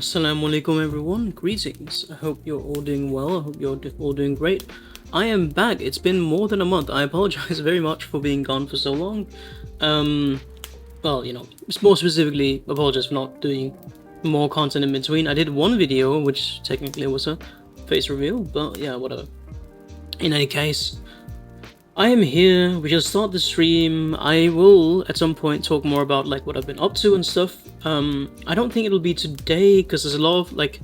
Assalamu alaikum everyone, greetings. I hope you're all doing well, I hope you're all doing great. I am back, it's been more than a month. I apologize very much for being gone for so long. Well, more specifically, apologize for not doing more content in between. I did one video, which technically was a face reveal, but yeah, whatever. In any case, I am here, we shall start the stream. I will, at some point, talk more about, like, what I've been up to and stuff. I don't think it'll be today, because there's a lot of, like,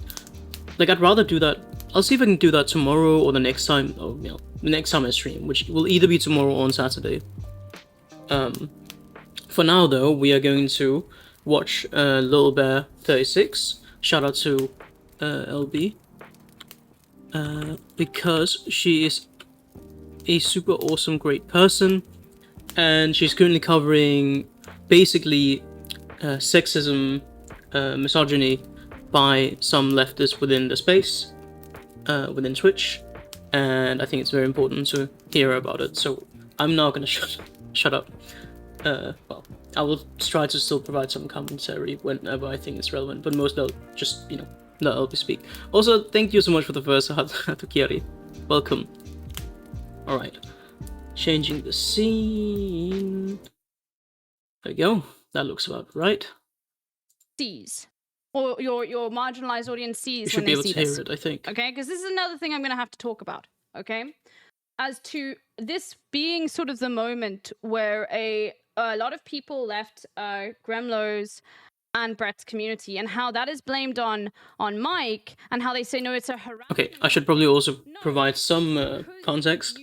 I'd rather do that. I'll see if I can do that tomorrow or the next time, or, the next time I stream, which will either be tomorrow or on Saturday. For now, though, we are going to watch Little Bear 36. Shout out to LB. Because she is a super awesome, great person, and she's currently covering basically sexism, misogyny by some leftists within the space, within Twitch, and I think it's very important to hear about it. So I'm not gonna shut up. Well, I will try to still provide some commentary whenever I think it's relevant, but most I'll just, let LB speak. Also, thank you so much for the first Hatukiri. Welcome. Alright, changing the scene. There we go. That looks about right. Sees, or your marginalized audience sees. You should be able to hear it, I think. Okay, because this is another thing I'm going to have to talk about. Okay, as to this being sort of the moment where a lot of people left Gremlo's and Brett's community, and how that is blamed on Mike, and how they say no, it's a harassment. Okay, I should probably also provide some context.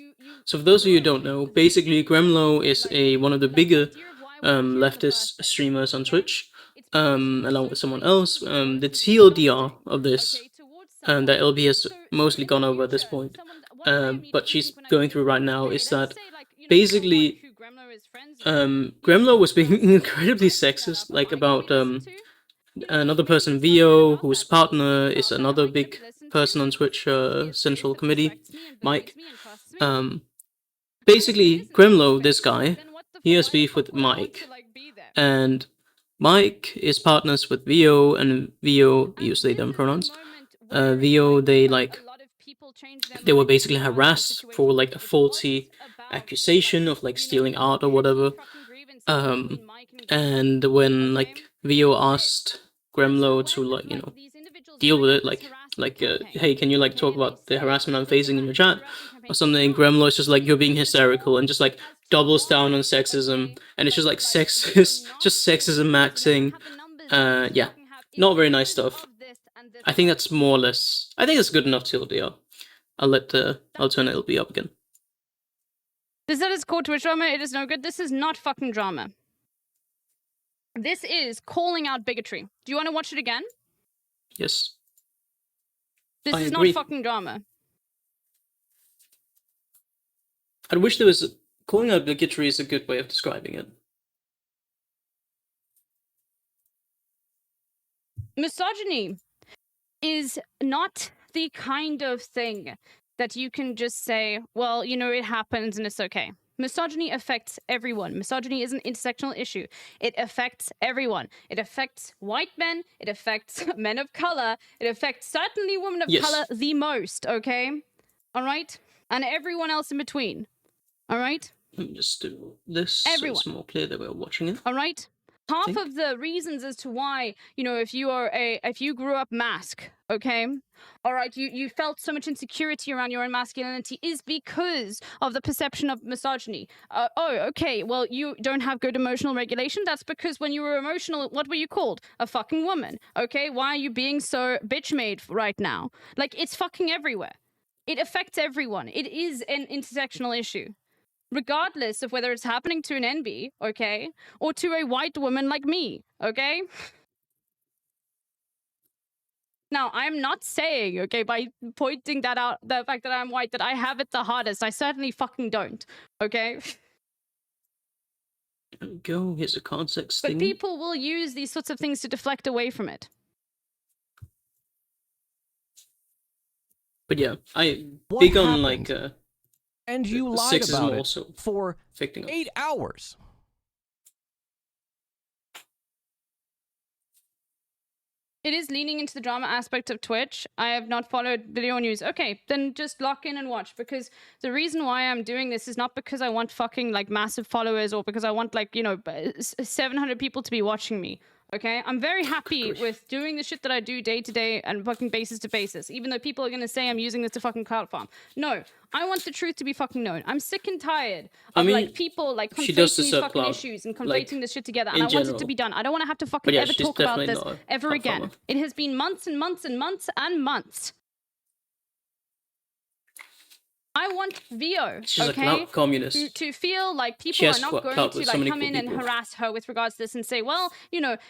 So for those of you who don't know, basically Gremlo is one of the bigger leftist streamers on Twitch, along with someone else. The TLDR of this, that LB has mostly gone over at this point, but she's going through right now, is that basically Gremlo was being incredibly sexist, like about another person, Vio, whose partner is another big person on Twitch, Central Committee, Mike. Basically, Gremlo, this guy, he has beef with Mike, and Mike is partners with Vio, and Vio use they them pronouns. Vio, they were basically harassed for like a faulty accusation of like stealing art or whatever. And when like Vio asked Gremlo to like deal with it, like hey, can you like talk about the harassment I'm facing in your chat or something, Gremlo is just like, you're being hysterical, and just like doubles down on sexism, and it's just like sexist, just sexism maxing. Yeah, not very nice stuff. I think that's more or less, I think that's good enough till the I'll turn LB up again. This is called Twitch drama. It is no good. This is not fucking drama. This is calling out bigotry. Do you want to watch it again? Yes. This is not fucking drama. I wish there was calling out bigotry is a good way of describing it. Misogyny is not the kind of thing that you can just say, well, it happens and it's okay. Misogyny affects everyone. Misogyny is an intersectional issue. It affects everyone. It affects white men. It affects men of color. It affects certainly women of color the most, okay? All right? And everyone else in between. All right? Let me just do this so it's more clear that we're watching it. All right? Half of the reasons as to why, if you grew up mask, okay? All right, you felt so much insecurity around your own masculinity is because of the perception of misogyny. Okay, well, you don't have good emotional regulation. That's because when you were emotional, what were you called? A fucking woman, okay? Why are you being so bitch-made right now? Like, it's fucking everywhere. It affects everyone. It is an intersectional issue. Regardless of whether it's happening to an NB, okay, or to a white woman like me, okay? Now, I'm not saying, okay, by pointing that out, the fact that I'm white, that I have it the hardest. I certainly fucking don't, okay? There we go, here's a context thing. But people will use these sorts of things to deflect away from it. But yeah, big on like and you lied about it for 8 hours. It is leaning into the drama aspect of Twitch. I have not followed video news. Okay, then just lock in and watch, because the reason why I'm doing this is not because I want fucking like massive followers or because I want like, 700 people to be watching me. Okay, I'm very happy with doing the shit that I do day to day and fucking basis to basis, even though people are gonna say I'm using this to fucking clout farm. No, I want the truth to be fucking known. I'm sick and tired of like people like conflating these fucking issues and conflating this shit together, and I want it to be done. I don't want to have to fucking ever talk about this ever again. It has been months and months and months and months. I want Vio, okay, to feel like people are not going to like come in and harass her with regards to this and say, well,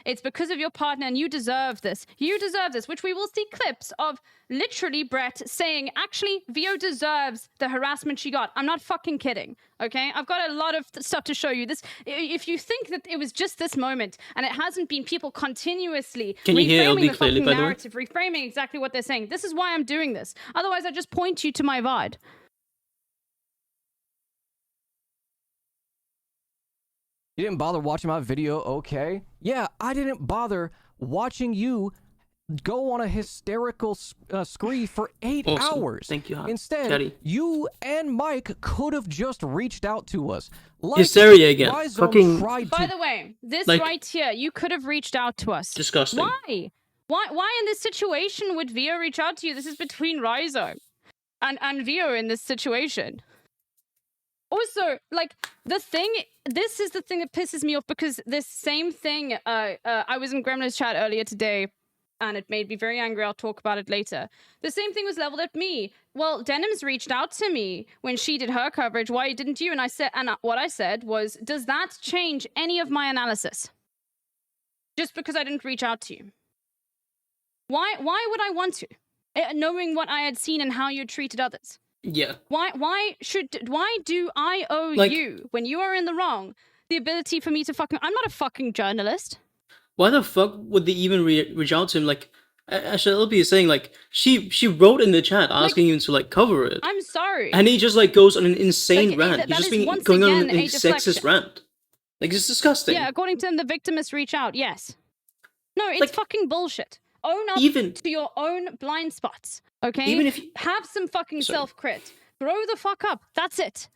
it's because of your partner and you deserve this. You deserve this, which we will see clips of literally Brett saying, actually, Vio deserves the harassment she got. I'm not fucking kidding, okay? I've got a lot of stuff to show you. This, if you think that it was just this moment and it hasn't been people continuously reframing the fucking narrative, reframing exactly what they're saying, this is why I'm doing this. Otherwise, I just point you to my VOD. You didn't bother watching my video, okay? Yeah, I didn't bother watching you go on a hysterical scree for 8 hours. Thank you, Instead, Daddy. You and Mike could have just reached out to us. Like Hysteria again. Fucking. By the way, this right here, you could have reached out to us. Disgusting. Why? Why in this situation would Vio reach out to you? This is between Raizo and Vio in this situation. Also, like, this is the thing that pisses me off, because this same thing, I was in Gremlin's chat earlier today, and it made me very angry. I'll talk about it later. The same thing was leveled at me. Well, Denim's reached out to me when she did her coverage. Why didn't you? And I said, what I said was, does that change any of my analysis? Just because I didn't reach out to you. Why would I want to? Knowing what I had seen and how you treated others. Yeah. Why do I owe you, when you are in the wrong, the ability for me to fucking... I'm not a fucking journalist. Why the fuck would they even reach out to him? Like, Asha LP is saying, like, she wrote in the chat asking him to, like, cover it. I'm sorry. And he just, like, goes on an insane rant. He's just been going on a sexist rant. Like, it's disgusting. Yeah, according to him, the victim must reach out, yes. No, it's fucking bullshit. Own up to your own blind spots, okay? Even if you... Have some fucking self-crit. Grow the fuck up. That's it.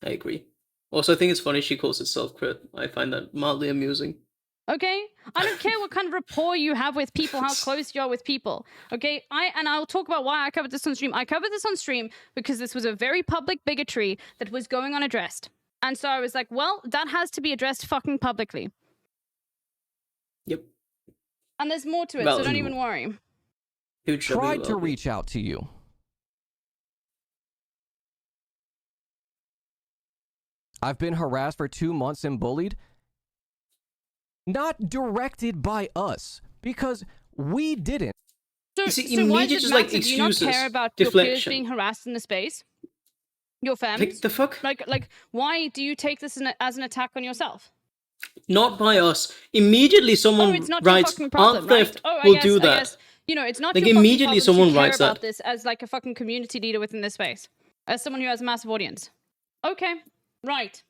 I agree. Also, I think it's funny she calls it self-crit. I find that mildly amusing. Okay? I don't care what kind of rapport you have with people, how close you are with people. Okay? I'll talk about why I covered this on stream. I covered this on stream because this was a very public bigotry that was going unaddressed. And so I was like, well, that has to be addressed fucking publicly. Yep. And there's more to it, so don't even worry. Who tried to reach out to you? I've been harassed for 2 months and bullied. Not directed by us, because we didn't. So why does it matter? Do you not care about your peers being harassed in the space? Your fans? Like, the fuck? Like, why do you take this as an attack on yourself? Not by us. Immediately someone writes, Art Theft will do that. It's not like, your immediately someone to care writes about that. this as like a fucking community leader within this space. As someone who has a massive audience. Okay, right.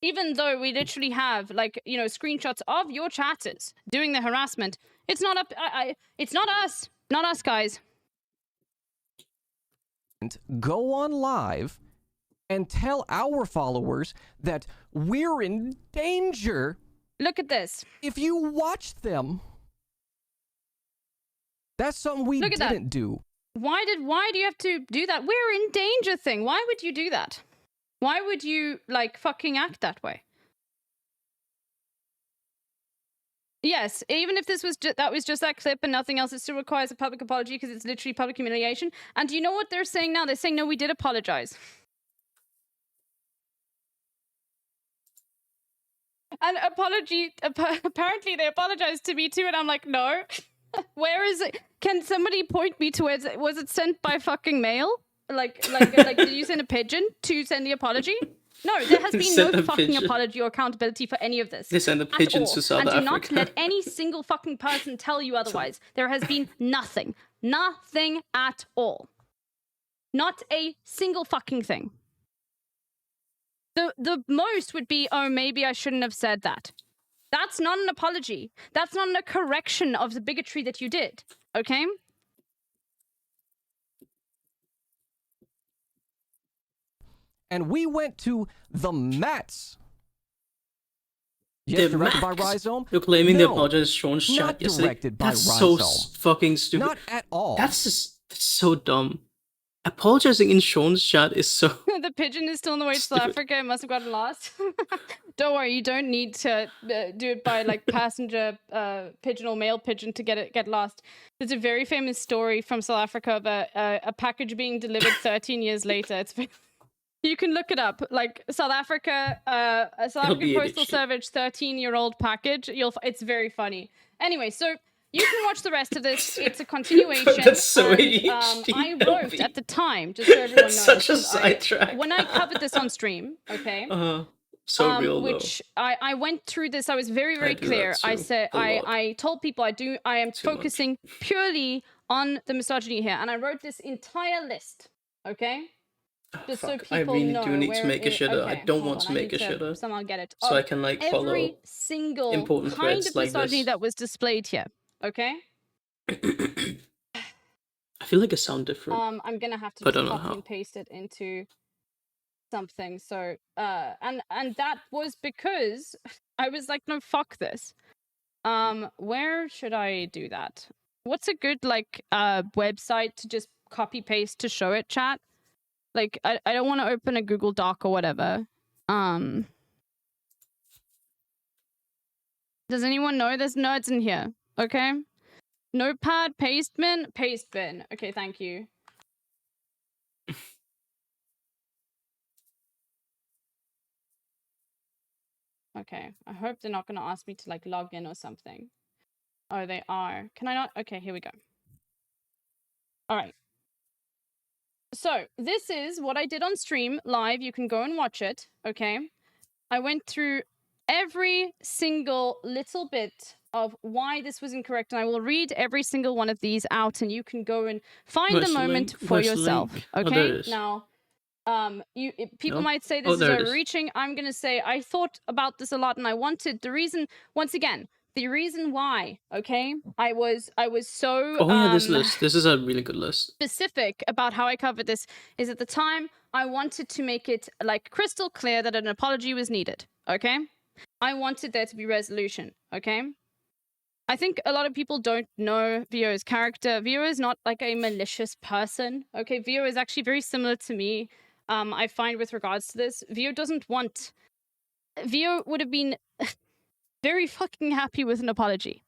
Even though we literally have, like, screenshots of your chatters doing the harassment, it's not up. It's not us. Not us, guys. Go on live and tell our followers that we're in danger. Look at this. If you watch them, that's something we didn't do. Why do you have to do that? We're in danger thing. Why would you do that? Why would you, like, fucking act that way? Yes, even if this was that was just that clip and nothing else, it still requires a public apology because it's literally public humiliation. And do you know what they're saying now? They're saying, no, we did apologize. And apparently they apologized to me too, and I'm like, no. Where is it? Can somebody point me to it? Was it sent by fucking mail? Like, did you send a pigeon to send the apology? No, there has been no fucking apology or accountability for any of this. They send the pigeons to South Africa. And do not let any single fucking person tell you otherwise. There has been nothing. Nothing at all. Not a single fucking thing. The most would be, oh, maybe I shouldn't have said that. That's not an apology. That's not a correction of the bigotry that you did. Okay? And we went to the Mets. The Yes, directed by Mets? Rhizome. You're claiming the No, apology is Sean's chat not yesterday? directed by That's so Rhizome. fucking stupid. Not at all. That's so dumb. Apologizing in Sean's chat is so... The pigeon is still on the way to South Stupid. Africa. It must have gotten lost. Don't worry, you don't need to do it by like passenger pigeon or male pigeon to get lost. There's a very famous story from South Africa of a package being delivered 13 years later. It's you can look it up. Like South Africa, a South It'll African be Postal ADHD. Service 13-year-old package. It's very funny. Anyway, so you can watch the rest of this. It's a continuation. That's so and, ADHD, I wrote Elvie. at the time, just so everyone knows. That's such a 'cause sidetrack. when I covered this on stream, okay? So real though. Which I went through this. I was very I do that clear. I too, said a lot. I told people I am Too much. focusing purely on the misogyny here, and I wrote this entire list. Okay. Just so Fuck, people I really know do need where to make a it- shitter. I okay, don't hold want to on, I make a need shitter. Somehow get it. So Of I can like follow. every single important kind threads of like misogyny this. that was displayed here. Okay. I feel like I sound different. I'm gonna have to But I just don't know copy how. and paste it into something. So and that was because I was like, no, fuck this. Where should I do that? What's a good like website to just copy paste to show it, chat? Like I don't want to open a Google Doc or whatever. Does anyone know there's nerds in here? Okay. Notepad, paste bin. Okay, thank you. Okay, I hope they're not going to ask me to like log in or something. Oh, they are. Can I not? Okay, here we go. All right. So this is what I did on stream live. You can go and watch it. Okay. I went through every single little bit of why this was incorrect, and I will read every single one of these out, and you can go and find Where's the the moment link? for Where's the yourself. link? Oh, there it Okay. is. Now, people No? might say Oh, this is there it is. overreaching. I'm gonna say I thought about this a lot, and I wanted the reason. Once again, the reason why. Okay, I was so. Oh yeah, this list. This is a really good list. Specific about how I covered this is at the time I wanted to make it like crystal clear that an apology was needed. Okay, I wanted there to be resolution. Okay, I think a lot of people don't know Vio's character. Vio is not like a malicious person. Okay, Vio is actually very similar to me. I find with regards to this, Vio would have been very fucking happy with an apology.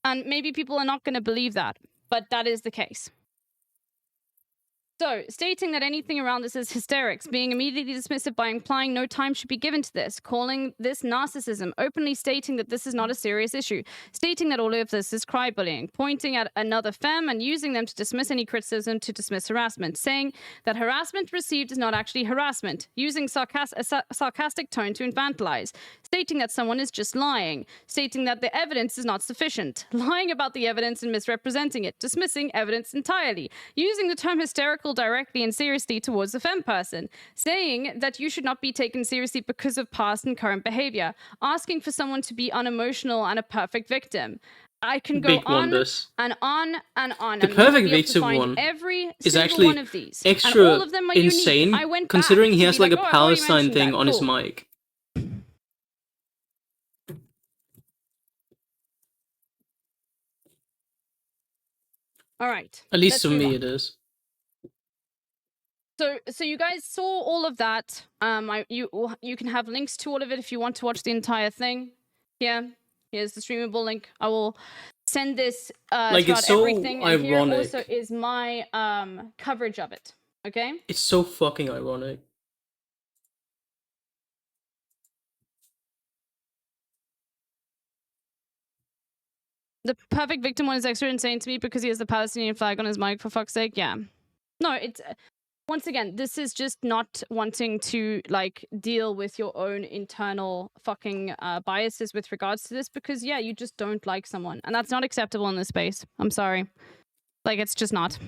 And maybe people are not going to believe that, but that is the case. So, stating that anything around this is hysterics, being immediately dismissive by implying no time should be given to this, calling this narcissism, openly stating that this is not a serious issue, stating that all of this is cry-bullying, pointing at another femme and using them to dismiss any criticism to dismiss harassment, saying that harassment received is not actually harassment, using a sarcastic tone to infantilize, stating that someone is just lying, stating that the evidence is not sufficient, lying about the evidence and misrepresenting it, dismissing evidence entirely, using the term hysterical directly and seriously towards the femme person, saying that you should not be taken seriously because of past and current behavior, asking for someone to be unemotional and a perfect victim. I can go Big on wonders. and on and on. The and you'll perfect be able to victim find one every is single actually one of these. And extra all of them are insane, unique. I went considering back he to has be like a "Oh, I've already Palestine mentioned thing that. on his Cool." mic. All right. At least let's to move me on. it is. So you guys saw all of that. You can have links to all of it if you want to watch the entire thing. Here's the streamable link. I will send this Like, throughout it's so everything. And here ironic. also is my coverage of it. Okay. It's so fucking ironic. The perfect victim one is extra insane to me because he has the Palestinian flag on his mic, for fuck's sake. Yeah. No, it's once again, this is just not wanting to like deal with your own internal fucking biases with regards to this because yeah, you just don't like someone, and that's not acceptable in this space. I'm sorry. Like, it's just not.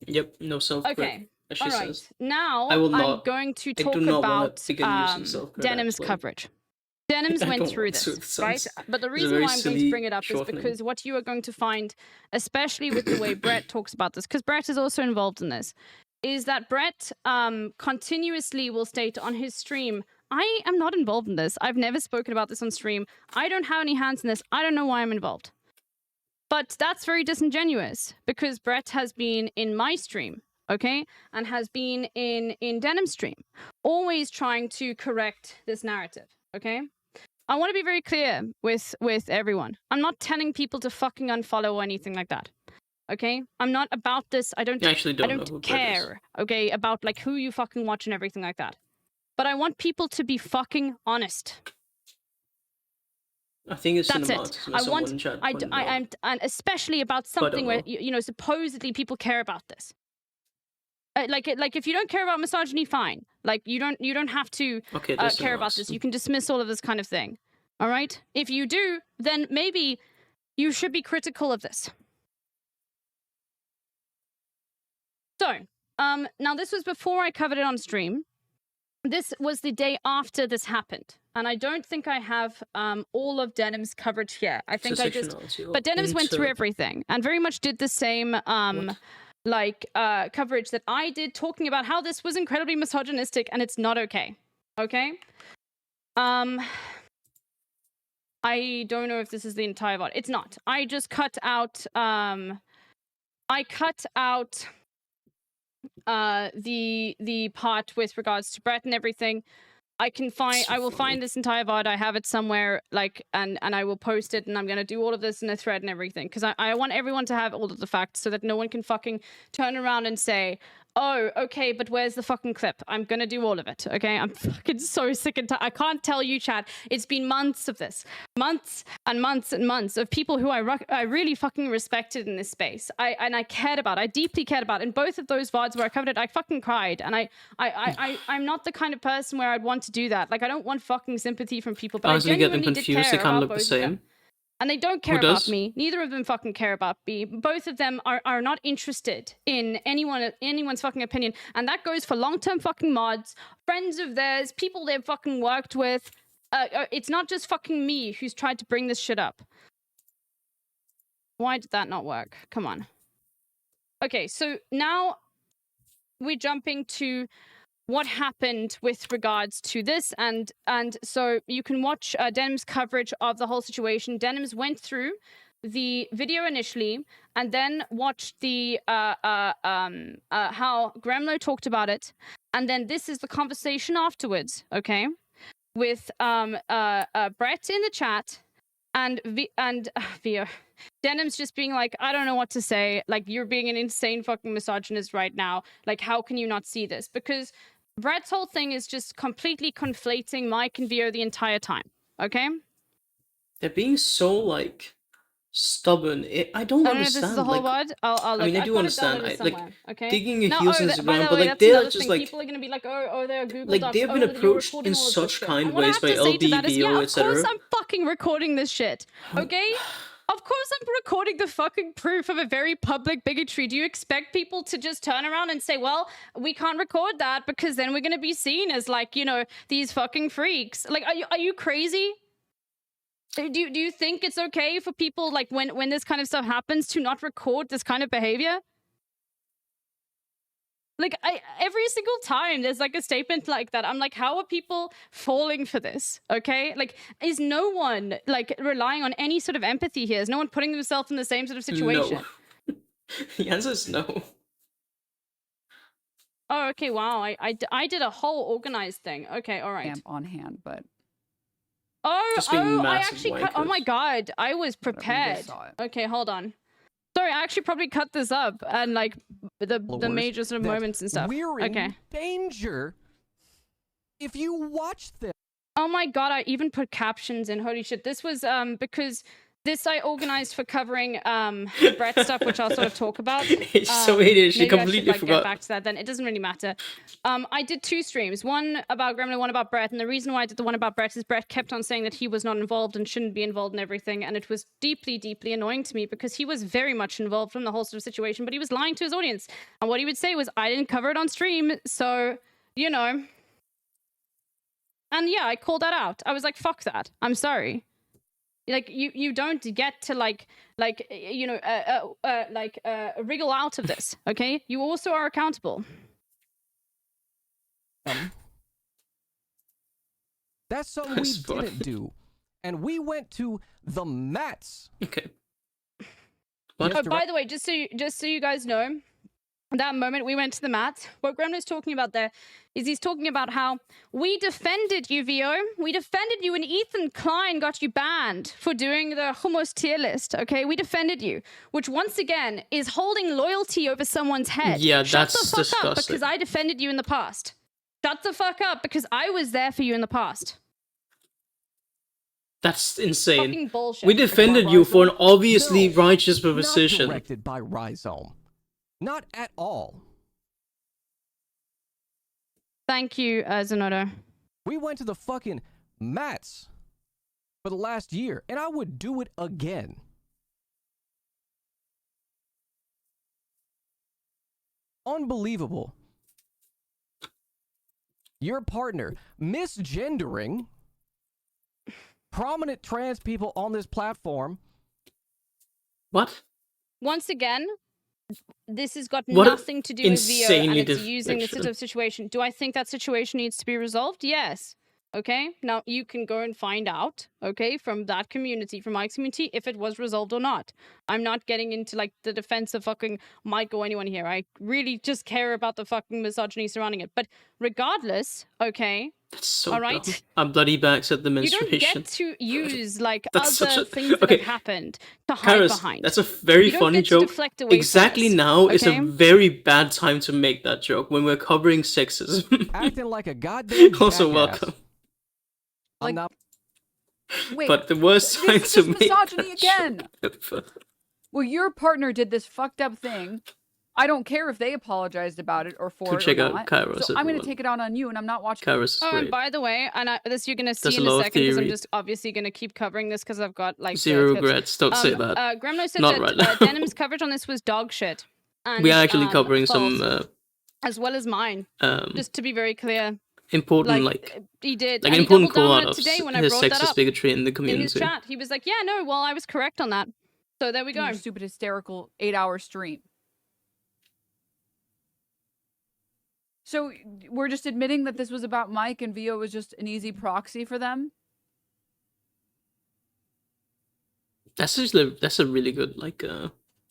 Yep, no self. Okay. as she All right. says. Now I will I'm not- going to I talk do not wanna about begin using self-credit, Denim's like- coverage. Denims I went don't through want to, this, it right? sounds- But the it's a reason very why I'm going to silly bring it up is shortening. because what you are going to find, especially with the way Brett talks about this, because Brett is also involved in this, is that Brett continuously will state on his stream, I am not involved in this. I've never spoken about this on stream. I don't have any hands in this. I don't know why I'm involved. But that's very disingenuous because Brett has been in my stream, okay? And has been in Denim's stream, always trying to correct this narrative, okay? I want to be very clear with everyone. I'm not telling people to fucking unfollow or anything like that. Okay? I'm not about this. I I actually don't, know who don't Brett is. care, okay, about like who you fucking watch and everything like that. But I want people to be fucking honest. I think it's That's cinematic. it. as I someone want in chat I pointed out. I'm and especially about something where know. you know supposedly people care about this. Like if you don't care about misogyny, fine. Like you don't have to Okay, this care about this. You can dismiss all of this kind of thing. All right? If you do, then maybe you should be critical of this. So, now this was before I covered it on stream. This was the day after this happened. And I don't think I have all of Denim's coverage here. I think I just... But Denim's went through everything and very much did the same coverage that I did, talking about how this was incredibly misogynistic and it's not okay. Okay? I don't know if this is the entire VOD. It's not. I just cut out the part with regards to Brett and everything. I will find this entire VOD. I have it somewhere, like, and I will post it, and I'm gonna do all of this in a thread and everything, because I want everyone to have all of the facts so that no one can fucking turn around and say, oh, okay, but where's the fucking clip? I'm gonna do all of it, okay? I'm fucking so sick and tired. I can't tell you, Chad. It's been months of this. Months and months and months of people who I really fucking respected in this space. I cared about. I deeply cared about. In both of those VODs where I covered it, I fucking cried. And I'm not the kind of person where I'd want to do that. Like, I don't want fucking sympathy from people, but I was gonna get them genuinely did confused. They care kind of about look the both of them. same. And they don't care Who about does? me. Neither of them fucking care about me. Both of them are not interested in anyone's fucking opinion. And that goes for long-term fucking mods, friends of theirs, people they've fucking worked with. It's not just fucking me who's tried to bring this shit up. Why did that not work? Come on. Okay, so now we're jumping to what happened with regards to this, and so you can watch Denim's coverage of the whole situation. Denim's went through the video initially, and then watched the how Gremlo talked about it, and then this is the conversation afterwards, okay, with Brett in the chat, and Via. Denim's just being like, I don't know what to say. Like, you're being an insane fucking misogynist right now. Like, how can you not see this? Because Brett's whole thing is just completely conflating Mike and Vio the entire time. Okay? They're being so, like, stubborn. I don't I don't know if understand. this is the whole like, VOD. I'll I mean, I I've do got it understand. downloaded Like, somewhere, okay? digging your Now, heels in the by ground, the but, way, like, that's they're another just, thing. like... People are gonna be like, oh, they're Google Like, Docs. they've oh, been you're approached recording in all of this such shit. kind And what I ways have by to say to that is, LDVO, yeah, of etc. course I'm fucking recording this shit, okay? Of course I'm recording the fucking proof of a very public bigotry. Do you expect people to just turn around and say, well, we can't record that because then we're going to be seen as, like, you know, these fucking freaks? Like, are you crazy? Do you think it's okay for people, like, when this kind of stuff happens to not record this kind of behavior? Like, every single time there's, like, a statement like that, I'm like, how are people falling for this, okay? Like, is no one, like, relying on any sort of empathy here? Is no one putting themselves in the same sort of situation? No. The answer is no. Oh, okay, wow. I did a whole organized thing. Okay, all right. Amp on hand, but Just being I massive actually cut. Oh my wankers. god, I was whatever, you prepared. just saw it. Okay, hold on. Sorry, I actually probably cut this up and, like, the Followers major sort of that moments and stuff. We're in Okay. danger if you watch this. Oh my god, I even put captions in. Holy shit. This was because This I organized for covering the Brett stuff, which I'll sort of talk about. It's so idiot. She Maybe I should completely get forgot. back to that then. It doesn't really matter. I did 2 streams, one about Gremlin, one about Brett, and the reason why I did the one about Brett is Brett kept on saying that he was not involved and shouldn't be involved in everything, and it was deeply, deeply annoying to me because he was very much involved from the whole sort of situation, but he was lying to his audience. And what he would say was, I didn't cover it on stream, so, you know. And yeah, I called that out. I was like, fuck that. I'm sorry. Like you don't get to wriggle out of this, okay? You also are accountable. That's something That's we fun. didn't do. And we went to the mats. Okay. What? Yes, Oh, by the way, just so you guys know, that moment we went to the mat, what Gremlin's talking about there is he's talking about how we defended you, VO. We defended you, and Ethan Klein got you banned for doing the hummus tier list, okay? We defended you, which once again is holding loyalty over someone's head. Yeah, Shut that's the fuck up disgusting. because I defended you in the past. Shut the fuck up because I was there for you in the past. That's insane. Fucking bullshit. We defended you for an obviously No, righteous Not position. directed by Rhizome. Not at all. Thank you, Zenodo. We went to the fucking mats for the last year, and I would do it again. Unbelievable. Your partner misgendering prominent trans people on this platform. What? Once again, this has got What a nothing to do with VO and insanely it's using this deflection. sort of situation. Do I think that situation needs to be resolved? Yes. Okay. Now you can go and find out, okay, from that community, from Mike's community, if it was resolved or not. I'm not getting into like the defense of fucking Mike or anyone here. I really just care about the fucking misogyny surrounding it. But regardless, okay, That's so all right. dumb. I'm bloody backs at the you don't menstruation. get to use like That's such other a- things that okay. have happened to hide Kairos, behind. that's a very You don't funny get to joke. deflect away from Exactly this, now is a okay? very bad time to make that joke when we're covering sexism. Acting like a goddamn Also, jackass. welcome. I'm Like- not. Wait, But the worst this time is to just make misogyny that again. joke ever. well, your partner did this fucked up thing. I don't care if they apologized about it or for Go it check or out not. Kairos, So I'm going everyone. to take it out on you, and I'm not watching. Kairos is Oh, and great. by the way, and this you're gonna see There's in a a lot of second because I'm theory. just obviously gonna keep covering this because I've got like Zero clips. regrets. Don't say that. Gremlo said Not that right now. Denim's coverage on this was dog shit. And, We are actually covering false, some as well as mine. Just to be very clear, important, like, like he did. an and he important doubled down call on out it of today when I his brought that sexist up bigotry in the in his community. chat. He was like, "Yeah, no, well, I was correct on that." So there we go. Your stupid hysterical 8-hour stream. So we're just admitting that this was about Mike and VO was just an easy proxy for them. That's a really good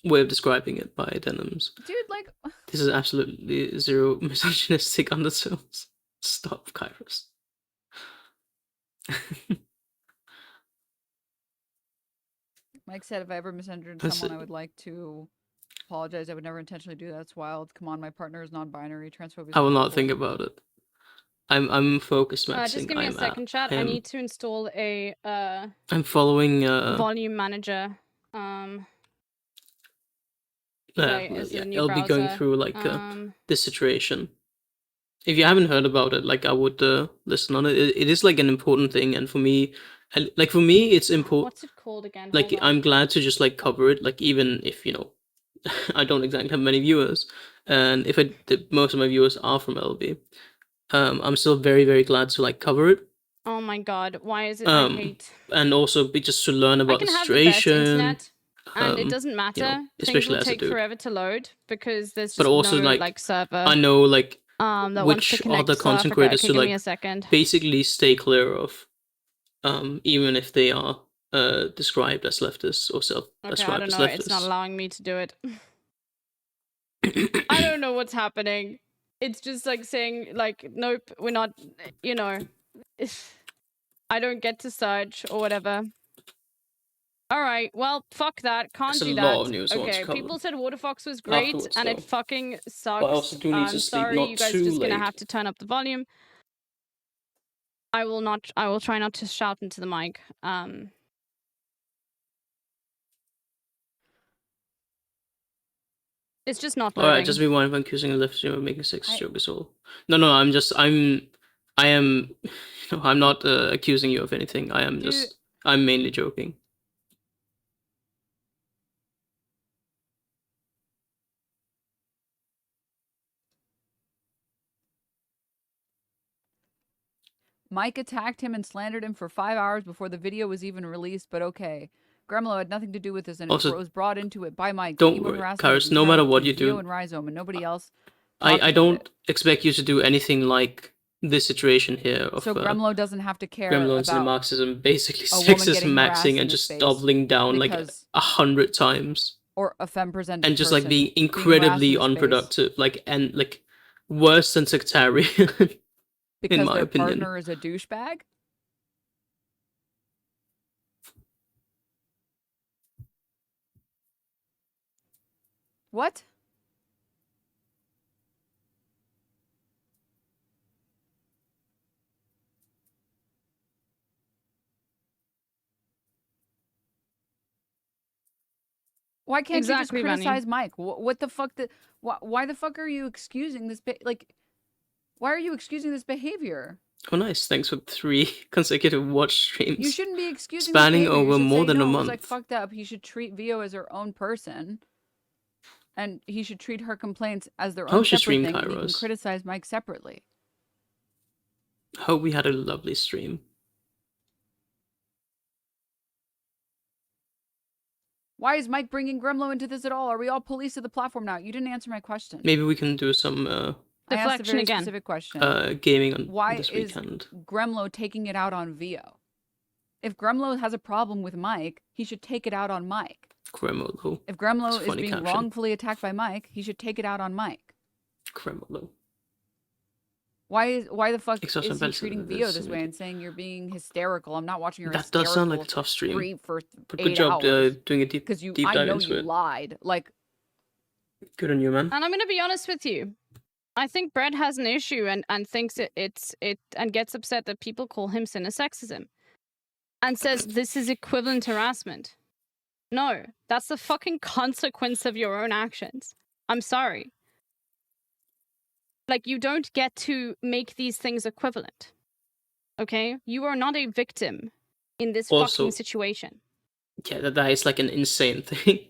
way of describing it by Denims. Dude, like, This is absolutely zero misogynistic undertones. Stop, Kairos. Mike said if I ever misunderstood That's someone, it. I would like to apologize. I would never intentionally do that. It's wild. Come on, my partner is non-binary. Transphobic. is I will not awful. think about it. I'm focused maxing. Just give me a second, chat. I am- need to install a I'm following volume manager. Sorry, it's a new I'll be going browser. through this situation. If you haven't heard about it, I would listen on it. It is like an important thing, and for me, it's important. What's it called again? Like Hold on. I'm glad to just cover it. Even if I don't exactly have many viewers, and if most of my viewers are from LB, I'm still very very glad to cover it, Oh my god, why is it I hate? and also just to learn I about can the have the best situation. internet, and it um, doesn't matter. Things especially will as a take dude. forever to load because there's just But also, no server. I know that wants to which connect, other so I content forgot. creators Okay, to give me a second. basically stay clear of, even if they are described as leftists or Okay, I self-described don't as know. leftists. It's not allowing me to do it. I don't know what's happening. It's just saying nope, we're not. I don't get to search or whatever. All right, well, fuck that. Can't There's a do lot that. of news I want to Okay, cover. people said Waterfox was great, Afterwards, and though. it fucking sucks. But I also do need I'm to sleep, sorry, not you guys are too just gonna late. have to turn up the volume. I will not. I will try not to shout into the mic. It's just not All right, loading. just be one if I'm accusing a lift streamer of making sex I- joke is all. No, I am, I'm not accusing you of anything. I am Dude. I'm mainly joking. Mike attacked him and slandered him for 5 hours before the video was even released, but okay. Gremlo had nothing to do with this and Also, was brought into it by Mike. don't Emo worry, harassment is Kairos, no matter internal what between you do- Vio and Rhizome and nobody else. I talks about don't it. expect you to do anything like this situation here of So Gremlo doesn't have to care Gremlins and about Marxism, basically a woman sexism getting harassed maxing in and his just face doubling down like because- 100 times. or a femme presented And just like person being harassed in incredibly his face unproductive, and worse than sectarian. because my their opinion. partner is a douchebag. What? Why can't Exactly, you Bunny. just criticize Mike? What the fuck? Why the fuck are you excusing this? Why are you excusing this behavior? Oh, nice. Thanks for 3 consecutive watch streams. You shouldn't be excusing Spanning this behavior. You over should more say, than a no, it was like month. fucked up. He should treat Vio as her own person, and he should treat her complaints as their How own was your separate stream, thing. And he can Kairos? criticize Mike separately. Hope we had a lovely stream. Why is Mike bringing Gremlo into this at all? Are we all police of the platform now? You didn't answer my question. Maybe we can do some I asked a Deflection very again. specific question. gaming on Why this is weekend. Gremlo taking it out on Vio? If Gremlo has a problem with Mike, he should take it out on Mike. Gremolo. If Gremlo It's a is funny being caption. wrongfully attacked by Mike, he should take it out on Mike. Gremolo. Why the fuck Exhaust is and he balance treating is Vio this way amazing. and saying you're being hysterical? I'm not watching your That does sound like a hysterical tough stream. scream for But 8 good job hours. doing a deep Because dive I know into you it. lied. Like, Good on you, man. And I'm gonna be honest with you. I think Brett has an issue and thinks it and gets upset that people call him sexism. And says this is equivalent harassment. No, that's the fucking consequence of your own actions. I'm sorry. Like, you don't get to make these things equivalent. Okay? You are not a victim in this Also- fucking situation. Yeah, that is like an insane thing.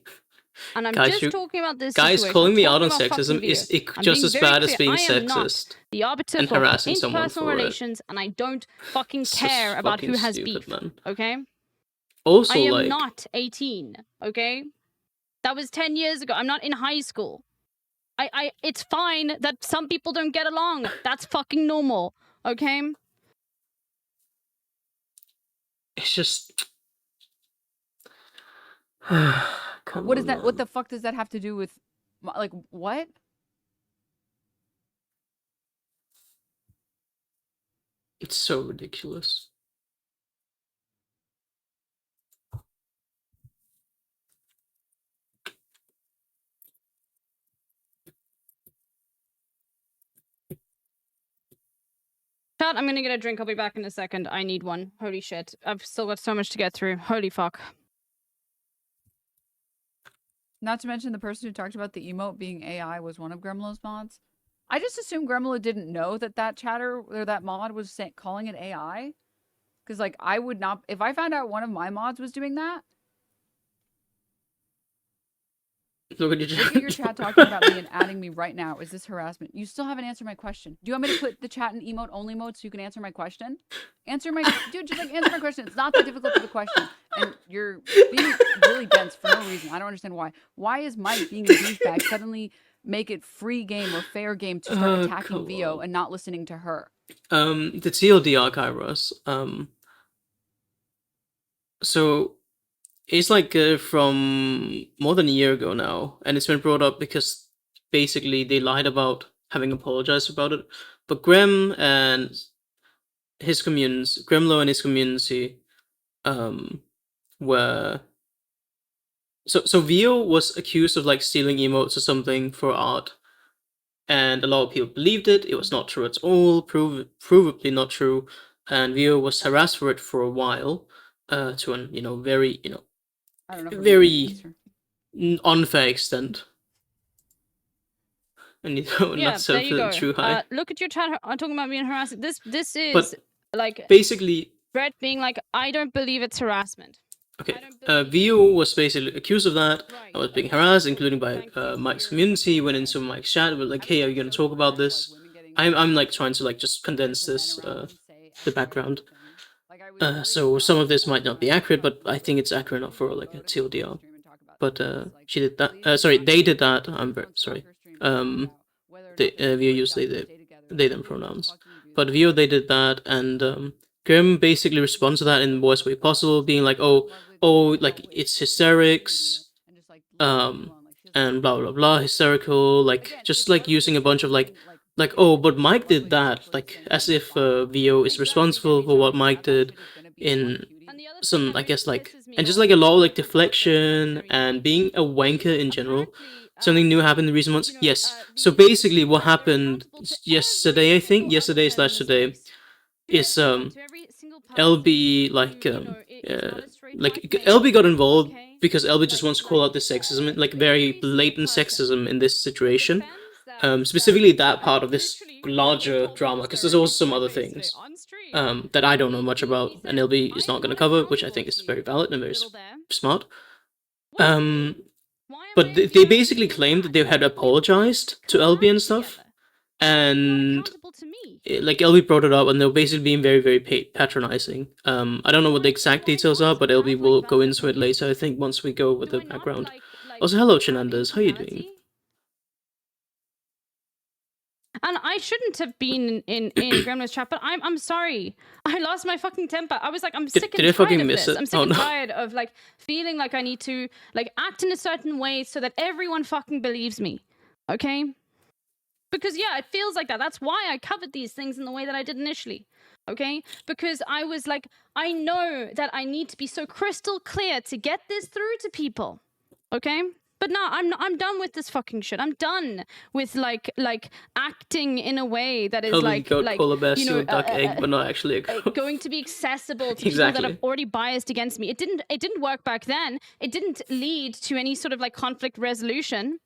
And I'm Guys, just you- talking about this Guys, situation. calling I'm me out on talking about sexism fucking is Vio. I'm just being as very bad as clear. being I am not sexist. the arbiter and for harassing someone interpersonal for it. relations, and I don't fucking It's care just about who fucking has stupid, beef. man. Okay? Also, I am like, not 18, okay? That was 10 years ago. I'm not in high school. It's fine that some people don't get along. That's fucking normal, okay? it's just. Come what is on, that? What man. the fuck does that have to do with, like, what? It's so ridiculous. Chat, I'm gonna get a drink. I'll be back in a second. I need one. Holy shit. I've still got so much to get through. Holy fuck. Not to mention the person who talked about the emote being AI was one of Gremlo's mods. I just assumed Gremlo didn't know that chatter or that mod was calling it AI. Because, like, I would not... If I found out one of my mods was doing that, Look at your look at your chat talking about me and adding me right now. Is this harassment? You still haven't answered my question. Do you want me to put the chat in emote only mode so you can answer my question? Answer my... Dude, just, like, answer my question. It's not that difficult of a question. And you're being really dense for no reason. I don't understand why. Why is Mike being a douchebag suddenly make it free game or fair game to start attacking come Vio on. and not listening to her? The TLDR, Kairos. So it's like from more than a year ago now, and it's been brought up because basically they lied about having apologized about it. But Gremlo and his community, were so Vio was accused of like stealing emotes or something for art, and a lot of people believed it. It was not true at all, provably not true, and Vio was harassed for it for a while, to an very I don't know. if we're gonna very answer. unfair extent. And you Yeah, not there you self-feeling go. true high. Look at your chat talking about being harassed. This is But like basically, Brett being like, I don't believe it's harassment. okay, Vio was basically accused of that. I was being harassed, including by Mike's community. Went into Mike's chat, was like, "Hey, are you gonna talk about this?" I'm like trying to like just condense this the background. So some of this might not be accurate, but I think it's accurate enough for like a TLDR. But she did that. Sorry, they did that. I'm very sorry. Vio used they them pronouns, but Vio they did that, and Grim basically responds to that in the worst way possible, being like, oh, like it's hysterics, and blah blah blah, hysterical, like just like using a bunch of like, oh, but Mike did that, like as if Vio is responsible for what Mike did in some, I guess, like, and just like a lot of like deflection and being a wanker in general. Something new happened in recent months. Yes. So basically, what happened yesterday, I think, yesterday/today, is LB like LB got involved because LB just wants to call out the sexism, like very blatant sexism in this situation. Specifically that part of this larger drama, because there's also some other things that I don't know much about, and LB is not going to cover, which I think is very valid and very smart. But they basically claimed that they had apologized to LB and stuff, and like LB brought it up, and they were basically being very, very patronizing. I don't know what the exact details are, but LB will go into it later, I think, once we go with the background. Also, hello, Chenanders, how you doing? And I shouldn't have been in Gremlin's chat, but I'm sorry. I lost my fucking temper. I was like, I'm sick and tired of this. I'm sick and tired of like feeling like I need to like act in a certain way so that everyone fucking believes me. Okay? Because yeah, it feels like that. That's why I covered these things in the way that I did initially. Okay? Because I was like, I know that I need to be so crystal clear to get this through to people. Okay? But no, I'm done with this fucking shit. I'm done with like acting in a way that is duck egg, but not actually a goat. Going to be accessible to people that are already biased against me. It didn't work back then. It didn't lead to any sort of like conflict resolution.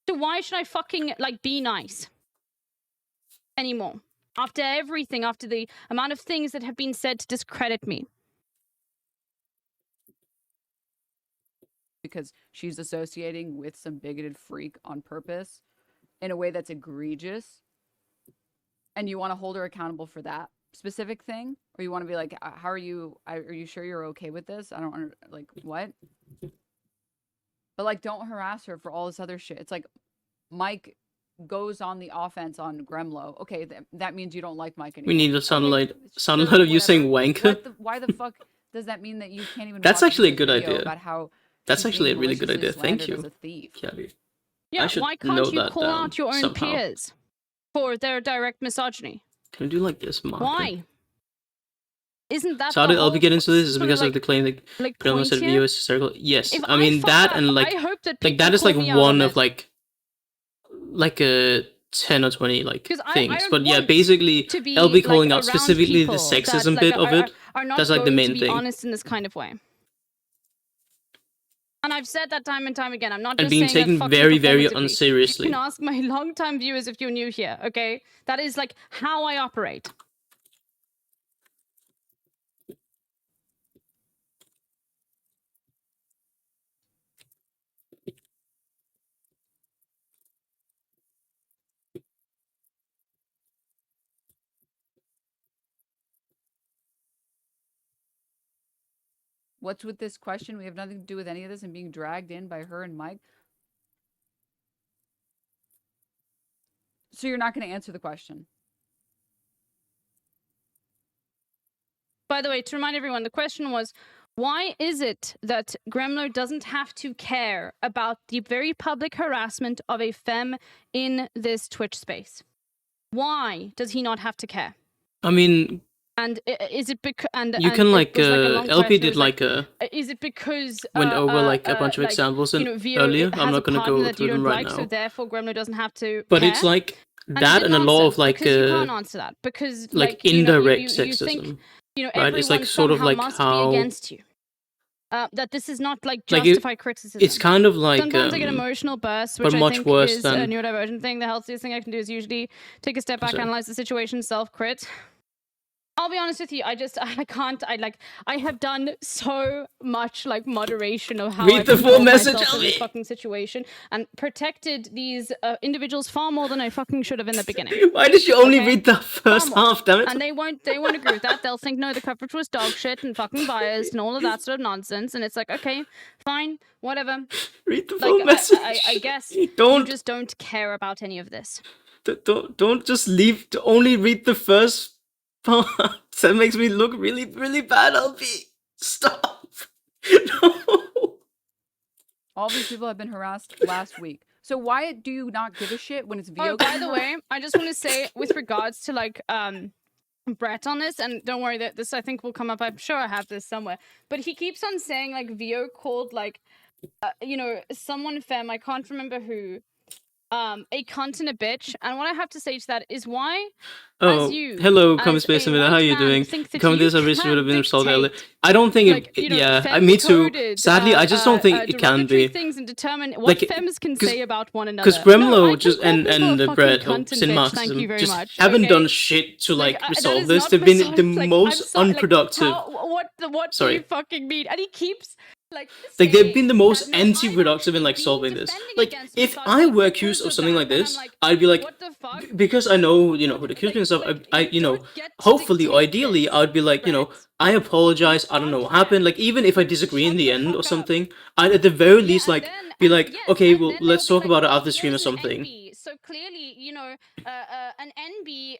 So why should I fucking like be nice anymore? After everything, after the amount of things that have been said to discredit me. Because she's associating with some bigoted freak on purpose in a way that's egregious, and you want to hold her accountable for that specific thing, or you want to be like, how are you sure you're okay with this? I don't like what, but like don't harass her for all this other shit. It's like Mike goes on the offense on Gremlo. Okay, that means you don't like Mike anymore. We need a soundbite of you saying wanker. Why the fuck does that mean that you can't even That's actually a good video idea about how that's actually a really good idea. Thank you. Yeah, why can't you call out your own peers for their direct misogyny? Can we do like this, Mark? Why? Isn't that so how did LB get into this? Is because of the claim that Gremlin said Vio is hysterical? Yes. I mean that, and like, I hope that that is like one of like a 10 or 20 like things. But yeah, basically LB calling out specifically the sexism bit of it. That's like the main thing. Honest in this kind of way. And I've said that time and time again. I'm not and just being saying taken very, very unseriously. You can ask my long-time viewers if you're new here, okay? That is like how I operate. What's with this question? We have nothing to do with any of this and being dragged in by her and Mike. So you're not going to answer the question. By the way, to remind everyone, the question was, why is it that Gremlo doesn't have to care about the very public harassment of a femme in this Twitch space? Why does he not have to care? I mean... And is it because you can like LP did like a is it because went over like a bunch of examples earlier. I'm not gonna go through them right now. So therefore, Gremlo doesn't have to. But care? it's like that and a lot of like you can't answer that because like indirect you sexism. Think, right? It's like sort of like how against you. that this is not like Like, justified criticism. It's kind of like Sometimes I get emotional bursts, but which I much think worse is a than- neurodivergent thing. The healthiest thing I can do is usually take a step back, sorry. analyze the situation, self-crit. I'll be honest with you, I can't, I have done so much, like, moderation of how Read I the full control message, myself in this Ellie. fucking situation and protected these individuals far more than I fucking should have in the beginning. Why did you only Okay. read the first Far more. half, damn it? And they won't agree with that. They'll think, no, the coverage was dog shit and fucking biased and all of that sort of nonsense. And it's like, okay, fine, whatever. Read the Like, full message. I guess Don't you just don't care about any of this. don't just leave to only read the first part. That makes me look really, really bad, LP. Stop. No. All these people have been harassed last week. So why do you not give a shit when it's VO? Oh, by the way, I just want to say with regards to like Brett on this, and don't worry that this I think will come up. I'm sure I have this somewhere. But he keeps on saying like VO called like you know, someone femme, I can't remember who, a cunt and a bitch. And what I have to say to that is why Oh, as you, hello, as Common Space a Invader. How white you man, doing? think that Comment you this, I wish it can would have been installed earlier. dictate, I don't think like, it. you know, Yeah, me too. femme-coded, Sadly, I just don't think it can derogatory be. things and determine what Like, femmes can 'cause- say about one another. Because Gremlo No, just I can call and people a the fucking Brett cunt and Sin bitch, Marxism thank you very just much, haven't okay? done shit to like that resolve is this. not They've been the misogynist, like, I'm most sorry, like, unproductive. what do Sorry. you fucking mean? And he keeps like They've been the most saying that, no, I'm anti-productive in like being solving this. defending Like, against if misogyny I were because accused of of something that, like and I'm this, like, I'd be like, what the fuck? because I know, you know, who the accused me and stuff. I you know, don't get to hopefully, dictate ideally, this, I'd be like, you know, Brett. I apologize. I don't know what happened. Like, even if I disagree in Shut the the end fuck or up. something, I'd at the very least Yeah, like and then, be and like, yes, okay, and well, then let's they'll talk be like, about it oh, after stream or here's an something. NB. So clearly, you know, an NB,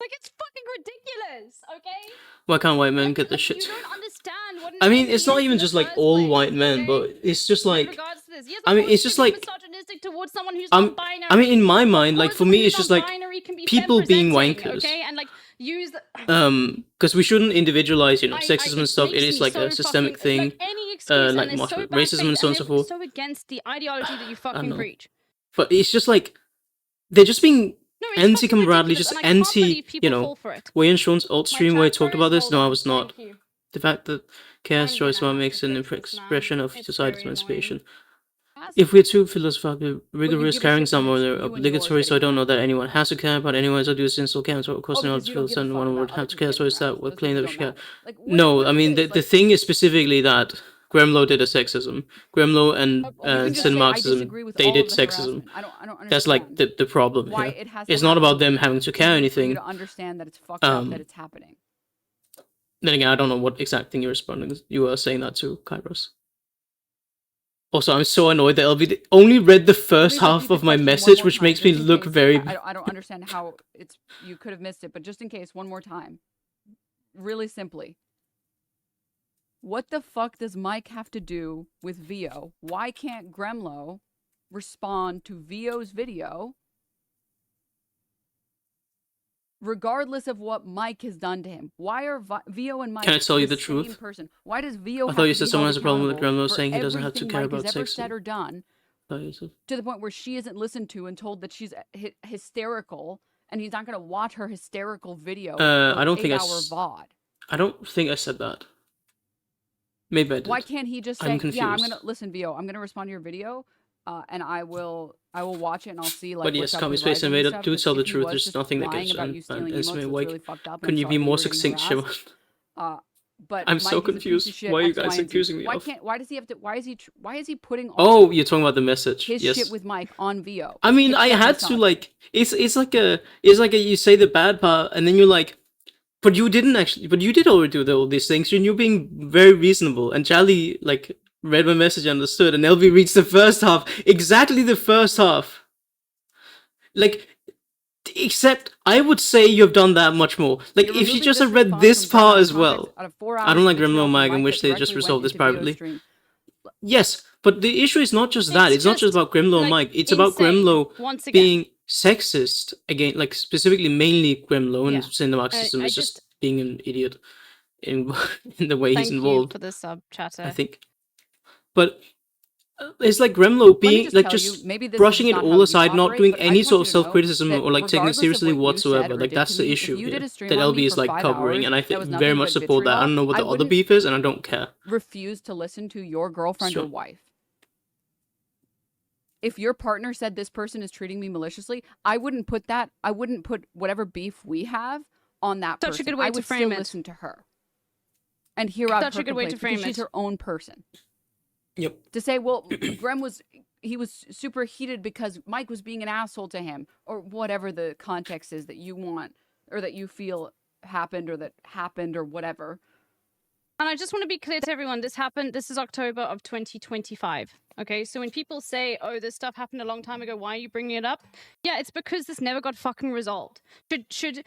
like it's fucking ridiculous, okay? Why can't white men Like, get this like, shit? you don't understand what an I mean, NB it's not is even in the just like first all place, white men, okay? but it's just With like, regards to this. Yes, I of mean, course it's you just can be like, misogynistic towards someone who's I'm- non-binary. I mean, in my Of mind, like course for me, someone it's who's just like non-binary can be people being femme-presenting, wankers. okay? And like use Because we shouldn't individualize, you know, sexism and it stuff. It makes is me like so a systemic fucking, thing. like any excuse, like and it's so much bad racism and faith, so on and and so it's forth. so against the ideology that you fucking know. preach. But it's just like they're just being No, it's fucking anti-camaraderie, ridiculous, just and I can't believe anti, people you know. fall for it. Were you in Sean's alt My stream where he chat talked froze, about this? hold No, I on, was not. thank you. The fact that chaos I'm choice gonna one have makes to an fix this now. expression of It's society's very emancipation. Ask If we're too philosophical, you rigorous, give a carrying shit when someone it's are you and yours obligatory, so I getting don't know that anyone has to care about anyone, so do this still counts. Of course, Oh, not because you don't feel give a certain fuck one would about other have to people care, so getting it's that harassed. we're Those claiming people that we don't should care. matter. Like, No, what I is mean, this? the thing is specifically that Gremlo did a sexism. Gremlo and You can just Sin say, I Marxism, disagree with they all did of the sexism. harassment. I don't understand. That's like the problem why here. it has to It's not happen about them having to care for you anything. to understand that it's fucked up that it's happening. Then again, I don't know what exact thing you're responding. You were saying that to Kairos. Also, I'm so annoyed that LB only read the first Let me half repeat the of my question one message, more which time, makes me just in look case. very. I don't understand how it's you could have missed it, but just in case, one more time. Really simply. What the fuck does Mike have to do with VO? Why can't Gremlo respond to VO's video regardless of what Mike has done to him? Why are VO and Mike Can I tell you the the truth? same person? Why does VO I have thought you to said be someone held has a problem with accountable Gremlo for saying he doesn't have to everything care Mike about has ever sexism? said or done, to the point where she isn't listened to and told that she's hysterical, and he's not going to watch her hysterical video? I don't think I 8-hour s- VOD. I don't think I said that. Maybe I did. Why can't he just say, I'm "Yeah, I'm confused. gonna listen, VO. I'm gonna respond to your video, and I will watch it and I'll see like But what's yes, up Commie with Space Rising and Invader, stuff," do 'cause tell the if he truth. was There's just nothing that lying gets about you stealing and emotes, it's like, really fucked up. and couldn't I'm you be sorry more were getting succinct, harassed. Shimon? But I'm Mike so is a piece of confused. shit, Why are you X, Y, guys and Z. accusing me Why of? can't? Why does he have to? Why is he putting all Oh, you're talking about the message. his Yes. shit with Mike on VO? I mean, I Except had to misogyny. like. It's like a you say the bad part and then you're like, but you didn't actually. But you did already do all these things, and you're being very reasonable. And Charlie like read my message, understood, and LV reads the first half, exactly the first half. Like, except I would say you've done that much more. Like, You're if you removing just this had read response this from Gremlo part in as well. context out of 4 I don't hours like of material Gremlo from Mike and Mike wish that they just directly resolved went this into VO's privately. stream. Yes, but the issue is not just that. It's not just about Gremlo and like, Mike. It's about insane, Gremlo once again. being sexist again, like specifically mainly Gremlo and Yeah. Sin Marxism I is just being an idiot in in the way Thank he's you involved. for the sub chatter. I think, but It's like Gremlo Let me being just like tell just you, maybe this brushing is it not all how you aside, not operate, doing but I any just sort want of you to know self-criticism that or like taking it regardless of seriously what you whatsoever. said or Like did that's to the me, if issue you did here a stream that on me LB for is like 5 covering, hours and I that was think very nothing much but support that. I vitriol, don't know what I the other wouldn't beef is, and I don't care. refuse to listen to your girlfriend Sure. or wife. If your partner said this person is treating me maliciously, I wouldn't put whatever beef we have on that Such a person. good way I to would frame still it. listen to her and hear out Such her a good way to complaints because frame she's it. her own person. Yep. To say, well, Grem was super heated because Mike was being an asshole to him, or whatever the context is that you want or that you feel happened or whatever. And I just want to be clear to everyone, this is October of 2025. Okay, so when people say, oh, this stuff happened a long time ago, why are you bringing it up? Yeah, it's because this never got fucking resolved. Should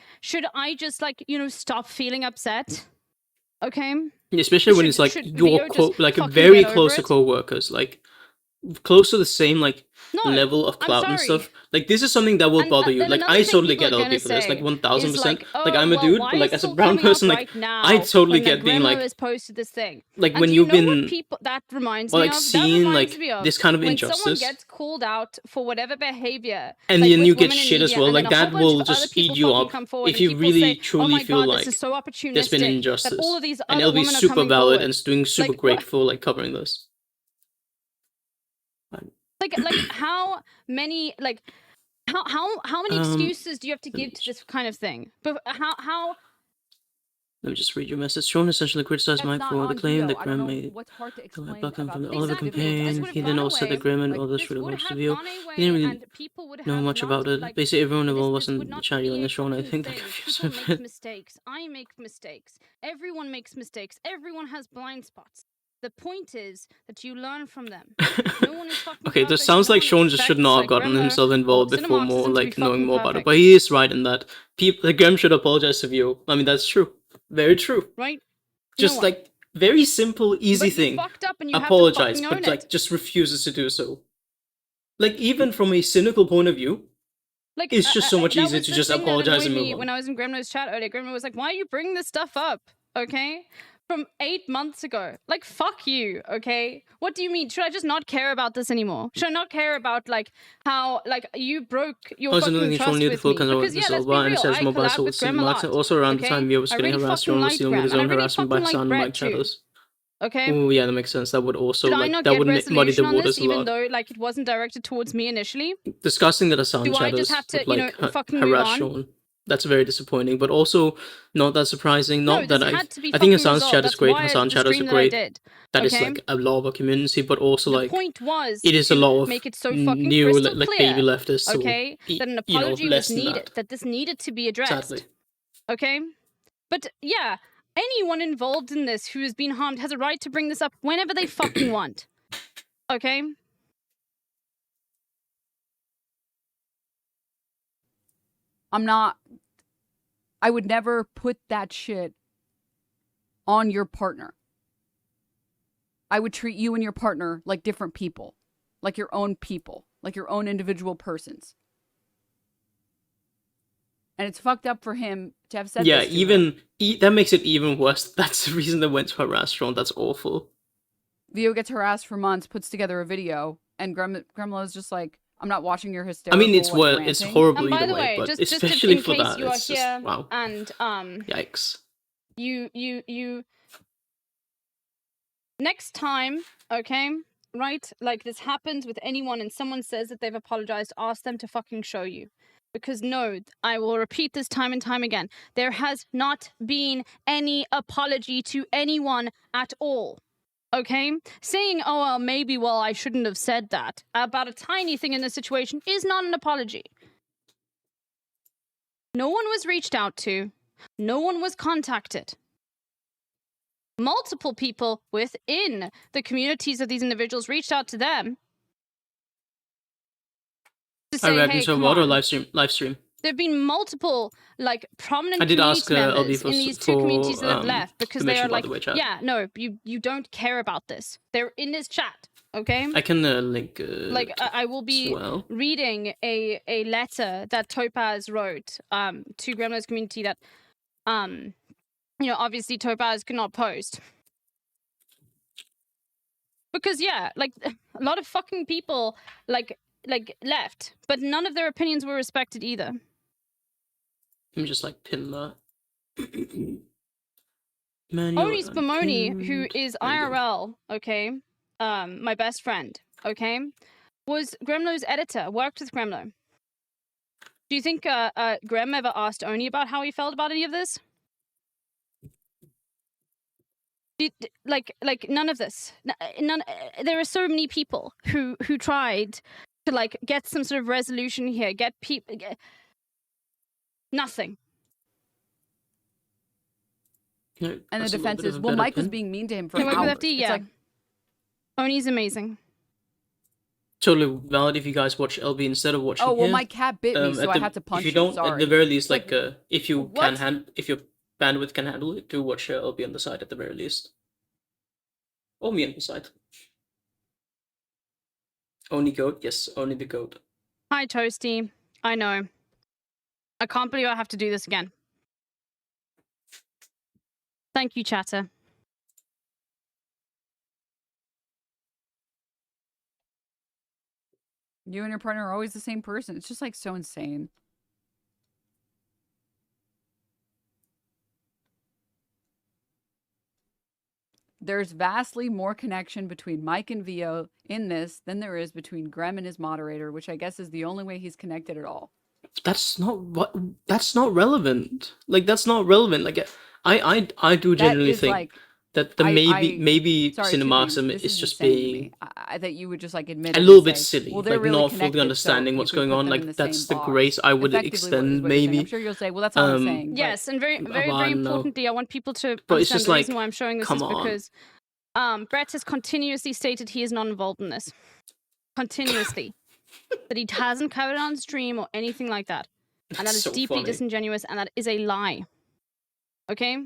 I just, like, stop feeling upset? Okay? Especially when it's like Should your Vio just like fucking very get over close to it? co-workers, like close to the same like No, level of I'm clout and sorry. stuff. Like this is something that will And bother you. then Like another I thing totally people get are LP gonna for this, like say 1000%. is like, Like oh, I'm a well, dude, why but like is as a still brown coming up person, like right now I totally when, get being Grandma like has posted this thing? like And when do you you've know what been people that reminds or me like of? That seeing reminds like me of this kind of when someone injustice, gets called out for whatever behavior, and like then with you get women in shit as media, well. and then Like a whole that bunch of will other just people eat you fucking up come forward if and you people say, really "Oh truly my feel god, this like is so there's been opportunistic that injustice. all of these And other LB's women are super coming valid forward." and is doing super Like, great what? for like covering this. Like how many how many excuses do you have to give to this kind of thing? But how Let me just read your message. Sean essentially criticized That's Mike not for the on claim Vio. that I don't Graham know made what's hard to to let explain Buckham from about the the Oliver exactly? This campaign. would have He then gone also said away. that Graham and Like, all this This would have would watched the have video. gone He away, didn't really and people would know have much not about it. like Basically, everyone involved this would wasn't not chatty be on a the Sean. I fucking think thing. that People confused make him. mistakes. I make mistakes. Everyone makes mistakes. Everyone has blind spots. The point is that you learn from them. No one is fucking Okay, this perfect. sounds No like one Sean just should expects, not have like gotten Gremlo himself or involved before more, Cinemarxism to be like knowing fucking more about it. perfect, But he is right in that people, Graham should apologize to you. I mean, that's true, very true. right? Just No one. like very simple, easy But you thing. fucked up and you Apologize, have to fucking own but like it. just refuses to do so. Like even from a cynical point of view, Like it's just so much that easier was to the just thing that apologize annoyed and me move when on. I was in Gremlo's chat earlier. Gremlo was like, "Why are you bringing this stuff up?" Okay, from 8 months ago. Like, fuck you. Okay, what do you mean? Should I just not care about this anymore? Should I not care about like how like you broke your Also, fucking another Sean trust knew the with full me? control Because of yeah, let's be Silva and real. says I mobile collab soul with Grem a Max. lot. Also, around the Okay, time Vio was I getting really harassed, fucking Sean was liked dealing with Grem, his and I own really harassment by fucking liked Hassan and Brett Mike too. Chatters. Okay. Oh yeah, that makes sense. That would also Did I like not that get would muddy the resolution on waters this, a even lot. though like it wasn't directed towards me initially? Disgusting that Hassan Do I just Chatters have to, would like fucking move harass on? Sean. That's very disappointing, but also not that surprising. No, Not this that had to be I think fucking Hassan's resolved. chat is That's great. why I Hassan did the chatters are stream that I great. did. That is Okay. like a lot of a community, but also The like point was it is a to lot of make it so fucking new crystal like clear, baby leftists. So okay, that an you know, apology less was than needed, that. that this needed to be addressed. Sadly. Okay? But yeah, anyone involved in this who has been harmed has a right to bring this up whenever they fucking want. Okay? I would never put that shit on your partner. I would treat you and your partner like different people, like your own people, like your own individual persons. And it's fucked up for him to have said Yeah, this to her. even that makes it even worse. That's the reason they went to a restaurant. That's awful. Vio gets harassed for months, puts together a video, and Gremlo is just like, I'm not watching your hysterical. I mean, it's like, it's ranting. horrible And by either the way, way, but just especially in for case that, you are it's just here wow, and yikes. you next time, okay, right? Like this happens with anyone and someone says that they've apologized, ask them to fucking show you. Because no, I will repeat this time and time again. There has not been any apology to anyone at all. Okay? Saying, oh, well, maybe, well, I shouldn't have said that about a tiny thing in this situation is not an apology. No one was reached out to. No one was contacted. Multiple people within the communities of these individuals reached out to them to say, I read hey, into a come water on. live stream. There have been multiple, like, prominent I did community ask members LB in these two communities that have for left because they permission, are by like, the way, chat. yeah, no, you don't care about this. They're in this chat, okay? I can link. Like, I will be as well. reading a letter that Topaz wrote to Gremlo's community that, obviously Topaz could not post. because yeah, like a lot of fucking people like left, but none of their opinions were respected either. Let me just like pin that. Manual Oni Spumoni, who unpinned. is There you go. IRL, okay, my best friend, okay, was Gremlo's editor, worked with Gremlo. Do you think Grem ever asked Oni about how he felt about any of this? Like none of this. None. There are so many people who tried to like get some sort of resolution here, get people. Nothing. No, And the that's a little defense bit is, of a well, better Mike was pin. being mean to him for Can I work hours. with FD? It's Yeah. like, Oni's amazing. Totally valid if you guys watch LB instead of watching oh well, here. my cat bit me, so at I had to punch If you him. don't, Sorry. at the very least, Like, like, if you what? if your bandwidth can handle it, do watch LB on the side at the very least. Or me on the side. Only goat, yes, only the goat. Hi, Toasty. I know. I can't believe I have to do this again. Thank you, chatter. you and your partner are always the same person. It's just like so insane. There's vastly more connection between Mike and Vio in this than there is between Grem and his moderator, which I guess is the only way he's connected at all. That's not what. That's not relevant. Like that's not relevant. Like I do That genuinely is think like, that the I- maybe sorry, Two Cinemaxim Beams, is this just insane to being me. that you would just like admit a it little and bit say, silly, well, they're like really not fully connected, so understanding you what's can going put on. them in Like the that's same the box. grace I would Effectively extend what you're saying. maybe. I'm sure you'll say, well, that's not what I'm Um, saying. but- Yes, and very I very know. importantly, I want people to But it's understand just the reason like, why I'm showing this come is on. because Brett has continuously stated he is not involved in this. Continuously. That he hasn't covered it on stream or anything like that. And that That's is so deeply funny. disingenuous and that is a lie. Okay?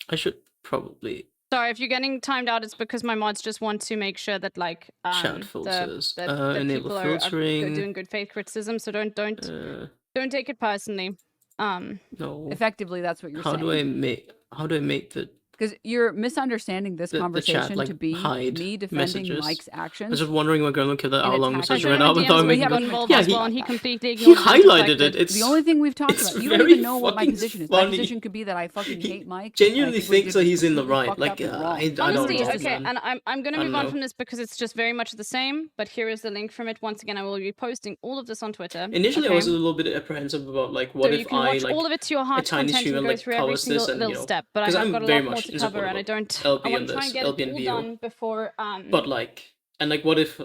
I should probably Sorry, if you're getting timed out, it's because my mods just want to make sure that like chat the filters. that Enable people are filtering. doing good faith criticism, so don't Uh, take it personally. no. Effectively, that's what you're How saying. do I make the Because you're misunderstanding this the chat, conversation like, to be hide me defending messages? Mike's I was actions. just wondering why Gremlin kept that In how long attack- message I read showed out him without DMs where he making got it. involved Yeah, as he, well, and he completely he ignored them, despite highlighted it. the- It's The only thing we've talked it's about, you don't very even know what my fucking position is. My funny. position could be that I fucking He hate Mike. genuinely I think what he thinks did that was he's in the completely right. fucked Like up and wrong. I don't Honestly, know. okay, man. and I'm going to I move don't on know. from this because it's just very much the same. But here is the link from it. Once again, I will be posting all of this on Twitter. Initially, okay? I was a little bit apprehensive about like what so if you can I watch like all of it to your a heart's tiny content streamer and go like through every covers single this and little you know step. But I because have I'm got a very lot more much to in cover, support and I of don't. LB I on want to try this, and get LB it and all VO. done before But like and like what if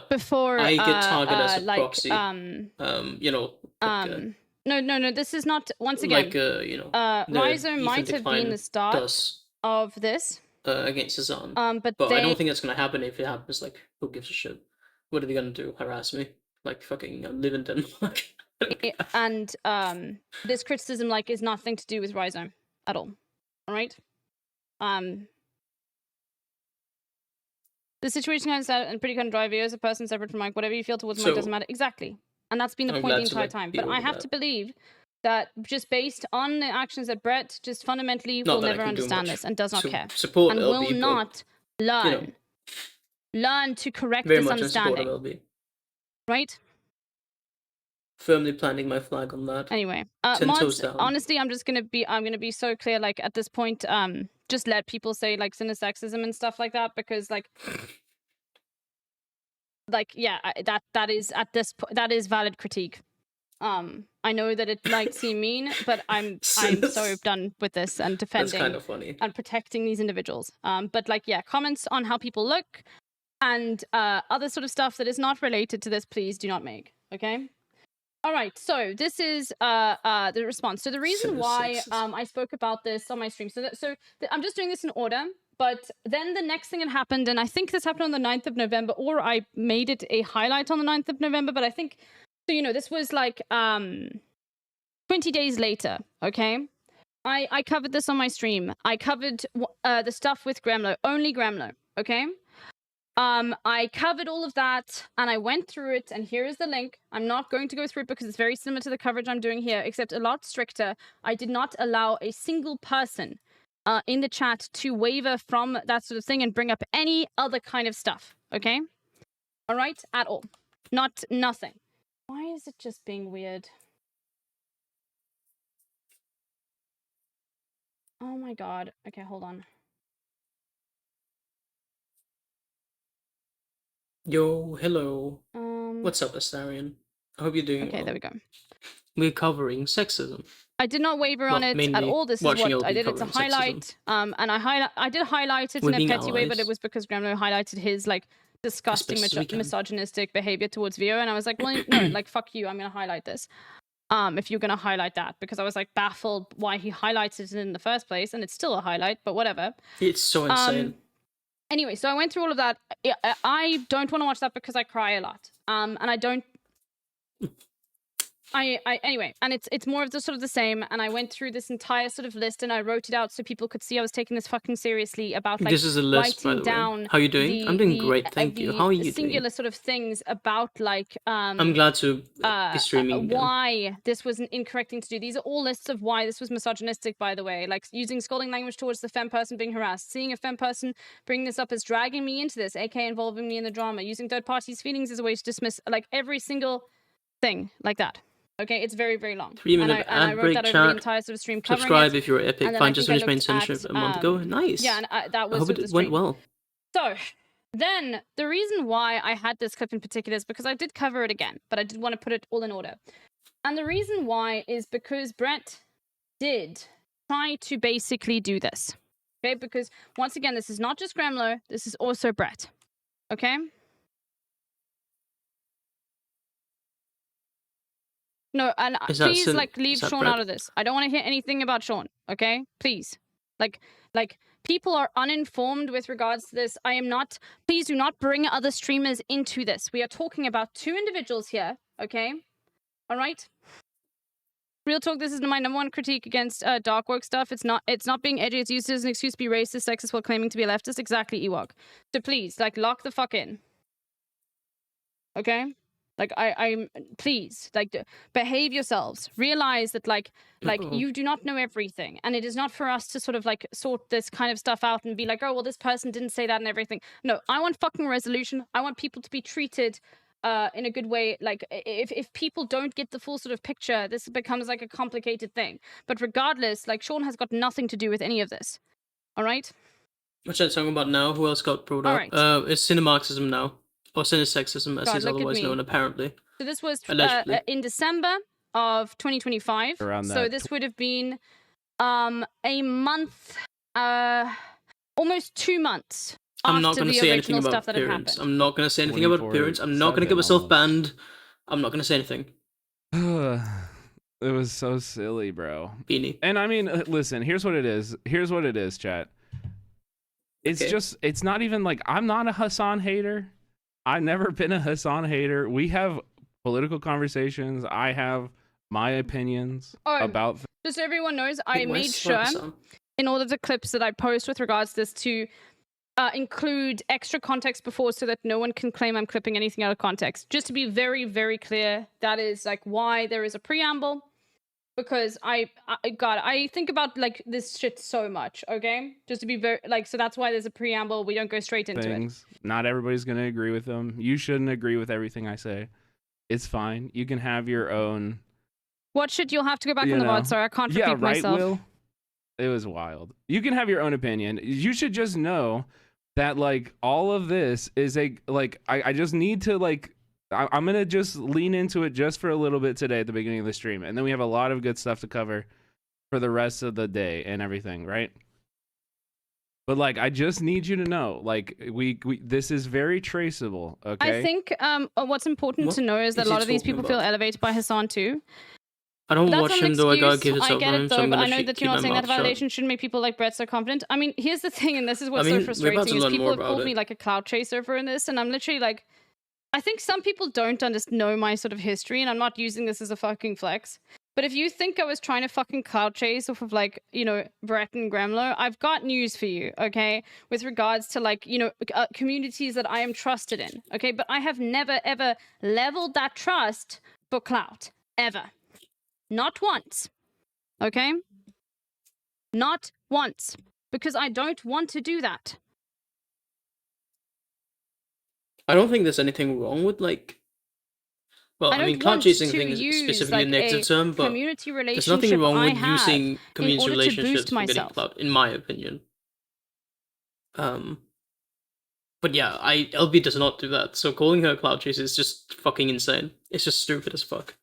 before I get targeted as a like proxy? You know like, no, this is not. Once again, like you know the Rhizo Ethan might have been Decline the start does of this. against Zazan. But But they, I don't think that's gonna happen. If it happens, like who gives a shit? What are they gonna do? Harass me? Like fucking live in Denmark? and this criticism like is nothing to do with Rhizo at all. All right. The situation is that and pretty cut and dry. Vio is a person separate from Mike. Whatever you feel towards Mike So- doesn't matter. Exactly. And that's been the I'm point the glad to, entire like, time. be But I over have that. to believe that just based on the actions that Brett just fundamentally Not will that I never can do understand much this and does not to care. support And LB, will but, not learn. know, Learn to correct very this much in support of understanding. LB. Right? Firmly planting my flag on that. Anyway. 10 toes Mods, down. honestly, I'm gonna be so clear, like at this point, just let people say like cynicism and stuff like that because like yeah, that is at this that is valid critique. I know that it might seem mean, but I'm so done with this and That's defending kind of funny. and protecting these individuals. But like yeah, comments on how people look and other sort of stuff that is not related to this, please do not make. Okay. All right, so this is the response. So the reason why Cynicism. I spoke about this on my stream. I'm just doing this in order. But then the next thing that happened, and I think this happened on the 9th of November, or I made it a highlight on the 9th of November, but I think, so, you know, this was like 20 days later, okay? I covered this on my stream. I covered the stuff with Gremlo, only Gremlo, okay? I covered all of that and I went through it, and here is the link. I'm not going to go through it because it's very similar to the coverage I'm doing here, except a lot stricter. I did not allow a single person in the chat to waver from that sort of thing and bring up any other kind of stuff. Okay? All right? At all. Nothing. Why is it just being weird? Oh my god. Okay, hold on. Yo, hello. What's up, Astarion? I hope you're doing Okay, well. there we go. We're covering sexism. I did not waver on Well, it at mainly all. This is watching what LP I did. It's a covering highlight. And I did highlight it We're in a being petty way, but it allies. was because Gremlo highlighted his like disgusting best as we can. misogynistic behavior towards Vio, and I was like, well, no, like fuck you. I'm gonna highlight this. If you're gonna highlight that, because I was like baffled why he highlighted it in the first place, and it's still a highlight, but whatever. It's so insane. Anyway, so I went through all of that. I don't want to watch that because I cry a lot. And I don't. Anyway, and it's more of the sort of the same. And I went through this entire sort of list and I wrote it out so people could see I was taking this fucking seriously about like This is a list, by writing the way. down. How are you doing? I'm doing great, thank you. How are you Singular doing? sort of things about like I'm glad to be streaming again. why this was an incorrect thing to do. These are all lists of why this was misogynistic, by the way. Like using scolding language towards the femme person being harassed, seeing a femme person bring this up as dragging me into this, aka involving me in the drama, using third parties' feelings as a way to dismiss like every single thing like that. Okay, it's very, very long. 3 minute and I ad wrote break that over chat. the entire sort of stream covering Subscribe it. if you're epic. And then Fine, I just think I finished main looked censorship at, a month ago. Nice. Yeah, and that I was hope sort of it the went stream. well. So then the reason why I had this clip in particular is because I did cover it again, but I did want to put it all in order. And the reason why is because Brett did try to basically do this. Okay, because once again, this is not just Gremlo, this is also Brett. Okay? No, and please, like, leave Sean Brett? out of this. I don't want to hear anything about Sean, okay? Please. Like, people are uninformed with regards to this. I am not... Please do not bring other streamers into this. We are talking about 2 individuals here, okay? All right? Real talk, this is my number 1 critique against dark woke stuff. It's not being edgy. It's used as an excuse to be racist, sexist while claiming to be a leftist. Exactly, Ewok. So please, like, lock the fuck in. Okay? Like, I'm please, like, behave yourselves. Realize that, like, you do not know everything. And it is not for us to sort of, like, sort this kind of stuff out and be like, oh, well, this person didn't say that and everything. No, I want fucking resolution. I want people to be treated in a good way. Like, if people don't get the full sort of picture, this becomes, like, a complicated thing. But regardless, like, Sean has got nothing to do with any of this. All right? What's that talking about now? Who else got brought up? Right. It's cinemarxism now. Or cinesexism, as God, he's look at otherwise me. known, apparently. So this was Allegedly. in December of 2025. Around So that this would have been a month, almost 2 months I'm not after going to the say anything original about stuff that had appearance. happened. I'm not going to say anything about 24/7 appearance. I'm not going to get myself almost. banned. I'm not going to say anything. It was so silly, bro. Beanie. And I mean, listen, here's what it is. Here's what it is, chat. It's Okay. just, it's not even like, I'm not a Hassan hater. I've never been a Hassan hater. We have political conversations. I have my opinions Oh, about Just so everyone knows, I Wait, why made is sure Sam- in all of the clips that I post with regards to this to include extra context before so that no one can claim I'm clipping anything out of context. Just to be very, very clear, that is like why there is a preamble. Because I think about like this shit so much, okay? Just to be very like, so that's why there's a preamble. We don't go straight into it. things. Not everybody's going to agree with them. You shouldn't agree with everything I say. It's fine. You can have your own. What shit? You'll have to go back You on the know. VOD. Sorry, I can't Yeah, repeat right, myself. Will? It was wild. You can have your own opinion. You should just know that like all of this is a like I just need to like I'm gonna just lean into it just for a little bit today at the beginning of the stream, and then we have a lot of good stuff to cover for the rest of the day and everything, right? But like I just need you to know, like we this is very traceable, okay? I think what's important What to know is that is a he lot of these talking people feel about? elevated by Hassan too. I don't That's watch not an him though. I gotta excuse. give this I up get on him, it so though, I'm but gonna I know that keep you're my not saying that mouth shut. validation shouldn't make people like Brett so confident. I mean, here's the thing, and this is what's I mean, so we're about frustrating to is learn people more have about called it. me like a cloud chaser for this, and I'm literally like, I think some people don't know my sort of history, and I'm not using this as a fucking flex. But if you think I was trying to fucking cloud chase off of like, you know, Brett and Gremlo, I've got news for you, okay? With regards to like, you know, communities that I am trusted in, okay? But I have never ever leveled that trust for clout, ever. Not once, okay? Not once, because I don't want to do that. I don't think there's anything wrong with like. Well, I I don't mean, cloud want chasing to thing is use specifically like a negative a term, but community there's relationship nothing wrong I with have using community order to boost relationships for getting myself. clout, in my opinion. But yeah, LB does not do that. So calling her a cloud chaser is just fucking insane. It's just stupid as fuck.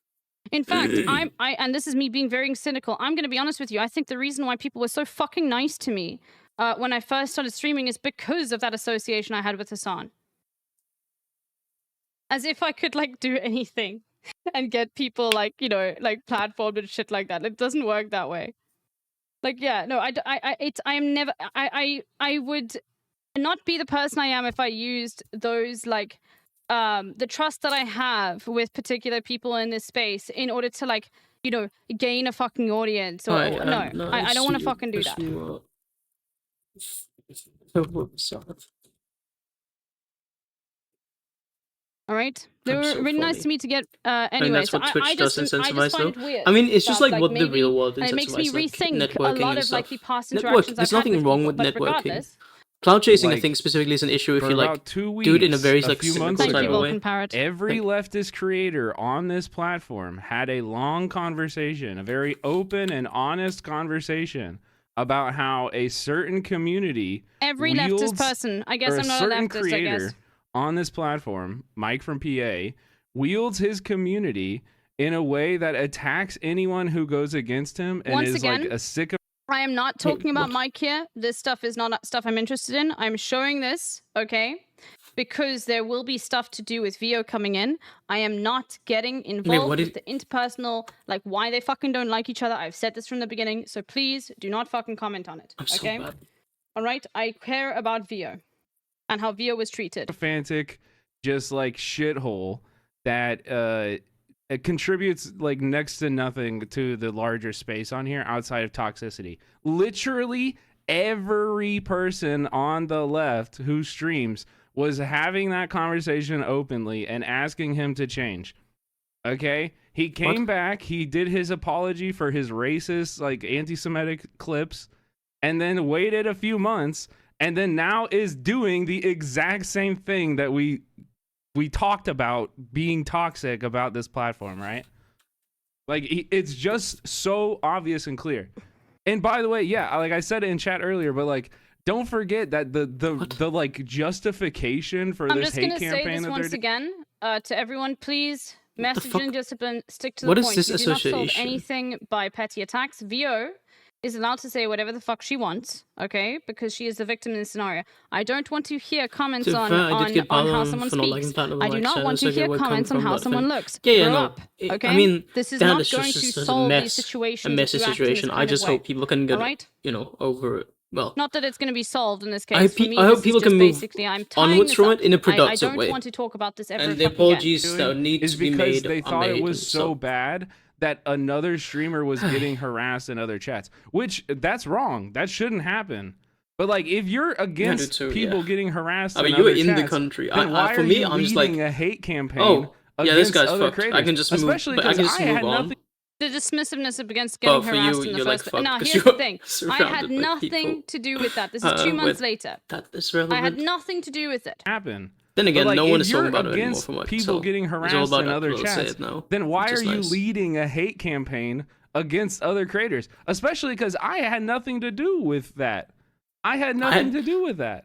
In fact, and this is me being very cynical. I'm going to be honest with you. I think the reason why people were so fucking nice to me when I first started streaming is because of that association I had with Hassan. As if I could like do anything and get people like, you know, like platformed and shit like that. It doesn't work that way. Like, yeah, no, I would not be the person I am if I used those like the trust that I have with particular people in this space in order to like, you know, gain a fucking audience or Alright, no, I don't want to fucking do that. All right, they I'm were so really nice funny. to me to get I mean, anyway. that's So what Twitch does I incentivize, just find though. it weird. I mean, it's just that, like what the maybe- real world and it makes me incentivizes, like rethink networking a lot and of like stuff. the past Network. interactions There's I've had nothing with wrong people. with But networking. regardless, Cloud chasing, I Like, think, specifically is an issue if For you like about 2 weeks, do it in a very like few cynical months thank type you, of ago, way. Vulcan Parrot. every Like- leftist creator on this platform had a long conversation, a very open and honest conversation about how a certain community Every wields, leftist person. I guess or I'm a not a certain leftist. I creator guess. on this platform, Mike from PA, wields his community in a way that attacks anyone who goes against him and Once is like again, a sick of I am not Hey, talking about what? Mike here. This stuff is not stuff I'm interested in. I'm showing this, okay? Because there will be stuff to do with VO coming in. I am not getting involved what with is- the interpersonal, like why they fucking don't like each other. I've said this from the beginning, so please do not fucking comment on it. I'm so Okay? bad. All right? I care about VO and how VO was treated. sycophantic, just like shithole that it contributes like next to nothing to the larger space on here outside of toxicity. Literally every person on the left who streams was having that conversation openly and asking him to change. Okay? He came back, he did his apology for his racist, like anti-Semitic clips, and then waited a few months, and then now is doing the exact same thing that we talked about being toxic about this platform, right? Like it's just so obvious and clear. And by the way, yeah, like I said it in chat earlier, but like don't forget that the like justification for I'm this just hate going to say campaign this that once they're again to everyone, please. Message fuck? and discipline, stick to the What is point. this You do not solve association? anything by petty attacks. VO is allowed to say whatever the fuck she wants, okay? Because she is the victim in this scenario. I don't want to hear comments To be on, fair, I did get on how banned someone for not speaks. liking Platinum I do Like not Shadow, want so to I get hear where it come comments on from, how but I someone think- looks. Yeah, Grow no. up, okay? I mean, this is that not is going just to a solve mess, these situations. a messy if you act in this situation. I kind of just way. hope people can get, Alright? you know, over it. Well, Not that it's going to be solved in this case. I For me, hope this people is just can move basically, I'm tying onwards this from up. it in a I productive don't way. want to talk about this ever And the fucking again. apologies that need is to be because made they are thought it made, was and so bad that another streamer was getting harassed in other chats, which that's wrong. That shouldn't happen. But like, if you're against too, people yeah. getting harassed I mean, in you were other in the chats, country. then why For are me, you I'm just leading like, a hate campaign oh, yeah, this against guy's other fucked. creators? I can just move, Especially but I because can just I move had on. nothing. The dismissiveness against getting But for harassed you, in the you're like first fucked Now, because here's the you're thing. I surrounded had by nothing people. to do with that. This is 2 months with- later. That is I had relevant. nothing to do with it. Happen. Then again, But, like, no one if is talking you're about it anymore against from what I can people tell. getting It's all harassed about in other uploads, say chats, it now, then why which is are you nice. leading a hate campaign against other creators? Especially because I had nothing to do with that. I had nothing to do with that.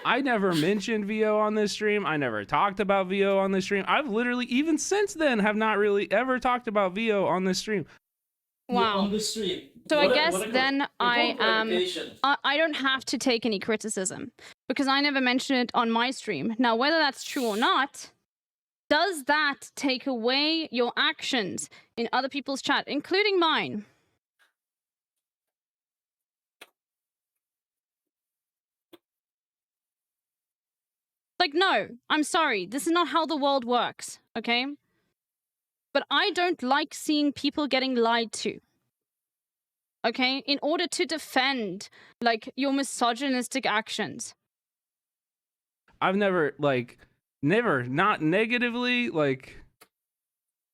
I never mentioned VO on this stream. I never talked about VO on this stream. I've literally, even since then, have not really ever talked about VO on this stream. Wow. On the stream. So I guess then I don't have to take any criticism because I never mentioned it on my stream. Now, whether that's true or not, does that take away your actions in other people's chat, including mine? Like, no, I'm sorry. This is not how the world works, okay? but I don't like seeing people getting lied to. Okay? In order to defend, like, your misogynistic actions. I've never not negatively, like,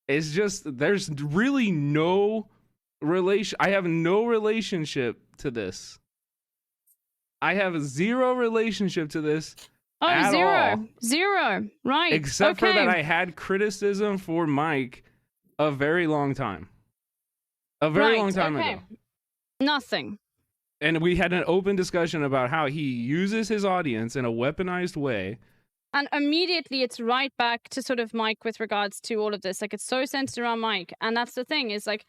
it's just there's really no relation. I have no relationship to this. I have zero relationship to this. Oh, at zero. all. Zero. Right. Except for okay. that I had criticism for Mike a very long time. A very long time ago. Nothing. And we had an open discussion about how he uses his audience in a weaponized way. And immediately it's right back to sort of Mike with regards to all of this. Like, it's so centered around Mike. And that's the thing, is like,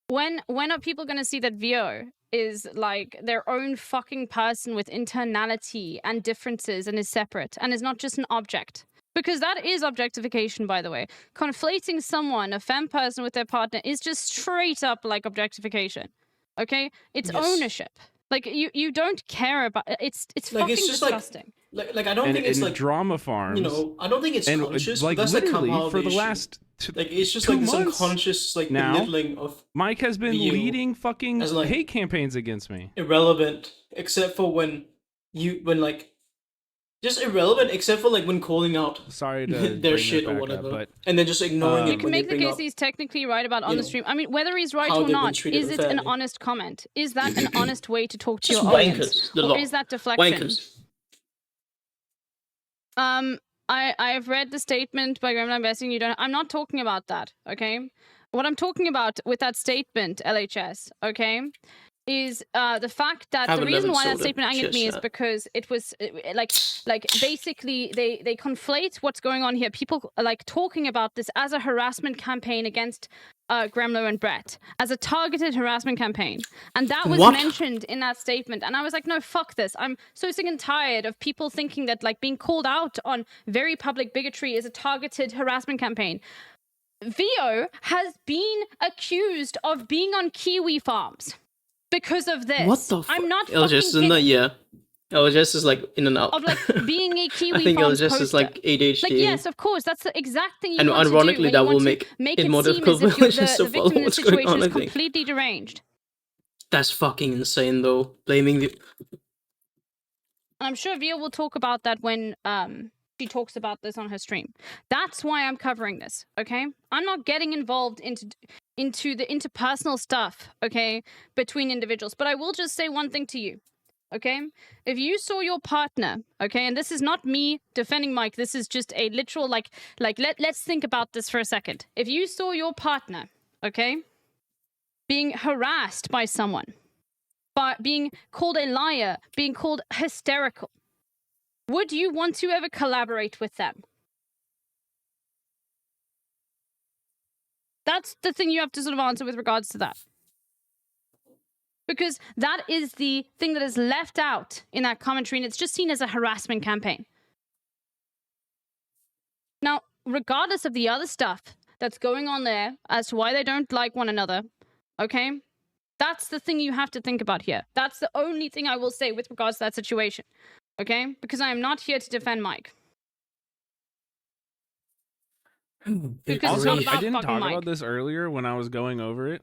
when are people going to see that VO is like their own fucking person with internality and differences and is separate and is not just an object? Because that is objectification, by the way. Conflating someone, a femme person, with their partner is just straight up like objectification. Okay? It's ownership. Like, you don't care about it's like, fucking it's just disgusting. Like I don't think it's like drama farms. You know, I don't think it's conscious. Like, but that's literally like for the last like it's just 2 like this months unconscious like now, belittling of Mike has been VO leading fucking as, like, hate campaigns against me. irrelevant, except for when like just irrelevant, except for like when calling out Sorry to their bring shit that or back whatever, up, but and then just ignoring You it can when make they the bring case up. he's technically right about on you the know, stream. I mean, whether he's right how or they've been not, treated is it an unfairly. honest comment? Is that an honest way to talk to Just your audience? wankers, the Or lot. is that deflection? Wankers. I've read the statement by Gremlin Investing. I'm not talking about that, okay? What I'm talking about with that statement, LHS, okay, is the fact that Have the a reason lemon why that soda. statement angered Cheers, me is chat. because it was like basically they conflate what's going on here. People are like talking about this as a harassment campaign against Gremlo and Brett, as a targeted harassment campaign, and that was What? mentioned in that statement. And I was like, no, fuck this. I'm so sick and tired of people thinking that like being called out on very public bigotry is a targeted harassment campaign. VO has been accused of being on kiwi farms because of this. What the fuck? I'm not LJS is fucking not, yeah. LJS is like in and out. of like being a kiwi I think farms LJS poster. is like ADHD. Like, yes, of course, that's the exact thing you And want to do. ironically, when that you will want make to make it it more seem difficult as if for you're LJS to the follow victim in the what's going situation on, is I think. completely deranged. That's fucking insane, though. Blaming the. And I'm sure Via will talk about that when she talks about this on her stream. That's why I'm covering this, okay? I'm not getting involved into the interpersonal stuff, okay, between individuals. But I will just say one thing to you, okay? If you saw your partner, okay, and this is not me defending Mike, this is just a literal, let's think about this for a second. If you saw your partner, okay, being harassed by someone, by being called a liar, being called hysterical, would you want to ever collaborate with them? That's the thing you have to sort of answer with regards to that. Because that is the thing that is left out in that commentary, and it's just seen as a harassment campaign. Now, regardless of the other stuff that's going on there as to why they don't like one another, okay? That's the thing you have to think about here. That's the only thing I will say with regards to that situation. Okay? Because I am not here to defend Mike. Because it's not Also, about I didn't fucking talk Mike. about this earlier when I was going over it.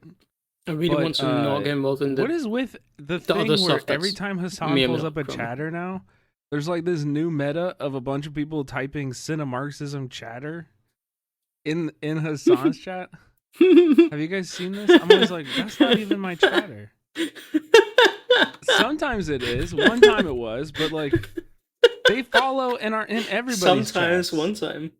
I really But, want to not get involved in the. What is with the other thing where stuff every that's time Hassan me pulls and up a Chrome. chatter now, there's like this new meta of a bunch of people typing Cinemarxism chatter in Hassan's chat. Have you guys seen this? I'm always like, that's not even my chatter. Sometimes it is. One time it was, but like they follow and are in everybody's Sometimes, chats. one time.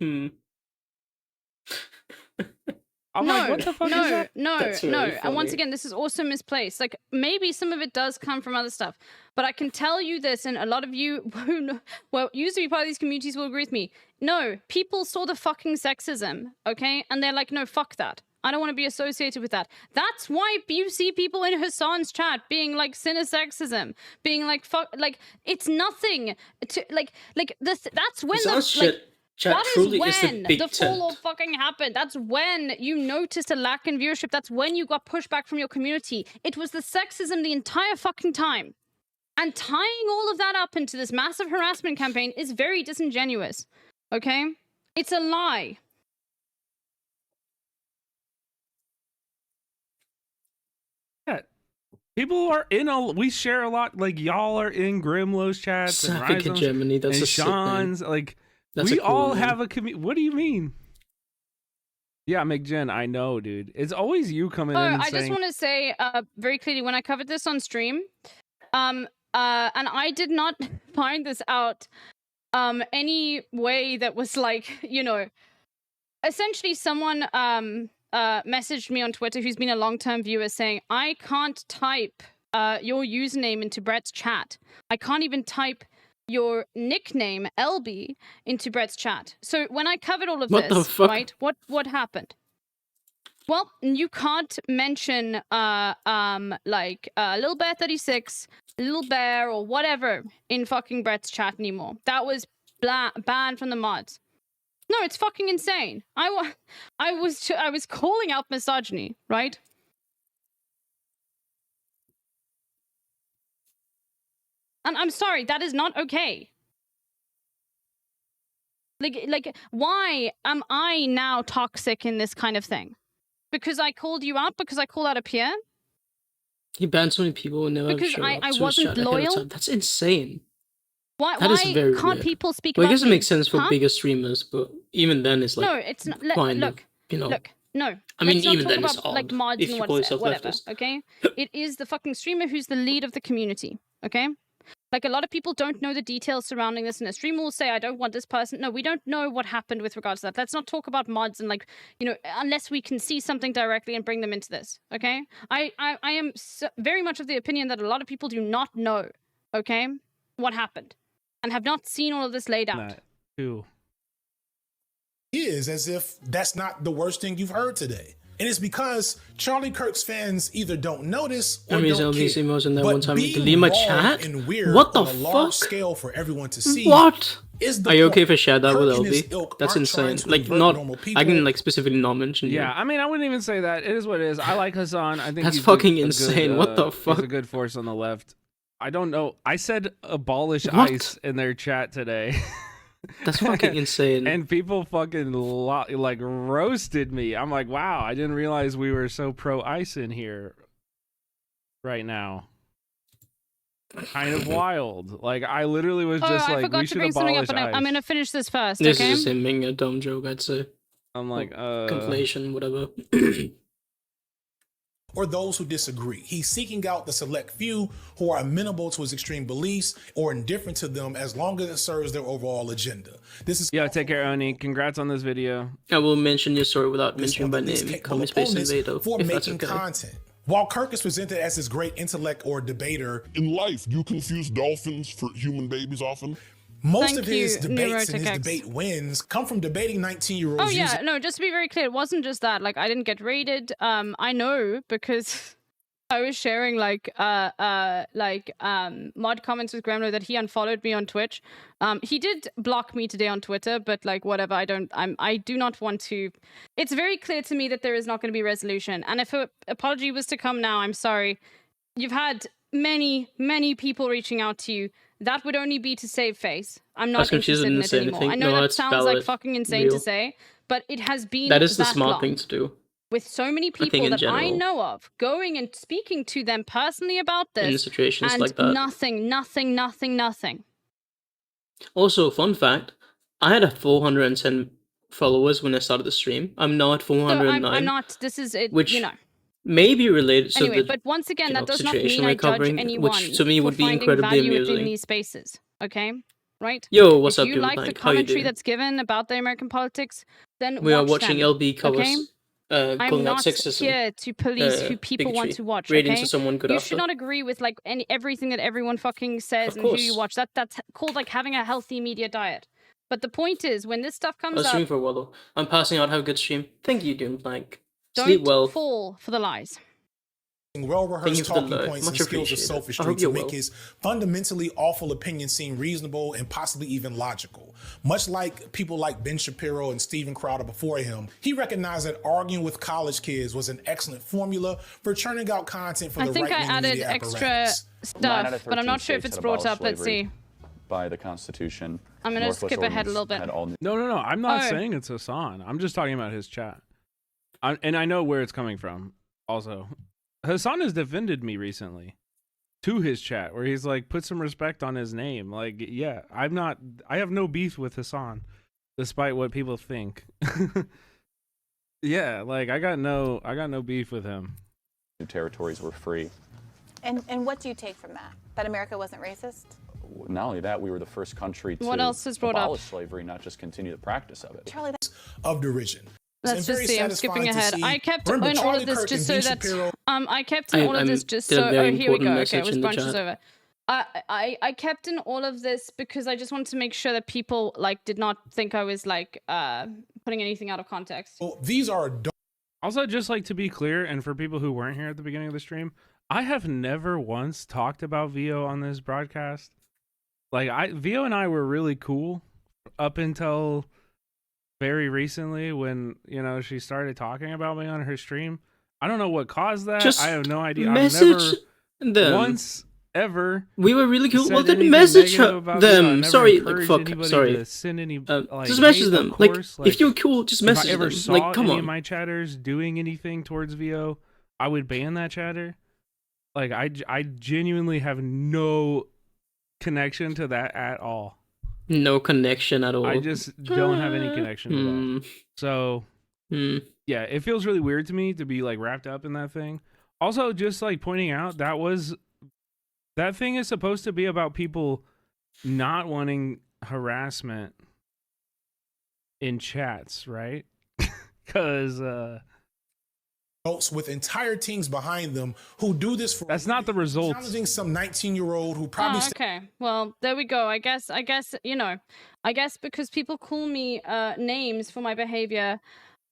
I'm like, what the fuck is that? That's very No. And once funny. again, this is also misplaced. Like, maybe some of it does come from other stuff. But I can tell you this, and a lot of you who know, well, used to be part of these communities will agree with me. No, people saw the fucking sexism, okay? And they're like, no, fuck that. I don't want to be associated with that. That's why you see people in Hassan's chat being like cynisexism, being like fuck, like it's nothing to like this. That's when Hassan's the like. chat That is truly when is the big the fall tent. off fucking happened. That's when you noticed a lack in viewership. That's when you got pushback from your community. It was the sexism the entire fucking time. And tying all of that up into this massive harassment campaign is very disingenuous. Okay? It's a lie. People are in we share a lot. Like y'all are in Grimlow's chats and Sapphic in Rhizome's Germany. That's and a sick name. Sean's. Like That's we a cool all name. have a community. What do you mean? Yeah, McGen, I know, dude. It's always you coming in and I just saying, want to say very clearly when I covered this on stream, and I did not find this out any way that was like, you know, essentially someone messaged me on Twitter who's been a long-term viewer saying, I can't type your username into Brett's chat. I can't even type your nickname LB into Brett's chat. So when I covered all of What the this, fuck? right? What happened? Well, you can't mention like Lil Bear 36, Lil Bear or whatever in fucking Brett's chat anymore. That was banned from the mods. No, it's fucking insane. I was calling out misogyny, right? And I'm sorry, that is not okay. Like, why am I now toxic in this kind of thing? Because I called you out? Because I called out a peer? He banned so many people and never Because showed I up to his wasn't chat ahead of loyal? time. That's insane. Why That is very can't weird. people speak Well, I about guess it me? makes sense for Huh? bigger streamers, but even then it's like No, it's not. kind of, Look, you know. look, no. I mean, Let's not even talk then it's about, like, odd mods if and you call yourself whatever, leftist. okay? It is the fucking streamer who's the lead of the community, okay? Like, a lot of people don't know the details surrounding this, and a streamer will say, I don't want this person. No, we don't know what happened with regards to that. Let's not talk about mods and, like, you know, unless we can see something directly and bring them into this, okay? I am very much of the opinion that a lot of people do not know, okay, what happened, and have not seen all of this laid out. that too. Is as if that's not the worst thing you've heard today. And it's because Charlie Kirk's fans either don't notice or I mean, don't LB care. Seymour's in there But one time, being delete my raw chat? and weird What the on a large fuck? scale for everyone to see What? is the Are you point. okay if I share that with Kirk and his LB? ilk That's aren't trying insane. to Like, convert not. normal I people. can, like, specifically not mention you. Yeah, I mean, I wouldn't even say that. It is what it is. I like Hassan. I think That's he's fucking a good, insane. What the He's fuck? a good force on the left. I don't know. I said abolish What? ICE in their chat today. That's fucking insane. And people fucking like roasted me. I'm like, wow, I didn't realize we were so pro ICE in here right now. Kind of wild. Like, I literally was just I like, forgot we to should bring something up, abolish but ICE. I'm going to finish this first, This okay? is a dumb joke, I'd say. I'm like, Conflation, whatever. or those who disagree. He's seeking out the select few who are amenable to his extreme beliefs or indifferent to them as long as it serves their overall agenda. This is Yo, take care, Oni. Congrats on this video. I will mention your story without this mentioning one by of the least name. capable Call me Space opponents Invader, for if that's making okay. content. While Kirk is presented as this great intellect or debater, In life, you confuse dolphins for human babies often. most Thank of his you, debates and his Neurotic X. debate wins come from debating 19-year-olds Oh yeah, using no, just to be very clear, it wasn't just that. Like, I didn't get raided. I know because I was sharing like mod comments with Gremlo that he unfollowed me on Twitch. He did block me today on Twitter, but like whatever. I do not want to. It's very clear to me that there is not going to be resolution. And if an apology was to come now, I'm sorry. You've had many people reaching out to you. That would only be to save face. I'm not was confused, interested I in didn't it say anymore. anything. I know No, that it's sounds like valid, fucking insane to real. say, but it has been That is the that smart long thing to do. with so many think people in that I general. know of, going and speaking to them personally about In this, situations and like that. nothing. Also, fun fact, I had 410 followers when I started the stream. I'm now at So 409. I'm not. This is it. Which You know. may be related to Anyway, the but once again, you that know, does not situation mean we're I judge covering, anyone which to me for would be finding incredibly value within amusing. these spaces. Okay, right? Yo, what's if up, you dude? like the How you commentary doing? that's given about the American politics, then We are watch watching them, LB covers okay? I'm calling out not sexism. here to police who people want bigotry, to watch. rating Okay, to someone good you after. should not agree with like everything that everyone fucking says Of and who you course. watch. That's called like having a healthy media diet. But the point is, when this stuff I comes was up, streaming for a while though. I'm passing out. Have a good stream. Thank you, Doom. Like, sleep don't well. fall for the lies. Thank well-rehearsed you for the talking love. points Much and skills of appreciated. I sophistry hope to you're make well. his fundamentally awful opinions seem reasonable and possibly even logical. Much like people like Ben Shapiro and Steven Crowder before him, he recognized that arguing with college kids was an excellent formula for churning out content for I the think I right-wing added media extra apparatus. 9 out stuff, of but I'm 13 not sure if states it's had brought abolished up. Let's slavery see. by the Constitution. I'm gonna Northwest skip ahead a Oregon's little bit. had all No. I'm not Oh. saying it's Hassan. I'm just talking about his chat. And I know where it's coming from also. Hassan has defended me recently to his chat where he's like, put some respect on his name. Like, yeah, I have no beef with Hassan, despite what people think. Yeah, like I got no beef with him. Territories were free. And what do you take from that? That America wasn't racist? Not only that, we were the first country to What else is brought up? abolish slavery, not just continue the practice of it. Charlie, of derision. Let's And just very see. I'm skipping satisfying to ahead. see. I kept Remember, in all Charlie of this Kirk just and so Ben that Shapiro- I kept in all of this just did a so. very Oh, here we go. important Okay, it message was in the bunches chat. over. I kept in all of this because I just wanted to make sure that people like did not think I was like putting anything out of context. Well, these are adult Also, just like to be clear, and for people who weren't here at the beginning of the stream, I have never once talked about Vio on this broadcast. Like, Vio and I were really cool up until very recently when, you know, she started talking about me on her stream. I don't know what caused that. Just I have no idea. I've message never them. once ever We were really cool. said Well, then anything message negative about Vio. I them. never Sorry, like encouraged fuck. anybody Sorry. to send any, like, Just message hate, them. of Like, course. if you're cool, just message if I ever them. saw Like, come any on. of my chatters doing anything towards Vio, I would ban that chatter. Like, I genuinely have no connection to that at all. No connection at all. I just don't have any connection to that. Hmm. So, Hmm. yeah, it feels really weird to me to be like wrapped up in that thing. Also, just like pointing out that thing is supposed to be about people not wanting harassment in chats, right? Because adults with entire teams behind them who do this for that's not the results. challenging some 19-year-old who probably Oh, okay. Well, there we go. I guess you know, I guess because people call me names for my behavior,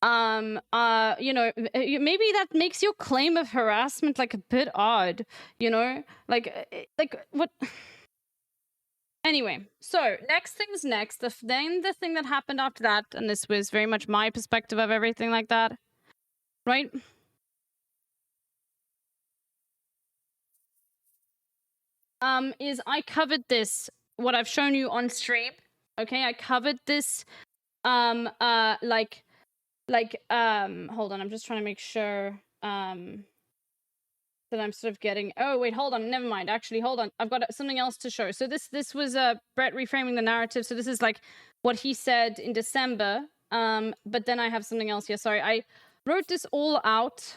you know, maybe that makes your claim of harassment like a bit odd, you know? Like what? Anyway, so next thing's next. Then the thing that happened after that, and this was very much my perspective of everything like that, right? Is I covered this, what I've shown you on stream. Okay, I covered this, hold on, I'm just trying to make sure, that I'm sort of getting, oh, wait, hold on, never mind, actually, hold on, I've got something else to show. So this was, Brett reframing the narrative, so this is, like, what he said in December, but then I have something else here, sorry, I wrote this all out,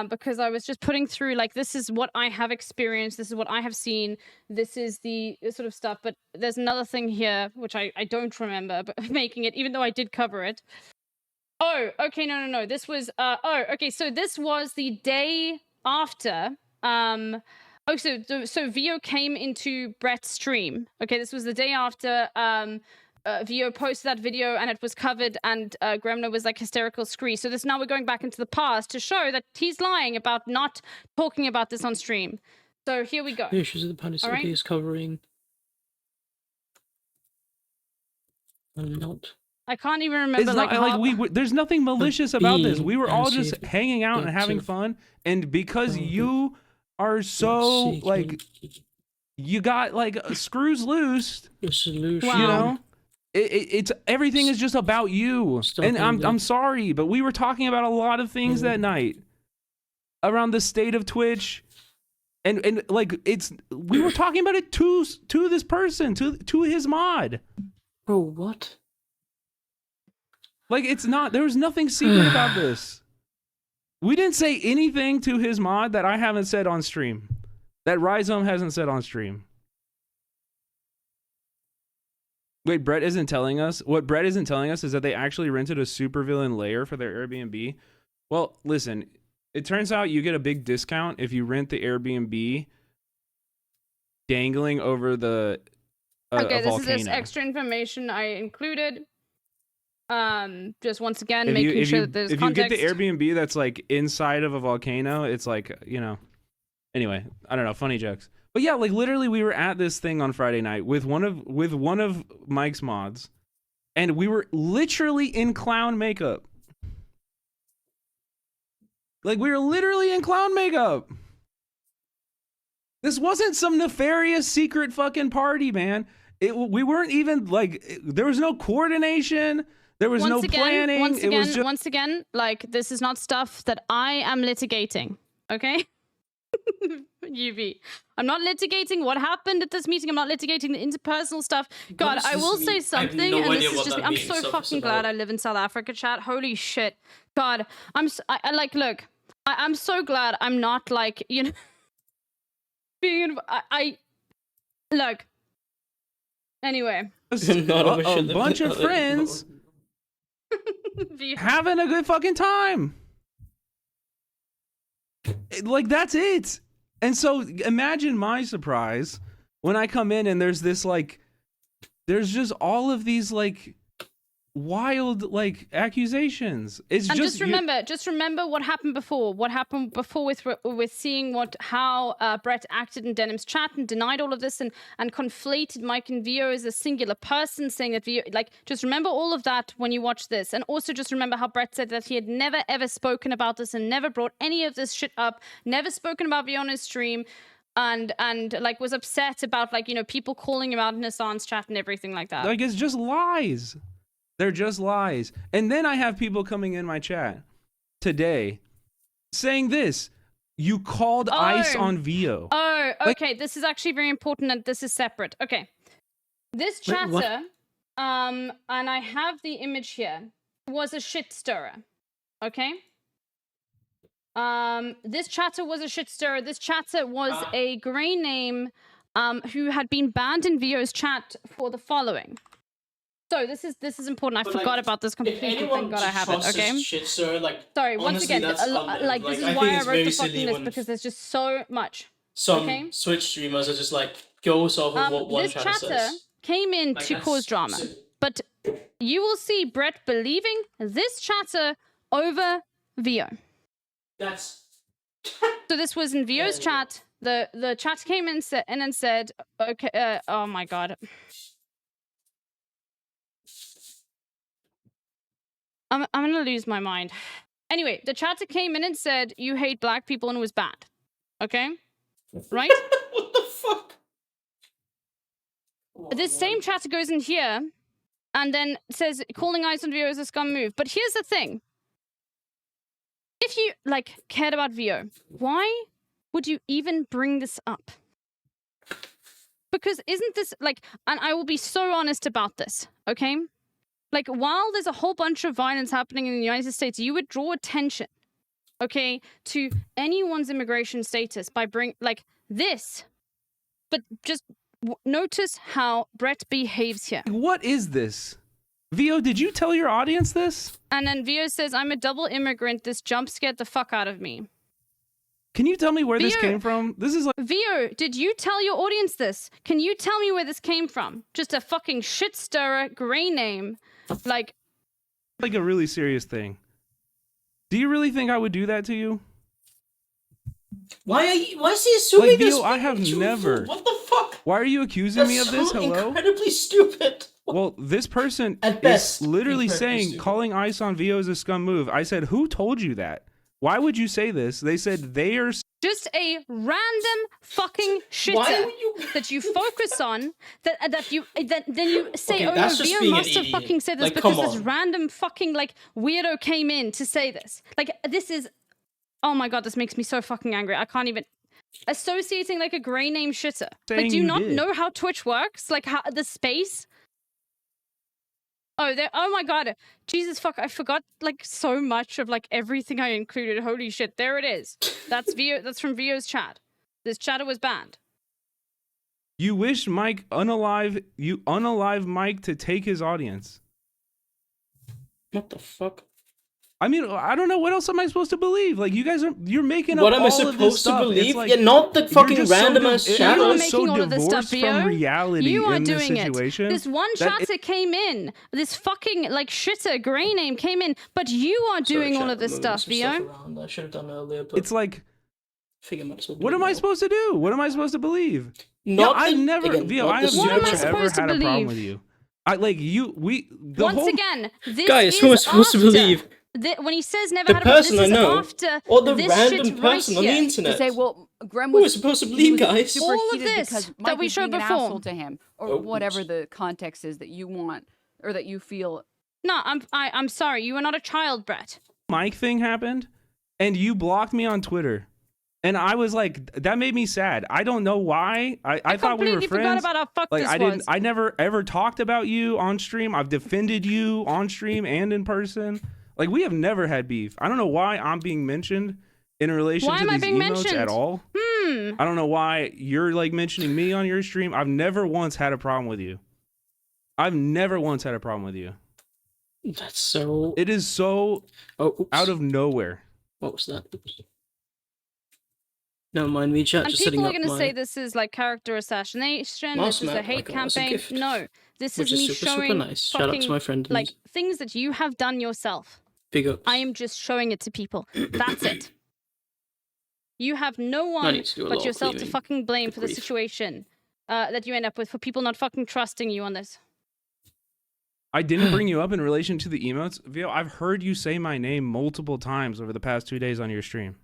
because I was just putting through, like, this is what I have experienced, this is what I have seen, this is the sort of stuff, but there's another thing here, which I don't remember, but making it, even though I did cover it. Oh, okay, no, this was, okay, so this was the day after, so Vio came into Brett's stream, okay, this was the day after, Vio posted that video and it was covered and Gremner was like hysterical scree. So now we're going back into the past to show that he's lying about not talking about this on stream. So here we go. The issues of the punish Alright. is covering. I'm not. I can't even remember It's like, not like how- there's nothing malicious about this. We were all just Seeking- hanging out and having fun, and because you are so like you got like screws loose, a solution. Wow. you know. It's everything is just about you, Stop and it, I'm dude. sorry, but we were talking about a lot of things that night around the state of Twitch, and like we were talking about it to this person, to his mod. Bro, what? Like there was nothing secret about this. We didn't say anything to his mod that I haven't said on stream, that Rhizome hasn't said on stream. Wait, Brett isn't telling us. What Brett isn't telling us is that they actually rented a supervillain lair for their Airbnb. Well, listen, it turns out you get a big discount if you rent the Airbnb dangling over the okay, a this volcano. is this extra information I included. Just once again, If making you, sure that there's if context. you get the Airbnb that's like inside of a volcano, it's like, you know. Anyway, I don't know, funny jokes. But yeah, like literally we were at this thing on Friday night with one of Mike's mods, and we were literally in clown makeup. Like we were literally in clown makeup. This wasn't some nefarious secret fucking party, man. We weren't even like there was no coordination. There was no planning. Once It was just again, like this is not stuff that I am litigating. Okay. UV. I'm not litigating what happened at this meeting. I'm not litigating the interpersonal stuff. God, does I this will mean? say I have something, no and idea this is what just. that I'm means, so so fucking it's glad about- I live in South Africa, chat. Holy shit. God, I like. Look, I'm so glad I'm not like being. Look. Anyway. Not of a shit living bunch in of LA. friends having a good fucking time. Like, that's it. And so imagine my surprise when I come in and there's this like, there's just all of these like wild like accusations. It's And just just remember what happened before. What happened before with seeing how Brett acted in Denim's chat and denied all of this and conflated Mike and Vio as a singular person, saying that Vio, like, just remember all of that when you watch this. And also just remember how Brett said that he had never ever spoken about this and never brought any of this shit up, never spoken about Vio on his stream, and like was upset about like, people calling him out in Hassan's chat and everything like that. like, it's just lies. They're just lies. And then I have people coming in my chat today saying this. You called ICE on Vio. Oh, okay. This is actually very important, and this is separate. Okay. This Wait, chatter, what? and I have the image here, was a shit stirrer. Okay? This chatter was a shit stirrer. This chatter was a grey name who had been banned in Vio's chat for the following. So this is important. I forgot about this completely. Thank God I have it. Okay. Shit, sir, like, Sorry. Once honestly, again, that's like this is I why think I it's wrote very the silly fucking list when because there's just so much. some okay. Switch streamers are just like goes off of what one This chatter chatter says. came in Like, to that's cause drama, silly. but you will see Brett believing this chatter over Vio. That's So this was in Vio's chat. The chat came in and said, okay, oh my God. I'm gonna lose my mind. Anyway, the chatter came in and said, you hate black people and was bad. Okay? Right? what the fuck? This same chatter goes in here and then says, calling ICE on Vio is a scum move. But here's the thing. If you, like, cared about Vio, why would you even bring this up? Because isn't this, like, and I will be so honest about this, okay? Like, while there's a whole bunch of violence happening in the United States, you would draw attention, okay, to anyone's immigration status by this. But just notice how Brett behaves here. What is this? Vio, did you tell your audience this? And then Vio says, I'm a double immigrant. This jump scared the fuck out of me. Can you tell me where this Vio- came from? This is like Vio, did you tell your audience this? Can you tell me where this came from? Just a fucking shit stirrer, grey name. Like a really serious thing. Do you really think I would do that to you? Why is he assuming Like, this? Vio, I have fucking never. truthful? What the fuck? Why are you accusing me of this? so Hello? incredibly stupid. Well, this person At is best, literally incredibly saying stupid. calling ICE on Vio is a scum move. I said, who told you that? Why would you say this? They said they are. just a random fucking Why shitter would you? that you focus on that then you say, Okay, oh no, that's just Vio being an must have idiot. fucking said this Like, because come this on. random fucking like weirdo came in to say this. Like this is, oh my God, this makes me so fucking angry. I can't even. Associating like a grey name shitter. Saying Like, do you you not did. know how Twitch works? Like how the space. Oh, there! Oh my God, Jesus fuck! I forgot like so much of like everything I included. Holy shit! There it is. That's Vio. That's from Vio's chat. This chatter was banned. You wish Mike unalive Mike to take his audience. What the fuck? I mean, I don't know what else am I supposed to believe. Like, you guys you're making up What am I all of this supposed to stuff. It's believe? like, Yeah, not the you're fucking just so random div- ass you chatter. You are are so making all of this stuff, divorced from Vio. reality You are in this doing situation. it. This one that chatter came in. This fucking like shitter grey name came in, but you are doing all of this stuff, Vio. I should have done earlier, but It's like, I think I might as well do what it am I now. supposed to do? What am I supposed to believe? Not I've the- never, again, Vio, not I the have What am I never supposed ever to had a problem believe? with you. The Once whole again, this Guys, is who am I supposed to after. believe? When he says never The had a problem, person this I is know, after or the this random shit person right on the here. internet? To say, well, Graham Who was is supposed to he believe, was guys? super All of heated this because that Mike we was showed being an before. asshole to him, or Oh, whatever oops. the context is that you want or that you feel. No, I'm sorry. You are not a child, Brett. Mike thing happened, and you blocked me on Twitter. And I was like, that made me sad. I don't know why. I thought we were completely friends. forgot about how fucked Like this I was. never ever talked about you on stream. I've defended you on stream and in person. Like we have never had beef. I don't know why I'm being mentioned in relation Why to am I these being emotes mentioned? at all. I don't know why you're like mentioning me on your stream. I've never once had a problem with you. I've never once had a problem with you. That's so. It is so Oh, oops. out of nowhere. What was that? Oops. Never mind me, chat. And Just setting people are up going to my. say this is like character assassination, Mouse this is a map I hate got as a campaign. gift, No, this which is me is super showing nice. Shout out fucking to my friend. like things that you have done yourself. Big ups. I am just showing it to people. That's it. You have no I one need to do a lot but of yourself to cleaning. fucking blame Good for the grief. situation that you end up with, for people not fucking trusting you on this. I didn't bring you up in relation to the emotes. Vio, I've heard you say my name multiple times over the past 2 days on your stream.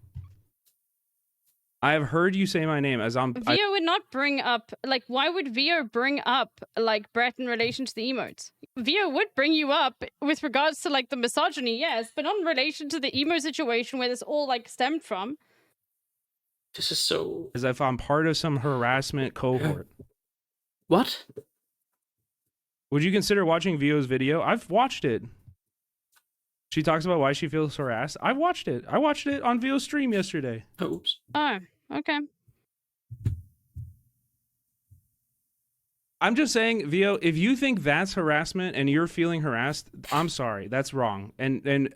I have heard you say my name as Vio would not bring up, like, why would Vio bring up, like, Brett in relation to the emotes? Vio would bring you up with regards to, like, the misogyny, yes, but not in relation to the emo situation where this all, like, stemmed from. This is so. as if I'm part of some harassment cohort. What? Would you consider watching Vio's video? I've watched it. She talks about why she feels harassed. I've watched it. I watched it on Vio's stream yesterday. Oh, oops. Oh, okay. I'm just saying, Vio, if you think that's harassment and you're feeling harassed, I'm sorry. That's wrong. And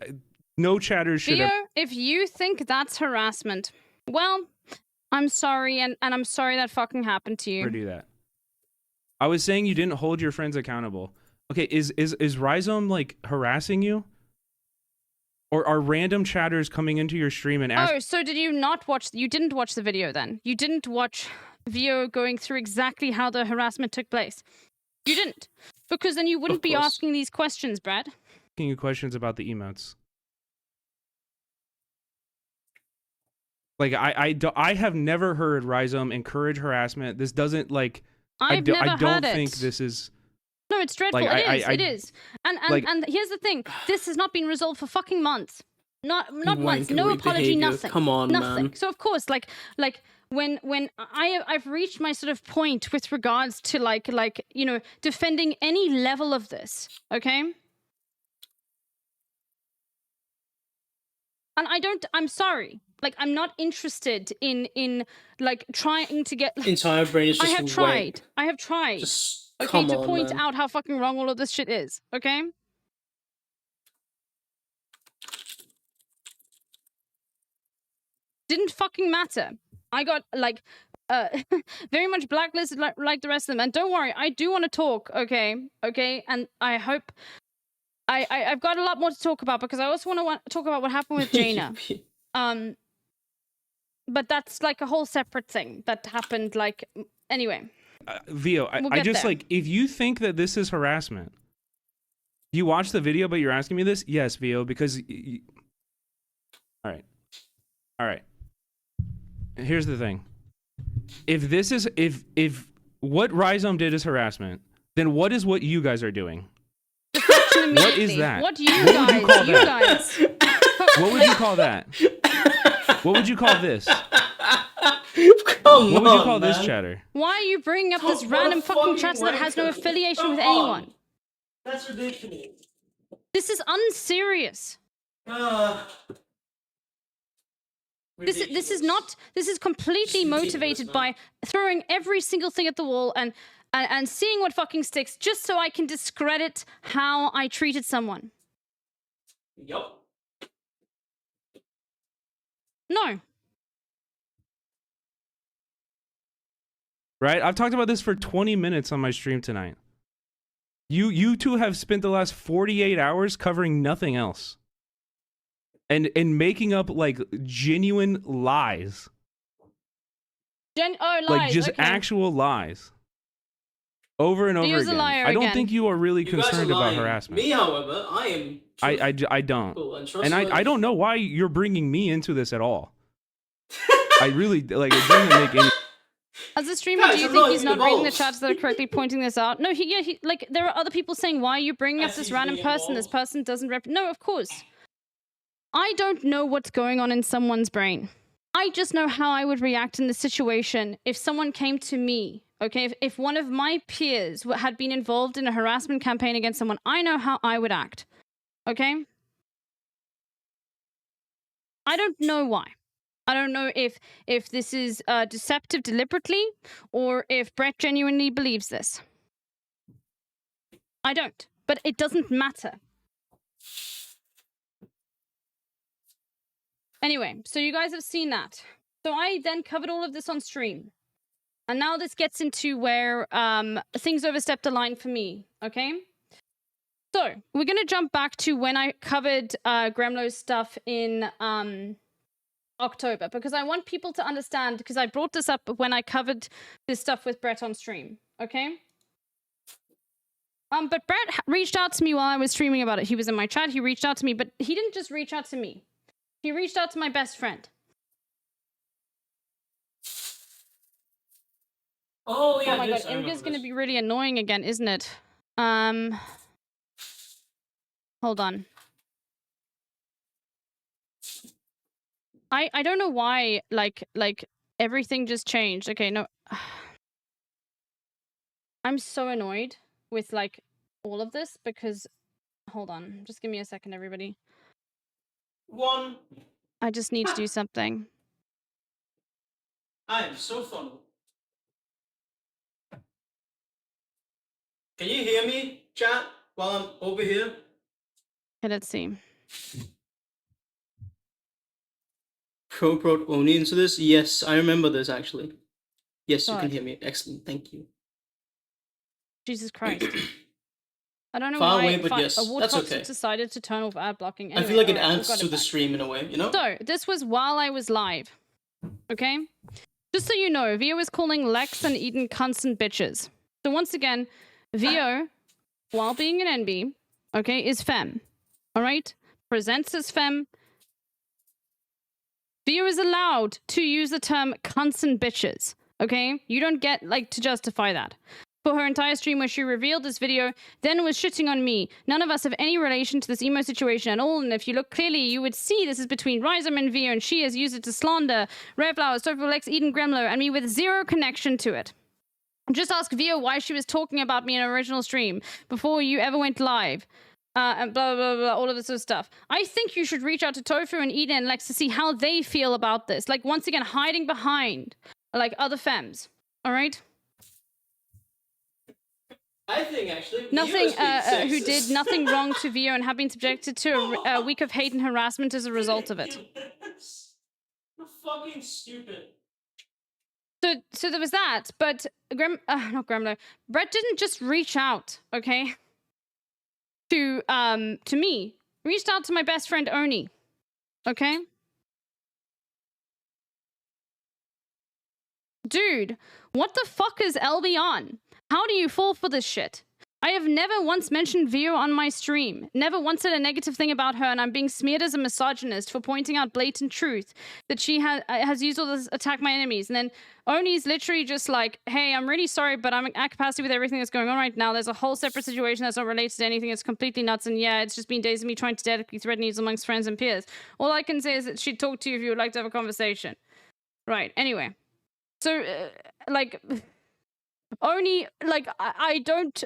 no chatters should Vio, have. if you think that's harassment, well, I'm sorry, and I'm sorry that fucking happened to Never you. do that. I was saying you didn't hold your friends accountable. Okay, is Rhizome like harassing you? Or are random chatters coming into your stream and asking? Oh, so did you not watch, you didn't watch the video then? You didn't watch Vio going through exactly how the harassment took place? You didn't. Because then you wouldn't be course. asking these questions, Brad. Asking you questions about the emotes. Like I have never heard Rhizome encourage harassment. This doesn't like I I've never don't heard think it. this is No, it's dreadful. Like, It is. And like- and here's the thing. This has not been resolved for fucking months. Not once. No Wankery apology. behavior. Nothing. Come on, nothing. man. So of course, like when I've reached my sort of point with regards to like you know, defending any level of this. Okay. And I'm sorry. Like, I'm not interested in like trying to get. Entire brain is I just have wait. tried. I have tried. Just Okay, come to on, point man. out how fucking wrong all of this shit is. Okay. Didn't fucking matter. I got like very much blacklisted like the rest of them. And don't worry, I do want to talk. Okay. And I hope. I've got a lot more to talk about because I also want to talk about what happened with Jaina. But that's like a whole separate thing that happened. Like, anyway. Vio, We'll I get just there. like if you think that this is harassment, you watch the video, but you're asking me this. Yes, Vio, because. All right. Here's the thing. If this is if what Rhizome did is harassment, then what is what you guys are doing? What is that? What you What would you guys? call You that? guys. What would you call that? What would you call this? Come What would you on, call this man. chatter? Why are you bringing up this What a random fucking fucking chatter that has no wanker. affiliation with Come on. anyone? That's ridiculous. This is unserious. This is not. This is completely It's ridiculous, motivated man. by throwing every single thing at the wall and seeing what fucking sticks, just so I can discredit how I treated someone. Yup. No. Right? I've talked about this for 20 minutes on my stream tonight. You two have spent the last 48 hours covering nothing else. And making up like genuine lies. Lies. Like just okay. actual lies. Over and over Vio's a again. liar I don't again. think you are really You guys concerned are about lying. harassment. Me, however, I am. I don't. truthful And trustworthy. I don't know why you're bringing me into this at all. I really like it doesn't make any As a streamer, Guys, do you I'm think not he's even not reading the involved. chats that are correctly pointing this out? No, he like there are other people saying, why are you bringing up As this he's random being person? This involved. person doesn't rep. No, of course. I don't know what's going on in someone's brain. I just know how I would react in this situation if someone came to me, okay? If one of my peers had been involved in a harassment campaign against someone, I know how I would act, okay? I don't know why. I don't know if this is deceptive deliberately or if Brett genuinely believes this. I don't, but it doesn't matter. Anyway, so you guys have seen that. So I then covered all of this on stream. And now this gets into where things overstepped the line for me, okay? So, we're going to jump back to when I covered Gremlo's stuff in October, because I want people to understand, because I brought this up when I covered this stuff with Brett on stream, okay? But Brett reached out to me while I was streaming about it. He was in my chat, he reached out to me, but he didn't just reach out to me. He reached out to my best friend. Oh yeah. Oh my god, yes, I remember Imga's gonna this. be really annoying again, isn't it? Hold on. I don't know why, like everything just changed. Okay, no. I'm so annoyed with, like, all of this because... Hold on, just give me a second, everybody. One. I just need to do something. I am so funnel. Can you hear me, chat, while I'm over here? Okay, let's see. Pro brought Oni into this? Yes, I remember this actually. Yes, you can God. hear me. Excellent, thank you. Jesus Christ. I don't know Far why away, but yes, that's Warthog's okay. decided to turn off ad blocking. I Anyway, feel like it alright, we've adds got to it the back. stream in a way, you know? So, this was while I was live. Okay? Just so you know, Vio is calling Lex and Eden cunts and bitches. So once again, Vio, while being an NB, okay, is femme. Alright? Presents as femme. Vio is allowed to use the term cunts and bitches. Okay? You don't get, like, to justify that. For her entire stream where she revealed this video, then was shitting on me. None of us have any relation to this emo situation at all, and if you look clearly, you would see this is between Rhizome and Vio, and she has used it to slander Rareflower, Storyful Lex, Eden Gremlo, and me with zero connection to it. Just ask Vio why she was talking about me in an original stream before you ever went live. And blah, blah, blah, all of this sort of stuff. I think you should reach out to Tofu and Eden and Lex to see how they feel about this. Like, once again, hiding behind, like, other femmes. Alright? I think actually Nothing, Vio's being who did sexist. nothing wrong to Vio and have been subjected to a week of hate and harassment as a result of it. You're fucking stupid. So there was that, but not Gremlo. Brett didn't just reach out, okay? To me. He reached out to my best friend Oni. Okay? Dude, what the fuck is LB on? How do you fall for this shit? I have never once mentioned Vio on my stream. Never once said a negative thing about her, and I'm being smeared as a misogynist for pointing out blatant truth that she has used all this to attack my enemies. And then Oni's literally just like, hey, I'm really sorry, but I'm at capacity with everything that's going on right now. There's a whole separate situation that's not related to anything. It's completely nuts. And yeah, it's just been days of me trying to delicately thread needs amongst friends and peers. All I can say is that she'd talk to you if you would like to have a conversation. Right, anyway. So, like... Only, like, I don't,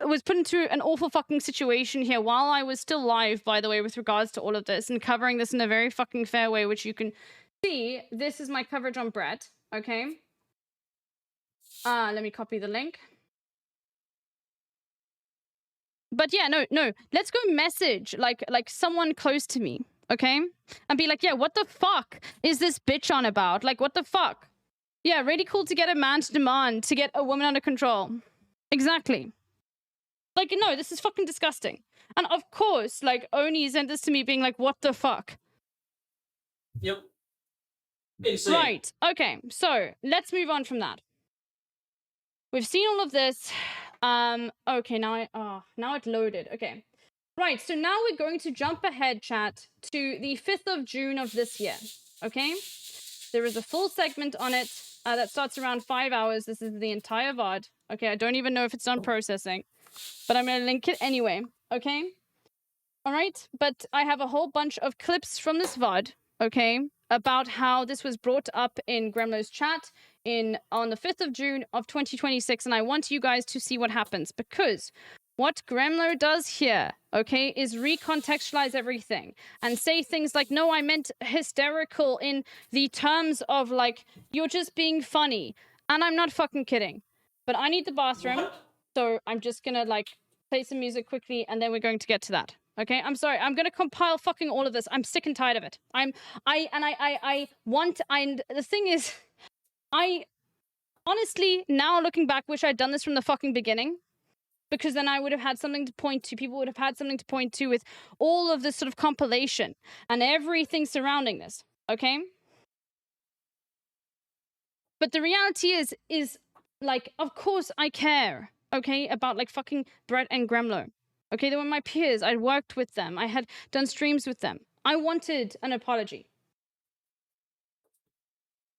was put into an awful fucking situation here while I was still live, by the way, with regards to all of this, and covering this in a very fucking fair way, which you can see. This is my coverage on Brett, okay? Let me copy the link. But yeah, no, let's go message, like someone close to me, okay? And be like, yeah, what the fuck is this bitch on about? Like, what the fuck? Yeah, really cool to get a man to demand to get a woman under control. Exactly. Like, no, this is fucking disgusting. And of course, like, Oni sent this to me being like, what the fuck? Yep. Insane. Right, okay, so let's move on from that. We've seen all of this. Okay, now it loaded. Okay. Right, so now we're going to jump ahead, chat, to the 5th of June of this year. Okay? There is a full segment on it that starts around 5 hours. This is the entire VOD. Okay, I don't even know if it's done processing, but I'm going to link it anyway. Okay? All right? But I have a whole bunch of clips from this VOD, okay? about how this was brought up in Gremlo's chat on the 5th of June of 2026, and I want you guys to see what happens, because what Gremlo does here, okay, is recontextualize everything and say things like, no, I meant hysterical in the terms of, like, you're just being funny. And I'm not fucking kidding. But I need the bathroom, so I'm just gonna, like, play some music quickly, and then we're going to get to that. Okay, I'm sorry. I'm gonna compile fucking all of this. I'm sick and tired of it. And the thing is, I honestly, now looking back, wish I'd done this from the fucking beginning, because then I would have had something to point to. People would have had something to point to with all of this sort of compilation and everything surrounding this. Okay. But the reality is like, of course I care. Okay, about like fucking Brett and Gremlo. Okay, they were my peers. I worked with them. I had done streams with them. I wanted an apology.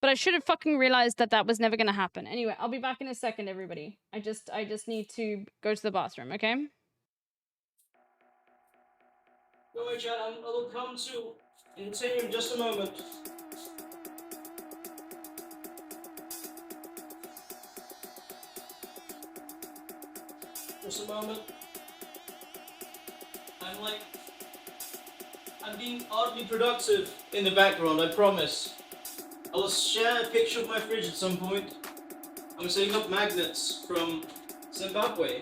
But I should have fucking realized that that was never gonna happen. Anyway, I'll be back in a second, everybody. I just need to go to the bathroom, okay? Don't worry, Chad, I will come to Insane in just a moment. Just a moment. I'm being oddly productive in the background, I promise. I will share a picture of my fridge at some point. I'm setting up magnets from Zimbabwe,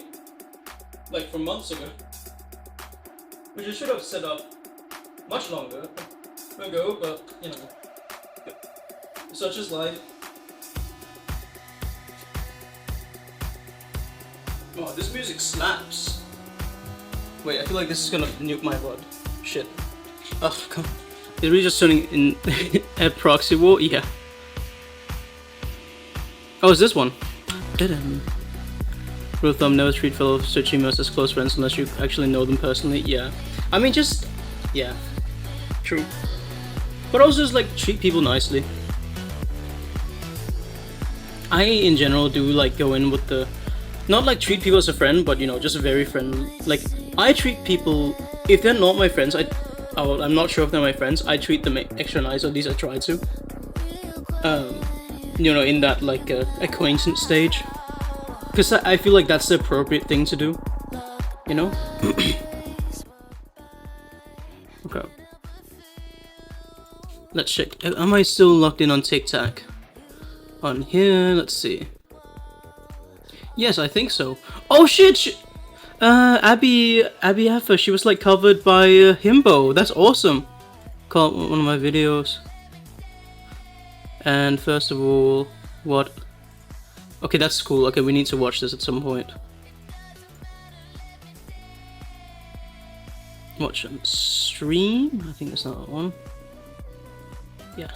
like from months ago, which I should have set up much longer ago, but you know, such is life. Oh, this music slaps. Wait, I feel like this is gonna nuke my VOD. Shit. Oh, come on. Is we just turning in a proxy war? Yeah. Oh, is this one? Rule of thumb, never treat fellow Tsuchimas as close friends unless you actually know them personally. Yeah. I mean, just... yeah. True. But also just, like, treat people nicely. I, in general, do, like, go in with the... not, like, treat people as a friend, but, you know, just a very friendly... like, I treat people... if they're not my friends, I'm not sure if they're my friends, I treat them extra nice, or at least I try to. You know, in that, like, acquaintance stage. Because I feel like that's the appropriate thing to do. You know? Okay. Let's check. Am I still logged in on TikTok? On here, let's see. Yes, I think so. Oh shit! Abby Heffer, she was like covered by Himbo. That's awesome. Call it one of my videos. And first of all, what? Okay, that's cool. Okay, we need to watch this at some point. Watch on stream. I think that's not that one. Yeah.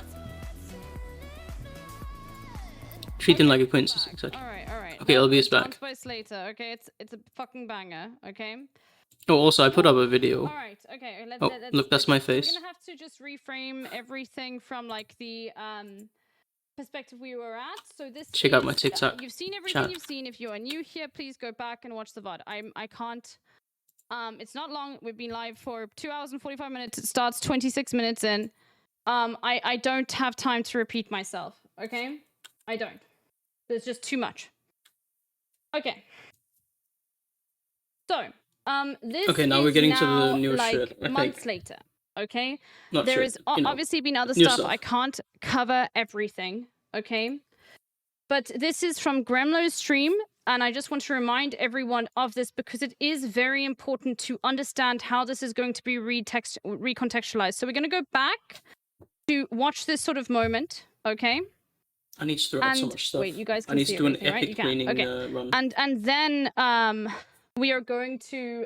Treating like a princess, exactly. Alright. Okay, LB is back. Twice later, okay? It's a fucking banger, okay? Oh, also, I put up a video. Alright, okay. Look, that's my face. We're gonna have to just reframe everything from, like, the, perspective we were at. So this Check out my TikTok you've seen everything chat. you've seen. If you are new here, please go back and watch the VOD. I can't... it's not long. We've been live for 2 hours and 45 minutes. It starts 26 minutes in. I don't have time to repeat myself, okay? I don't. There's just too much. Okay. So, this okay, now is we're getting to now, the new like, shit, I months think. later, okay? Not There sure, is you know, obviously been other new stuff. stuff. I can't cover everything, okay? But this is from Gremlo's stream, and I just want to remind everyone of this because it is very important to understand how this is going to be recontextualized. So we're going to go back to watch this sort of moment, okay? I need to throw out so much stuff. Wait, you guys can I need see to do an everything, right? epic You can. cleaning Okay. run. And then we are going to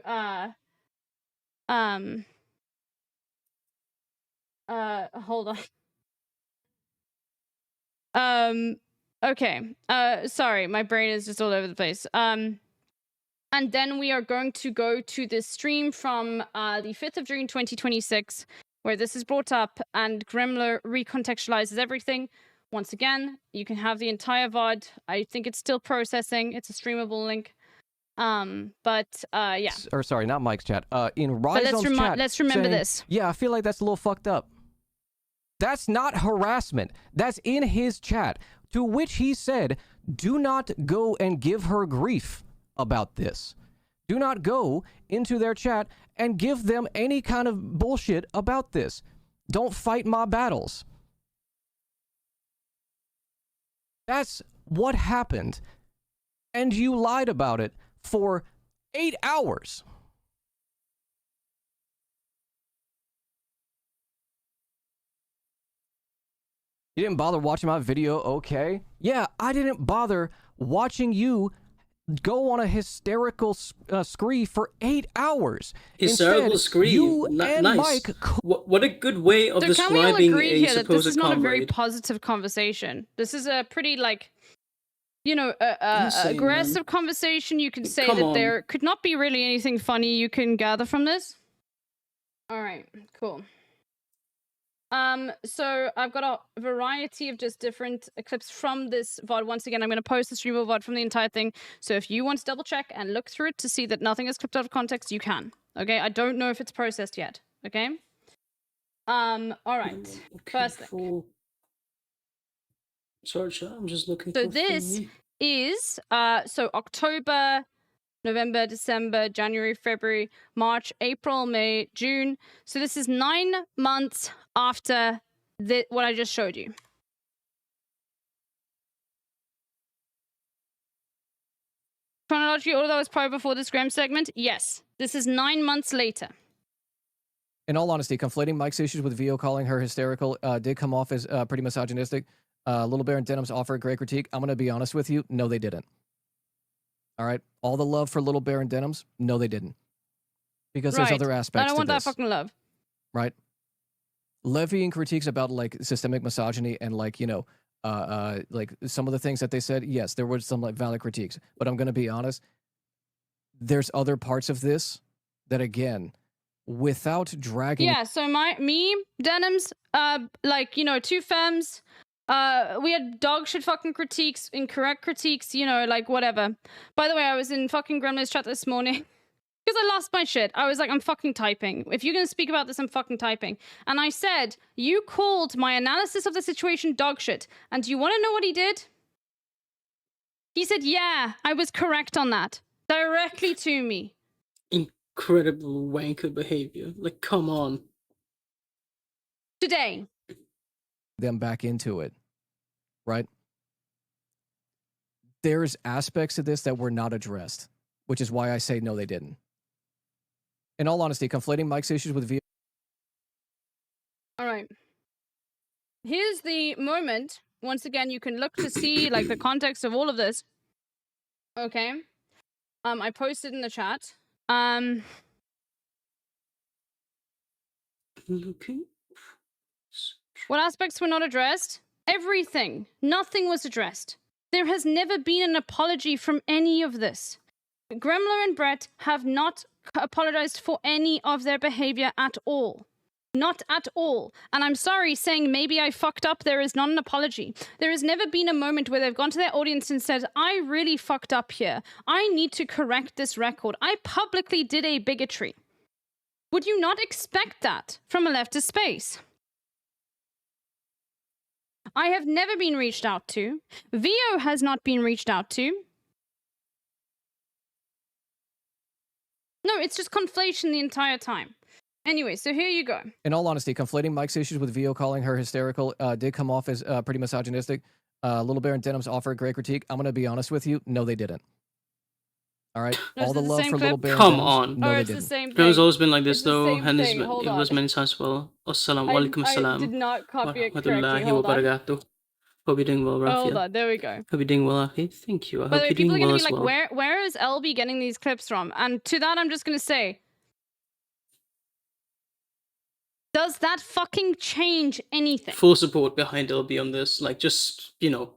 hold on. Okay. Sorry, my brain is just all over the place. And then we are going to go to this stream from the 5th of June 2026, where this is brought up and Gremlo recontextualizes everything. Once again, you can have the entire VOD. I think it's still processing. It's a streamable link. Yeah. Or sorry, not Mike's chat. In But Ryzone's chat, let's remember saying, this. Yeah, I feel like that's a little fucked up. That's not harassment. That's in his chat, to which he said, do not go and give her grief about this. Do not go into their chat and give them any kind of bullshit about this. Don't fight my battles. That's what happened. And you lied about it for 8 hours. You didn't bother watching my video, okay? Yeah, I didn't bother watching you go on a hysterical scree for 8 hours. Hysterical Instead, scree. you and nice. Mike What a good way of So can we all describing agree a here that this supposed is not a very comrade. positive conversation? This is a pretty, like, you know, Insane, aggressive conversation. You can say Come that on. there could not be really anything funny you can gather from this. All right, cool. So I've got a variety of just different clips from this VOD. Once again, I'm going to post the stream of VOD from the entire thing. So if you want to double check and look through it to see that nothing is clipped out of context, you can. Okay, I don't know if it's processed yet. Okay. All right. Okay, First thing. Sorry, chat, I'm just looking So for this thingy. is so October, November, December, January, February, March, April, May, June. So this is 9 months after what I just showed you. Chronologically, all of that was probably before this Graham segment. Yes, this is 9 months later. in all honesty, conflating Mike's issues with Vio calling her hysterical did come off as pretty misogynistic. Little Bear and Denim's offer a great critique. I'm going to be honest with you. No, they didn't. All right? All the love for Little Bear and Denim's? No, they didn't. Because there's Right. other aspects I don't want to that this, fucking love. right? Levying critiques about, like, systemic misogyny and, like, you know, like, some of the things that they said, yes, there were some, like, valid critiques. But I'm going to be honest. There's other parts of this that, again, without dragging... Yeah, so me, Denims, like, you know, two femmes, we had dog shit fucking critiques, incorrect critiques, you know, like, whatever. By the way, I was in fucking Gremlin's chat this morning because I lost my shit. I was like, I'm fucking typing. If you're gonna speak about this, I'm fucking typing. And I said, you called my analysis of the situation dog shit. And do you want to know what he did? He said, yeah, I was correct on that. Directly to me. Incredible wanker behavior. Like, come on. Today. Them back into it, right? There's aspects of this that were not addressed, which is why I say no, they didn't. In all honesty, conflating Mike's issues with All right. Here's the moment. Once again, you can look to see like the context of all of this. Okay. I posted in the chat. Looking. What aspects were not addressed? Everything. Nothing was addressed. There has never been an apology from any of this. Gremler and Brett have not apologized for any of their behavior at all. Not at all. And I'm sorry saying maybe I fucked up. There is not an apology. There has never been a moment where they've gone to their audience and said, I really fucked up here. I need to correct this record. I publicly did a bigotry. Would you not expect that from a leftist space? I have never been reached out to. Vio has not been reached out to. No, it's just conflation the entire time. Anyway, so here you go. In all honesty, conflating Mike's issues with Vio calling her hysterical did come off as pretty misogynistic. Little Bear and Denim's offer a great critique. I'm going to be honest with you. No, they didn't. All right? No, All is the it the love same for clip? Little Bear Come and Denim's? on. No, Or they it's the didn't. same Graham has thing. always been like this, It's the though, same and thing. Hold it was on. many times as well. Assalamu alaikum I assalam. did not copy it Wa correctly. rahmatullahi Hold wa on. barakatuh. Hope you're doing well, Hold Rafia. on. There we go. Hope you're doing well, Akhi. Thank you. I By hope the way, you're people are doing going well to be as like, well. where is LB getting these clips from? And to that, I'm just going to say, does that fucking change anything? Full support behind LB on this. Like, just, you know,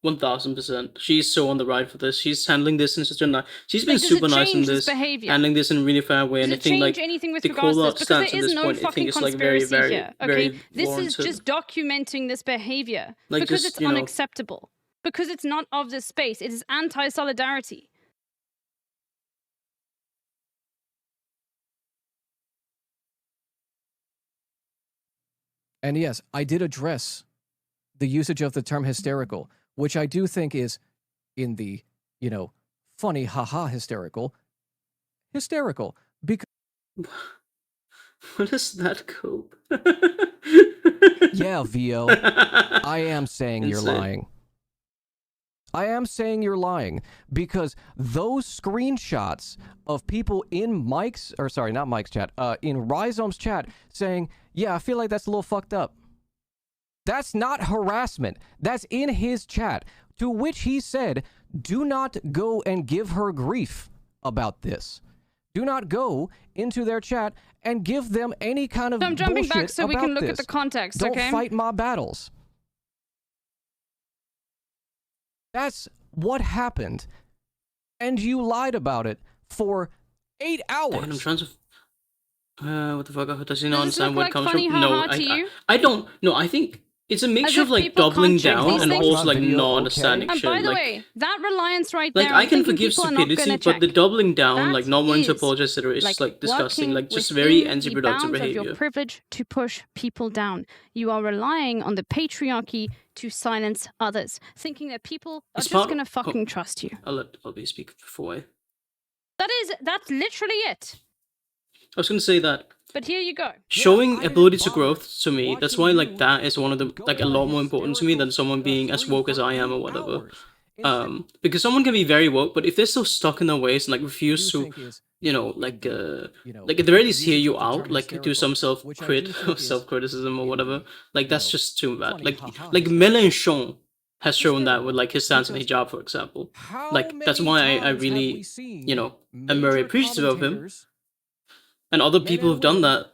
1000%. She's so on the right for this. She's handling this in such a nice... She's been Like, does it super nice in change this. behavior? Handling this in a really fair way. Does And I it think, change like, anything with the regards to call-out this? Because there stance at is this no point, I fucking think, is, like, very, conspiracy very, here, okay? very This is warranted. just documenting this behavior Like, because just, it's you know... unacceptable. Because it's not of this space. It is anti-solidarity. And yes, I did address the usage of the term hysterical, which I do think is in the, funny haha hysterical. Because What is that cope? yeah, VO, I am saying you're Insane. lying. I am saying you're lying because those screenshots of people in Mike's, or sorry, not Mike's chat, in Rhizome's chat saying, yeah, I feel like that's a little fucked up. That's not harassment. That's in his chat, to which he said, do not go and give her grief about this. Do not go into their chat and give them any kind of So I'm jumping back bullshit so we can about look at this. the context, Don't okay? fight my battles. That's what happened. And you lied about it for 8 hours. And I'm trying to. What the fuck? Does he not Does this understand look where like it comes funny from? No, haha to you? I don't. No, I think it's a mixture if of like people doubling can't check down these and things? also like Video, not okay. understanding And shit. by the like, way, that reliance right like there, I I'm can thinking forgive people are not stupidity, gonna but the check. doubling down, That like not wanting to is, apologize, etc., is like, like disgusting. working Like just very within the anti-productive bounds of behavior. your privilege to push people down. You are relying on the patriarchy to silence others, thinking that people are It's just part- gonna fucking trust you. I'll let Albie speak before That's literally it. I was gonna say that But here you go. showing I didn't ability to bother growth to me, that's watching why like you that is one of the go like a on lot more important to me than hysterical someone being as free woke as for I am or 8 whatever. hours. Instead, Because someone can be very woke, but if they're still stuck in their ways and like you refuse to, think is, like you know, like at the very least the hear usage you of the term out, like do some hysterical, which I do think is self criticism or in whatever. the, Like you that's know, just too bad. funny Like haha like hysterical. Mélenchon has shown that with Hysterical, like his stance on because hijab, for example. how Like that's many why I times have really we seen am very major appreciative of him, commentators, and other men people and who've done women, that.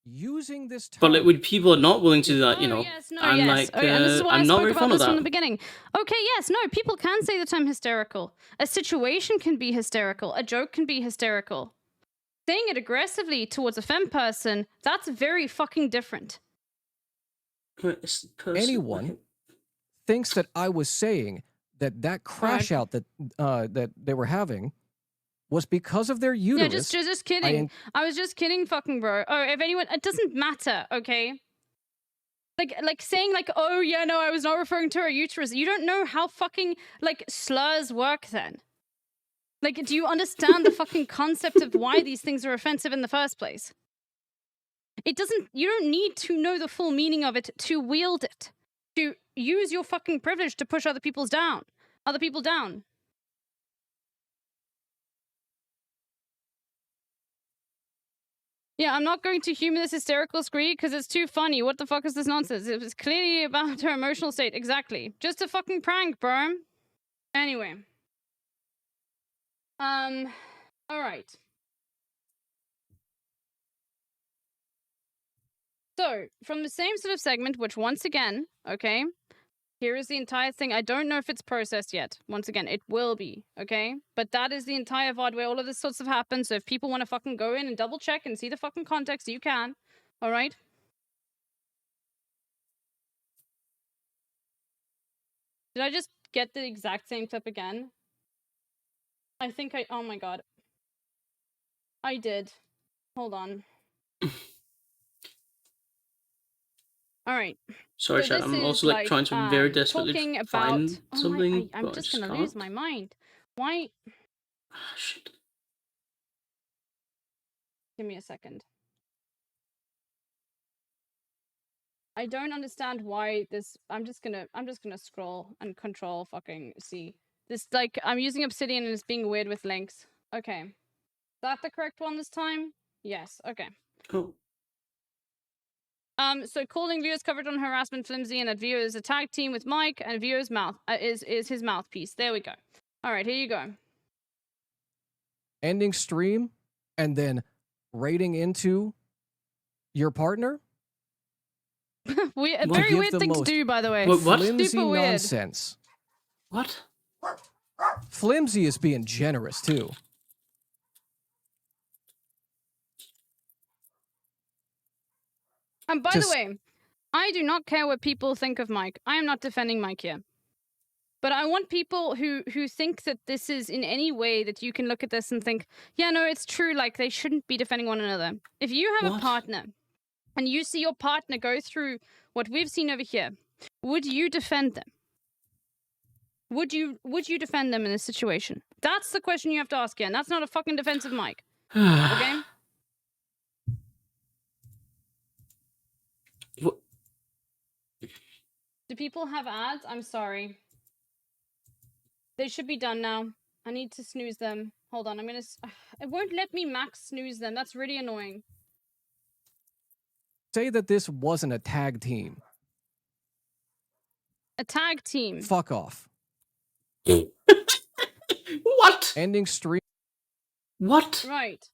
using this But like term? when people are not willing to do that, Yes, no, I'm yes. like And this is why I I'm not spoke very about fond of this from that. the beginning. Okay, yes, no, people can say the term hysterical. A situation can be hysterical. A joke can be hysterical. Saying it aggressively towards a femme person, that's very fucking different. Anyone thinks that I was saying that crash out that that they were having was because of their uterus. Yeah, just kidding. I was just kidding, fucking bro. Oh, if anyone, it doesn't matter, okay? Like saying like, oh yeah, no, I was not referring to her uterus. You don't know how fucking like slurs work then. Like, do you understand the fucking concept of why these things are offensive in the first place? It doesn't, you don't need to know the full meaning of it to wield it. To use your fucking privilege to push other people down. Yeah, I'm not going to humor this hysterical screed because it's too funny. What the fuck is this nonsense? It was clearly about her emotional state. Exactly. Just a fucking prank, bro. Anyway. Alright. So, from the same sort of segment, which once again, okay, here is the entire thing. I don't know if it's processed yet. Once again, it will be, okay? But that is the entire VOD where all of this sorts of happens. So if people want to fucking go in and double check and see the fucking context, you can. Alright? Did I just get the exact same clip again? I think oh my god. I did. Hold on. Alright. Sorry, So chat. this I'm is, also like trying to very desperately talking find about... Oh something. I'm but I just gonna can't. lose my mind. Why? Ah, shit. Give me a second. I don't understand why this... I'm just gonna scroll and control fucking C. This, like, I'm using Obsidian and it's being weird with links. Okay. Is that the correct one this time? Yes, okay. Oh. So calling viewers covered on harassment flimsy and that Vio is a tag team with Mike and Vio's mouth is his mouthpiece. There we go. All right, here you go. Ending stream and then raiding into your partner? Very Give weird the thing to most do, by the way. What? Flimsy Super weird. nonsense. What? Flimsy is being generous too. And by Just- the way, I do not care what people think of Mike. I am not defending Mike here. But I want people who think that this is in any way that you can look at this and think, yeah, no, it's true, like, they shouldn't be defending one another. If you have a What? partner and you see your partner go through what we've seen over here, would you defend them? Would you defend them in this situation? That's the question you have to ask here, and that's not a fucking defensive mic. Okay? Do people have ads? I'm sorry. They should be done now. I need to snooze them. Hold on, I'm gonna... It won't let me max snooze them. That's really annoying. Say that this wasn't a tag team. A tag team. Fuck off. What? Ending stream. What? Right.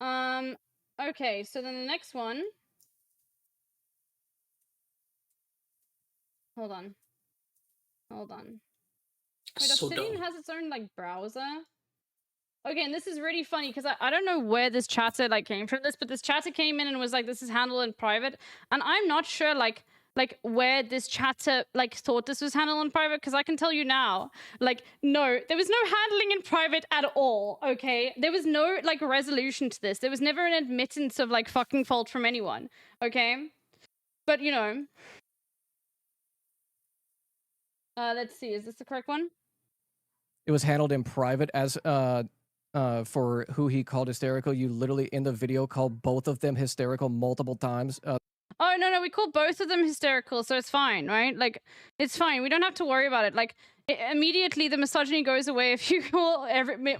Okay, so then the next one... Hold on. Wait, So Obsidian dumb. has its own, like, browser? Okay, and this is really funny, because I don't know where this chatter, like, came from this, but this chatter came in and was like, this is handled in private, and I'm not sure, like where this chatter, like, thought this was handled in private, because I can tell you now, like, no, there was no handling in private at all, okay? There was no, like, resolution to this. There was never an admittance of, like, fucking fault from anyone, okay? But, you know... let's see, is this the correct one? It was handled in private as for who he called hysterical. You literally in the video called both of them hysterical multiple times. Oh, no, we called both of them hysterical, so it's fine, right? Like, it's fine. We don't have to worry about it. Like, immediately the misogyny goes away if you call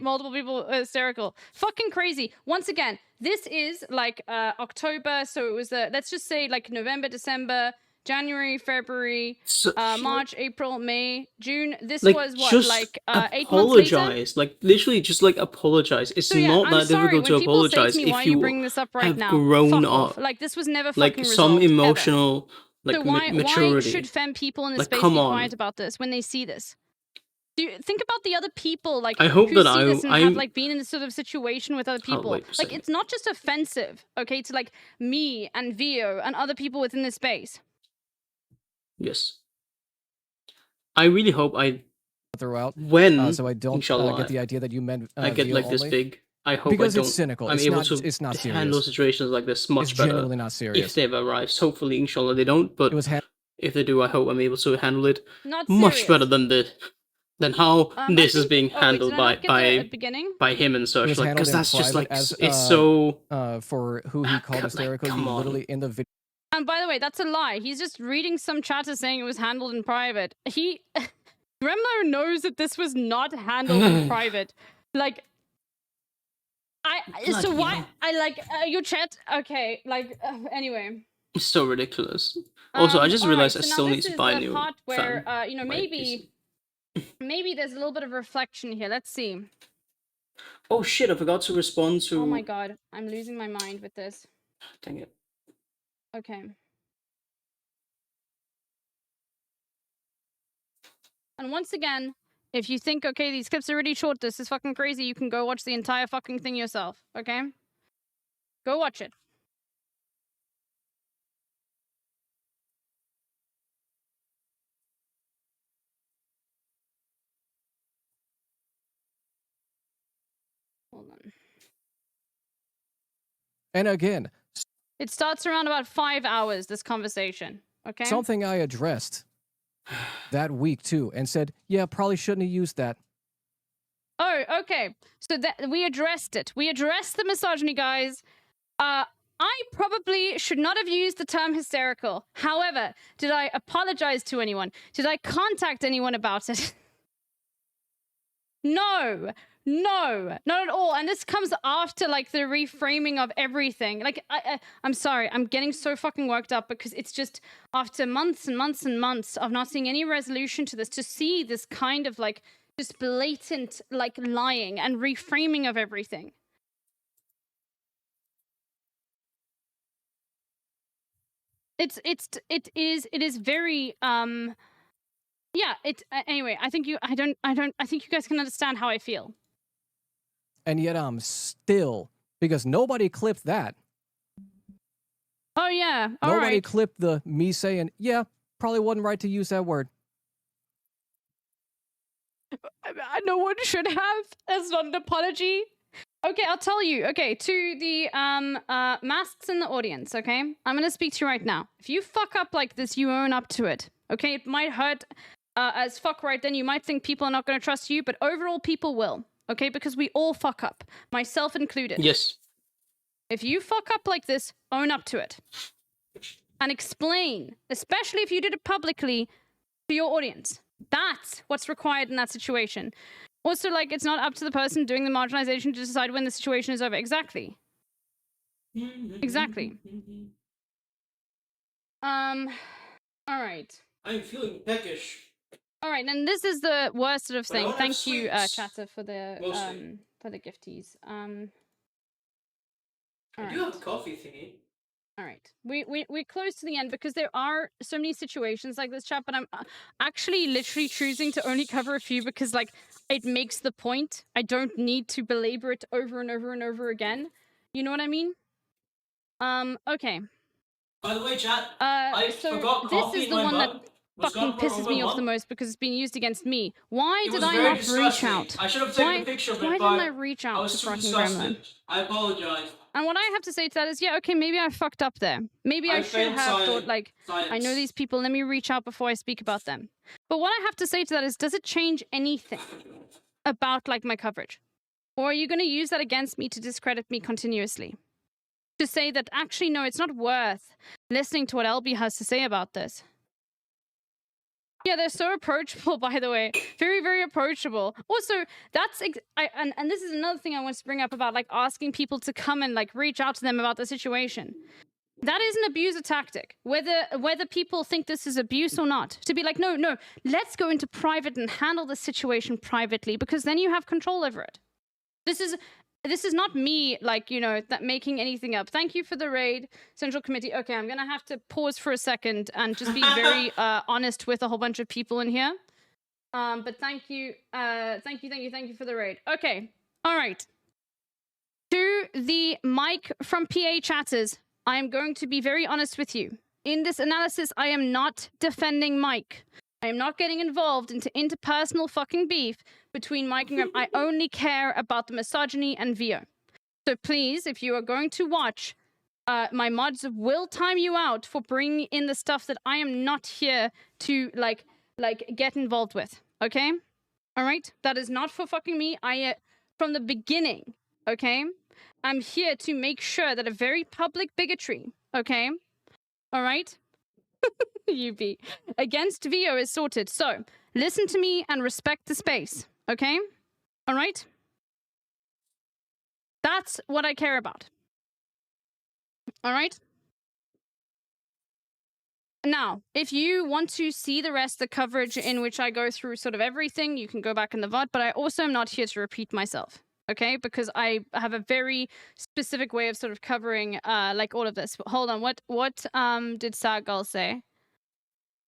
multiple people hysterical. Fucking crazy. Once again, this is, like, October, so it was, let's just say, like, November, December... January, February, So, March, April, May, June. This like, was what, just like 8 months later? apologize. Like, literally, just like apologize. It's So yeah, not I'm that sorry. difficult to When people say apologize to me, why if are you you bringing this up right have now? grown Fuck off. up. Like, this was never Like fucking some resolved, ever. emotional, like So why maturity. should femme people in this Like, space come be on. quiet about this when they see this? Do you think about the other people, like, I hope who that see this and I'm- have, like, been in this sort of situation with other people? wait a Like, second. it's not just offensive, okay, to, like, me and Vio and other people within this space. Yes. I really hope throughout. when So I don't inshallah, get the idea that you meant I get video like this only. big. I hope Because I don't. it's cynical. I'm It's able not- to it's not handle serious. situations like this much It's better genuinely not serious. if they've arrived. Hopefully, inshallah, they don't. But It was if they do, I hope I'm able to handle it Not much serious. better than how I this is think- being oh, wait, handled did I not get the beginning? by him and It such. was Like, handled because in that's just private like as, it's so. for who he called like, hysterical. You come on. literally in the video. And by the way, that's a lie. He's just reading some chatter saying it was handled in private. Gremlo knows that this was not handled in private. Like, so Bloody why? hell. I like your chat. Okay, like anyway. It's so ridiculous. Also, I just alright, realized I so now still this need to is buy a the new part where fan. you know, for my maybe there's a little bit of reflection here. Let's see. Oh shit! I forgot to respond to. Oh my god, I'm losing my mind with this. Dang it. Okay. And once again, if you think, okay, these clips are really short, this is fucking crazy, you can go watch the entire fucking thing yourself, okay? Go watch it. Hold on. And again, It starts around about 5 hours, this conversation, okay? something I addressed that week too, and said, yeah, probably shouldn't have used that. Oh, okay. So that we addressed it. We addressed the misogyny, guys. I probably should not have used the term hysterical. However, did I apologize to anyone? Did I contact anyone about it? No, not at all. And this comes after, like, the reframing of everything. Like, I'm sorry, I'm getting so fucking worked up because it's just after months and months and months of not seeing any resolution to this, to see this kind of, like, just blatant, like, lying and reframing of everything. It is very, yeah, anyway, I think you guys can understand how I feel. And yet I'm still, because nobody clipped that. Oh, yeah, all Nobody right. clipped the me saying, yeah, probably wasn't right to use that word. No one should have. That's not an apology. Okay, I'll tell you. Okay, to the masks in the audience, okay? I'm gonna speak to you right now. If you fuck up like this, you own up to it. Okay? It might hurt as fuck right then. You might think people are not gonna trust you, but overall people will. Okay? Because we all fuck up. Myself included. Yes. If you fuck up like this, own up to it. And explain, especially if you did it publicly, to your audience. That's what's required in that situation. Also, like, it's not up to the person doing the marginalization to decide when the situation is over. Exactly. Exactly. All right. I'm feeling peckish. All right, and this is the worst sort of But I thing. wanna have Thank you, sweets. Chatter, for the Mostly. gifties. I All do have right. a coffee thingy. All right, we're close to the end because there are so many situations like this, chat. But I'm actually literally choosing to only cover a few because, like, it makes the point. I don't need to belabor it over and over and over again. You know what I mean? Okay. By the way, chat, I So forgot this coffee is in the my one that mug. Was fucking gone for pisses over me a off the month. most because it's been used against me. Why It did was I very not reach disgusting. out? I should have taken Why, a picture of it, why but didn't I reach I out was to too fucking disgusted. Gremlin? I apologize. And what I have to say to that is, yeah, okay, maybe I fucked up there. Maybe I should failed have thought, like, science. I know these people, let me reach out before I speak about them. But what I have to say to that is, does it change anything about, like, my coverage? Or are you going to use that against me to discredit me continuously? To say that, actually, no, it's not worth listening to what LB has to say about this. Yeah, they're so approachable, by the way. Very, very approachable. Also, that's and this is another thing I want to bring up about, like, asking people to come and, like, reach out to them about the situation. That is an abuser tactic. Whether people think this is abuse or not, to be like, no, let's go into private and handle the situation privately because then you have control over it. This is not me, like, you know, that making anything up. Thank you for the raid, Central Committee. Okay, I'm gonna have to pause for a second and just be very honest with a whole bunch of people in here. But thank you for the raid. Okay, all right. To the Mike from PA chatters, I am going to be very honest with you. In this analysis, I am not defending Mike. I am not getting involved into interpersonal fucking beef between Mike and Graham. I only care about the misogyny and Vio. So please, if you are going to watch, my mods will time you out for bringing in the stuff that I am not here to, like get involved with. Okay? All right? That is not for fucking me. From the beginning, okay? I'm here to make sure that a very public bigotry, okay? All right? UB. Against Vio is sorted. So, listen to me and respect the space, okay? All right? That's what I care about. All right? Now, if you want to see the rest of the coverage in which I go through sort of everything, you can go back in the VOD, but I also am not here to repeat myself, okay? Because I have a very specific way of sort of covering, like, all of this. Hold on, what did Sargal say?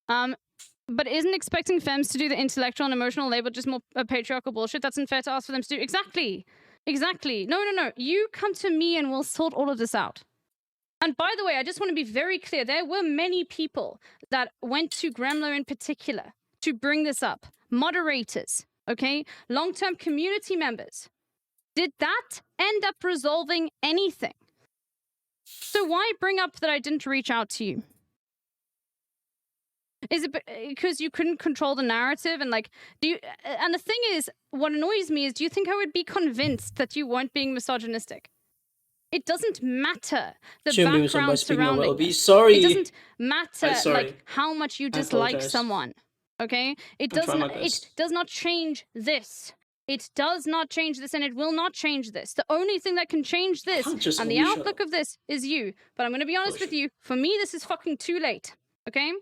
But isn't expecting femmes to do the intellectual and emotional labor just more patriarchal bullshit? That's unfair to ask for them to do. Exactly. No. You come to me and we'll sort all of this out. And by the way, I just want to be very clear. There were many people that went to Gremlo in particular to bring this up. Moderators, okay? Long-term community members. Did that end up resolving anything? So why bring up that I didn't reach out to you? Is it because you couldn't control the narrative and, like, and the thing is, what annoys me is, do you think I would be convinced that you weren't being misogynistic? It doesn't matter the background surrounding it. Sorry. It doesn't matter, sorry. like, how much you dislike someone, okay? It does not change this. It does not change this, and it will not change this. The only thing that can change this and the outlook of this is you. But I'm going to be honest with you. For me, this is fucking too late, okay?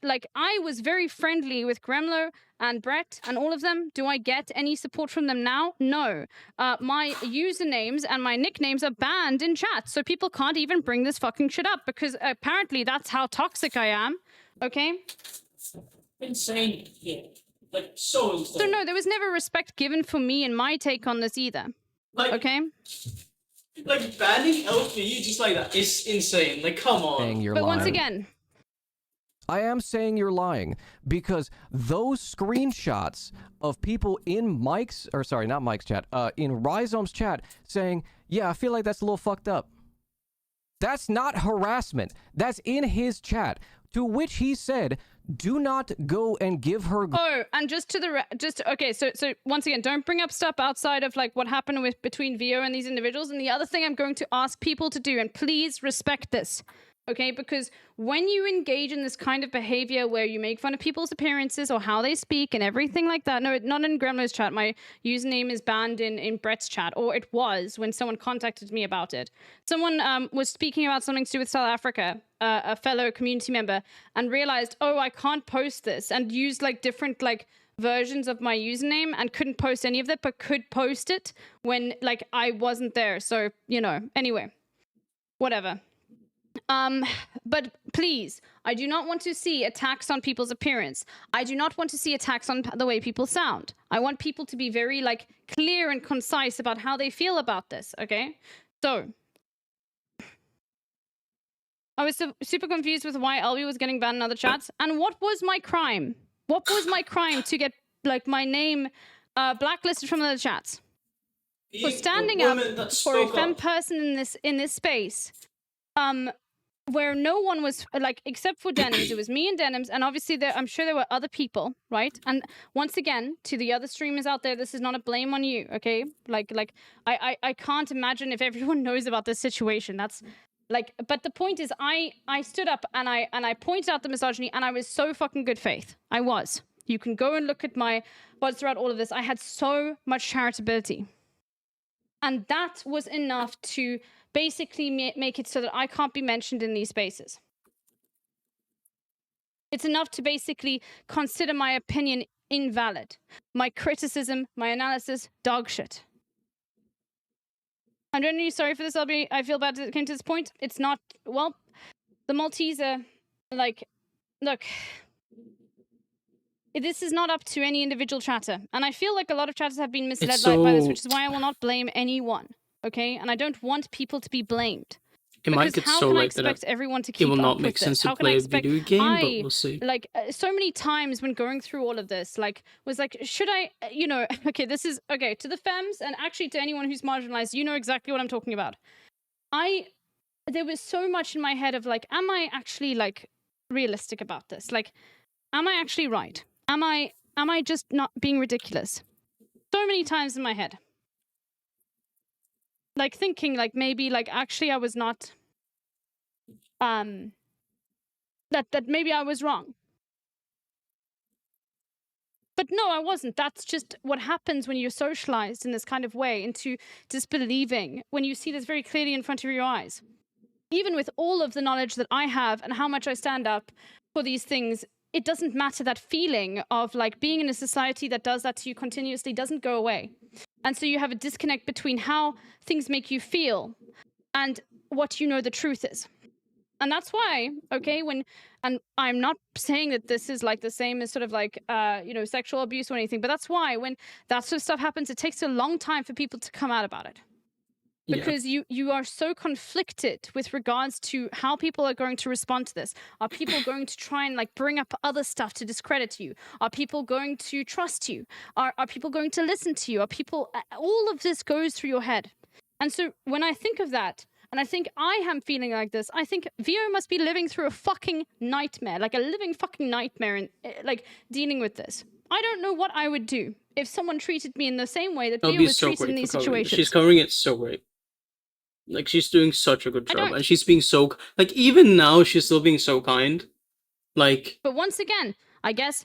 Like I was very friendly with Gremlo and Brett and all of them. Do I get any support from them now? No. My usernames and my nicknames are banned in chat, so people can't even bring this fucking shit up because apparently that's how toxic I am. Okay? Insane. Yeah. Like, so insane. So no, there was never respect given for me and my take on this either. Like, okay? Like, banning LP just like that is insane. Like, come on. You're but lying. once again, I am saying you're lying because those screenshots of people in Mike's, or sorry, not Mike's chat, in Rhizome's chat saying, yeah, I feel like that's a little fucked up. That's not harassment. That's in his chat, to which he said, do not go and give her... Oh, and just okay, so once again, don't bring up stuff outside of like what happened between Vio and these individuals. And the other thing I'm going to ask people to do, and please respect this, okay? Because when you engage in this kind of behavior where you make fun of people's appearances or how they speak and everything like that, no, not in Gremlo's chat. My username is banned in Brett's chat, or it was when someone contacted me about it. Someone was speaking about something to do with South Africa, a fellow community member, and realized, oh, I can't post this, and used like different like versions of my username and couldn't post any of that, but could post it when like I wasn't there. So, you know, anyway, whatever. But please, I do not want to see attacks on people's appearance. I do not want to see attacks on the way people sound. I want people to be very like clear and concise about how they feel about this, okay? So I was super confused with why Elby was getting banned in other chats. And what was my crime? What was my crime to get like my name blacklisted from other chats? For standing up for a femme person in this space, where no one was like, except for Denims, it was me and Denims, and obviously I'm sure there were other people, right? And once again, to the other streamers out there, this is not a blame on you, okay? Like I can't imagine if everyone knows about this situation. That's like, but the point is, I stood up and I pointed out the misogyny, and I was so fucking good faith. I was. You can go and look at my words throughout all of this. I had so much charitability, and that was enough to basically make it so that I can't be mentioned in these spaces. It's enough to basically consider my opinion invalid. My criticism, my analysis, dog shit. I'm genuinely sorry for this, Elby. I feel bad that it came to this point. It's not, well, the Maltese are, like, look, this is not up to any individual chatter. And I feel like a lot of chatters have been misled by this, which is why I will not blame anyone. Okay, and I don't want people to be blamed. It might get so late that everyone to keep it will not up make with sense this? to How can I play a expect video game, but we'll see. Like so many times when going through all of this, like was like, should I, you know, okay, this is okay to the femmes and actually to anyone who's marginalized, you know exactly what I'm talking about. There was so much in my head of like, am I actually like realistic about this? Like, am I actually right? Am I just not being ridiculous? So many times in my head. Like thinking like maybe like actually I was not that maybe I was wrong. But no, I wasn't. That's just what happens when you're socialized in this kind of way into disbelieving when you see this very clearly in front of your eyes. Even with all of the knowledge that I have and how much I stand up for these things, it doesn't matter. That feeling of like being in a society that does that to you continuously doesn't go away. And so you have a disconnect between how things make you feel and what you know the truth is. And that's why, okay, and I'm not saying that this is like the same as sort of like, you know, sexual abuse or anything, but that's why when that sort of stuff happens, it takes a long time for people to come out about it. Because you are so conflicted with regards to how people are going to respond to this. Are people going to try and like bring up other stuff to discredit you? Are people going to trust you? Are people going to listen to you? Are people, all of this goes through your head. And so when I think of that, and I think I am feeling like this, I think Vio must be living through a fucking nightmare, like a living fucking nightmare, and like dealing with this. I don't know what I would do if someone treated me in the same way that Vio was treated in these situations. She's covering it so great. Like, she's doing such a good job, and she's being so, like, even now, she's still being so kind. Like... But once again, I guess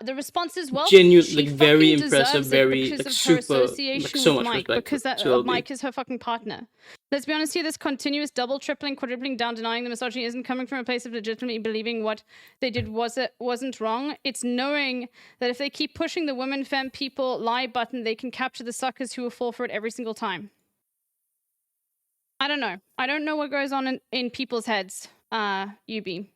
the response is, well, genuine, like, very impressive, very, like, super, like, so much Mike, respect because Mike is her fucking partner. Let's be honest here, this continuous double, tripling, quadrupling down, denying the misogyny isn't coming from a place of legitimately believing what they did wasn't wrong. It's knowing that if they keep pushing the women, femme, people, lie button, they can capture the suckers who will fall for it every single time. I don't know. I don't know what goes on in people's heads, UB.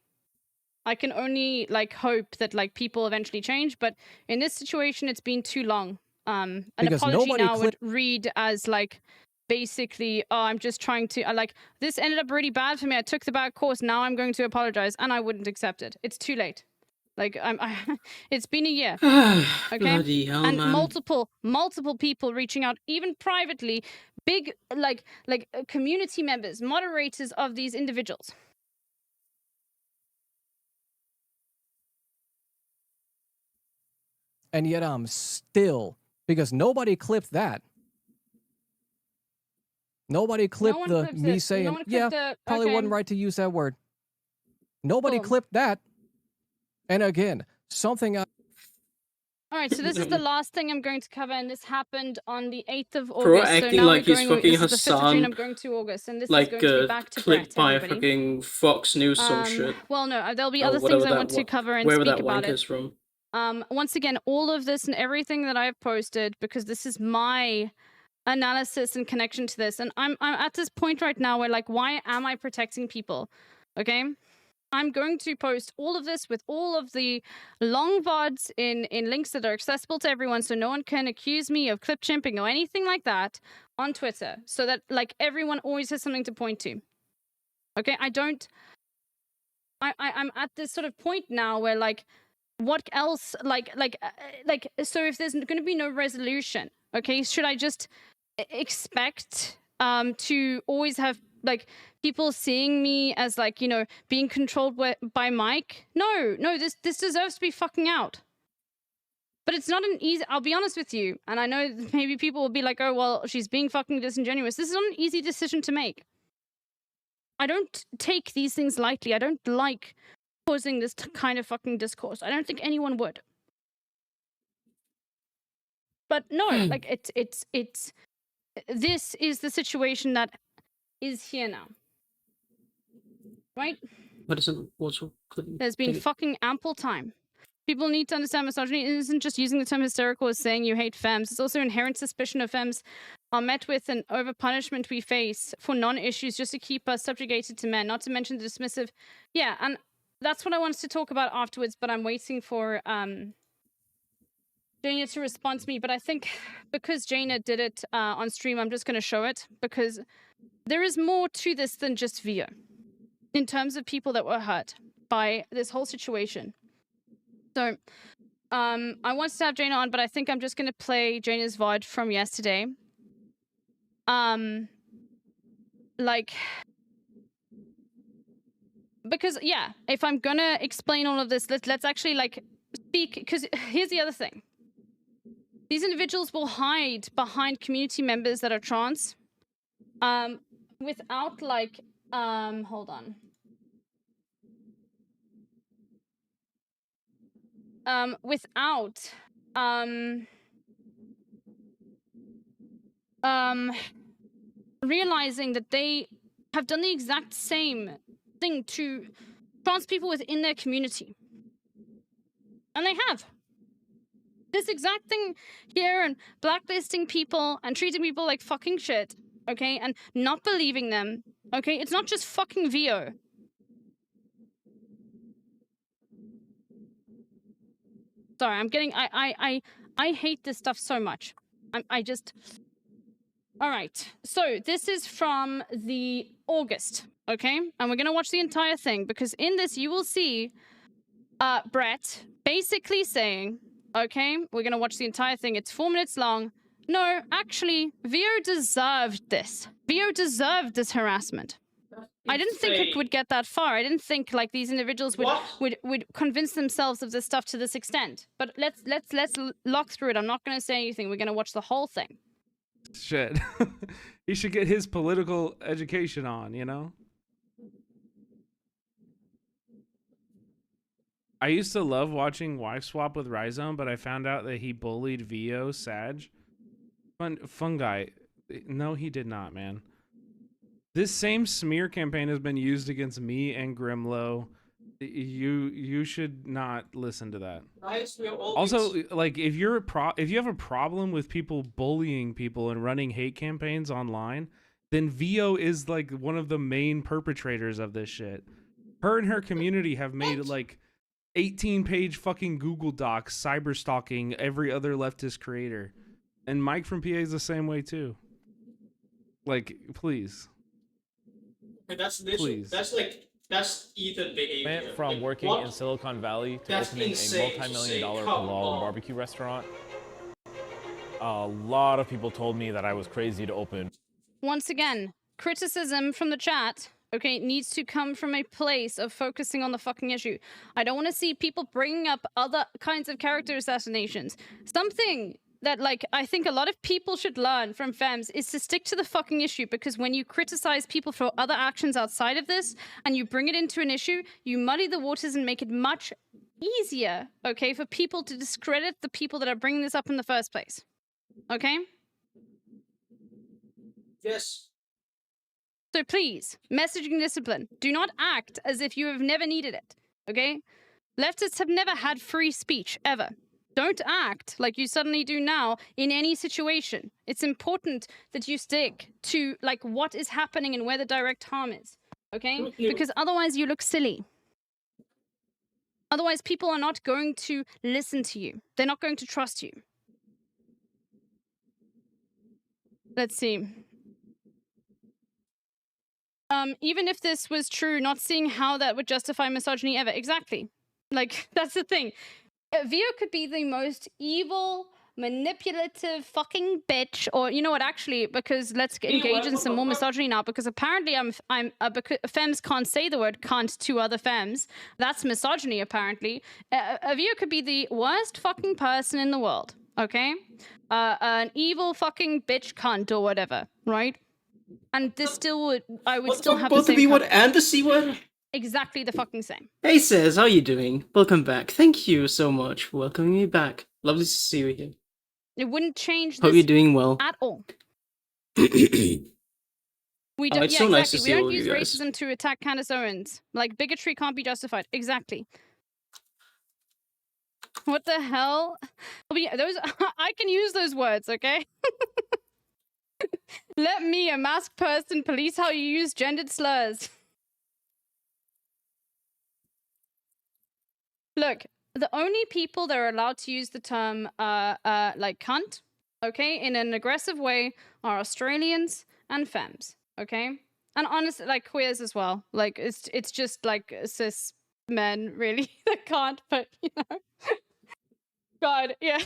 I can only, like, hope that, like, people eventually change, but in this situation, it's been too long. An apology now would read as, like, basically, oh, I'm just trying to, like, this ended up really bad for me. I took the bad course. Now I'm going to apologize, and I wouldn't accept it. It's too late. Like, it's been a year. Okay? Bloody hell, And man. multiple people reaching out, even privately, big, like community members, moderators of these individuals. And yet I'm still, because nobody clipped that. Nobody clipped one the clipped me it. No saying, one clipped yeah, the- probably okay. wasn't right to use that word. Nobody Cool. clipped that. And again, something I All right, so this is the last thing I'm going to cover, and this happened on the 8th of Bro August. So acting now like we're he's going, fucking this is the 5th of June, Hassan, I'm going to August, and this is like going to be back to clipped Brett, by a everybody. fucking Fox News some shit. Well, no, there'll be Or other things whatever I that want to wa- cover and wherever speak that about wank it. is from. Once again, all of this and everything that I've posted, because this is my analysis and connection to this, and I'm at this point right now where, like, why am I protecting people? Okay? I'm going to post all of this with all of the long VODs in links that are accessible to everyone, so no one can accuse me of clip chimping or anything like that on Twitter, so that, like, everyone always has something to point to. Okay? I'm at this sort of point now where, like, what else, so if there's going to be no resolution, okay, should I just expect to always have, like, people seeing me as, like, you know, being controlled by Mike? No, this deserves to be fucking out. But it's not an easy, I'll be honest with you, and I know maybe people will be like, oh, well, she's being fucking disingenuous. This is not an easy decision to make. I don't take these things lightly. I don't like causing this kind of fucking discourse. I don't think anyone would. But no, like, it's this is the situation that is here now. Right? What is it? What's There's been fucking ample time. People need to understand misogyny isn't just using the term hysterical as saying you hate femmes. It's also inherent suspicion of femmes are met with an over-punishment we face for non-issues just to keep us subjugated to men, not to mention the dismissive... Yeah, and that's what I wanted to talk about afterwards, but I'm waiting for Jaina to respond to me. But I think because Jaina did it on stream, I'm just going to show it, because there is more to this than just Vio in terms of people that were hurt by this whole situation. So, I wanted to have Jaina on, but I think I'm just going to play Jaina's VOD from yesterday. Like, because, yeah, if I'm going to explain all of this, let's actually, like, speak, because here's the other thing. These individuals will hide behind community members that are trans, without, like, hold on. Without realizing that they have done the exact same thing to trans people within their community. And they have. This exact thing here, and blacklisting people and treating people like fucking shit, okay, and not believing them, okay? It's not just fucking Vio. Sorry, I'm getting, I hate this stuff so much. I just, all right. So this is from the August, okay? And we're gonna watch the entire thing, because in this you will see Brett basically saying, okay, we're gonna watch the entire thing. It's 4 minutes long. No, actually, Vio deserved this. Vio deserved this harassment. I didn't think it would get that far. I didn't think, like, these individuals would convince themselves of this stuff to this extent. But let's lock through it. I'm not going to say anything. We're going to watch the whole thing. Shit. He should get his political education on, you know? I used to love watching Wife Swap with Rhizome, but I found out that he bullied Vio Sag. Fun guy. No, he did not, man. This same smear campaign has been used against me and Grimlow. You should not listen to that. Also, like, if you have a problem with people bullying people and running hate campaigns online, then Vio is, like, one of the main perpetrators of this shit. Her and her community have made, like, 18-page fucking Google Docs cyber stalking every other leftist creator. And Mike from PA is the same way too. Like, please. That's Please. that's Ethan behavior. Went from working in Silicon Valley to That's opening insane a to multi-million say, dollar come halal on. barbecue restaurant. A lot of people told me that I was crazy to open. Once again, criticism from the chat, okay, needs to come from a place of focusing on the fucking issue. I don't want to see people bringing up other kinds of character assassinations. Something that, like, I think a lot of people should learn from FEMS is to stick to the fucking issue, because when you criticize people for other actions outside of this and you bring it into an issue, you muddy the waters and make it much easier, okay, for people to discredit the people that are bringing this up in the first place. Okay? Yes. So please, messaging discipline. Do not act as if you have never needed it, okay? Leftists have never had free speech, ever. Don't act like you suddenly do now in any situation. It's important that you stick to, like, what is happening and where the direct harm is, okay? Because otherwise you look silly. Otherwise people are not going to listen to you. They're not going to trust you. Let's see. Even if this was true, not seeing how that would justify misogyny ever. Exactly. Like, that's the thing. Vio could be the most evil, manipulative fucking bitch, or you know what, actually, because let's engage in some more misogyny now, because apparently because femmes can't say the word cunt to other femmes. That's misogyny, apparently. Vio could be the worst fucking person in the world, okay? An evil fucking bitch cunt or whatever, right? And this still would, I would still have the both the same B word cover. and the C word? Exactly the fucking same. Hey Says, how you doing? Welcome back. Thank you so much for welcoming me back. Lovely to see you here. It wouldn't change Hope this you're doing well. at all. Oh, We don't, it's yeah, so exactly. nice to We see don't all of use you guys. racism to attack Candace Owens. Like, bigotry can't be justified. Exactly. What the hell? Oh, yeah, those I can use those words, okay? Let me, a masked person, police how you use gendered slurs. Look, the only people that are allowed to use the term, like cunt, okay, in an aggressive way are Australians and femmes, okay? And honestly, like queers as well. Like, it's just like cis men, really, that can't, but, you know. God, yeah.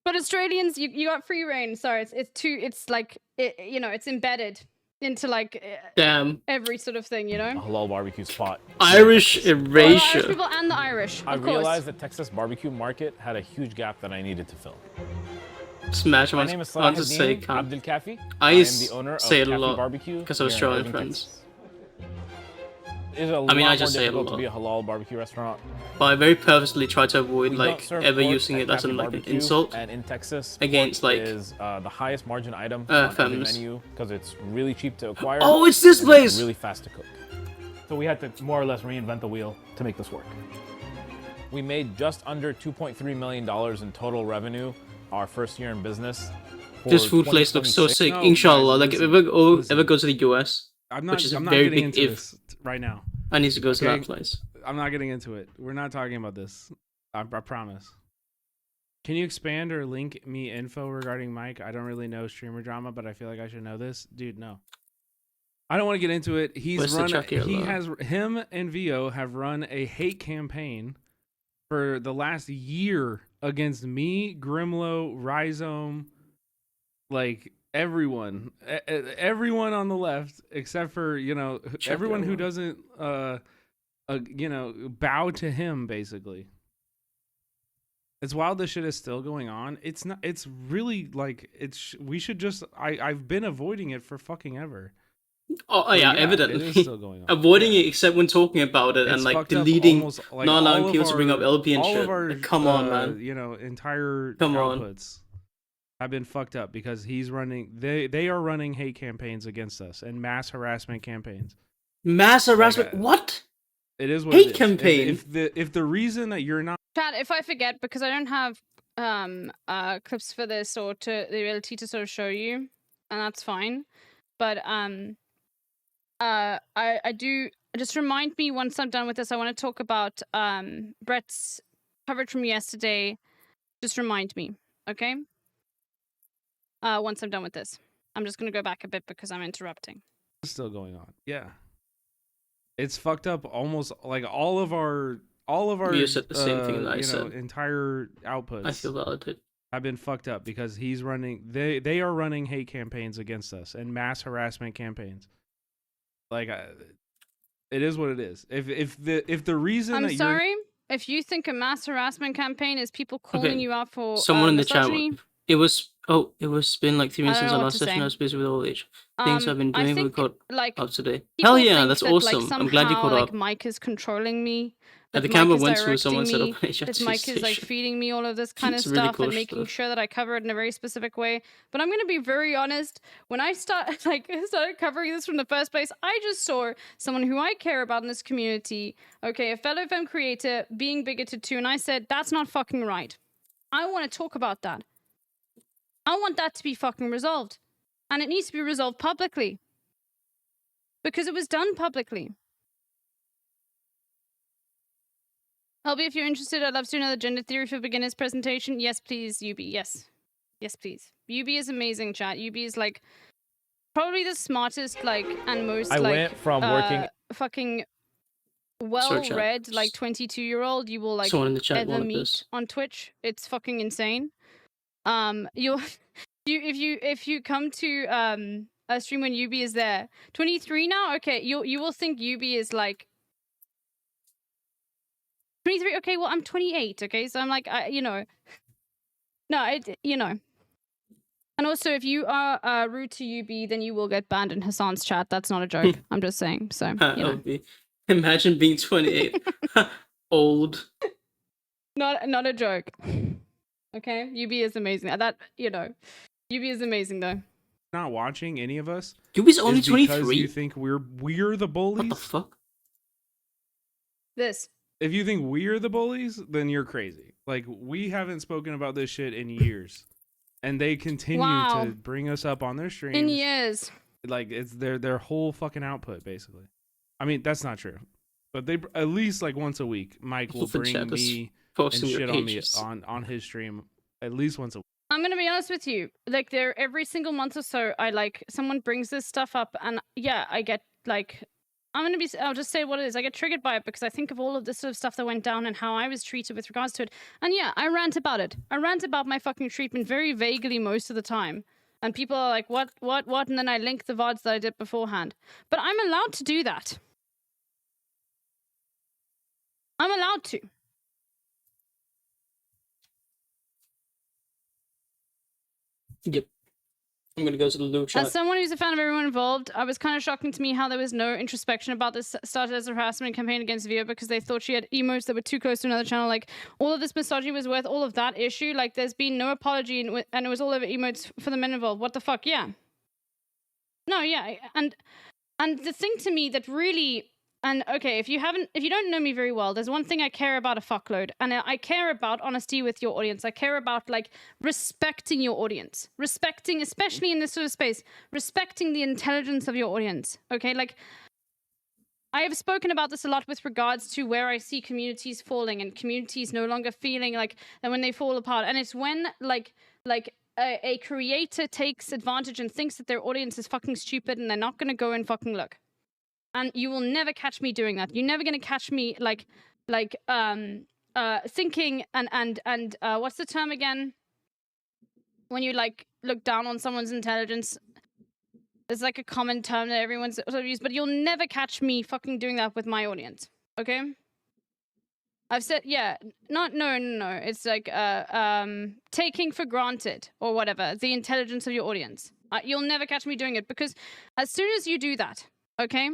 But Australians, you got free reign. Sorry, it's like, you know, it's embedded into like Damn. every sort of thing, you know? A halal barbecue spot. Irish Well, the erasure. Irish people and the Irish, I of course. realized the Texas barbecue market had a huge gap that I needed to fill. Smash My wants name is to say Salahuddin cunt. Abdel Kafi. I am used the owner of say it a Kafi lot Barbecue because of here in Australian Irving, friends. Texas. It's a I lot mean, I more just say it a difficult to lot. be a halal barbecue restaurant. But I very purposely try to avoid We don't like serve ever pork using at it as Kafi an, like an Barbecue, insult And in Texas, against pork like is the highest margin item on every femmes. menu because it's really cheap to acquire. Oh, it's this and place! It's really fast to cook. So we had to more or less reinvent the wheel to make this work. We made just under $2.3 million in total revenue our first year in business. This For food place looks so 2026. sick. No, Inshallah, guys, like listen, if I ever listen. go to the US, I'm not. which is a I'm not very getting big into if. this right now. I need to go to Okay. that place. I'm not getting into it. We're not talking about this. I promise. Can you expand or link me info regarding Mike? I don't really know streamer drama, but I feel like I should know this, dude. No, I don't want to get into it. Where's the Chucky alone? Him and Vio have run a hate campaign for the last year against me, Grimlow, Rhizome, like everyone on the left except for, you know, everyone who doesn't you know, bow to him, basically. It's wild this shit is still going on. It's not, it's really like, we should just, I've been avoiding it for fucking ever. Oh But yeah, it evidently. is still going on. Avoiding it except when talking about it and It's like fucked up deleting, almost, like, not allowing all of people to bring up our- LP and all shit. of our, Like, come on, man. You know, entire Come on. outputs have been fucked up because he's running, they are running hate campaigns against us and mass harassment campaigns. Mass harassment? What? It is what Hate it is. campaign? If the reason that you're not Chat, if I forget, because I don't have clips for this or to the ability to sort of show you, and that's fine. But I do just remind me once I'm done with this. I want to talk about Brett's coverage from yesterday. Just remind me, okay? once I'm done with this. I'm just gonna go back a bit because I'm interrupting. It's still going on. Yeah. It's fucked up almost like all of our You said the same thing that I you know, said. entire outputs I feel validated. have been fucked up because he's running they are running hate campaigns against us and mass harassment campaigns. Like it is what it is. If the reason I'm that sorry if you think a mass harassment campaign is people calling Okay, you out for someone in the chat. misogyny. It was been like 3 minutes I don't since know our what last to session. say. I was busy with all age things I've been I doing. We think, got like, up today. people Hell yeah, think that's that, like, awesome. I'm glad you somehow, caught like, up. Mike is controlling me. That the Mike camera is went through. Someone directing set up me, an that Mike is like station. feeding me all of this kind of It's really stuff cool and making stuff. sure that I cover it in a very specific way. But I'm gonna be very honest. When I started covering this from the first place, I just saw someone who I care about in this community, okay, a fellow femme creator, being bigoted to, and I said that's not fucking right. I want to talk about that. I want that to be fucking resolved, and it needs to be resolved publicly because it was done publicly. Helby, if you're interested, I'd love to do another gender theory for beginners presentation. Yes, please, Yubi. Yes. Yes, please. Yubi is amazing, chat. Yubi is, like, probably the smartest, like, and most, I like, went from working- fucking Sorry, chat. well-read, like, 22-year-old you will, like, Someone in the chat ever wanted meet this. on Twitch. It's fucking insane. If you come to a stream when Yubi is there, 23 now. Okay, you will think Yubi is like 23. Okay, well I'm 28. Okay, so I'm like And also, if you are rude to Yubi, then you will get banned in Hassan's chat. That's not a joke. I'm just saying. So Imagine being 28, old. Not a joke. Okay, Yubi is amazing. Yubi is amazing though. not watching any of us, Yubi's only is because 23. you think we're the bullies. What the fuck? This. If you think we're the bullies, then you're crazy. Like, we haven't spoken about this shit in years, and they continue Wow. to bring us up on their streams. In years. Like, it's their whole fucking output, basically. I mean, that's not true, but they at least like once a week, Mike will The bring chat is me and posting your shit on me pages. on his stream at least once a week. I'm gonna be honest with you. Like, there every single month or so, I like someone brings this stuff up, and yeah, I get like, I'll just say what it is. I get triggered by it because I think of all of this sort of stuff that went down and how I was treated with regards to it. And yeah, I rant about it. I rant about my fucking treatment very vaguely most of the time. And people are like, what? And then I link the VODs that I did beforehand. But I'm allowed to do that. I'm allowed to. Yep. I'm gonna go to the loot chat. As someone who's a fan of everyone involved, I was kind of shocking to me how there was no introspection about this. Started as a harassment campaign against Vio because they thought she had emotes that were too close to another channel. Like, all of this misogyny was worth all of that issue. Like, there's been no apology, and it was all over emotes for the men involved. What the fuck? Yeah. No, yeah, and the thing to me that really, and okay, if you don't know me very well, there's one thing I care about a fuckload, and I care about honesty with your audience. I care about, like, respecting your audience, respecting, especially in this sort of space, respecting the intelligence of your audience. Okay, like, I have spoken about this a lot with regards to where I see communities falling and communities no longer feeling like, and when they fall apart, and it's when like a creator takes advantage and thinks that their audience is fucking stupid and they're not going to go and fucking look. And you will never catch me doing that. You're never going to catch me thinking and what's the term again? When you like look down on someone's intelligence. There's like a common term that everyone's sort of used, but you'll never catch me fucking doing that with my audience. Okay? I've said, yeah, no. It's like, taking for granted or whatever the intelligence of your audience. You'll never catch me doing it because as soon as you do that, okay?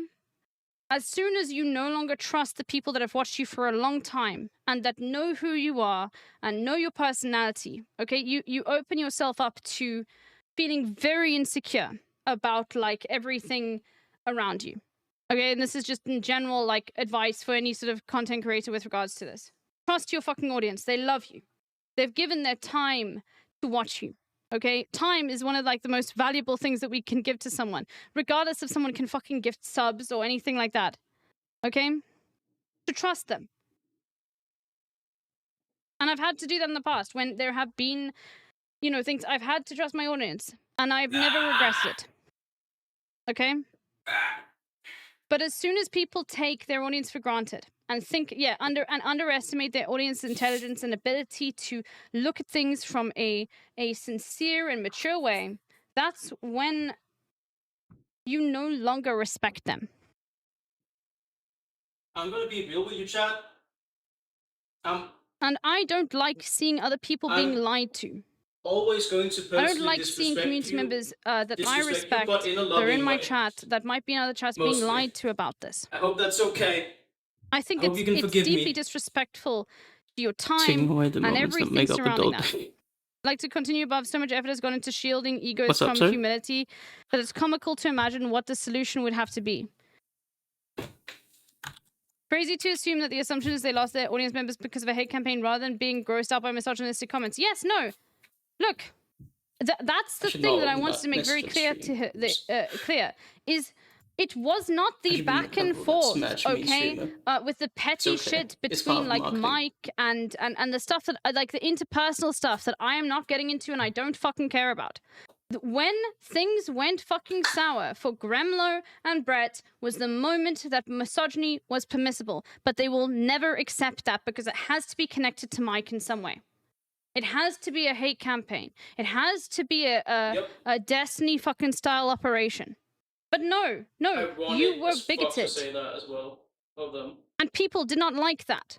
As soon as you no longer trust the people that have watched you for a long time and that know who you are and know your personality, okay? You open yourself up to feeling very insecure about like everything around you. Okay, and this is just in general, like, advice for any sort of content creator with regards to this. Trust your fucking audience. They love you. They've given their time to watch you. Okay? Time is one of, like, the most valuable things that we can give to someone. Regardless if someone can fucking gift subs or anything like that. Okay? To trust them. And I've had to do that in the past when there have been you know, things I've had to trust my audience, and I've never regressed it. Okay? But as soon as people take their audience for granted and think, underestimate their audience's intelligence and ability to look at things from a sincere and mature way, that's when you no longer respect them. I'm gonna be real with you, chat. And I don't like seeing other people being lied to. Always going to personally I don't like seeing community members that I respect, that are in my chat, that might be in other chats, being lied to about this. I hope that's okay. I think hope you can it's forgive deeply me. disrespectful to your Taking time away the and moments that everything make up a surrounding dog. that. I'd like to continue above. So much effort has gone into shielding egos What's up, from sir? humility that it's comical to imagine what the solution would have to be. Crazy to assume that the assumption is they lost their audience members because of a hate campaign rather than being grossed out by misogynistic comments. Yes, no. Look, that's the Actually, thing no, that I wanted not to make very clear necessarily. clear is it was not the Actually, back and that's forth, match me okay, streamer. with the petty It's okay. shit It's part between of like marketing. Mike and the stuff that like the interpersonal stuff that I am not getting into and I don't fucking care about. When things went fucking sour for Gremlo and Brett was the moment that misogyny was permissible, but they will never accept that because it has to be connected to Mike in some way. It has to be a hate campaign. It has to be a Destiny fucking style operation. But no, Ironic you were as fuck to bigoted. say that as well of them. And people did not like that.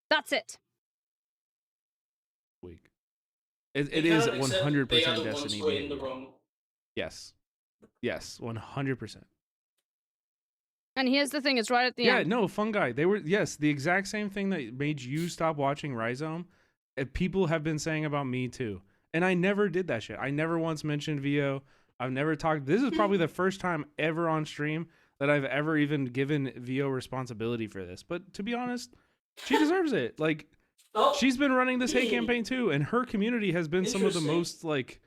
That's it. Weak. It They is cannot accept 100% they are the Destiny ones who are in the behavior. wrong. Yes. Yes, 100%. And here's the thing, it's right at the end. No, Fungi. They were, yes, the exact same thing that made you stop watching Rhizome. People have been saying about me too. And I never did that shit. I never once mentioned VO. I've never talked. This is probably the first time ever on stream that I've ever even given VO responsibility for this. But to be honest, she deserves it. Like, she's been running this hate campaign too, and her community has been some of the most, like,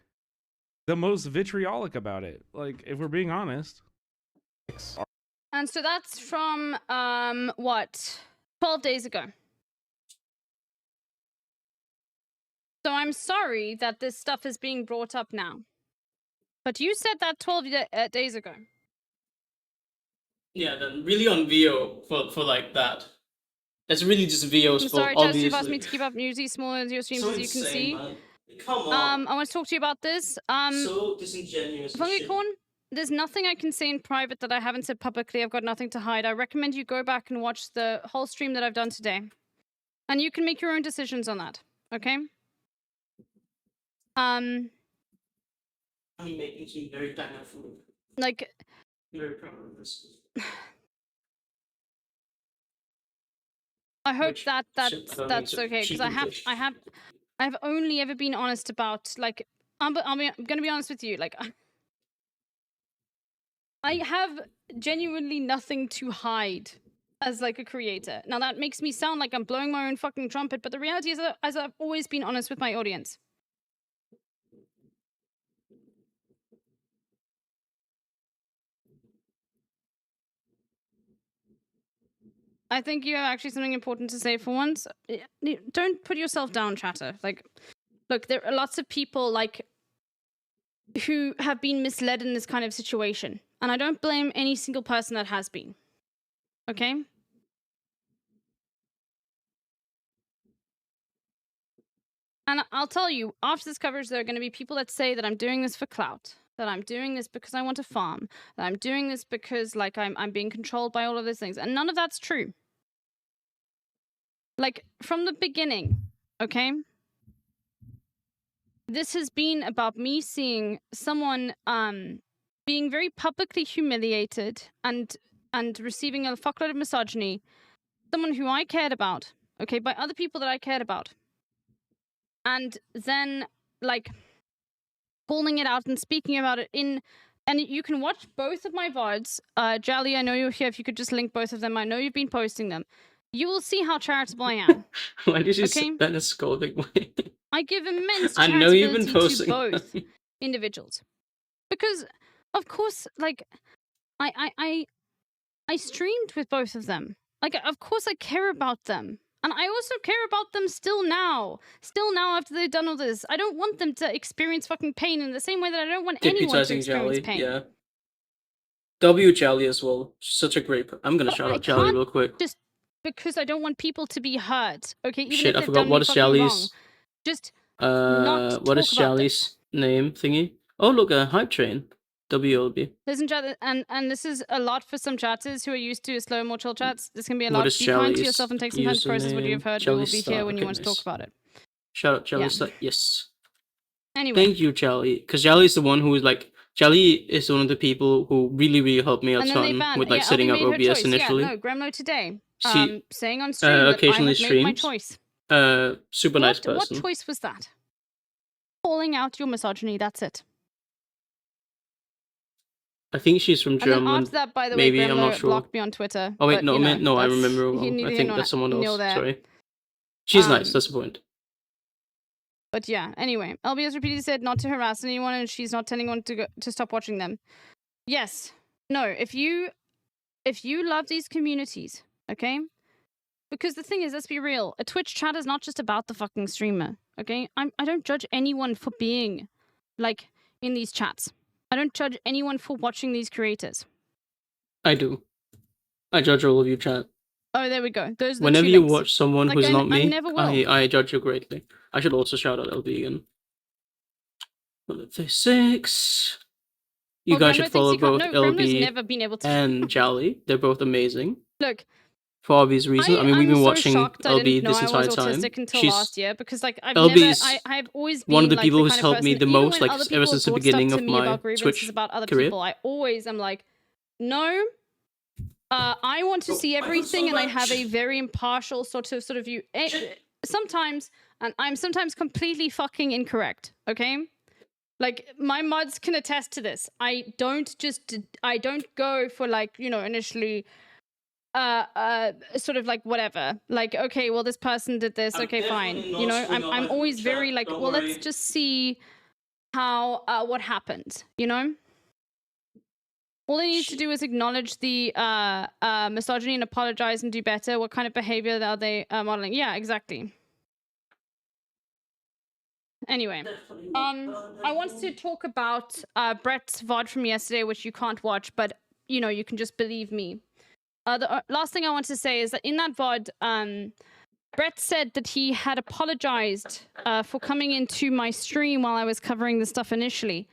the most vitriolic about it. Like, if we're being honest. And so that's from, 12 days ago. So I'm sorry that this stuff is being brought up now. But you said that 12 days ago. Yeah, then really on VO for like that. It's really just VO's I'm fault, sorry, Jess, obviously. you've asked me to keep up newsy smaller as your streams So as you can insane, see. man. Come on. I want to talk to you about this. So disingenuous. and Fungi shit. Corn, there's nothing I can say in private that I haven't said publicly. I've got nothing to hide. I recommend you go back and watch the whole stream that I've done today. And you can make your own decisions on that. Okay? I'm making some very banger food. Like, I'm very proud of this. I hope Which that shit, I don't that's think okay so. because I've only ever been honest about, like, I'm gonna be honest with you, like, I have genuinely nothing to hide as like a creator. Now that makes me sound like I'm blowing my own fucking trumpet, but the reality is that I've always been honest with my audience. I think you have actually something important to say for once. Don't put yourself down, chatter. Like, look, there are lots of people, like, who have been misled in this kind of situation. And I don't blame any single person that has been. Okay? And I'll tell you, after this coverage, there are going to be people that say that I'm doing this for clout, that I'm doing this because I want to farm, that I'm doing this because, like, I'm being controlled by all of those things. And none of that's true. Like, from the beginning, okay? This has been about me seeing someone being very publicly humiliated and receiving a fuckload of misogyny. Someone who I cared about, okay, by other people that I cared about. And then, like, calling it out and speaking about it in... And you can watch both of my VODs. Jali, I know you're here. If you could just link both of them. I know you've been posting them. You will see how charitable I am. Why did you Okay? say that in a scolding way? I give immense I know you've been charitability posting to both them. individuals. Because, of course, like, I streamed with both of them. Like, of course I care about them. And I also care about them still now. Still now after they've done all this. I don't want them to experience fucking pain in the same way that I don't want anyone to Deputizing experience Jolly, pain. yeah. W Jolly as well. Such a great. I'm gonna But shout I out Jolly can't real quick. just because I don't want people to be hurt. Okay, even Shit, if I they've forgot done what me is fucking wrong. Jolly's Just not what is talk about this. Jolly's name thingy? Oh look, a hype train. WLB. Listen, chat, and this is a lot for some chatters who are used to slow, more chill chats. This can be a What lot. is Be kind to Jolly's yourself and take some time to process what you have username? heard. We Jolly will be Star. here when you Okay, want to talk nice. about it. Shout out Jolly Yeah. Star. Yes. Anyway, Thank you, Jolly. Because Jolly is the one who is like Jolly is one of the people who really helped me a and then they ton banned. with like Yeah, setting LB up made her OBS choice. initially. Yeah, no, Gremlo today. She Saying on stream that I occasionally have made my streams. choice. Super nice What person. choice was that? Calling out your misogyny. That's it. I think she's from And then Germany. after that, by the Maybe, way, I'm Gremlo not sure. blocked me on Twitter. Oh wait, but, no, you know, I that's remember he- wrong. I neither think nor- that's someone nor else. there. Sorry. She's nice. Um, That's the point. But yeah, anyway, LB has repeatedly said not to harass anyone, and she's not telling anyone to stop watching them. Yes, no. If you love these communities, okay? Because the thing is, let's be real. A Twitch chat is not just about the fucking streamer, okay? I don't judge anyone for being like in these chats. I don't judge anyone for watching these creators. I do. I judge all of you, chat. Oh, there we go. Those are the Whenever two you links. watch someone Like, who's not I me, never will. I judge you greatly. I should also shout out LB again. 56. You Well, guys Gremlo should thinks follow you can't- both no, Gremlo's LB never been able to. and Jolly. They're both amazing. Look, For obvious reasons. I mean, we've I'm been so watching shocked I LB didn't know this I was entire time. autistic until She's last year because like LB's I've always been one of the like, people who's kind of helped me person, the even most, when like other ever people since the brought beginning stuff of to me my about grievances Twitch about other career. people, I always am like, no. I want to see everything, and I have a very impartial sort of view. Sometimes, and I'm sometimes completely fucking incorrect. Okay. Like, my mods can attest to this. I don't go for, like, you know, initially, sort of like whatever. Like, okay, well, this person did this. Okay, fine. You know, I'm always very like, well, let's just see how, what happened, you know? All they need to do is acknowledge the misogyny and apologize and do better. What kind of behavior are they modeling? Yeah, exactly. Anyway, I want to talk about Brett's VOD from yesterday, which you can't watch, but, you know, you can just believe me. The last thing I want to say is that in that VOD, Brett said that he had apologized for coming into my stream while I was covering the stuff initially.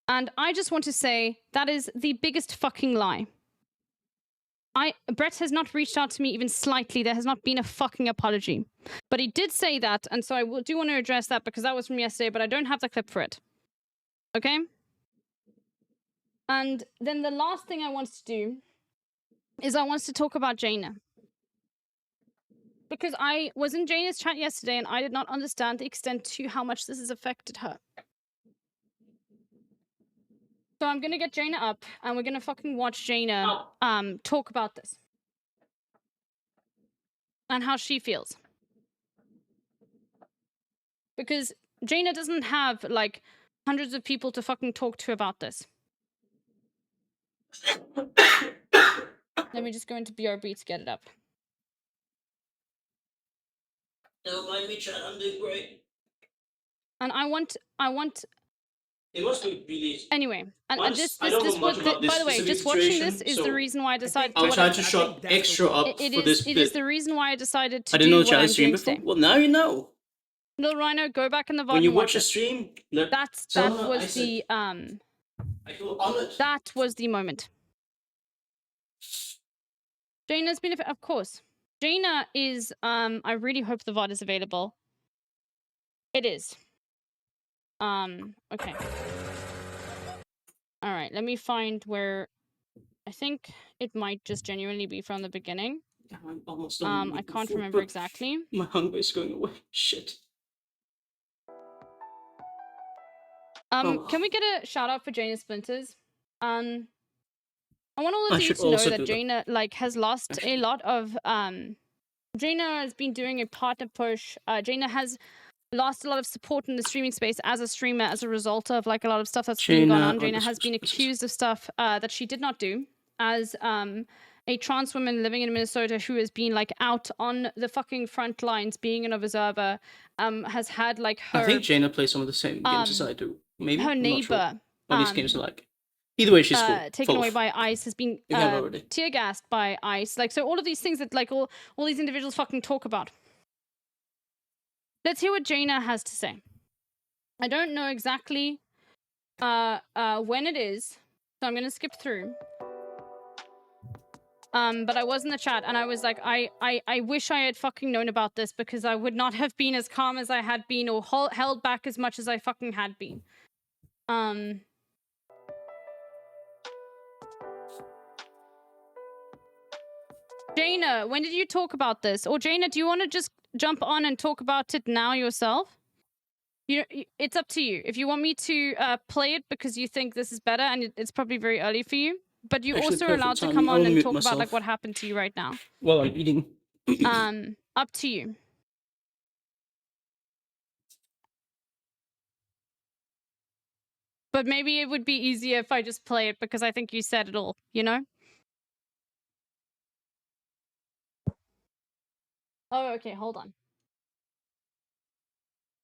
And I just want to say that is the biggest fucking lie. Brett has not reached out to me even slightly. There has not been a fucking apology. But he do that, and so I do want to address that because that was from yesterday, but I don't have the clip for it. Okay? And then the last thing I want to do is I want to talk about Jaina. Because I was in Jaina's chat yesterday and I did not understand the extent to how much this has affected her. So I'm gonna get Jaina up and we're gonna fucking watch Jaina talk about this. And how she feels. Because Jaina doesn't have like hundreds of people to fucking talk to about this. Let me just go into BRB to get it up. Don't mind me, chat. I'm doing great. And I want It must be really. anyway, and Honest, this I don't know was much about this by the way, specific just watching situation, this is so the reason why I decided to I'll what try I- to shut extra up it for is this it bit. is the reason why I decided to I didn't do know what chat I'm is stream doing before. today. Well, now you know. Little Rhino, go back in the VOD When you and watch a it. stream, That Selma, I was said- the I feel honored. that was the moment. Jaina's been of course. Jaina is I really hope the VOD is available. It is. Okay. All right, let me find where I think it might just genuinely be from the beginning. I'm almost done. I can't Food, remember but exactly. My hunger is going away. Shit. Can we get a shout out for Jaina Splinters? I want all I of you should to know also that do that. Jaina like has lost a lot of Jaina has been doing a partner push. Jaina has lost a lot of support in the streaming space as a streamer as a result of like a lot of stuff that's been going Jaina on. Jaina has been accused of stuff that she did not do as a trans woman living in Minnesota who has been like out on the fucking front lines, being an observer, has had like her. I think Jaina plays some of the same games as I do. Maybe her I'm not sure neighbor. what these games are like. Either way, she's cool. Taken Full away of- by ICE, has been You have already. tear gassed by ICE. Like, so all of these things that like all these individuals fucking talk about. Let's hear what Jaina has to say. I don't know exactly when it is, so I'm gonna skip through. But I was in the chat and I was like, I wish I had fucking known about this, because I would not have been as calm as I had been, or held back as much as I fucking had been. Jaina, when did you talk about this? Or Jaina, do you want to just jump on and talk about it now yourself? It's up to you. If you want me to play it because you think this is better, and it's probably very early for you, but you're Actually, also perfect allowed to timing. come I'll on and mute talk about like myself. what happened to you right now. While I'm eating. Up to you. But maybe it would be easier if I just play it, because I think you said it all, you know? Oh, okay, hold on.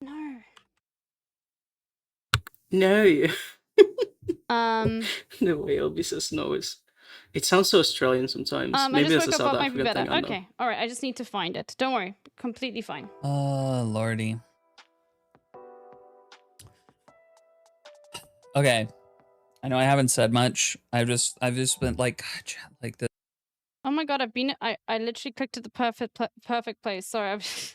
No. No. The way Elby says no is. It sounds so Australian sometimes. I Maybe just that's a woke up, South might be African better. thing. I don't know. Okay, all right. I just need to find it. Don't worry, completely fine. Oh, lordy. Okay, I know I haven't said much. I've just been like, God, chat, like this. Oh my god, I literally clicked at the perfect place. Sorry, I've.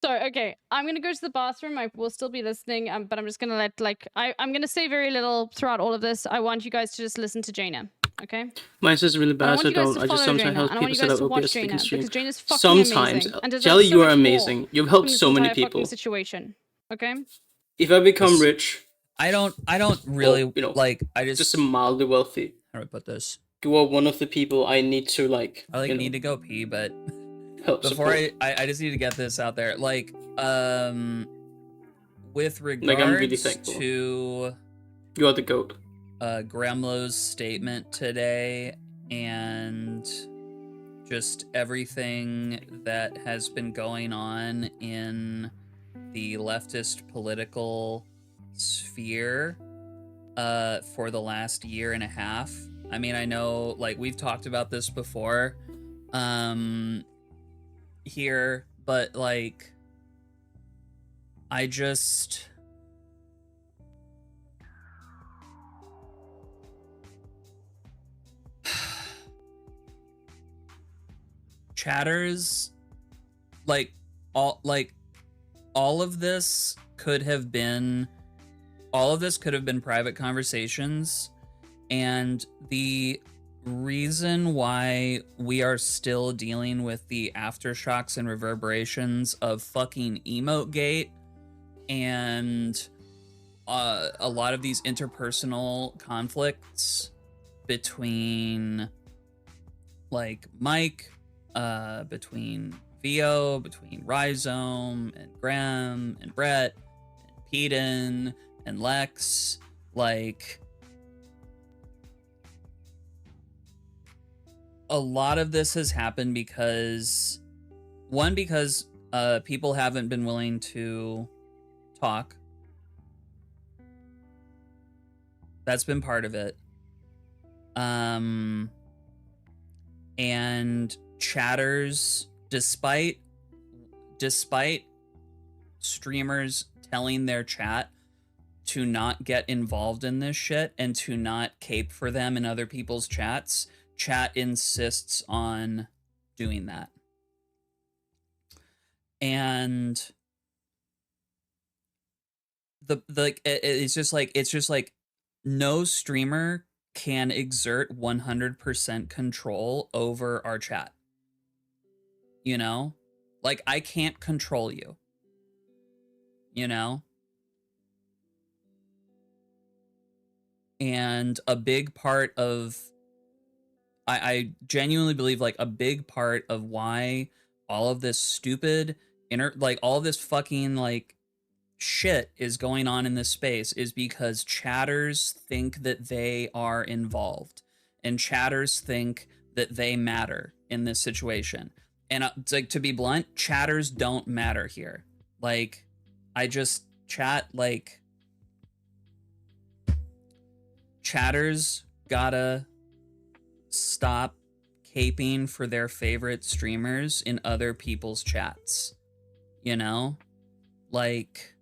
Sorry. Okay, I'm gonna go to the bathroom. I will still be listening, but I'm just gonna let I'm gonna say very little throughout all of this. I want you guys to just listen to Jaina. Okay. Mine says really I bad, want so you guys don't. to I just follow sometimes Jaina, help and I want people you set guys up to watch OBS Jaina, stream. because Jaina's fucking Sometimes, amazing and deserves Jelly, so you are much more amazing. You've helped from this so many entire fucking people. situation. Okay. If I become rich, I don't really or, you know, like. I just mildly wealthy. How do I put this? You are one of the people I need to like. I you know, need to go pee, but help before support. I just need to get this out there. Like, with regards Like, I'm really thankful. to You are the goat. Gremlo's statement today and just everything that has been going on in the leftist political sphere for the last year and a half. I mean, I know, like, we've talked about this before here, but like, I just chatters, like all of this could have been private conversations, and the reason why we are still dealing with the aftershocks and reverberations of fucking Emotegate and a lot of these interpersonal conflicts between like Mike, between Vio, between Rhizome and Graham and Brett and Peden and Lex, like a lot of this has happened because people haven't been willing to talk. That's been part of it. And chatters, despite streamers telling their chat to not get involved in this shit and to not cape for them in other people's chats, chat insists on doing that. And it's just like no streamer can exert 100% control over our chat. You know? Like, I can't control you. You know? And a big part of I genuinely believe like a big part of why all of this stupid all of this fucking like shit is going on in this space is because chatters think that they are involved and chatters think that they matter in this situation. And it's like, to be blunt, chatters don't matter here. Like, I just chat, like, chatters gotta stop caping for their favorite streamers in other people's chats. You know? Like,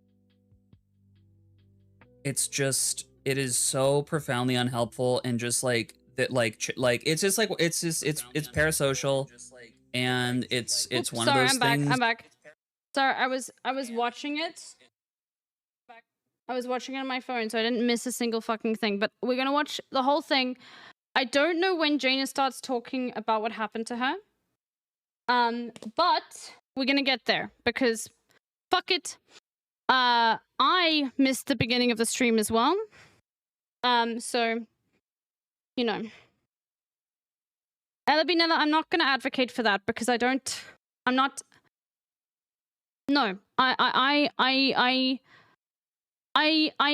it's just, it is so profoundly unhelpful, and just like that, like it's just like it's parasocial, and it's one Sorry, of those things. I'm back. Sorry, I was watching it. I was watching it on my phone, so I didn't miss a single fucking thing. But we're gonna watch the whole thing. I don't know when Jaina starts talking about what happened to her. But we're gonna get there because fuck it. I missed the beginning of the stream as well. So, you know. Ella Binella, I'm not gonna advocate for that because I'm not. No, I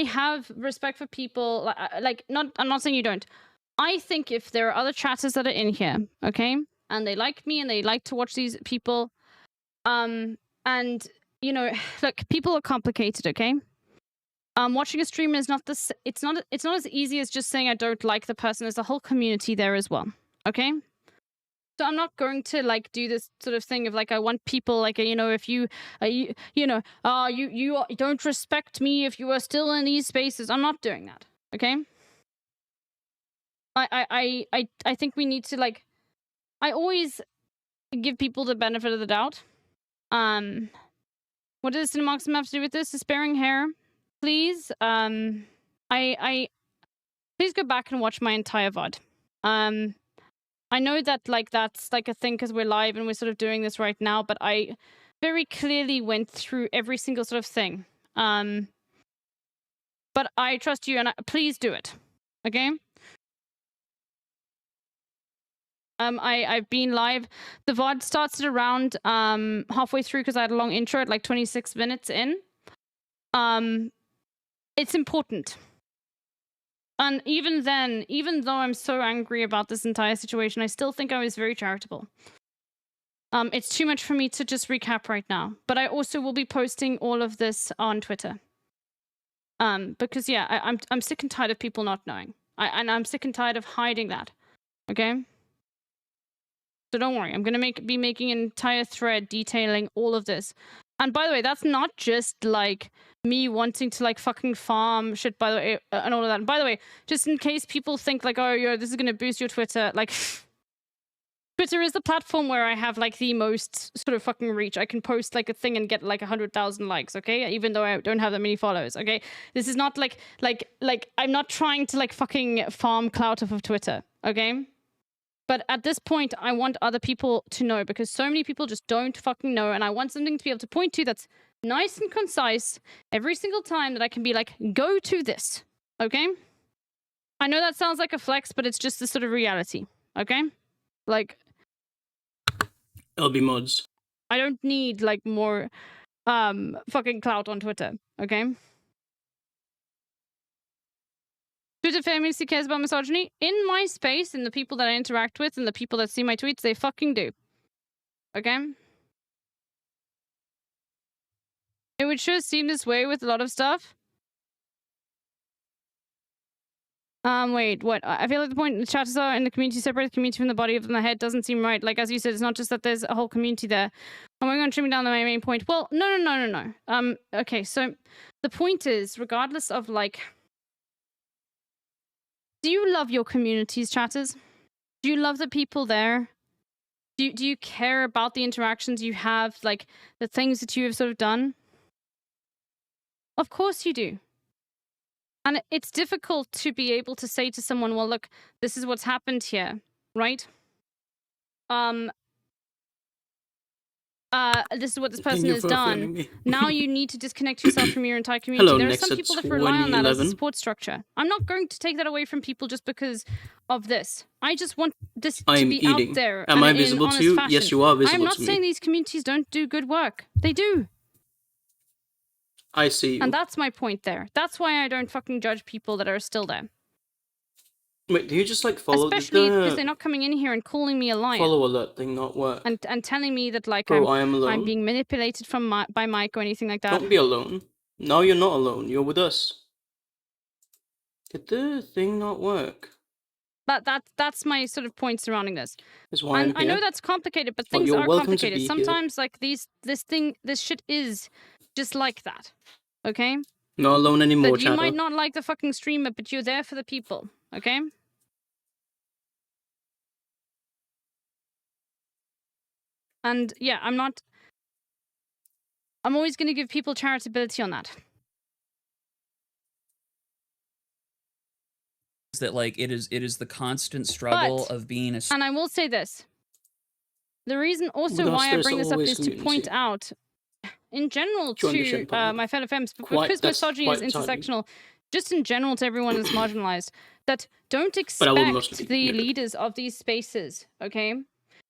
have respect for people. I'm not saying you don't. I think if there are other chatters that are in here, okay, and they like me and they like to watch these people, and you know, look, people are complicated, okay. Watching a stream is not this. It's not as easy as just saying I don't like the person. There's a whole community there as well, okay. So I'm not going to like do this sort of thing of like I want people like, you know, if you you don't respect me if you are still in these spaces. I'm not doing that, okay. I think we need to like. I always give people the benefit of the doubt. What does Cinemoxim have to do with this? Despairing hair, please. I please go back and watch my entire VOD. I know that like that's like a thing because we're live and we're sort of doing this right now, but I very clearly went through every single sort of thing. But I trust you, and please do it, okay? I've been live. The VOD starts at around halfway through because I had a long intro at like 26 minutes in. It's important. And even then, even though I'm so angry about this entire situation, I still think I was very charitable. It's too much for me to just recap right now. But I also will be posting all of this on Twitter. Because yeah, I'm sick and tired of people not knowing. And I'm sick and tired of hiding that. Okay? So don't worry, I'm gonna be making an entire thread detailing all of this. And by the way, that's not just like me wanting to like fucking farm shit, by the way, and all of that. And by the way, just in case people think like, oh, yo, this is gonna boost your Twitter, like Twitter is the platform where I have like the most sort of fucking reach. I can post like a thing and get like 100,000 likes, okay? Even though I don't have that many followers, okay? This is not like I'm not trying to like fucking farm clout off of Twitter, okay? But at this point, I want other people to know because so many people just don't fucking know. And I want something to be able to point to that's nice and concise every single time that I can be like, go to this. Okay? I know that sounds like a flex, but it's just the sort of reality. Okay? Like, LB mods. I don't need like more fucking clout on Twitter. Okay? Twitter famously cares about misogyny. In my space, and the people that I interact with, and the people that see my tweets, they fucking do. Okay? It would sure seem this way with a lot of stuff. Wait, what? I feel like the point the chatters are in the community separate the community from the body of the head doesn't seem right. Like, as you said, it's not just that there's a whole community there. I'm going on trimming down my main point. Well, no. Okay, so the point is, regardless of, like... Do you love your communities, chatters? Do you love the people there? Do you care about the interactions you have, like the things that you have sort of done? Of course you do. And it's difficult to be able to say to someone, well, look, this is what's happened here, right? This is what this person has done. Now you need to disconnect yourself from your entire community. Hello, there are Next some at people that rely on that as a 2011. support structure. I'm not going to take that away from people just because of this. I just want this to I'm be eating. out there. Am and I in visible to honest you? fashion. Yes, you are I'm visible not to saying me. these communities don't do good work. They do. I see you. And that's my point there. That's why I don't fucking judge people that are still there. Wait, do you just like follow Especially because the they're not coming in here and calling me a liar follow alert thing not work? and telling me that like Bro, I am alone. I'm being manipulated by Mike or anything like that. Don't be alone. Now you're not alone. You're with us. Did the thing not work? That's my sort of point surrounding this. That's why And I'm I know here. that's complicated, but Well, things you're are welcome to complicated. be here. Sometimes like this shit is just like that. Okay? Not alone anymore, That you Chatter. might not like the fucking streamer, but you're there for the people. Okay? And yeah, I'm always going to give people charitability on that. That like it is the constant struggle But- of being a And I will say this. The reason also With us, why I there's bring this up always is to point community. out, in general, Do you to understand, Pablo? my fellow femmes, Quite- because that's misogyny is quite tiny. intersectional, just in general to everyone that's marginalized, that don't But I will mostly expect be the muted. leaders of these spaces, okay,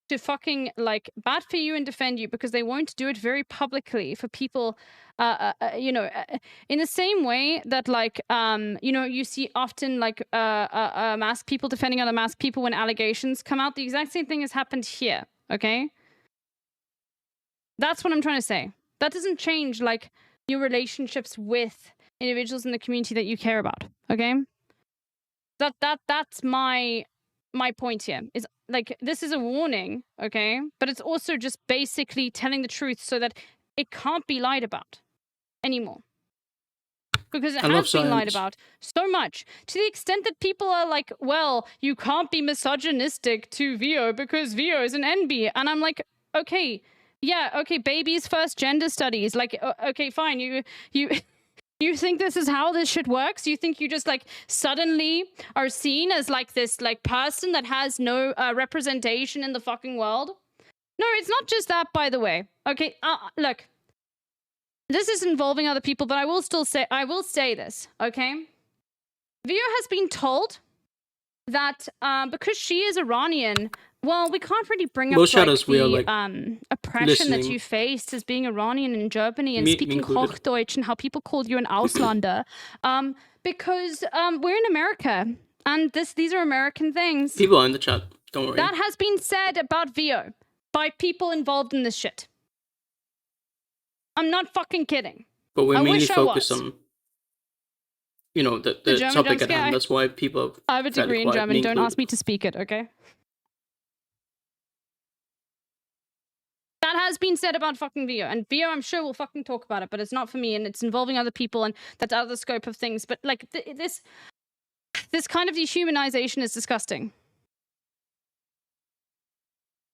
to fucking, like, bat for you and defend you, because they won't do it very publicly for people, in the same way that, like, you see often, like, masked people defending other masked people when allegations come out. The exact same thing has happened here, okay? That's what I'm trying to say. That doesn't change, like, your relationships with individuals in the community that you care about, okay? That's my point here. Is like, this is a warning, okay? But it's also just basically telling the truth so that it can't be lied about anymore. Because it I love has been lied science. about so much, to the extent that people are like, well, you can't be misogynistic to Vio because Vio is an NB. And I'm like, okay, yeah, okay, babies first, gender studies. Like, okay, fine, you you think this is how this shit works? You think you just like suddenly are seen as like this like person that has no representation in the fucking world? No, it's not just that, by the way. Okay, look, this is involving other people, but I will say this, okay? Vio has been told that because she is Iranian, well, we can't really bring up Most like, shadows we are, the like, oppression that listening. you faced as being Iranian in Germany and Me speaking included. Hochdeutsch and how people called you an Auslander, because we're in America and these are American things. People are in the chat. Don't worry. That has been said about Vio by people involved in this shit. I'm not fucking kidding. But we're I mainly wish I focused was. on, the German topic jump at hand. scare. That's why people I have a fairly degree in quiet, German. me Don't included. ask me to speak it, okay? That has been said about fucking Vio, and Vio, I'm sure, will fucking talk about it, but it's not for me, and it's involving other people, and that's out of the scope of things. But like this kind of dehumanization is disgusting.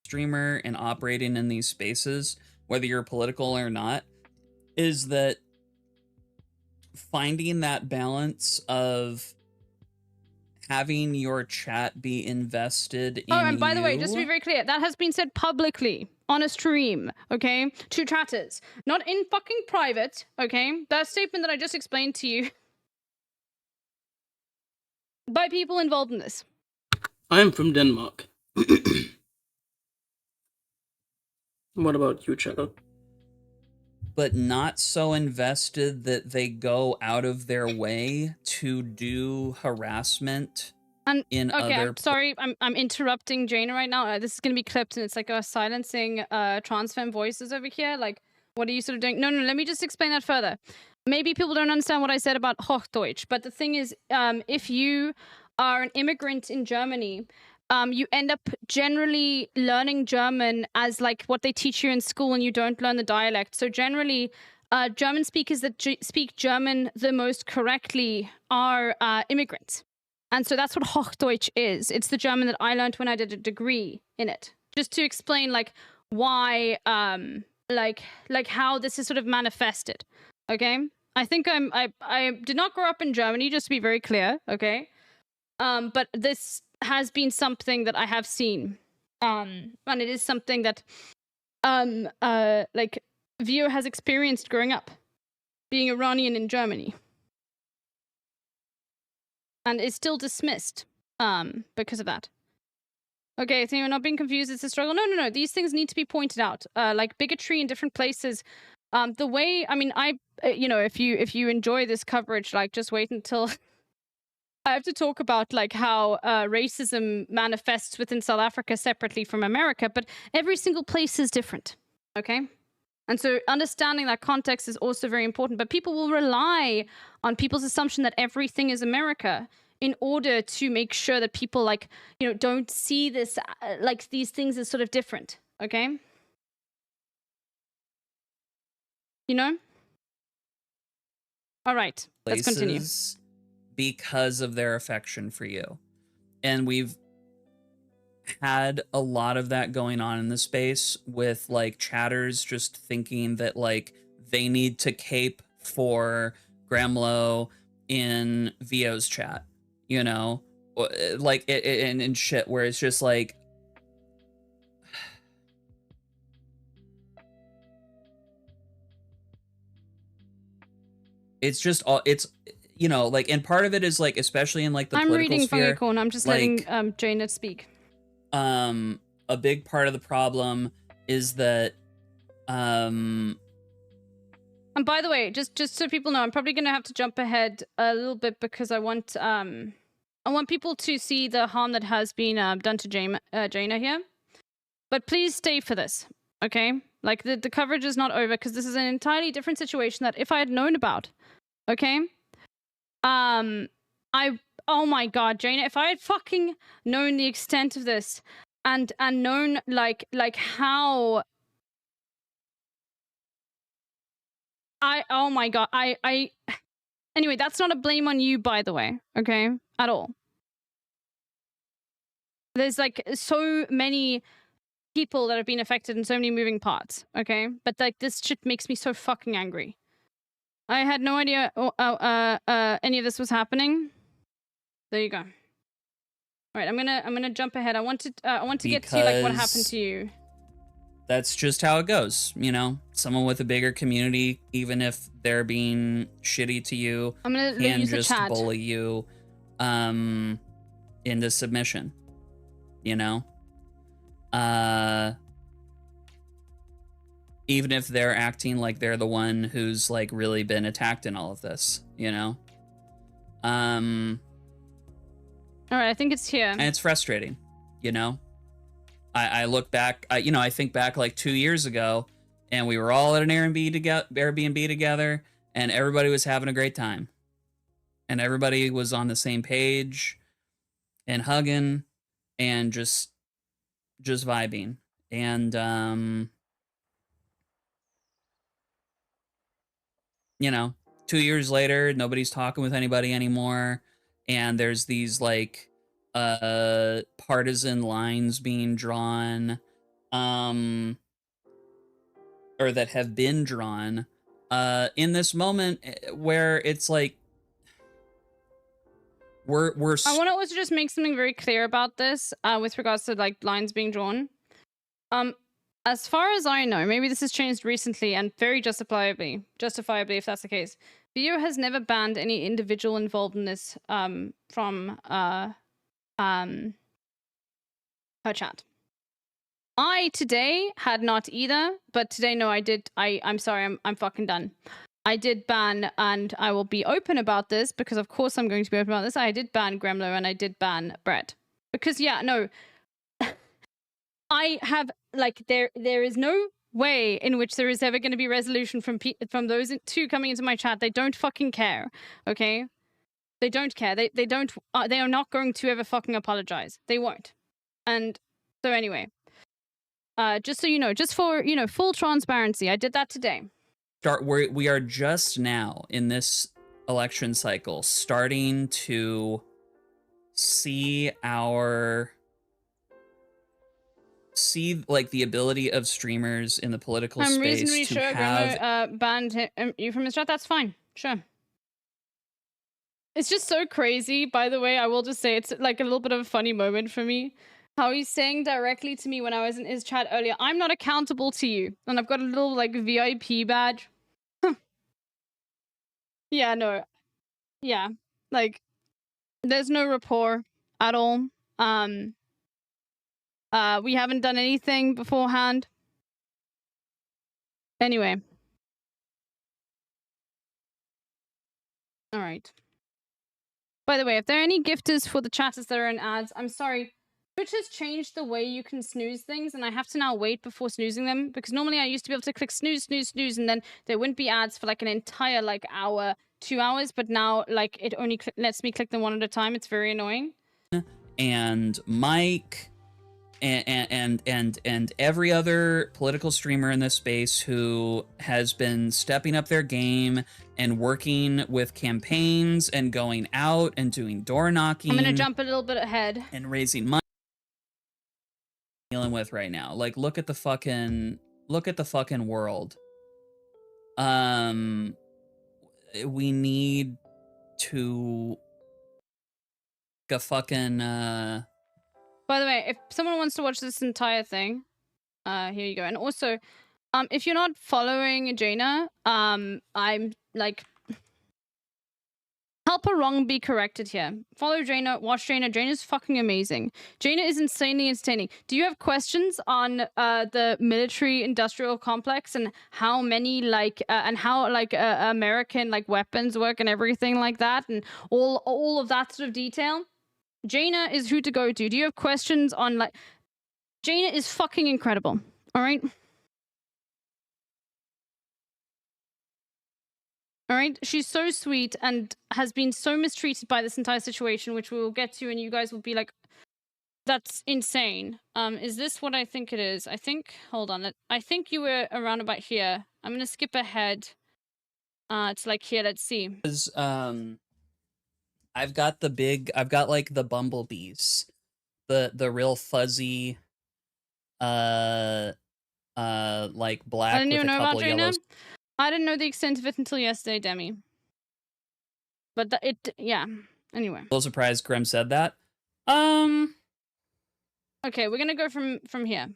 streamer and operating in these spaces, whether you're political or not, is that finding that balance of having your chat be invested in Oh, and by the way, just to be you. very clear, that has been said publicly on a stream, okay, to chatters, not in fucking private, okay? That statement that I just explained to you by people involved in this. I am from Denmark. What about you, Chatter? But not so invested that they go out of their way to do harassment And in okay, other I'm sorry, I'm interrupting Jaina right now. This is gonna be clipped, and it's like silencing trans femme voices over here. Like, what are you sort of doing? No, let me just explain that further. Maybe people don't understand what I said about Hochdeutsch, but the thing is, if you are an immigrant in Germany, you end up generally learning German as like what they teach you in school, and you don't learn the dialect. So generally, German speakers that speak German the most correctly are immigrants. And so that's what Hochdeutsch is. It's the German that I learned when I did a degree in it. Just to explain like why like how this is sort of manifested. Okay? I think I did not grow up in Germany, just to be very clear, okay? But this has been something that I have seen. And it is something that like Vio has experienced growing up, being Iranian in Germany. And is still dismissed because of that. Okay, so you're not being confused, it's a struggle. No. These things need to be pointed out. Like bigotry in different places. The way, I mean, if you enjoy this coverage, like just wait until I have to talk about like how racism manifests within South Africa separately from America, but every single place is different. Okay. And so understanding that context is also very important, but people will rely on people's assumption that everything is America in order to make sure that people like, you know, don't see this, like these things as sort of different. Okay. You know? All right, let's continue. Places because of their affection for you. And we've had a lot of that going on in the space with like chatters just thinking that like they need to cape for Gramlo in Vio's chat, you know, like and shit, where it's just like it's just all it's, you know, like, and part of it is like, especially in like the I'm political reading sphere, Fungicorn. I'm just like, letting Jaina speak. a big part of the problem is that And by the way, just so people know, I'm probably gonna have to jump ahead a little bit because I want people to see the harm that has been done to Jaina here. But please stay for this, okay? Like the coverage is not over because this is an entirely different situation that if I had known about, okay? Oh my god, Jaina, if I had fucking known the extent of this and known like how oh my god, anyway, that's not a blame on you, by the way, okay? At all. There's like so many people that have been affected and so many moving parts, okay? But like this shit makes me so fucking angry. I had no idea any of this was happening. There you go. All right, I'm gonna jump ahead. I want to get to like what happened to you. That's just how it goes, you know? Someone with a bigger community, even if they're being shitty to you, I'm gonna can use the just chat. bully you into submission, you know? Even if they're acting like they're the one who's like really been attacked in all of this, you know? All right, I think it's here. And it's frustrating, you know? I look back, I think back like 2 years ago, and we were all at an Airbnb together, and everybody was having a great time. And everybody was on the same page, and hugging, and just vibing. And, you know, 2 years later, nobody's talking with anybody anymore, and there's these, like, partisan lines being drawn, or that have been drawn, in this moment where it's like we're I want to also just make something very clear about this, with regards to like lines being drawn. As far as I know, maybe this has changed recently and very justifiably if that's the case. Vio has never banned any individual involved in this from her chat. I today had not either, but today no, I did. I'm sorry, I'm fucking done. I did ban, and I will be open about this because of course I'm going to be open about this. I did ban Gremlo and I did ban Brett because yeah, no, I have like there is no way in which there is ever going to be resolution from those two coming into my chat. They don't fucking care, okay? They don't care. They don't. They are not going to ever fucking apologize. They won't. And so anyway, just so you know, just for full transparency, I did that today. We are just now in this election cycle starting to see like the ability of streamers in the political I'm space reasonably to sure have Gremlo banned you from his chat. That's fine. Sure. It's just so crazy, by the way. I will just say it's like a little bit of a funny moment for me. How he's saying directly to me when I was in his chat earlier, I'm not accountable to you. And I've got a little like VIP badge. Yeah, no. Yeah. Like there's no rapport at all. We haven't done anything beforehand. Anyway. All right. By the way, if there are any gifters for the chatters that are in ads, I'm sorry. Twitch has changed the way you can snooze things, and I have to now wait before snoozing them, because normally I used to be able to click snooze, snooze, snooze, and then there wouldn't be ads for like an entire like hour, 2 hours, but now like it only lets me click them one at a time. It's very annoying. And Mike and every other political streamer in this space who has been stepping up their game and working with campaigns and going out and doing door knocking. I'm gonna jump a little bit ahead. And raising money. Dealing with right now. Like, look at the fucking world. We need to a fucking By the way, if someone wants to watch this entire thing, here you go. And also, if you're not following Jaina, I'm like, help a wrong be corrected here. Follow Jaina, watch Jaina. Jaina's fucking amazing. Jaina is insanely entertaining. Do you have questions on the military-industrial complex and how many and how American weapons work and everything like that, and all of that sort of detail? Jaina is who to go to. Do you have questions on Jaina is fucking incredible. All right. All right, she's so sweet and has been so mistreated by this entire situation, which we will get to, and you guys will be like, that's insane. Is this what I think it is? Hold on, I think you were around about here. I'm gonna skip ahead to here, let's see. I've got the bumblebees, the real fuzzy, black I didn't with even a know couple about Jaina. yellows. I didn't know the extent of it until yesterday, Demi. But yeah. Anyway. A little surprised Grim said that. Okay, we're gonna go from here.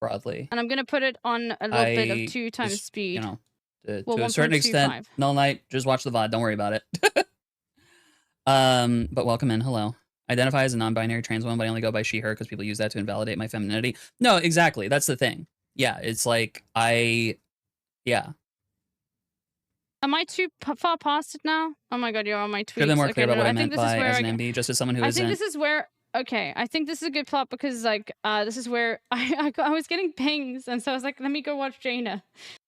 Broadly. And I'm gonna put it on a little bit of 2 times just, speed. You know, to Well, a certain 1.25. extent. Null Knight, just watch the VOD. Don't worry about it. But welcome in. Hello. Identify as a non-binary trans woman, but I only go by she, her because people use that to invalidate my femininity. No, exactly. That's the thing. Yeah, it's like yeah. Am I too far past it now? Oh my god, you're on my tweets. Should have been more clear about what I meant think this is by where as an MB, just as someone who I isn't. think this is where. Okay, I think this is a good plot because this is where I was getting pings, and so I was like, let me go watch Jaina.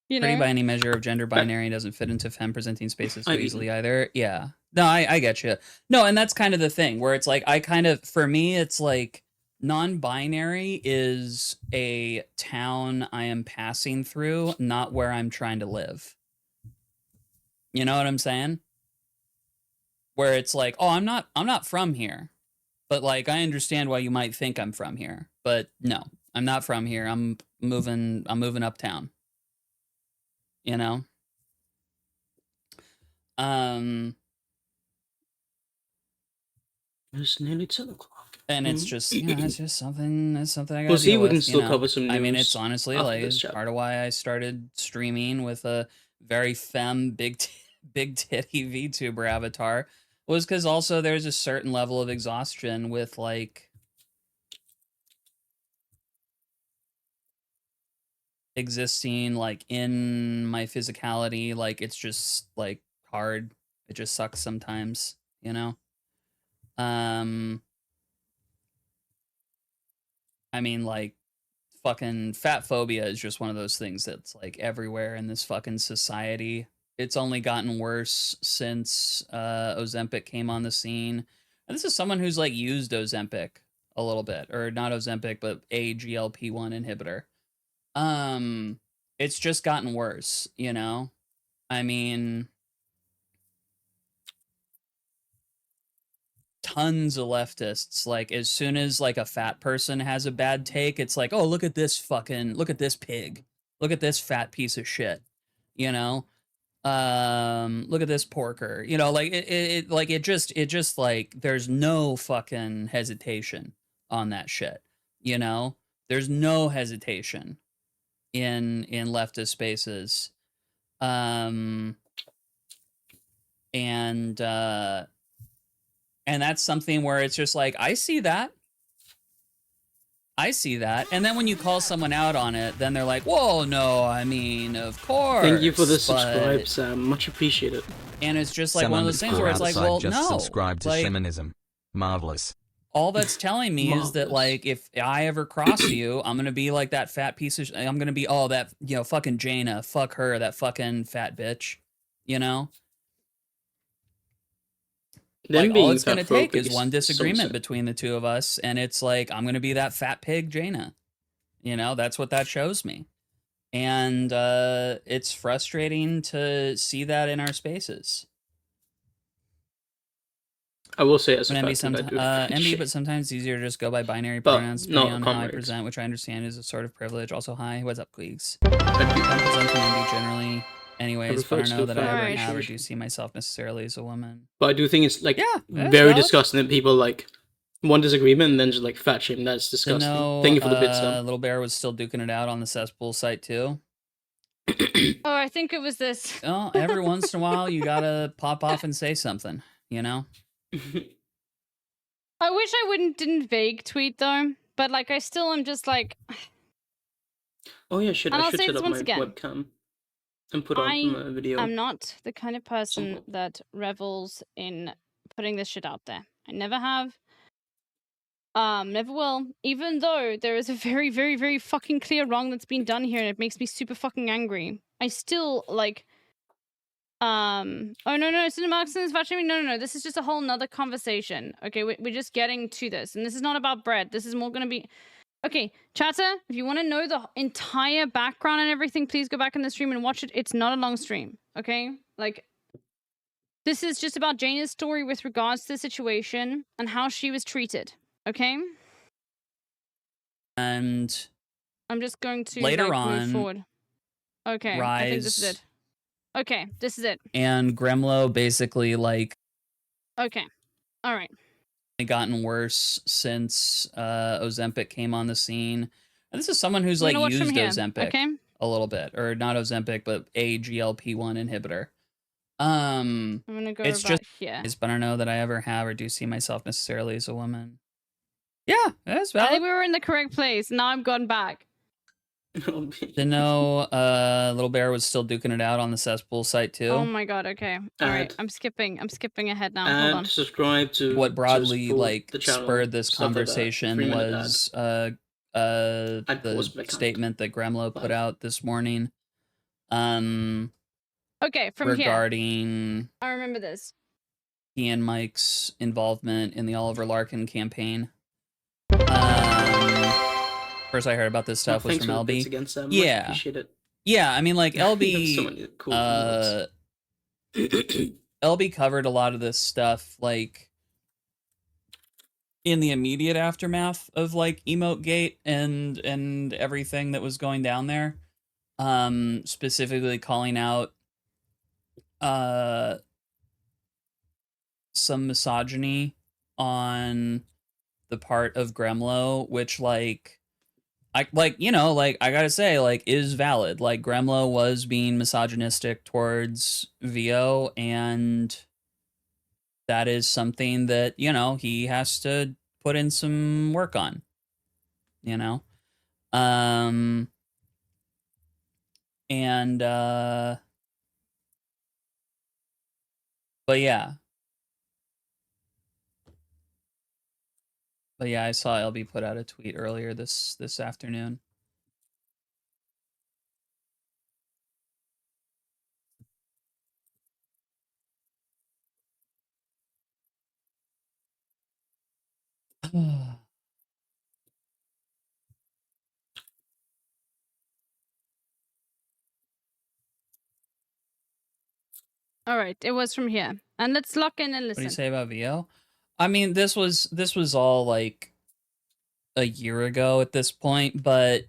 You know. Pretty by any measure of gender binary doesn't fit into femme presenting spaces so easily either. Yeah. No, I get you. No, and that's kind of the thing where it's like for me, it's like non-binary is a town I am passing through, not where I'm trying to live. You know what I'm saying? Where it's like, oh, I'm not from here. But I understand why you might think I'm from here. But no, I'm not from here. I'm moving uptown. You know? It's nearly 10 o'clock. And it's just, it's just something I gotta We'll see, deal we can with, still you know? cover some I mean, news it's honestly after this it's chat. part of why I started streaming with a very femme, big titty VTuber avatar was because also there's a certain level of exhaustion with existing in my physicality. It's just hard. It just sucks sometimes, you know? I mean, fucking fat phobia is just one of those things that's everywhere in this fucking society. It's only gotten worse since Ozempic came on the scene. And this is someone who's used Ozempic a little bit, or not Ozempic, but a GLP-1 inhibitor. It's just gotten worse, you know? I mean, tons of leftists, as soon as a fat person has a bad take, it's like, oh, look at this pig. Look at this fat piece of shit. You know? Look at this porker. You know, it just there's no fucking hesitation on that shit. You know? There's no hesitation in leftist spaces. And that's something where it's just I see that. And then when you call someone out on it, then they're like, whoa, no, I mean, of course. Thank you for the but subscribe, Sam. Much appreciated. And it's just like one of those things where it's like, well, just no. subscribe to like, feminism. Marvelous. all that's telling me is that, like, if I ever cross you, I'm gonna be like that fat piece of. I'm gonna be that fucking Jaina. Fuck her, that fucking fat bitch. You know. Them Like, being all it's gonna take fatphobic is one disagreement something. between the two of us, and it's like I'm gonna be that fat pig Jaina. You know, that's what that shows me, and it's frustrating to see that in our spaces. I will say as a When fact that I do MB, shit. but sometimes it's easier to just go by binary But pronouns no, depending on how I comrades. present, which I understand is a sort of privilege. Also, hi, what's up, Queeks? I I'm presenting MB generally. Anyways, but I refer don't know to that I ever fat have or issues. do see myself necessarily as a woman. But I do think it's like that's very valid. disgusting that people like one disagreement and then just like fat shame. That's To disgusting. know, Thank you for the bits, though. Little Bear was still duking it out on the cesspool site too. Oh, I think it was this. Well, every once in a while, you gotta pop off and say something, you know? I wish I didn't vague tweet though, but like I still am just like Oh yeah, shit! And I I'll should say set this up once my again. webcam and put on a video. I'm not the kind of person that revels in putting this shit out there. I never have. Never will. Even though there is a very, very, very fucking clear wrong that's been done here and it makes me super fucking angry. I still like oh no, it's in Marxism, no, this is just a whole nother conversation. Okay, we're just getting to this, and this is not about bread. This is more gonna be okay, chatter, if you want to know the entire background and everything, please go back in the stream and watch it. It's not a long stream, okay? Like, this is just about Jaina's story with regards to the situation and how she was treated, okay? And I'm just going to later like, on, move forward. Okay, I think this is Rise it. Okay, this is it. and Gremlo basically like Okay, all right. gotten worse since Ozempic came on the scene. And this is someone who's I'm like gonna watch from used here, Ozempic okay? a little bit, or not Ozempic, but a GLP-1 inhibitor. I'm gonna go it's back just, here. but I don't know that I ever have or do see myself necessarily as a woman. Yeah, that's I valid. think we were in the correct place. Now I'm gone back. To know, Little Bear was still duking it out on the cesspool site too. Oh my god, okay. Alright, And- I'm skipping ahead now. Hold And on. subscribe to What broadly support like the channel, spurred this stuff like that. conversation 3-minute was I'd pause my the account. statement that Gremlo put out this morning Okay, from here. regarding I remember this. he and Mike's involvement in the Oliver Larkin campaign. First I heard about this stuff was Thanks from for the bits LB. again, Sam. Much Yeah. appreciate it. Yeah, I mean, like So LB, many cool comments. LB covered a lot of this stuff, like in the immediate aftermath of like Emotegate and everything that was going down there. Specifically calling out some misogyny on the part of Gremlo, which like I gotta say, like, is valid. Like, Gremlo was being misogynistic towards VO, and that is something that, he has to put in some work on. But yeah. But yeah, I saw LB put out a tweet earlier this afternoon. Alright, it was from here. And let's lock in and What listen. do you say about VO? I mean, this was all like a year ago at this point, but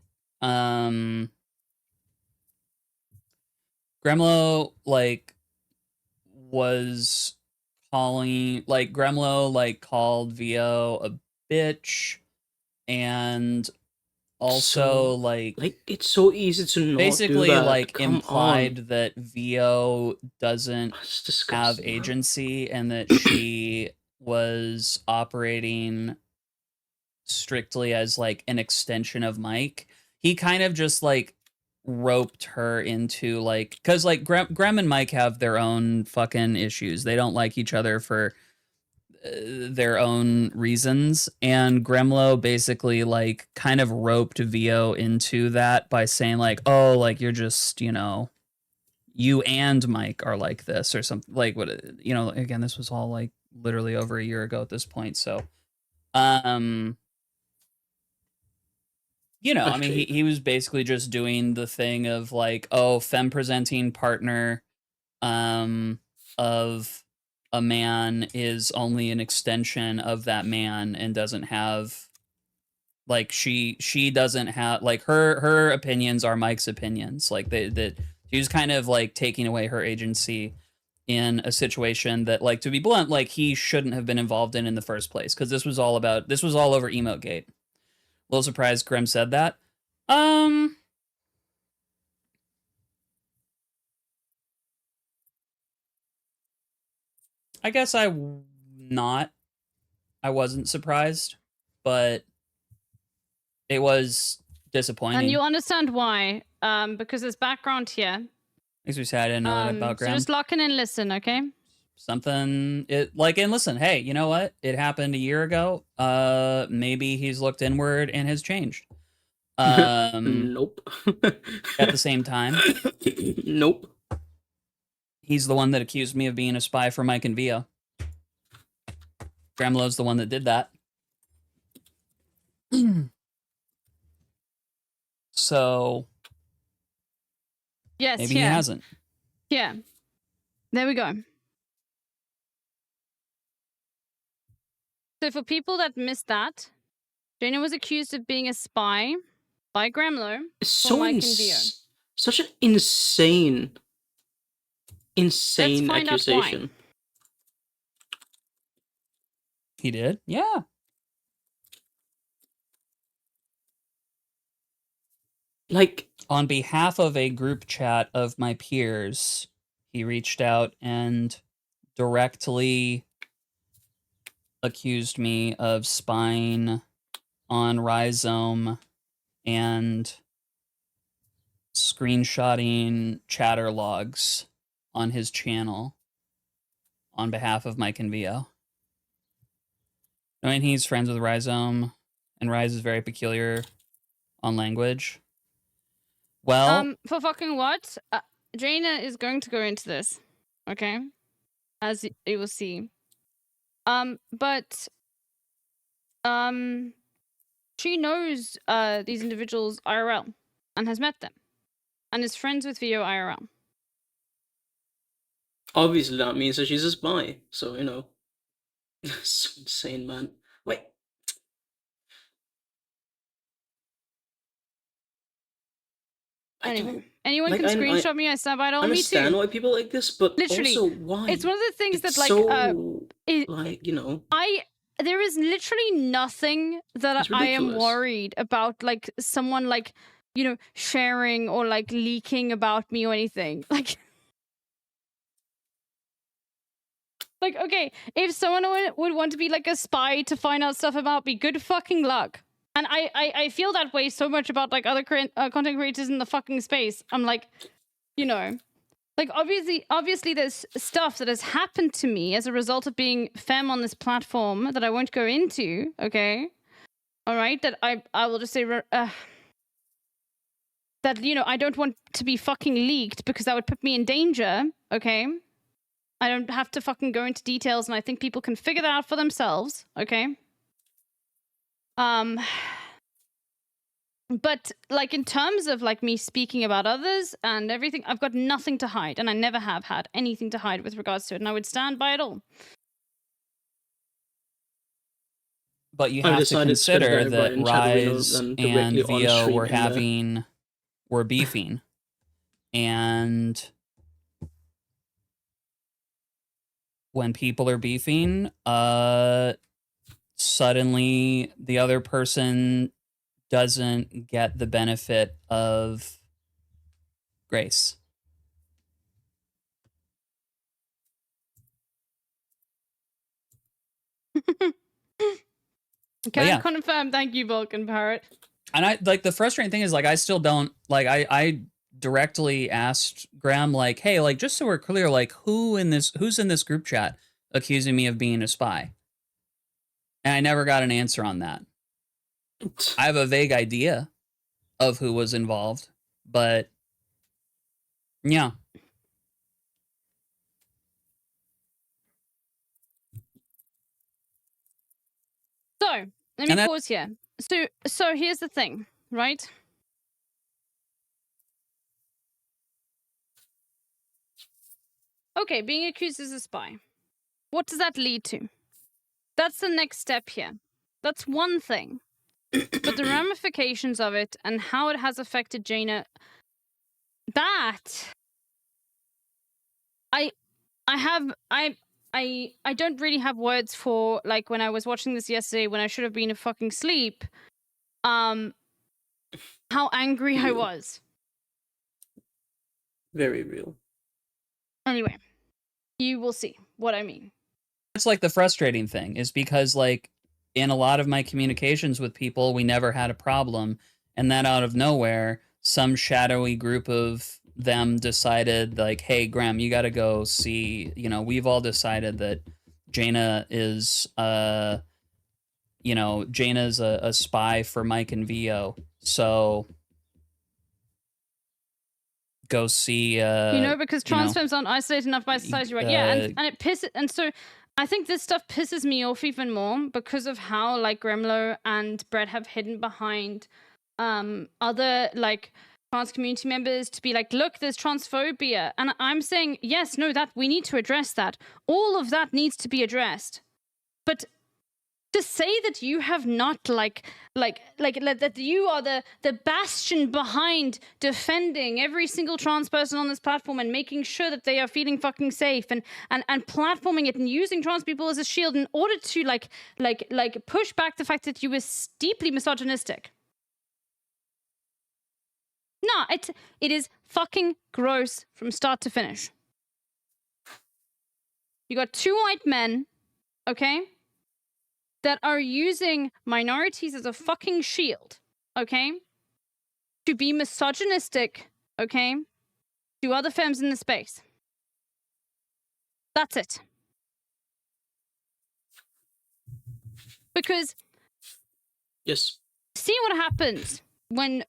Gremlo like was calling like Gremlo like called VO a bitch, and also So, like it's so easy to not basically do that. like Come implied on. that VO doesn't It's have disgusting. agency and that she was operating strictly as like an extension of Mike. He kind of just like roped her into like, because like Grem and Mike have their own fucking issues. They don't like each other for their own reasons, and Gremlo basically like kind of roped Vio into that by saying like, oh, like you're just, you know, you and Mike are like this or something, like what, you know, again, this was all like literally over a year ago at this point. So you know, I mean, he was basically just doing the thing of like, oh, femme presenting partner of a man is only an extension of that man and doesn't have like she doesn't have like her opinions are Mike's opinions. Like that she was kind of like taking away her agency in a situation that, like, to be blunt, like he shouldn't have been involved in the first place, because this was all over Emotgate. A little surprised Grem said that. I guess I wasn't surprised, but it was disappointing. And you'll understand why, because there's background here. Makes me sad I didn't know that about Graham. So just lock in and listen, okay? And listen, hey, you know what? It happened a year ago. Maybe he's looked inward and has changed. Nope. At the same time, nope. He's the one that accused me of being a spy for Mike and Vio. Gremlo's the one that did that. So yes, maybe he hasn't. Yeah. There we go. So for people that missed that, Jaina was accused of being a spy by Gremlo for Mike and Vio. Such an insane accusation. He did? Yeah. Like, on behalf of a group chat of my peers, he reached out and directly accused me of spying on Rhizome and screenshotting chatter logs on his channel on behalf of Mike and Vio. I mean, he's friends with Rhizome, and Ryze is very peculiar on language. Well, for fucking what? Jaina is going to go into this, okay? As you will see. But she knows these individuals IRL and has met them and is friends with Vio IRL. Obviously, that means that she's a spy. So, you know. So insane, man. Wait. Anyway, anyone can screenshot me. I stand by it all. I Me too. understand why people like this, but Literally, also why? it's one of the things It's that, like, so, like, you know. There is literally nothing that I am worried about, like, someone, like, you know, sharing or, like, leaking about me or anything. Like, okay, if someone would want to be, like, a spy to find out stuff about me, good fucking luck. And I feel that way so much about, like, other content creators in the fucking space. I'm like, you know, like, obviously there's stuff that has happened to me as a result of being femme on this platform that I won't go into, okay? All right, that I will just say that, you know, I don't want to be fucking leaked because that would put me in danger, okay? I don't have to fucking go into details, and I think people can figure that out for themselves, okay? But, like, in terms of, like, me speaking about others and everything, I've got nothing to hide, and I never have had anything to hide with regards to it, and I would stand by it all. But you have to consider that Ryze and Vio were beefing, and when people are beefing, suddenly the other person doesn't get the benefit of grace. Can confirm. Thank you, Vulcan Parrot. And I, like, the frustrating thing is, like, I still don't, like, I directly asked Graham, like, hey, like, just so we're clear, like, who's in this group chat accusing me of being a spy? And I never got an answer on that. I have a vague idea of who was involved, but yeah. So let me pause here. So here's the thing, right? Okay, being accused as a spy. What does that lead to? That's the next step here. That's one thing. But the ramifications of it and how it has affected Jaina, that I don't really have words for, like, when I was watching this yesterday when I should have been fucking asleep, how angry I was. Very real. Anyway, you will see what I mean. That's like the frustrating thing, is because, like, in a lot of my communications with people, we never had a problem, and then out of nowhere, some shadowy group of them decided, like, hey, Graham, you gotta go see, you know, we've all decided that Jaina is Jaina's a spy for Mike and Vio, so go see because trans femmes aren't isolated enough by society, right? Yeah, and it pisses, and so I think this stuff pisses me off even more because of how, like, Gremlo and Brett have hidden behind other, like, trans community members to be like, look, there's transphobia. And I'm saying, yes, no, that we need to address that. All of that needs to be addressed. But to say that you have not, that you are the bastion behind defending every single trans person on this platform and making sure that they are feeling fucking safe and platforming it and using trans people as a shield in order to like push back the fact that you were deeply misogynistic. No, it is fucking gross from start to finish. You got two white men, okay, that are using minorities as a fucking shield, okay, to be misogynistic, okay, to other femmes in the space. That's it. Because yes, see what happens when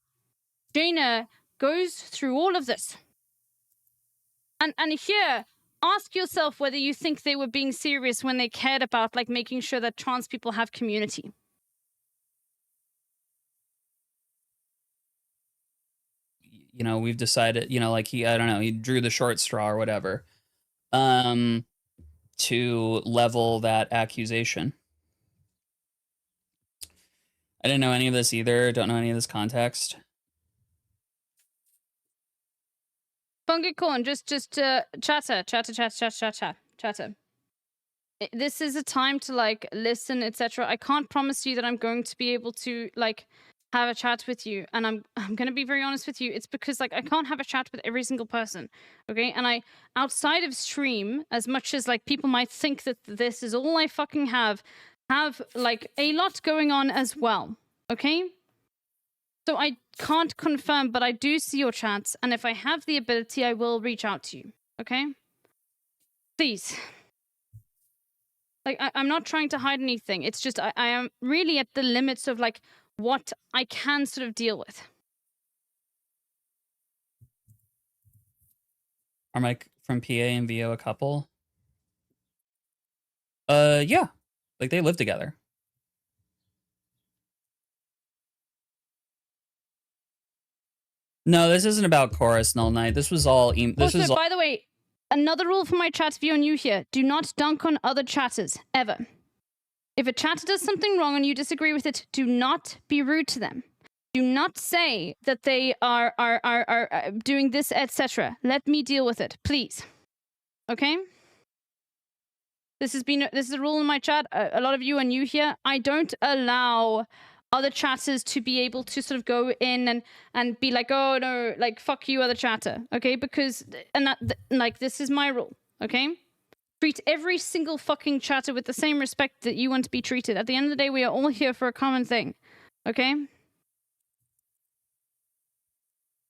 Jaina goes through all of this. And here, ask yourself whether you think they were being serious when they cared about, like, making sure that trans people have community. You know, we've decided, you know, like, he drew the short straw or whatever, to level that accusation. I didn't know any of this either. Don't know any of this context. Fungicorn, just chatter. This is a time to, like, listen, etc. I can't promise you that I'm going to be able to, like, have a chat with you, and I'm gonna be very honest with you. It's because, like, I can't have a chat with every single person, okay? And I, outside of stream, as much as, like, people might think that this is all I fucking have, like, a lot going on as well, okay? So I can't confirm, but I do see your chats, and if I have the ability, I will reach out to you, okay? Please. Like, I'm not trying to hide anything. It's just I am really at the limits of, like, what I can sort of deal with. Are Mike from PA and VO a couple? Yeah. Like, they live together. No, this isn't about Chorus Null Knight. This was all... Also, by the way, another rule for my chat, if you're new here, do not dunk on other chatters, ever. If a chatter does something wrong and you disagree with it, do not be rude to them. Do not say that they are doing this, etc. Let me deal with it, please. Okay? This is a rule in my chat. A lot of you are new here. I don't allow other chatters to be able to sort of go in and be like, oh no, like, fuck you, other chatter, okay? Because, like, this is my rule, okay? Treat every single fucking chatter with the same respect that you want to be treated. At the end of the day, we are all here for a common thing, okay?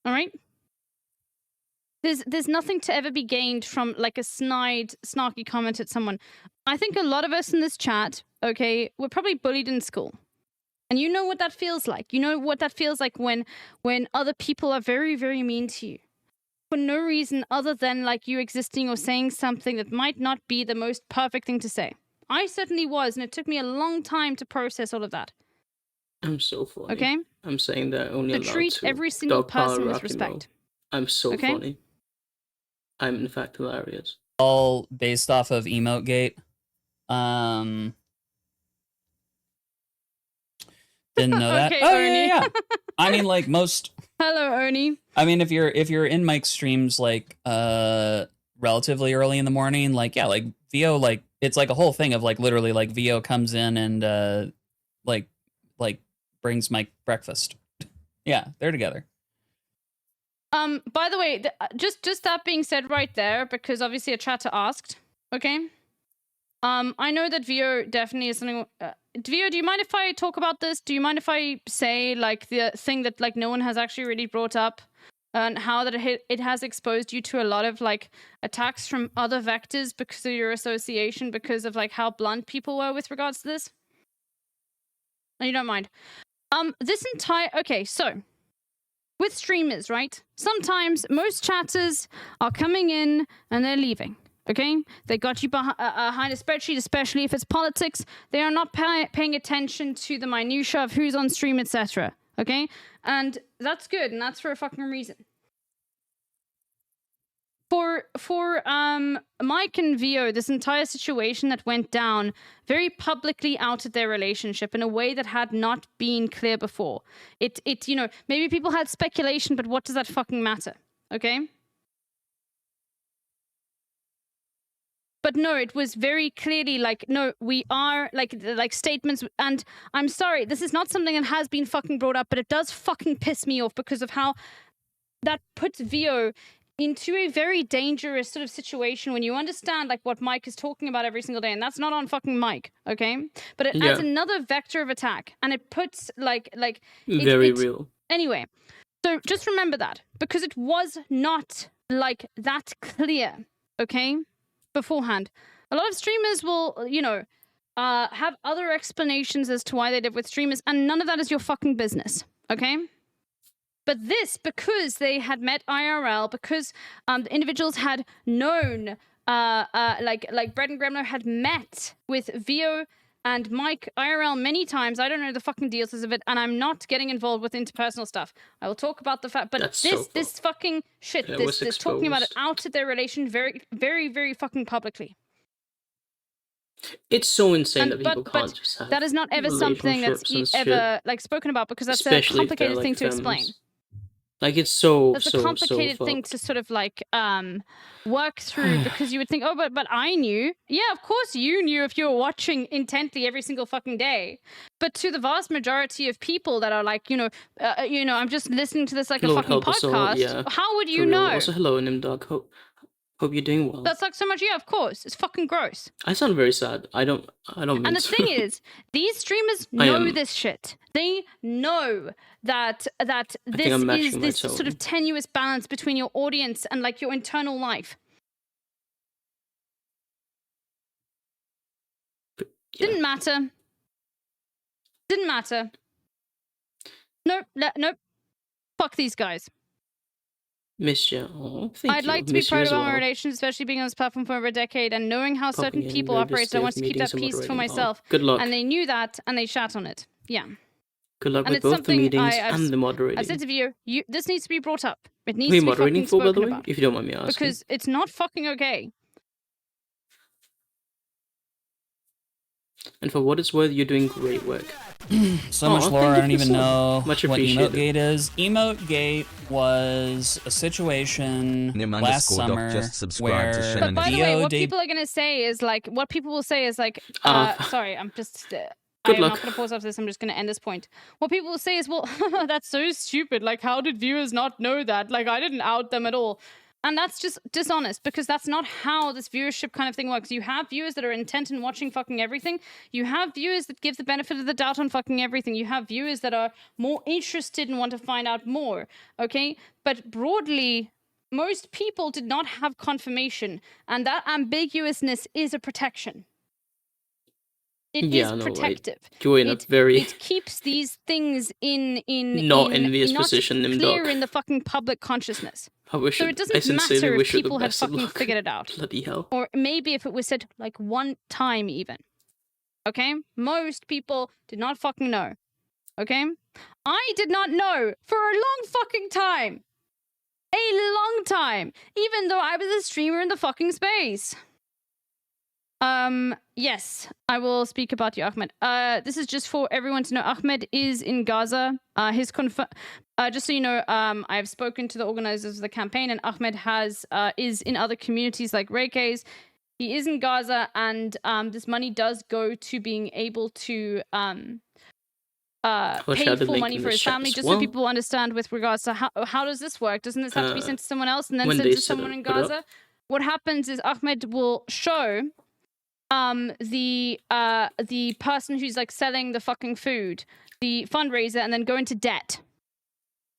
All right? there's nothing to ever be gained from like a snarky comment at someone. I think a lot of us in this chat, okay, were probably bullied in school. And you know what that feels like. You know what that feels like when other people are very, very mean to you. For no reason other than like you existing or saying something that might not be the most perfect thing to say. I certainly was, and it took me a long time to process all of that. I'm so funny. Okay? I'm saying that only To allowed treat to every single dogpile person with Rocky respect. Mo. I'm so Okay? funny. I'm in fact hilarious. All based off of Emotegate. Didn't know that. Okay, Oh Ernie. yeah. I mean, like most. Hello, Ernie. I mean, if you're in Mike's streams like relatively early in the morning, like yeah, like VO, like it's like a whole thing of like literally like VO comes in and like brings Mike breakfast. Yeah, they're together. By the way, just that being said right there, because obviously a chatter asked, okay? I know that VO definitely is something... VO, do you mind if I talk about this? Do you mind if I say, like, the thing that, like, no one has actually really brought up? And how that it has exposed you to a lot of, like, attacks from other vectors because of your association, because of, like, how blunt people were with regards to this? No, you don't mind. This entire... Okay, so... With streamers, right? Sometimes most chatters are coming in and they're leaving, okay? They got you behind a spreadsheet, especially if it's politics. They are not paying attention to the minutia of who's on stream, etc., okay? And that's good, and that's for a fucking reason. For Mike and VO, this entire situation that went down very publicly outed their relationship in a way that had not been clear before. It you know, maybe people had speculation, but what does that fucking matter? Okay? But no, it was very clearly like, no, we are like statements, and I'm sorry, this is not something that has been fucking brought up, but it does fucking piss me off because of how that puts VO into a very dangerous sort of situation when you understand like what Mike is talking about every single day, and that's not on fucking Mike, okay? But it adds another vector of attack, and it puts very real. Anyway, so just remember that because it was not like that clear, okay? Beforehand, a lot of streamers will, you know, have other explanations as to why they live with streamers, and none of that is your fucking business, okay? But this, because they had met IRL, because the individuals had known, like Brett and Gremlo had met with VO and Mike IRL many times. I don't know the fucking deals of it, and I'm not getting involved with interpersonal stuff. I will talk about the fact, but this fucking shit, this talking about it outed their relation very, very, very fucking publicly. It's so insane that people can't just have that is not ever something that's ever like spoken about because that's a complicated thing to explain. Like it's so that's a complicated thing to sort of like work through because you would think, oh, but I knew. Yeah, of course you knew if you were watching intently every single fucking day. But to the vast majority of people that are like, you know, I'm just listening to this like a fucking podcast. How would you know? Also, hello, Nimdog. Hope you're doing well. That's like so much. Yeah, of course. It's fucking gross. I sound very sad. I don't mean And the to. thing is, these streamers know this shit. They know that this is this sort of tenuous balance between your audience and like your internal life. Didn't matter. Didn't matter. Nope. Nope. Fuck these guys. Miss you. Oh, thank I'd you. like to be Miss proud you of as my well. relations, especially being on this platform for over a decade and knowing how certain in, people very operate. I want to keep that meetings peace and for moderating. myself. Good luck. And they knew that, and they shat on it. Yeah. Good luck And with it's both the something meetings I've and the moderating. I said to you, this needs to be brought up. It needs Who are you to be moderating fucking for, by the spoken way? about. If you don't mind me asking. Because it's not fucking okay. And for what it's worth, you're doing great work. So much lore, I don't even know Much what appreciated. Emotegate is. Emotegate was a situation last summer where But by the way, what VO people are going to say is like, what people will say is like, sorry, I'm just... Good I'm luck. not going to pause after this. I'm just going to end this point. What people will say is, well, that's so stupid. Like, how did viewers not know that? Like, I didn't out them at all. And that's just dishonest because that's not how this viewership kind of thing works. You have viewers that are intent in watching fucking everything. You have viewers that give the benefit of the doubt on fucking everything. You have viewers that are more interested and want to find out more. Okay? But broadly, most people did not have confirmation, and that ambiguousness is a protection. It is protective. You're in a very It keeps these things in not envious not position, clear Nimdok. in the fucking public consciousness. I wish So it, it doesn't I sincerely matter if wish you the people had best of fucking luck. figured it out. Bloody hell. Or maybe if it was said like one time even. Okay? Most people did not fucking know. Okay? I did not know for a long fucking time. A long time. Even though I was a streamer in the fucking space. Yes, I will speak about you, Ahmed. This is just for everyone to know. Ahmed is in Gaza. Just so you know, I've spoken to the organizers of the campaign, and Ahmed is in other communities like Reike's. He is in Gaza, and this money does go to being able to pay full money for his family, just so people understand with regards to how does this work? Doesn't this have to be sent to someone else and then sent to someone in Gaza? What happens is Ahmed will show the person who's like selling the fucking food, the fundraiser, and then go into debt.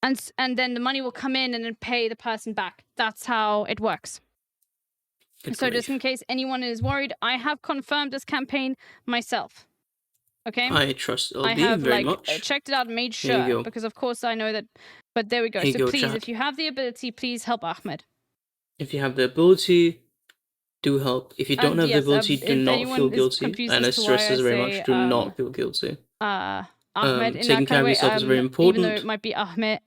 And then the money will come in and then pay the person back. That's how it works. So just in case anyone is worried, I have confirmed this campaign myself. Okay? I trust LB I have very much. checked it out and made There you sure go. because of course I know that. But there we go. There you So go, please, chat. if you have the ability, please help Ahmed. If you have the ability, do help. If you don't And have yes, the ability, do if not anyone feel is guilty. confused And I as to stress why this I very say, much. Do not feel guilty. Ahmed in taking that care kind of of way, yourself is very even important. though it might be Ahmed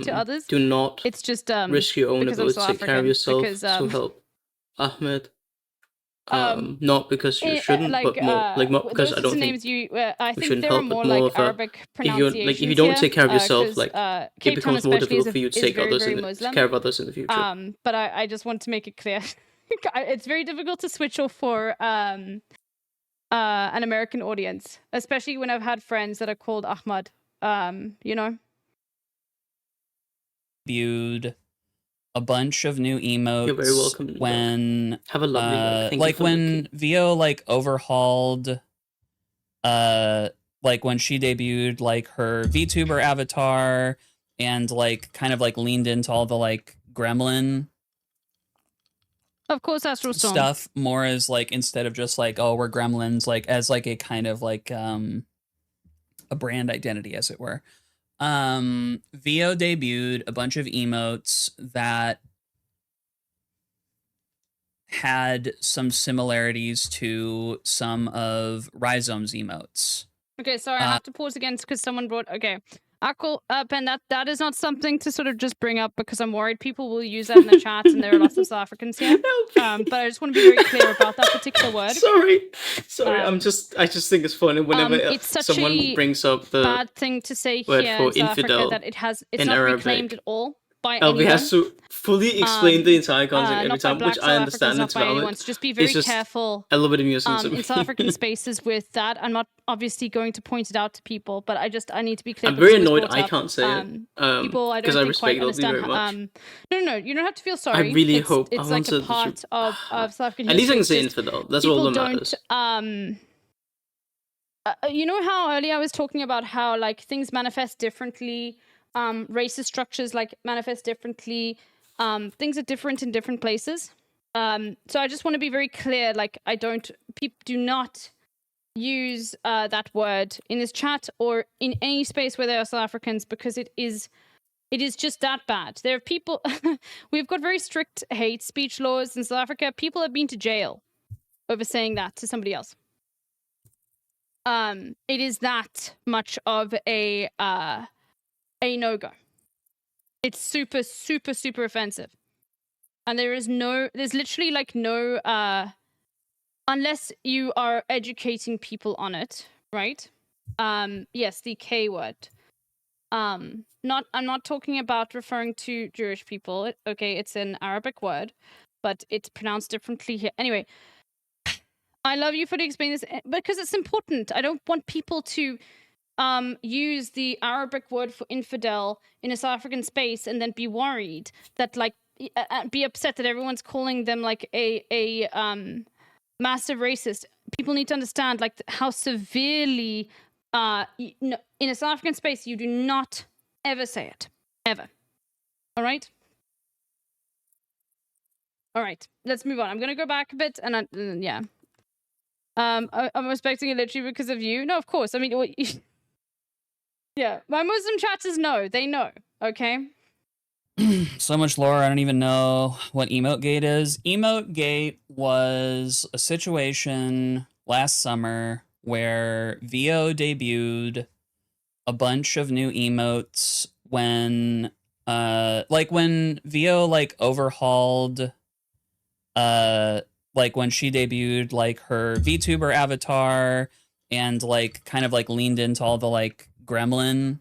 to others. Do not It's just risk your own because I'm ability to South take care of African, yourself because, to help Ahmed. Not because you shouldn't, but more because those I don't think names I we think shouldn't there are help. more But more like of a, Arabic if pronunciations you don't here, take care of yourself, 'cause, like Cape it Town becomes more especially difficult for you to is take very, others very in Muslim. care of others in the future. But I just want to make it clear, it's very difficult to switch off for an American audience, especially when I've had friends that are called Ahmad. You know. Viewed a bunch of new emotes. You're very welcome. When have a lovely night. Thank you like for when Vio like overhauled like when she debuted like her VTuber avatar and like kind of like leaned into all the like gremlin Of course, Astral Storm. stuff more as like instead of just like, oh, we're gremlins, like as like a kind of like a brand identity, as it were. Vio debuted a bunch of emotes that had some similarities to some of Rhizome's emotes. Okay, sorry, I have to pause again because someone brought. Okay, Akul, Ben, that is not something to sort of just bring up because I'm worried people will use that in the chat and there are lots of South Africans here. But I just want to be very clear about that particular word. Sorry, I just think it's funny whenever it's such someone a brings up the bad thing to say word here for in South Africa infidel that it's in not Arabic. reclaimed at all by LB anyone. has to fully explain the entire concept every not by time, Black which South I understand Africans, it's not by valid. anyone. So just be very It's just careful a little bit amusing to me. in South African spaces with that. I'm not obviously going to point it out to people, but I need to be clear. I'm because very it was annoyed brought I up. can't say it. People, I don't because I think quite respect LB understand. very much. No, you don't have to feel sorry. really it's, hope- I it's like a wanted to- part of South African At least I history. can It's say just infidel. That's all that people matters. don't. You know how earlier I was talking about how like things manifest differently, racist structures like manifest differently, things are different in different places. So I just want to be very clear. Like people do not use that word in this chat or in any space where there are South Africans because it is just that bad. There are people. We've got very strict hate speech laws in South Africa. People have been to jail over saying that to somebody else. It is that much of a no-go. It's super, super, super offensive. And there's literally like no, unless you are educating people on it, right? Yes, the K word. I'm not talking about referring to Jewish people. Okay, it's an Arabic word, but it's pronounced differently here. Anyway, I love you for explaining this because it's important. I don't want people to use the Arabic word for infidel in a South African space and then be worried that like be upset that everyone's calling them like a massive racist. People need to understand like how severely in a South African space you do not ever say it ever. All right. All right, let's move on. I'm gonna go back a bit, and yeah. I'm respecting it literally because of you. No, of course. I mean, yeah, my Muslim chatters know. They know. Okay. So much lore, I don't even know what EmoteGate is. EmoteGate was a situation last summer where VO debuted a bunch of new emotes when when VO like overhauled like when she debuted like her VTuber avatar and like kind of like leaned into all the like gremlin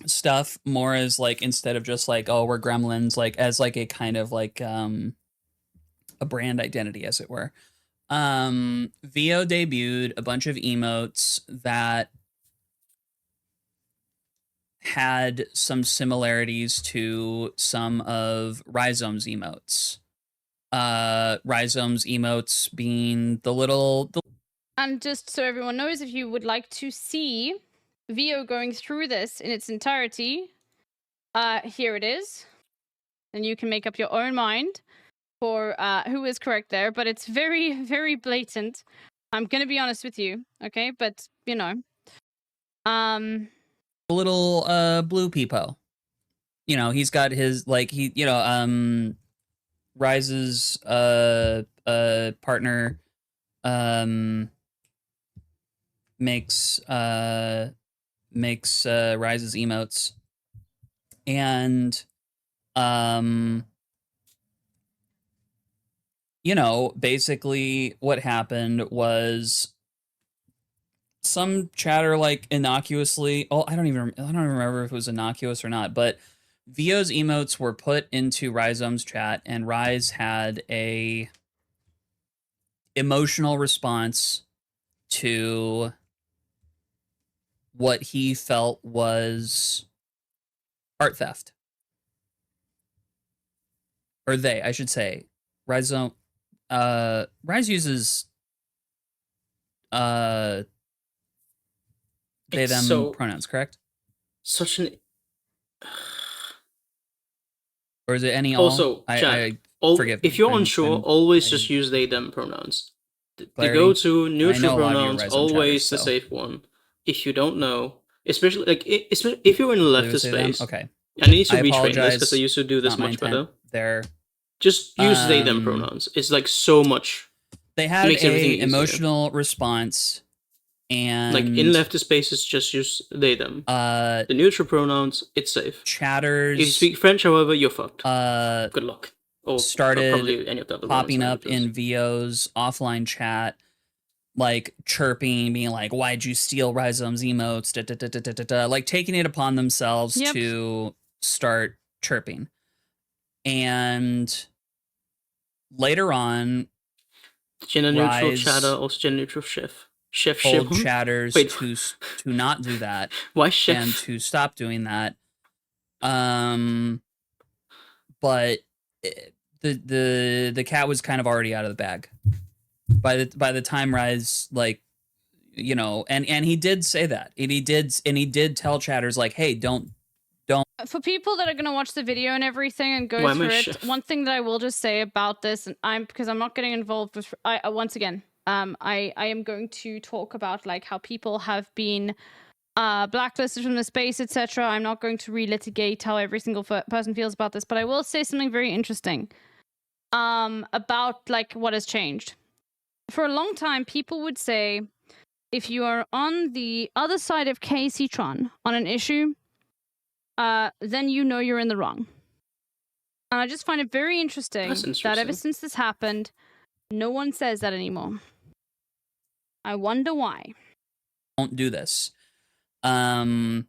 stuff more as like instead of just like, oh, we're gremlins, like as like a kind of like a brand identity, as it were. VO debuted a bunch of emotes that had some similarities to some of Rhizome's emotes. Rhizome's emotes being And just so everyone knows, if you would like to see VO going through this in its entirety, here it is. And you can make up your own mind for who is correct there, but it's very, very blatant. I'm gonna be honest with you, okay? But, you know. little blue peepo. You know, he's got his like Rise's partner makes Rise's emotes, and you know, basically what happened was some chatter like innocuously, I don't even remember if it was innocuous or not, but VO's emotes were put into Rhizome's chat, and Rise had a emotional response to what he felt was art theft. Or they, I should say. Rhizome, Rise uses they, It's them so- pronouns, correct? Such an Or is it any all? also chat. Forgive if me. you're I'm- unsure, I'm- always just use they them pronouns. The Clarity. go-to And I neutral know a lot of you pronouns Rhizome always chatters, the so. safe one. If you don't know, especially like especially if you're in a Did I leftist say them? space, Okay. I need to I retrain this because apologize. I used to do this Not my much intent better. there. Just use they them Um, pronouns. It's like so much. They had makes everything a easier. emotional response, and Like in leftist spaces, just use they them. The neutral pronouns, it's safe. chatters. If you speak French, however, you're fucked. Good luck. Or started probably any of the other popping Romance up in VO's offline chat, like chirping, being like, "Why'd you steal Rhizome's emotes?" Da, da, da, da, da, da, da. Like taking it upon themselves Yep. to start chirping, and later on, Gender neutral Rise chatter, also gender neutral chef. Chef told Shimon. chatters Wait. to not do that. Why chef? And to stop doing that. But the cat was kind of already out of the bag by the time Rise, like, you know, and he did say that, and he did tell chatters like, hey, don't. For people that are going to watch the video and everything and go Why am I through it, chef? one thing that I will just say about this, and because I'm not getting involved with, once again, I am going to talk about like how people have been blacklisted from the space, etc. I'm not going to relitigate how every single person feels about this, but I will say something very interesting about like what has changed. For a long time, people would say, if you are on the other side of KCTron on an issue, then you know you're in the wrong. And I just find it very interesting That's that ever interesting. since this happened, no one says that anymore. I wonder why. Don't do this. By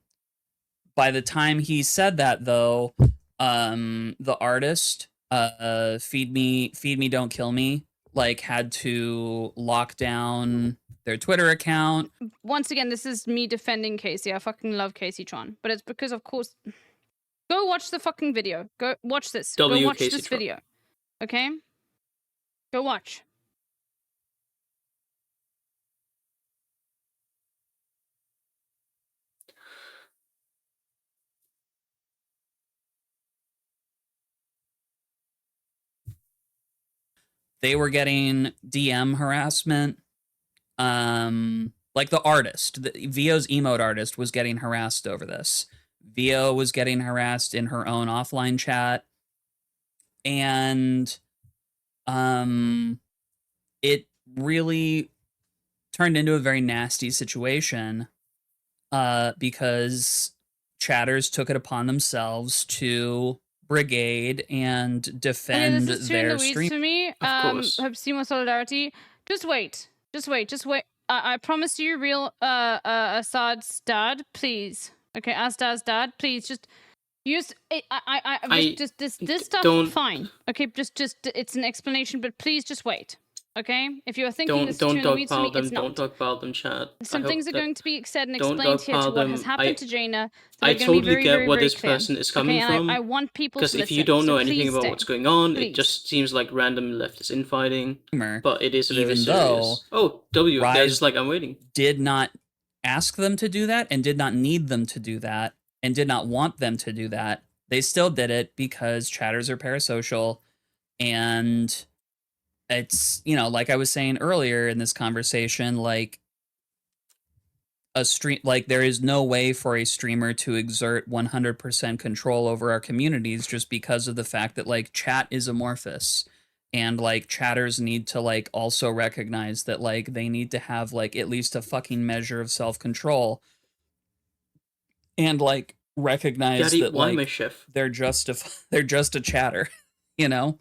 the time he said that, though, the artist, Feed Me, Don't Kill Me, like had to lock down their Twitter account. Once again, this is me defending Casey. I fucking love KCTron. But it's because, of course... Go watch the fucking video. Go watch this. Go watch this KCTron. video. Okay? Go watch. they were getting DM harassment. Like the artist, Vio's emote artist was getting harassed over this. Vio was getting harassed in her own offline chat. And it really turned into a very nasty situation because chatters took it upon themselves to brigade and defend this is too in their the weeds stream. for me. Hope see more solidarity. Just wait. I promise you, real Assad's dad, please. Okay, Assad's dad, please just use. This stuff. don't- Fine. Okay, just it's an explanation, but please just wait. Okay, if you are thinking this is too Don't in the weeds for me, dogpile them. it's not. Don't dogpile them, chat. Some things are going to be said and don't explained here to dogpile what has them. happened to Jaina. I That are going to totally be very, get very, where very this clear. person is coming Okay, and from. I want people Because to if you listen, don't know so anything please about stay. what's going on, Please. it just seems like random leftist infighting. But it is very Even serious. though Oh, W, Rise there's like I'm waiting. did not ask them to do that and did not need them to do that and did not want them to do that. They still did it because chatters are parasocial, and it's, you know, like I was saying earlier in this conversation, like a stream, like there is no way for a streamer to exert 100% control over our communities just because of the fact that like chat is amorphous, and like chatters need to like also recognize that like they need to have like at least a fucking measure of self-control, and like recognize Daddy, that why like my chef? they're just a chatter, you know.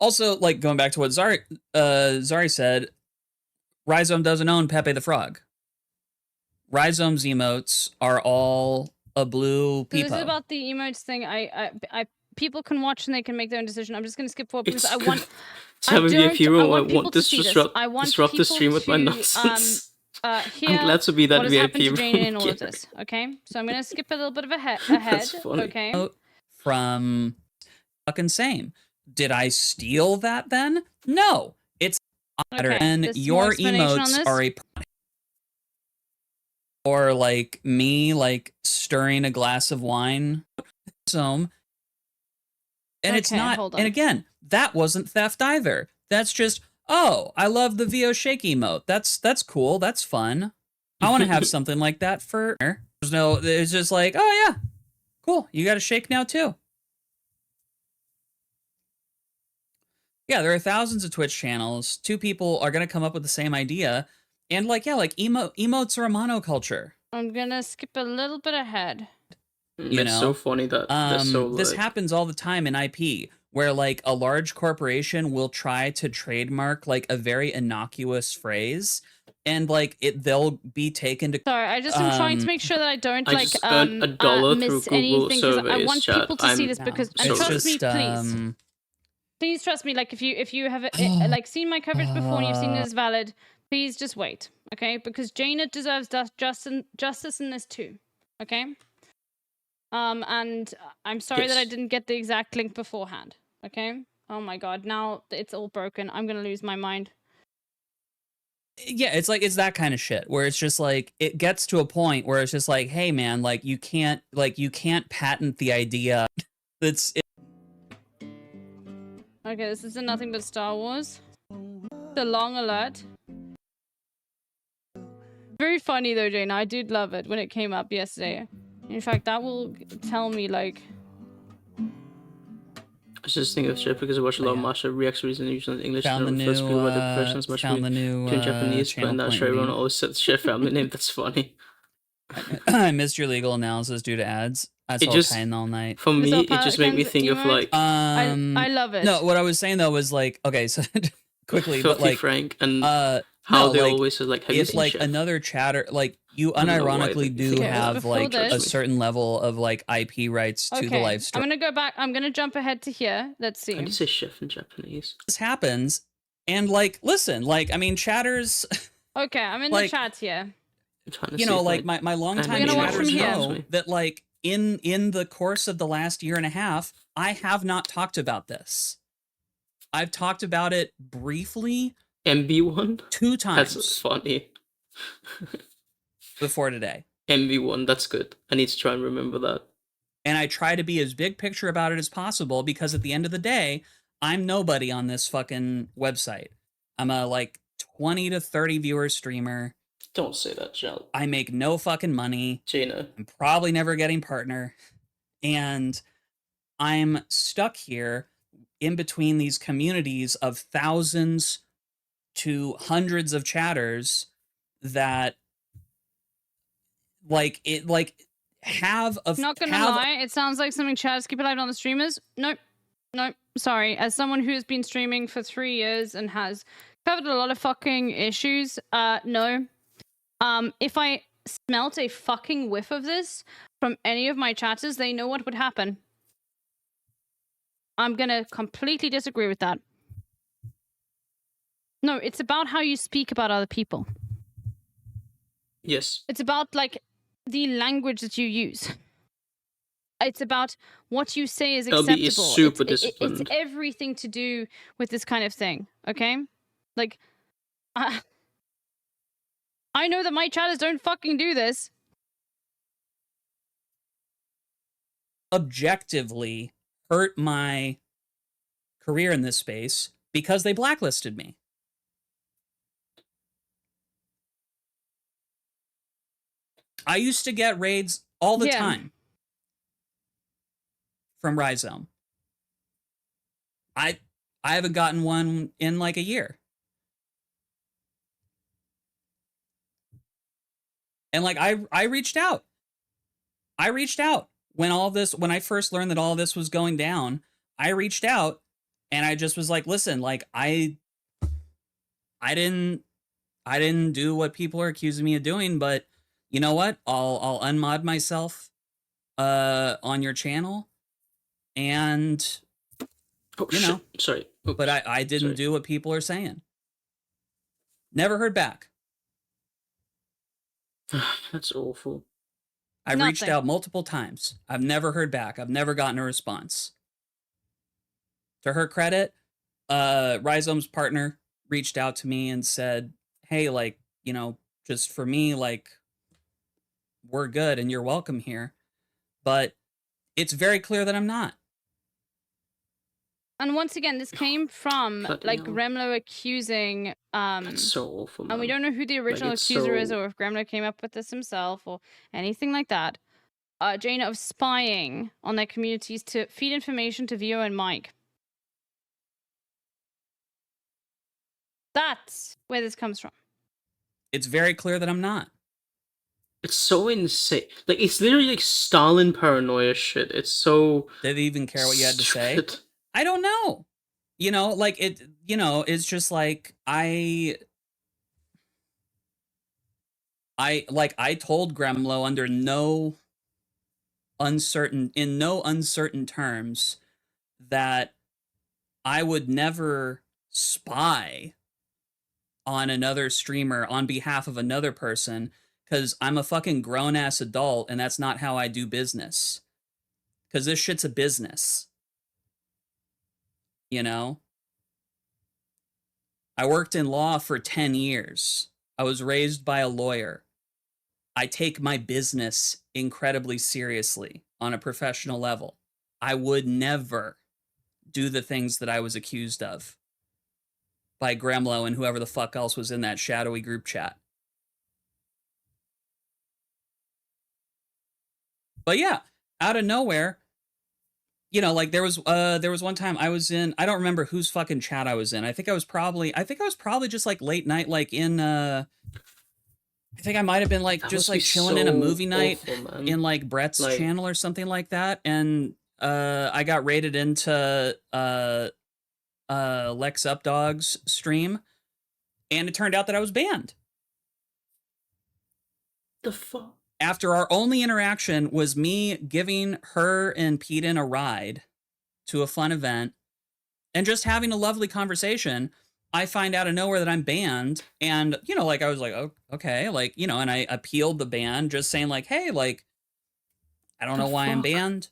Also, like going back to what Zari said, Rhizome doesn't own Pepe the Frog. Rhizome's emotes are all a blue So this is peepo. about the emotes thing. I people can watch and they can make their own decision. I'm just going to skip forward because I want. Tell me if you I want people to this see this. disrupt I want the people stream with my to, nonsense. Hear I'm glad to be that what has VIP. happened to Jane in all of Yeah. this. Okay, so I'm going to skip a little bit of ahead. That's funny. Okay. From fucking same. Did I steal that then? No. It's matter. Okay, And there's more your explanation on emotes this? are a or like me like stirring a glass of wine. So and it's Okay, not, hold and on. again, that wasn't theft either. That's just, oh, I love the VO shake emote. That's cool. That's fun. I want to have something like that for. There's no. It's just like, oh yeah, cool. You got a shake now too. Yeah, there are thousands of Twitch channels. Two people are gonna come up with the same idea, and like yeah, like emotes are a monoculture. I'm going to skip a little bit ahead. You It's know, so funny that they're so this like, happens all the time in IP, where like a large corporation will try to trademark like a very innocuous phrase, and like they'll be taken to. Sorry, I just am trying to make sure that I don't I like just earned $1 through miss Google anything. 'Cause I surveys, want chat. people to see I'm this because It's and trust just, me, please. Please trust me. Like if you have like seen my coverage before and you've seen it as valid, please just wait, okay? Because Jaina deserves justice in this too, okay? And I'm sorry that I Yes. didn't get the exact link beforehand, okay? Oh my god, now it's all broken. I'm gonna lose my mind. Yeah, it's like it's that kind of shit where it's just like it gets to a point where it's just like, hey man, like you can't patent the idea. Okay, this is a nothing but Star Wars. The long alert. Very funny though, Jaina. I did love it when it came up yesterday. In fact, that will tell me like. I was just thinking of shit because I watch a lot of Masha reacts reason using English. Found the and first new, people where the versions much found the new, to Japanese, but in channel that point show everyone name. always says chef family name. That's funny. I missed your legal analysis due to ads. That's It all just- kind all night. For me, it just made me think of like I love it. No, what I was saying though was like, okay, so quickly, but Filthy like Frank and how how they like, always say like, have you if seen like Chef? another chatter, like you I don't know why unironically they do think have before like a this- certain level of like IP rights to the live I'm stream. gonna go back. I'm gonna jump ahead to here. Let's see. How do you say chef in Japanese? This happens, and like, listen, like, I mean, chatters, Okay, I'm in like- the chat here. I'm trying to you see know, if like my longtime I'm gonna watch chatters from here. know that like in the course of the last year and a half, I have not talked about this. I've talked about it briefly MB1? 2 times That's funny. before today. MB1, that's good. I need to try and remember that. And I try to be as big picture about it as possible because at the end of the day, I'm nobody on this fucking website. I'm a like 20 to 30 viewer streamer. Don't say that, Jal. I make no fucking money. Jaina. I'm probably never getting partner. And I'm stuck here in between these communities of thousands to hundreds of chatters that have a Not gonna lie, it sounds like something Chaz Keep It Alive on the streamers. Nope. Sorry. As someone who has been streaming for 3 years and has covered a lot of fucking issues, no. If I smelt a fucking whiff of this from any of my chatters, they know what would happen. I'm gonna completely disagree with that. No, it's about how you speak about other people. Yes. It's about, like, the language that you use. It's about what you say is acceptable. LB is super it's disciplined. everything to do with this kind of thing, okay? Like, I know that my chatters don't fucking do this. Objectively hurt my career in this space because they blacklisted me. I used to get raids all the time from Rhizome. I haven't gotten one in like a year. And like I reached out. When I first learned that all this was going down, I reached out and I just was like, listen, like I didn't do what people are accusing me of doing, but you know what? I'll unmod myself on your channel and sorry. But I didn't do what people are saying. Never heard back. That's awful. I've reached out multiple times. I've never heard back. I've never gotten a response. To her credit, Rhizome's partner reached out to me and said, hey, like, you know, just for me, like, we're good and you're welcome here. But it's very clear that I'm not. And once again, this came from like Gremlo accusing That's so awful, and we don't know who the original it's accuser is so- or if Gremlo came up with this himself or anything like that. Jaina of spying on their communities to feed information to Vio and Mike. That's where this comes from. It's very clear that I'm not. It's so insane. Like, it's literally like Stalin paranoia shit. It's so... Did they even care what you had to say? stupid. I don't know. You know, like it, you know, it's just like I told Gremlo under no uncertain terms that I would never spy on another streamer on behalf of another person because I'm a fucking grown-ass adult and that's not how I do business. Because this shit's a business. You know? I worked in law for 10 years. I was raised by a lawyer. I take my business incredibly seriously on a professional level. I would never do the things that I was accused of by Gremlo and whoever the fuck else was in that shadowy group chat. But yeah, out of nowhere, you know, like there was one time I was in, I don't remember whose fucking chat I was in. I think I was probably just like late night, like in, I think I might have been like That just must be like chilling in a so movie night awful, man. in like Brett's Like- channel or something like that. And I got raided into Lex Updog's stream and it turned out that I was banned. The fuck? After our only interaction was me giving her and Peden a ride to a fun event and just having a lovely conversation, I find out of nowhere that I'm banned. And, you know, like, I was like, oh, okay, like, you know, and I appealed the ban just saying like, hey, like, I don't know why I'm banned.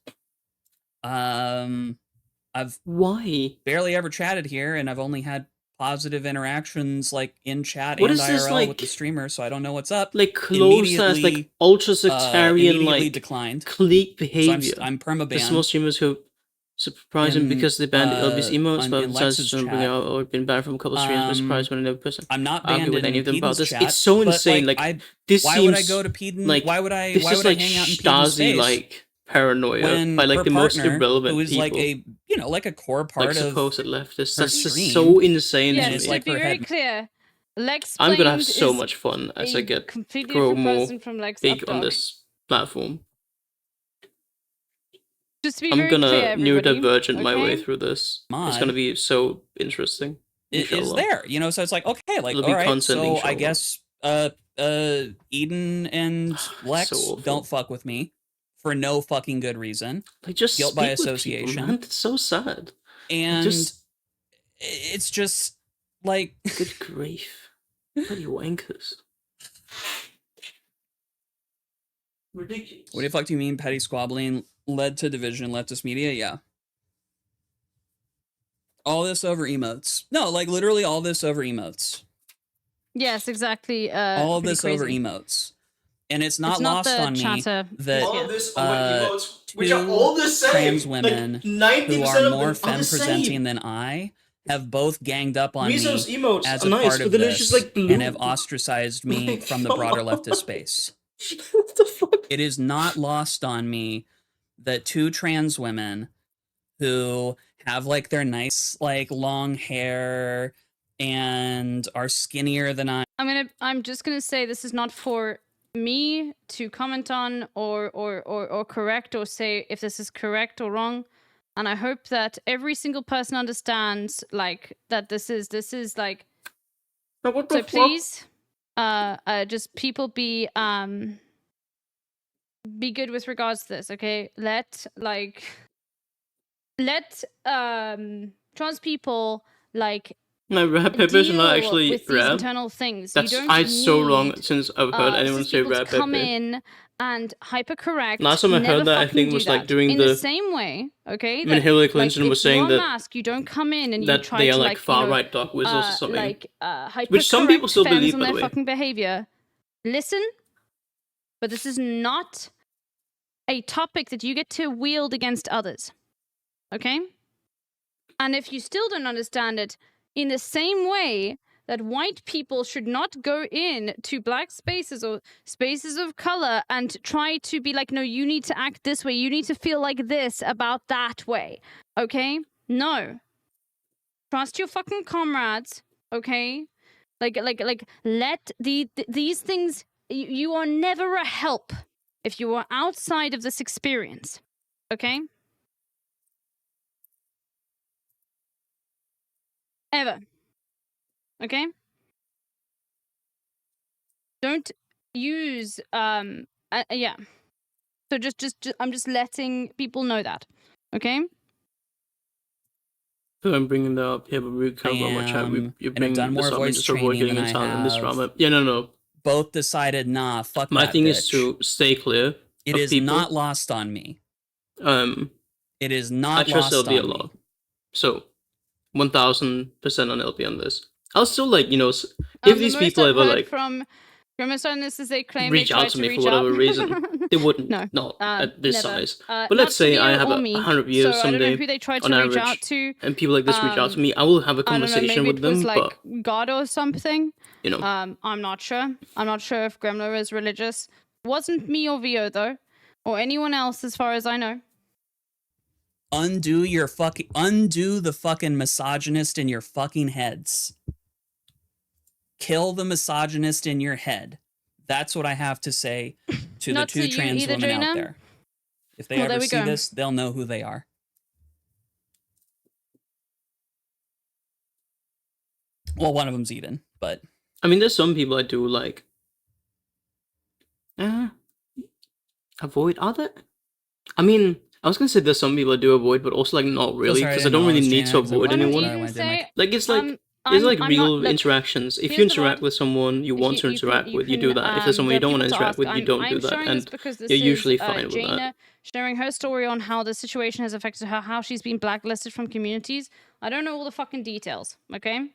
I've barely ever chatted here and I've only had positive interactions like in chat What and is this, IRL like- with the streamer, so I don't know what's up. Like close as like Immediately, ultra sectarian immediately like declined. clique So behavior. I'm The perma-banned. small streamers who Surprising because they banned LB's emotes, but in besides Lex's bring chat. out or been banned from a couple streams. I'm surprised when another person I'm not argue banned with in any of them about Peden's this. chat, It's so but, insane. Like, this why seems would I go to Peden? like why would I? this Why is would I like hang out in Peden's Stasi space? like paranoia when by like her the most partner, irrelevant who is people. like a like a core part like of supposed leftists. her That's just stream. so insane Yeah, to it's me. like to be her very head. clear, Lex I'm gonna have Blamed so is much fun as I a get completely grow different more person from Lex big on Updog. this platform. Just to be I'm very gonna clear, everybody, neurodivergent my way okay? through this. It's Mod gonna be so interesting. Is Inshallah. there, you know, so it's like, okay, like, It'll all be right, content, so I inshallah. guess Eden and Lex So awful. don't fuck with me for no fucking good reason. Like, just guilt by speak with association. people, man. It's so sad. And just it's just like good grief. Bloody wankers. Ridiculous. what the fuck do you mean petty squabbling led to division in leftist media? Yeah. All this over emotes. No, like literally all this over emotes. Yes, exactly. All of pretty this over crazy. emotes. And it's not It's not lost the on me chatter. that All of this over emotes, two which are all the same. trans Like, women 90% who of are them more are the femme presenting same. than I have both ganged up on Mizo's me emotes as are a nice, part but of then it's this just like blue. and have ostracized me Like, from the come broader on. leftist space. What the fuck? It is not lost on me that two trans women who have like their nice like long hair and are skinnier than I I'm just gonna say this is not for me to comment on or correct or say if this is correct or wrong. And I hope that every single person understands like that this is like But what the so fuck? please just people be good with regards to this, okay? Let trans people like No, rap peppers are not deal actually with these rap. internal things. That's you don't I so wrong need, since I've heard anyone cis say people to rap come pepper. in and hypercorrect. Last time I never heard that, I fucking think do was like that. during in the same way, okay? when Hillary Clinton like, was if saying you're that mask, you don't come in and you that try they to are like like far right dark wizards or something. Which some people still believe, on by their the way. fucking behavior. Listen, but this is not a topic that you get to wield against others. Okay? And if you still don't understand it, in the same way that white people should not go in to black spaces or spaces of color and try to be like, no, you need to act this way, you need to feel like this about that way. Okay? No. Trust your fucking comrades, okay? Like let these things, you are never a help if you are outside of this experience, okay? Ever. Okay? Don't use yeah. So just I'm just letting people know that. Okay? So I'm bringing that up here, but we can't about my chat. You're and have bringing done this more up and voice just avoid training getting than into I in this have. drama. Yeah, no. both decided, nah, fuck My that thing bitch. is to stay clear. It of is people. not lost on me. It is I not trust lost LB a on lot. me. So, 1000% on LB on this. I'll still like, if The these most people I've ever heard like from Grimace on this is they claim reach they out tried to me reach for whatever out. reason, they wouldn't. No, Not at this never. size. Not But let's to say me I have or me. 100 views So I don't know someday who they tried on to average, reach out to. and people like this reach out to me. I will have a I don't know, conversation maybe with it was them, like but God or something. you know, I'm not sure. I'm not sure if Gremlo is religious. Wasn't me or Vio though, or anyone else as far as I know. Undo the fucking misogynist in your fucking heads. Kill the misogynist in your head. That's what I have to say to the Not two to you trans either, women out Jaina. there. If they Well, there ever we see go. this, they'll know who they are. Well, one of them's Eden, but I mean, there's some people I do like. Avoid other. I mean, I was gonna say there's some people I do avoid, but also like not really, sorry, I because I didn't don't know really it was need to Jaina, 'cause I avoid wasn't anyone. sure I went to my- Like it's like I'm it's like not- real look, interactions. If here's you the interact what- with someone you want to interact with, you do that. If there's someone there you are don't want to people interact with, you ask. don't I'm do that, sharing this and because this you're is, usually fine with Jaina that. sharing her story on how the situation has affected her, how she's been blacklisted from communities. I don't know all the fucking details, okay?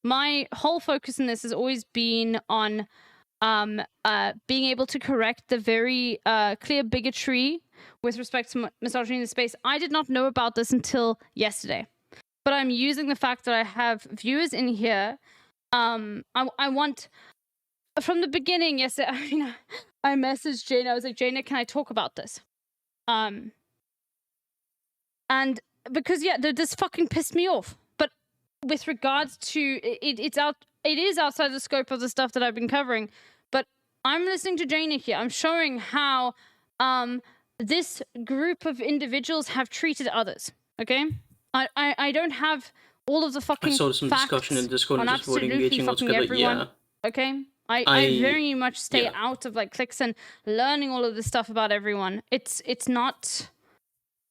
My whole focus in this has always been on being able to correct the very clear bigotry with respect to misogyny in the space. I did not know about this until yesterday, but I'm using the fact that I have viewers in here. I want from the beginning yesterday. I mean, I messaged Jaina. I was like, Jaina, can I talk about this? And because this fucking pissed me off. But with regards to it is outside the scope of the stuff that I've been covering. But I'm listening to Jaina here. I'm showing how this group of individuals have treated others. Okay, I don't have all of the fucking I saw some facts discussion in Discord on and just voting absolutely engaging fucking altogether. everyone. Yeah. Okay. I very much stay out of like cliques and learning all of this stuff about everyone. It's not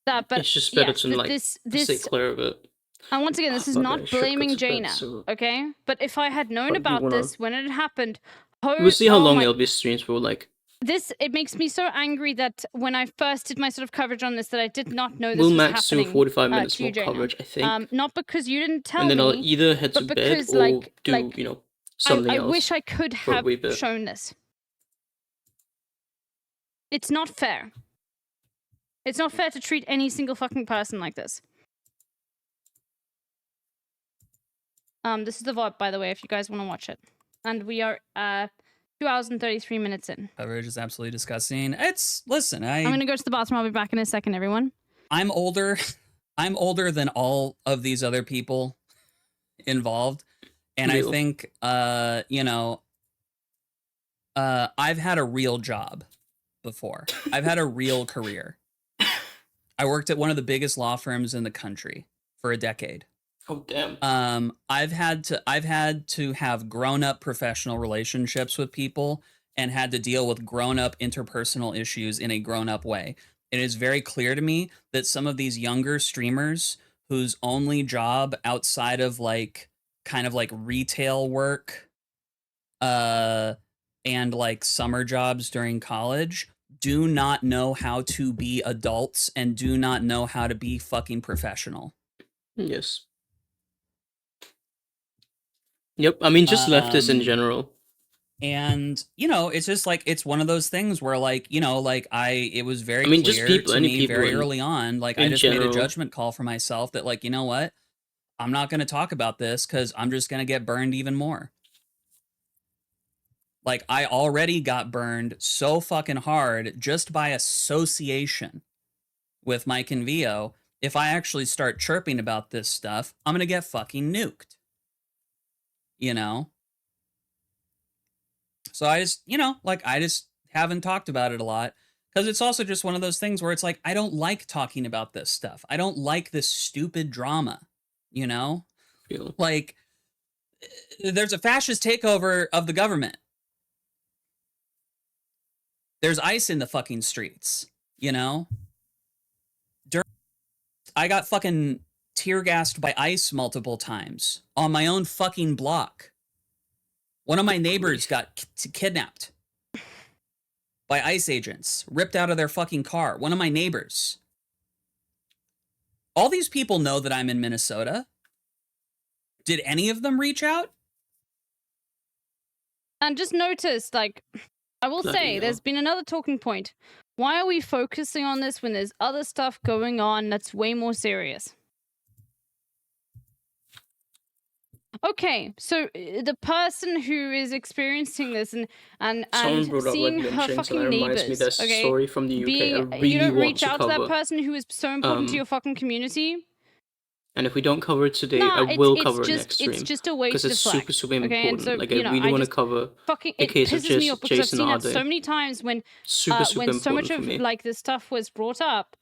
that, but it's just better yes, to like stay clear of it. And once again, this is not blaming Jaina, okay? But if I had known about this when it happened, we'll see how long it'll be streams for. Like it makes me so angry that when I first did my sort of coverage on this, that I did not know this we'll was max happening. to 45 minutes to more Jaina. coverage, I think. Not because you didn't tell me, and then I'll either head to bed because, or do you know something I else. wish I could have shown this. It's not fair. It's not fair to treat any single fucking person like this. This is the VOD, by the way, if you guys want to watch it. And we are 2 hours and 33 minutes in. Coverage is absolutely disgusting. Listen, I'm gonna go to the bathroom. I'll be back in a second, everyone. I'm older. I'm older than all of these other people involved. And I think, you know, I've had a real job before. I've had a real career. I worked at one of the biggest law firms in the country for a decade. Oh damn. I've had to have grown-up professional relationships with people and had to deal with grown-up interpersonal issues in a grown-up way. It is very clear to me that some of these younger streamers whose only job outside of like kind of like retail work and like summer jobs during college do not know how to be adults and do not know how to be fucking professional. Yes. Yep, I mean, just leftists in general. And, you know, it's just like, it's one of those things where like, you know, like it was very clear just people, to me very early on, like I just made a general. judgment call for myself that like, you know what, I'm not going to talk about this because I'm just going to get burned even more. Like I already got burned so fucking hard just by association with Mike and Vio. If I actually start chirping about this stuff, I'm going to get fucking nuked. You know? So I just, you know, like I just haven't talked about it a lot because it's also just one of those things where it's like, I don't like talking about this stuff. I don't like this stupid drama, you know? Like there's a fascist takeover of the government. There's ICE in the fucking streets, you know? I got fucking tear gassed by ICE multiple times on my own fucking block. One of my neighbors got kidnapped by ICE agents, ripped out of their fucking car. One of my neighbors. All these people know that I'm in Minnesota. Did any of them reach out? And just notice, like, I will say, there's been another talking point. Why are we focusing on this when there's other stuff going on that's way more serious? Okay, so the person who is experiencing this and seeing her fucking neighbors, okay, story from the UK I really you don't want reach to out to that cover. person who is so important to your fucking community. And if we don't cover it today, Nah, I will it's cover it just- next stream. it's just a way to because it's deflect, super okay? important. And so, like you I know, really I want to just cover fucking the it case of pisses me off because I've Jason seen it Arde. so many times when Super when so much important of for me. like this stuff was brought up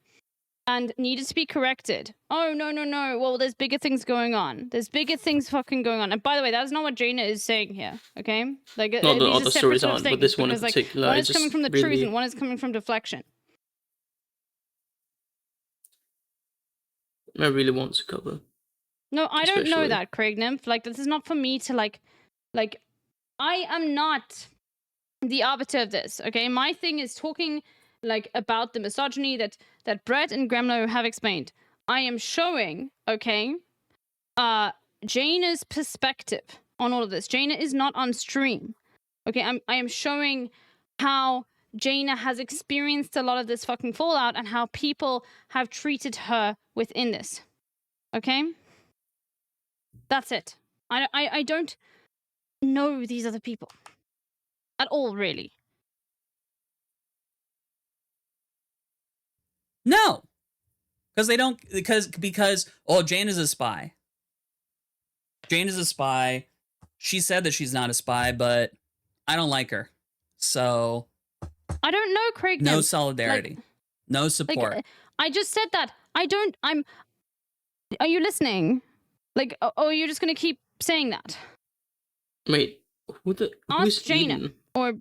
and needed to be corrected. Oh no. Well, there's bigger things going on. There's bigger things fucking going on. And by the way, that's not what Jaina is saying here. Okay, like Not the these are other separate stories sort of aren't, but this statements one in because, like, particular, one I is coming just from the truth really- and one is coming from deflection. I really want to cover. No, I don't know Especially- that, Craig Nymph. Like, this is not for me to, like, I am not the arbiter of this, okay? My thing is talking, like, about the misogyny that Brett and Gremlo have explained. I am showing, okay, Jaina's perspective on all of this. Jaina is not on stream, okay? I am showing how Jaina has experienced a lot of this fucking fallout and how people have treated her within this. Okay? That's it. I don't know these other people at all, really. No, because they don't. Because Jane is a spy. Jane is a spy. She said that she's not a spy, but I don't like her. So I don't know, Craig. no solidarity, no support. Like, I just said that. I'm. Are you listening? Like, or you're just gonna keep saying that? Wait, who's Ask Jaina, Eden? or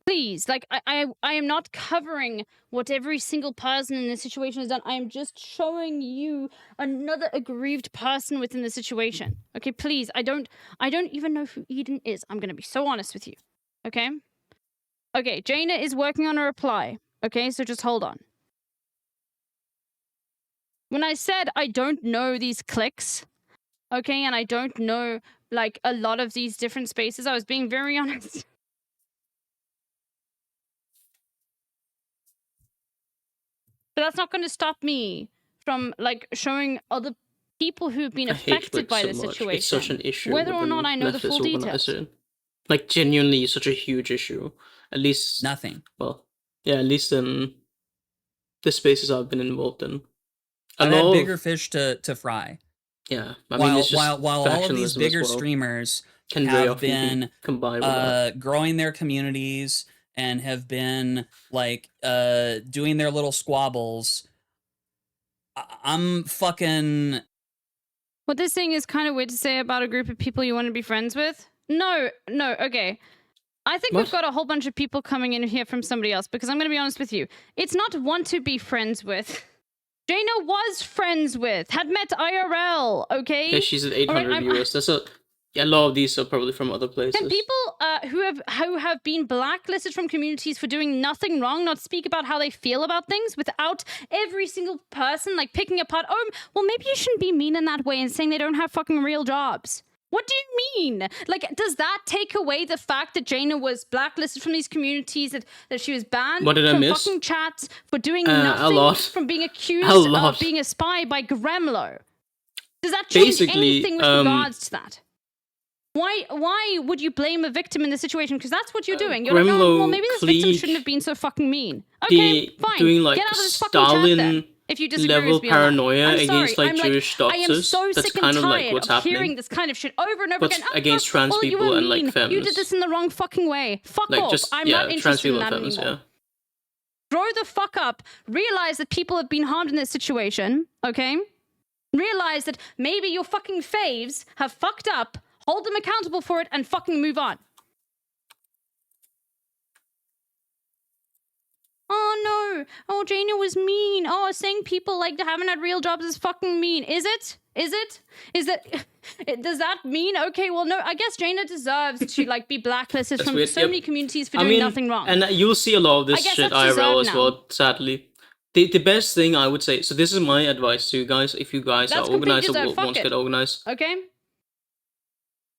please, like, I am not covering what every single person in this situation has done. I am just showing you another aggrieved person within the situation. Okay, please. I don't even know who Eden is. I'm gonna be so honest with you. Okay. Okay, Jaina is working on a reply. Okay, so just hold on. When I said I don't know these cliques, okay, and I don't know, like, a lot of these different spaces, I was being very honest. But that's not going to stop me from, like, showing other people who've been affected by so this much. situation. It's such an issue. Whether or within not I know the leftist full details. organization. Like, genuinely such a huge issue. At least... Nothing. Well, yeah, at least in the spaces I've been involved in. I've had bigger fish to fry. Yeah, I mean, it's just while all of these factionalism bigger as well. streamers Can very have often be been combined with that. growing their communities and have been, like, doing their little squabbles, I'm fucking... What this thing is kind of weird to say about a group of people you want to be friends with. No, okay. I think we've got a whole bunch of people coming in here from somebody else, because I'm going to be honest with you. It's not want to be friends with. Jaina was friends with, had met IRL, okay? Yeah, she's at 800 viewers. That's a lot of these are probably from other places. Can people who have been blacklisted from communities for doing nothing wrong not speak about how they feel about things without every single person, like, picking apart, oh, well, maybe you shouldn't be mean in that way and saying they don't have fucking real jobs? What do you mean? Like, does that take away the fact that Jaina was blacklisted from these communities, that she was banned from fucking chats for doing nothing, from being accused of being a spy by Gremlo? Does that change anything with regards to that? Why would you blame a victim in this situation? Because that's what you're doing. You're like, oh, well, maybe this victim shouldn't have been so fucking mean. Okay, fine. Doing, like, get out of this fucking chat then. If you disagree level with me on that. paranoia I'm sorry, against, like, I'm Jewish doctors. I am so that's sick kind and of like tired what's of happening. hearing this kind of shit over and over But again. against trans well, people you were and, like, mean. You feminists. did this in the wrong fucking way. Fuck Like, off. just, I'm yeah, not trans interested in people that and feminists, anymore. yeah. Grow the fuck up. Realize that people have been harmed in this situation, okay? Realize that maybe your fucking faves have fucked up, hold them accountable for it, and fucking move on. Oh no, oh Jaina was mean. Oh, saying people like haven't had real jobs is fucking mean. Is it? Is that, does that mean, okay, well no, I guess Jaina deserves to, like, be blacklisted from weird, so yep. many communities for doing nothing wrong. And you'll see a lot of this I guess shit that's IRL deserved as now. well, sadly. The best thing I would say, so this is my advice to you guys, if you guys That's are organized or completely deserved, fuck want to it. get organized. Okay?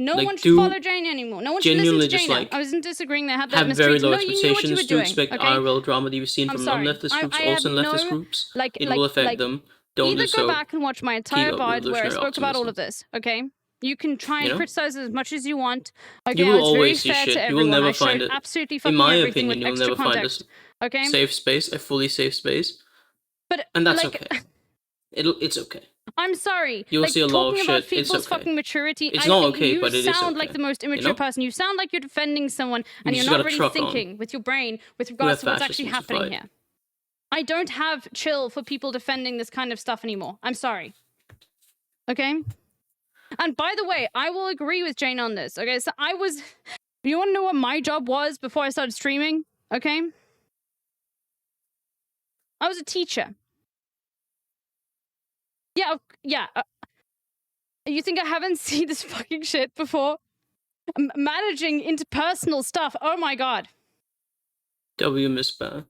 No Like, one should do follow Jaina anymore. No one should listen genuinely to just, Jaina. like, I wasn't disagreeing there. Had that in Have the very streets. low No, you knew what you expectations were to doing. expect Okay? IRL drama that you've seen I'm from sorry. non-leftist groups, I also in have leftist no, groups. like, It will affect them. Don't Either do go so. back and watch my entire Keep up VOD where I revolutionary spoke about all optimism. of this, okay? You can try and You know? criticize as much as you want. Okay, You I will was very always see fair shit. to You will everyone. never I showed find it. absolutely In fucking my everything opinion, with you'll extra never find context. a Okay? safe space, a fully safe space. But And that's like, okay. It's okay. I'm sorry. You'll like, see a lot of talking about shit. It's people's okay. fucking maturity. It's not okay, you but it is sound like okay. the most immature know? person. You sound like you're defending someone, and You you're just not got a really truck on. thinking with your brain with Who regards have to what's fascists actually to happening fight. here. I don't have chill for people defending this kind of stuff anymore. I'm sorry. Okay? And by the way, I will agree with Jane on this. Okay, so you want to know what my job was before I started streaming? Okay? I was a teacher. Yeah. You think I haven't seen this fucking shit before? Managing interpersonal stuff. Oh my god. W Miss Bear.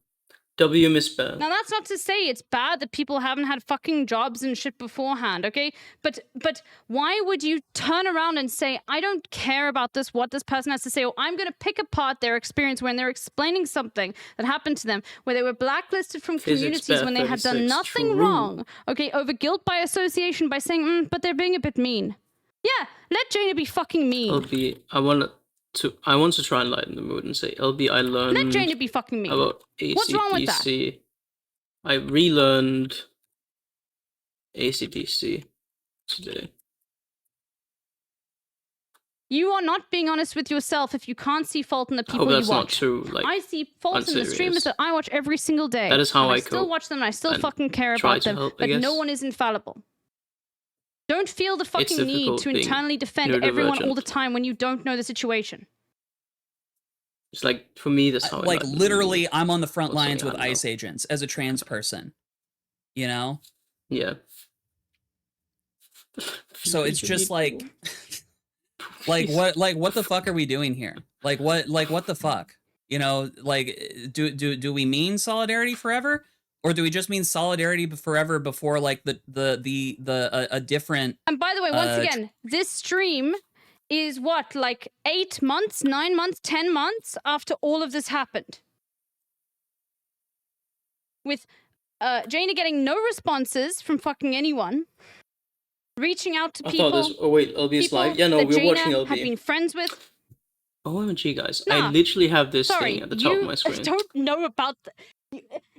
WM is bad. Now that's not to say it's bad that people haven't had fucking jobs and shit beforehand, okay? But why would you turn around and say, I don't care about this, what this person has to say, or I'm gonna pick apart their experience when they're explaining something that happened to them, where they were blacklisted from communities when they had done nothing wrong, okay, over guilt by association by saying, but they're being a bit mean. Yeah, let Jaina be fucking mean. LB, I want to try and lighten the mood and say, LB, I learned Let Jaina be fucking mean. about ACDC. What's wrong with that? I relearned ACDC today. You are not being honest with yourself if you can't see fault in the people that's you not watch. true, like, I see faults in the unserious. streamers that I watch every single day. That is how and I still cope. watch them and I still And fucking care try about to them. help, I But no guess. one is infallible. Don't feel the fucking need difficult to being internally defend everyone all neurodivergent. the time when you don't know the situation. It's like, for me, that's how I Like lighten the literally, mood. I'm on the front Or lines something, with I don't ICE agents as a trans person. You know? Yeah. So it's just like like what the fuck are we doing here? Like what the fuck? You know, like do we mean solidarity forever? Or do we just mean solidarity forever before like a different And by the way, once again, this stream is what, like 8 months, 9 months, 10 months after all of this happened. With Jaina getting no responses from fucking anyone, reaching out to I people. thought this. Oh wait, LB is people live. Yeah, no, that we're Jaina watching had LB. been friends with. OMG, guys! Nah, I literally have this Sorry, thing at the top you of my screen. don't know about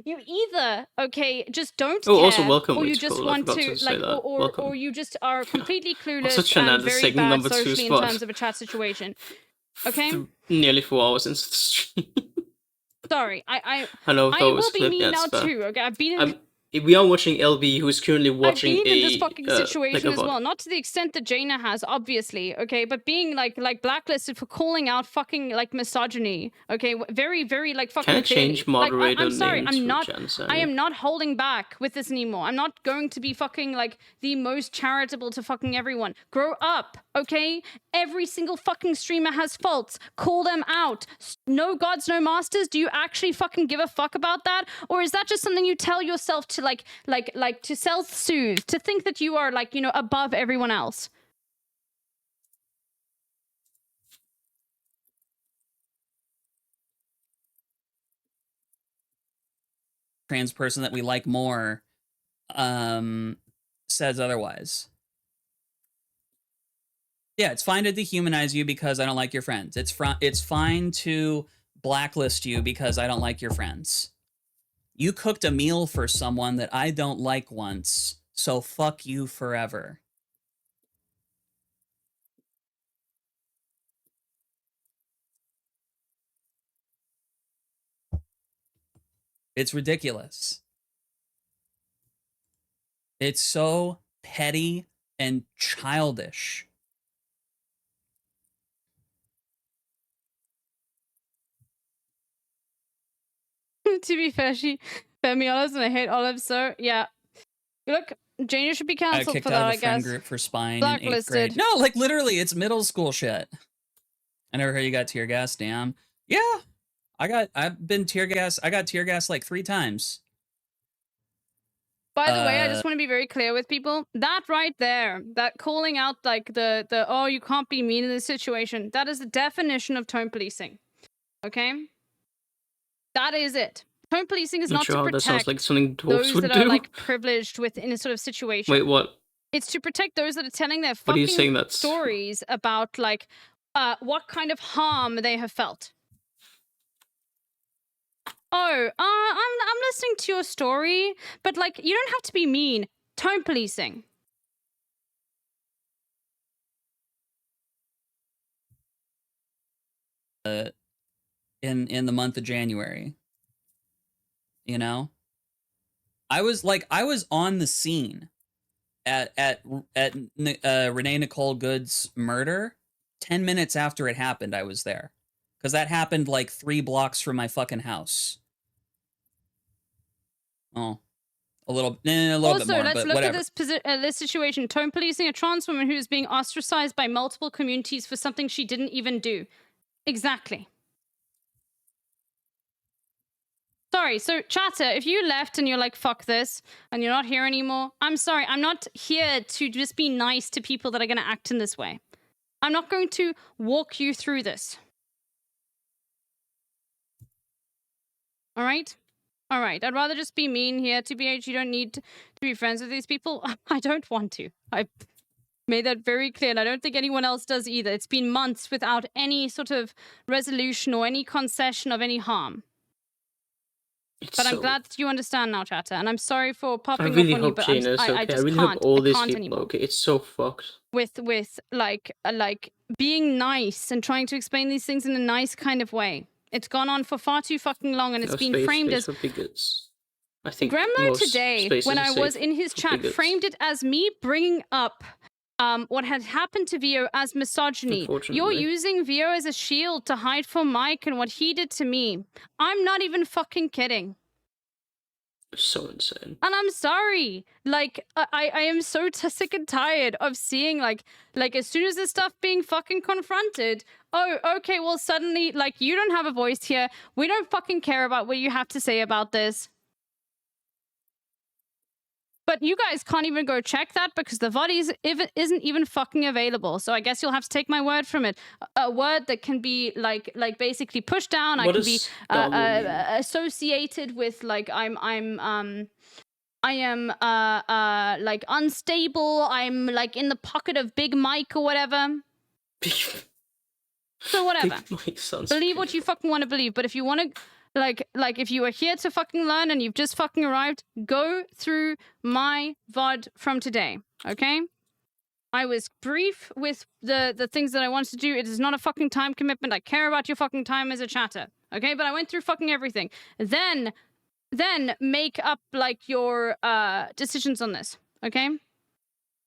you either, okay, just don't Oh, care, also welcome, or you Rachel. just I want forgot to to say like, that. or Welcome. you just are completely clueless such and an very second bad number 2 socially in spot. terms of a chat situation. Okay, Nearly 4 hours into the stream. sorry, I know if I that was will be clip. mean Yeah, now it's fair. too. Okay, I've been in. We are watching LB, who's currently watching I've been in a this fucking like situation a as well, not to the extent that Jaina has, obviously, okay, but being like blacklisted for calling out fucking like misogyny, okay, very very like fucking. Can I clearly. change moderator I'm sorry, name I'm to not. Jansen? I am not holding back with this anymore. I'm not going to be fucking like the most charitable to fucking everyone. Grow up, okay? Every single fucking streamer has faults. Call them out. No gods, no masters. Do you actually fucking give a fuck about that, or is that just something you tell yourself to like to self-soothe, to think that you are like, you know, above everyone else? trans person that we like more says otherwise. Yeah, it's fine to dehumanize you because I don't like your friends. It's fine to blacklist you because I don't like your friends. You cooked a meal for someone that I don't like once, so fuck you forever. It's ridiculous. It's so petty and childish. To be fair, she fed me olives and I hate olives, so yeah. Look, Jaina should be I cancelled kicked for that, out I of a friend guess. group for spying in 8th grade. Blacklisted. No, like literally, it's middle school shit. I never heard you got tear gas. Damn. Yeah, I've been tear gas. I got tear gas like 3 times. By the way, I just want to be very clear with people. That right there, that calling out like the oh, you can't be mean in this situation, that is the definition of tone policing. Okay? That is it. Tone policing is Not not sure to how that protect sounds like something dwarves those would that do. are like privileged within a sort of situation. Wait, what? It's to protect those that are telling their What are you fucking saying that's- stories about like what kind of harm they have felt. Oh, I'm listening to your story, but like you don't have to be mean. Tone policing. In the month of January. You know? I was on the scene at Renee Nicole Good's murder. 10 minutes after it happened, I was there. Because that happened like 3 blocks from my fucking house. Oh. A little bit more, Also, let's but look whatever. at this situation. Tone policing a trans woman who is being ostracized by multiple communities for something she didn't even do. Exactly. sorry. So, chatter, if you left and you're like, fuck this, and you're not here anymore, I'm sorry. I'm not here to just be nice to people that are going to act in this way. I'm not going to walk you through this. All right? All right. I'd rather just be mean here, TBH. You don't need to be friends with these people. I don't want to. I made that very clear, and I don't think anyone else does either. It's been months without any sort of resolution or any concession of any harm. But I'm glad that you understand now, chatter, and I'm sorry for popping I really off on you, hope but Jaina is okay. I I just really can't. hope all I these can't people anymore. are okay. It's so fucked. With like being nice and trying to explain these things in a nice kind of way. It's gone on for far too fucking long, and it's been framed as for bigots. I think Gremlo most today, spaces when are I safe was in his for chat, bigots. framed it as me bringing up what had happened to Vio as misogyny. You're Unfortunately. using Vio as a shield to hide from Mike and what he did to me. I'm not even fucking kidding. So insane. And I'm sorry. Like, I am so sick and tired of seeing, like, as soon as this stuff being fucking confronted, oh, okay, well, suddenly, like, you don't have a voice here. We don't fucking care about what you have to say about this. But you guys can't even go check that because the VOD isn't even fucking available. So I guess you'll have to take my word from it. A word that can be like basically pushed down. I What can be does Dalu mean? associated with like I am like unstable. I'm like in the pocket of Big Mike or whatever. So whatever. Big Mike sounds Believe what you fucking want to believe. But if you want to, like if you are here to fucking learn and you've just fucking arrived, go through my VOD from today, okay? I was brief with the things that I wanted to do. It is not a fucking time commitment. I care about your fucking time as a chatter, okay? But I went through fucking everything. Then make up like your decisions on this, okay?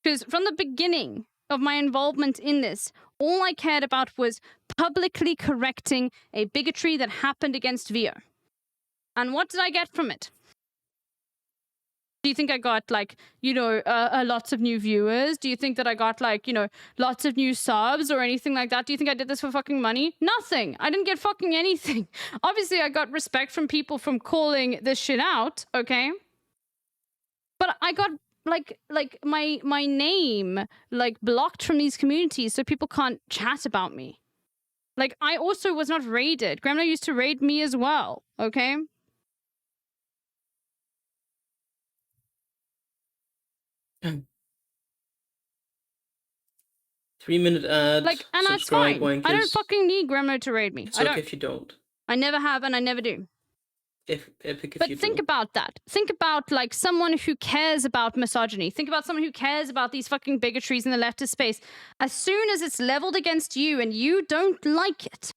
Because from the beginning of my involvement in this, all I cared about was publicly correcting a bigotry that happened against Vio. And what did I get from it? Do you think I got, like, you know, lots of new viewers? Do you think that I got, like, you know, lots of new subs or anything like that? Do you think I did this for fucking money? Nothing. I didn't get fucking anything. Obviously, I got respect from people from calling this shit out, okay? But I got like my name like blocked from these communities so people can't chat about me. Like, I also was not raided. Gremlo used to raid me as well, okay? Three-minute ad. Like, and that's subscribe, fine. wankers. I don't fucking need Gremlo to raid me. It's I okay don't. if you don't. I never have and I never do. Epic if But you think do. about that. Think about, like, someone who cares about misogyny. Think about someone who cares about these fucking bigotries in the leftist space. As soon as it's leveled against you and you don't like it,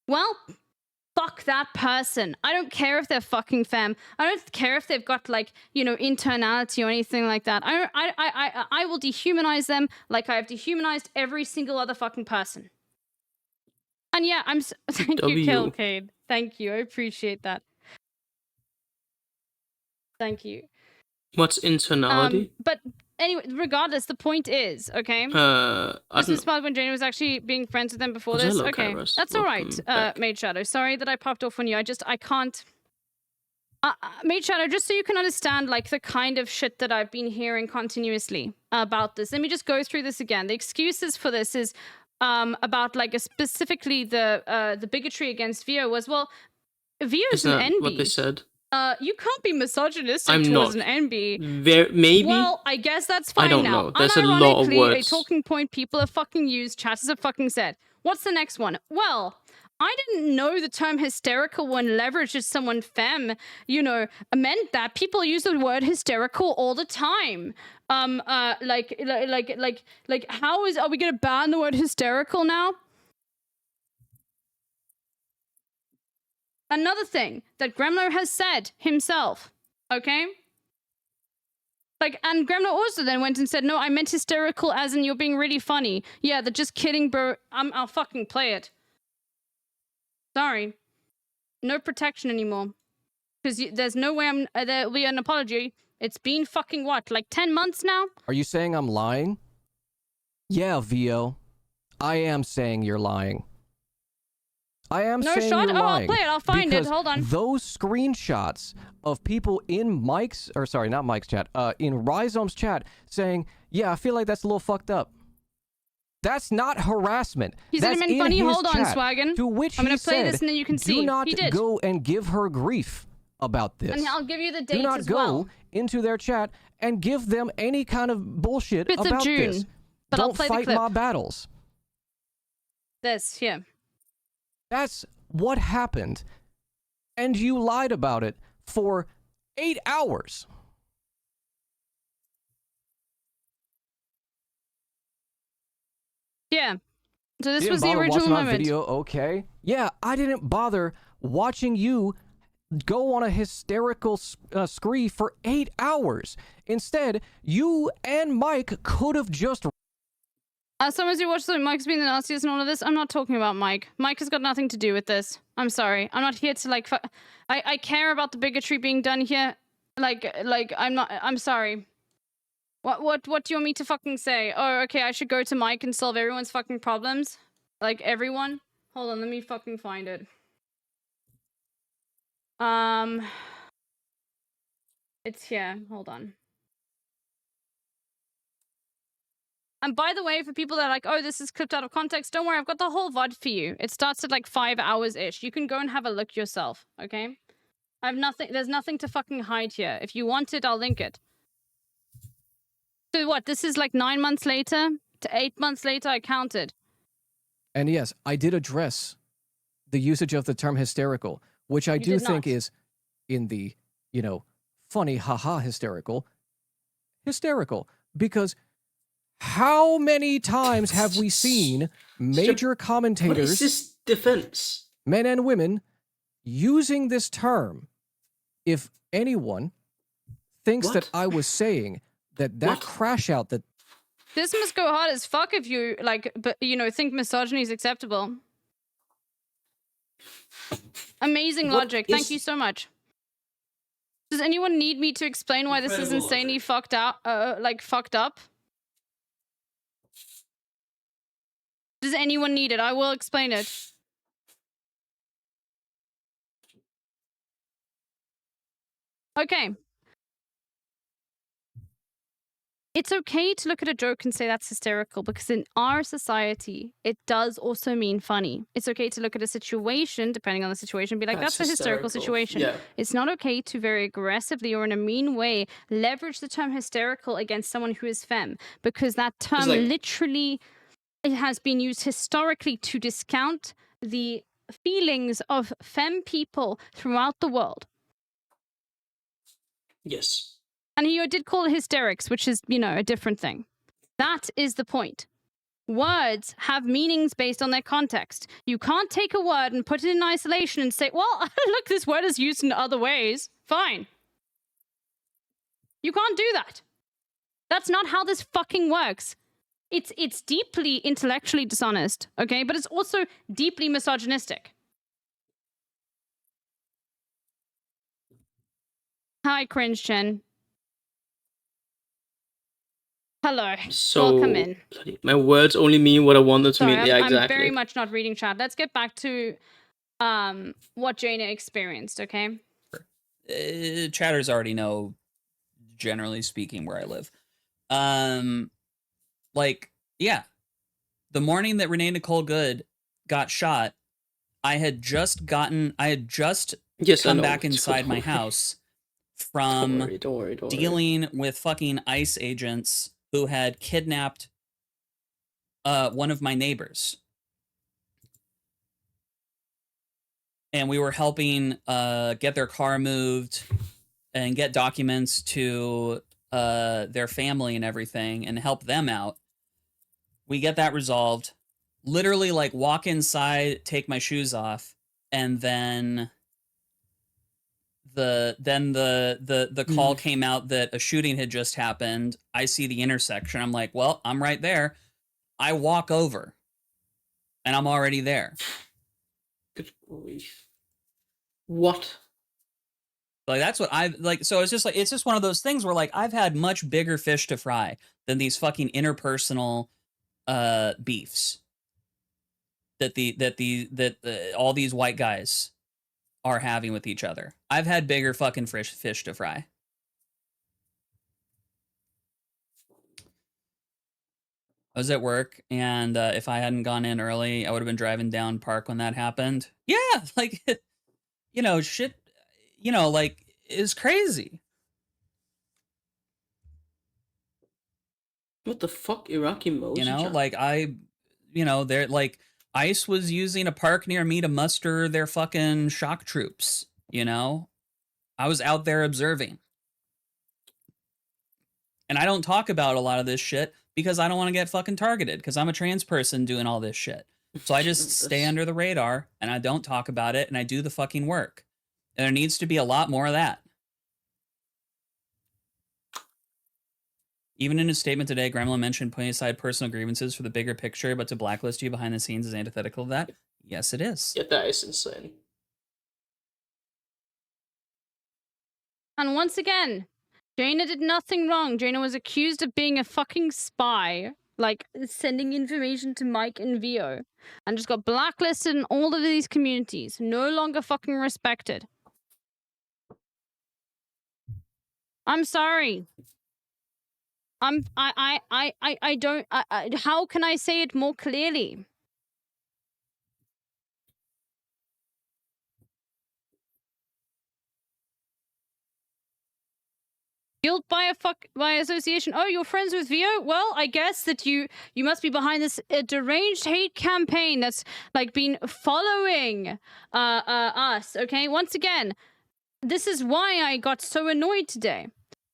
well, fuck that person. I don't care if they're fucking femme. I don't care if they've got, like, you know, internality or anything like that. I will dehumanize them like I have dehumanized every single other fucking person. And yeah, thank you, Kilcade. Thank you. I appreciate that. Thank you. What's internality? But anyway, regardless, the point is, okay? I This is part when Jaina was actually being friends with them before Oh, this. hello, Okay, Kairos. that's all right, Welcome back. Maid Shadow. Sorry that I popped off on you. I can't. Maid Shadow, just so you can understand, like, the kind of shit that I've been hearing continuously about this. Let me just go through this again. The excuses for this is about, like, specifically the bigotry against Vio was, well, Vio's Isn't an that NB. what they said? You can't be misogynistic I'm towards not. an NB. Maybe? Well, I guess that's fine I don't now. know. There's a lot of Unironically, words. a talking point people have fucking used, chatters have fucking said. What's the next one? Well, I didn't know the term hysterical when leveraged as someone femme, you know, meant that. People use the word hysterical all the time. Are we gonna ban the word hysterical now? Another thing that Gremlo has said himself, okay? Like, and Gremlo also then went and said, no, I meant hysterical as in you're being really funny. Yeah, they're just kidding, bro. I'll fucking play it. Sorry. No protection anymore. Because there's no way there'll be an apology. It's been fucking what, like 10 months now? Are you saying I'm lying? Yeah, Vio. I am saying you're lying. I am No saying shot? you're Oh, I'll lying. play it. I'll find it. because Hold on. Those screenshots of people in Mike's, or sorry, not Mike's chat, in Rhizome's chat saying, yeah, I feel like that's a little fucked up. That's not harassment. He said That's it meant in funny. his Hold on, chat, Swaggin. To which I'm he gonna play said, this and then you can see. do not He did. go and give her grief about this. And I'll give you the Do dates not as go well. into their chat and give them any kind of bullshit 5th of about June. this. But I'll Don't play the fight clip. my battles. This, here. That's what happened. And you lied about it for 8 hours. Yeah. So this Didn't was the bother original watching my moment. video, okay? Yeah, I didn't bother watching you go on a hysterical scree for 8 hours. Instead, you and Mike could have just... As long as you watch the Mike's being the nastiest and all of this, I'm not talking about Mike. Mike has got nothing to do with this. I'm sorry. I'm not here to like... I care about the bigotry being done here. Like I'm not... I'm sorry. What do you want me to fucking say? Oh, okay, I should go to Mike and solve everyone's fucking problems? Like, everyone? Hold on, let me fucking find it. It's here. Hold on. And by the way, for people that are like, oh, this is clipped out of context, don't worry, I've got the whole VOD for you. It starts at like 5 hours-ish. You can go and have a look yourself, okay? I have nothing, there's nothing to fucking hide here. If you want it, I'll link it. So what, this is like 9 months later? To 8 months later, I counted. And yes, I did address the usage of the term hysterical, which I do did think not. is in the, you know, funny haha hysterical, because how many times have we seen major What commentators, is this defense? men and women, using this term? If anyone thinks What? that I was saying that What? crash out that This must go hard as fuck if you, like, but, you know, think misogyny is acceptable. Amazing What logic. is- Thank you so much. Does anyone need me to explain why this is Incredible insanely fucked up? Does anyone need it? I will explain it. Okay. It's okay to look at a joke and say that's hysterical because in our society, it does also mean funny. It's okay to look at a situation, depending on the situation, be like, that's a hysterical situation. Yeah. It's not okay to very aggressively or in a mean way leverage the term hysterical against someone who is femme because that term like- literally it has been used historically to discount the feelings of femme people throughout the world. Yes. And he did call it hysterics, which is, you know, a different thing. That is the point. Words have meanings based on their context. You can't take a word and put it in isolation and say, well, look, this word is used in other ways. Fine. You can't do that. That's not how this fucking works. It's deeply intellectually dishonest, okay? But it's also deeply misogynistic. Hi, Cringe Chen. Hello. So Welcome in. my words only mean what I want them to Sorry, mean. Yeah, I'm exactly. very much not reading chat. Let's get back to what Jaina experienced, okay? Chatters already know, generally speaking, where I live. Like, yeah. The morning that Renee Nicole Good got shot, I had just Yes, I come know. back inside my house from Don't worry. dealing with fucking ICE agents who had kidnapped one of my neighbors. And we were helping get their car moved and get documents to their family and everything and help them out. We get that resolved. Literally, like, walk inside, take my shoes off, and then the call came out that a shooting had just happened. I see the intersection. I'm like, well, I'm right there. I walk over, and I'm already there. Good grief. What? Like, that's what I like. So it's just one of those things where, like, I've had much bigger fish to fry than these fucking interpersonal beefs. that all these white guys are having with each other. I've had bigger fucking fish to fry. I was at work, and if I hadn't gone in early, I would have been driving down Park when that happened. Yeah, like, you know, shit, you know, like, it's crazy. What the fuck, Iraqi emoji? You know, like, they're like, ICE was using a park near me to muster their fucking shock troops, you know? I was out there observing. And I don't talk about a lot of this shit because I don't want to get fucking targeted because I'm a trans person doing all this shit. So I just stay under the radar and I don't talk about it and I do the fucking work. And there needs to be a lot more of that. Even in his statement today, Gremlin mentioned putting aside personal grievances for the bigger picture, but to blacklist you behind the scenes is antithetical to that. Yes, it is. Yeah, that is insane. And once again, Jaina did nothing wrong. Jaina was accused of being a fucking spy, like sending information to Mike and Vio, and just got blacklisted in all of these communities. No longer fucking respected. I'm sorry. I don't, how can I say it more clearly? Guilt by association. Oh, you're friends with Vio? Well, I guess that you must be behind this deranged hate campaign that's like been following us. Okay, once again, this is why I got so annoyed today,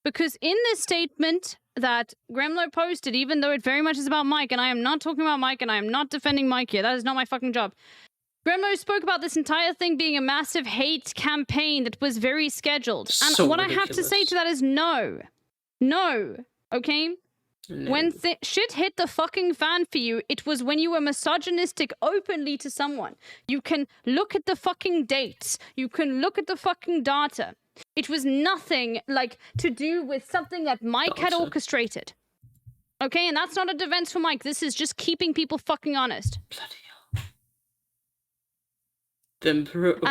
because in this statement that Gremlo posted, even though it very much is about Mike, and I am not talking about Mike, and I am not defending Mike here. That is not my fucking job. Gremlo spoke about this entire thing being a massive hate campaign that was very scheduled. And So what ridiculous. I have to say to that is no. No. Okay? No. When shit hit the fucking fan for you, it was when you were misogynistic openly to someone. You can look at the fucking dates. You can look at the fucking data. It was nothing, like, to do with something that Mike had Data. orchestrated. Okay? And that's not a defense for Mike. This is just keeping people fucking honest. And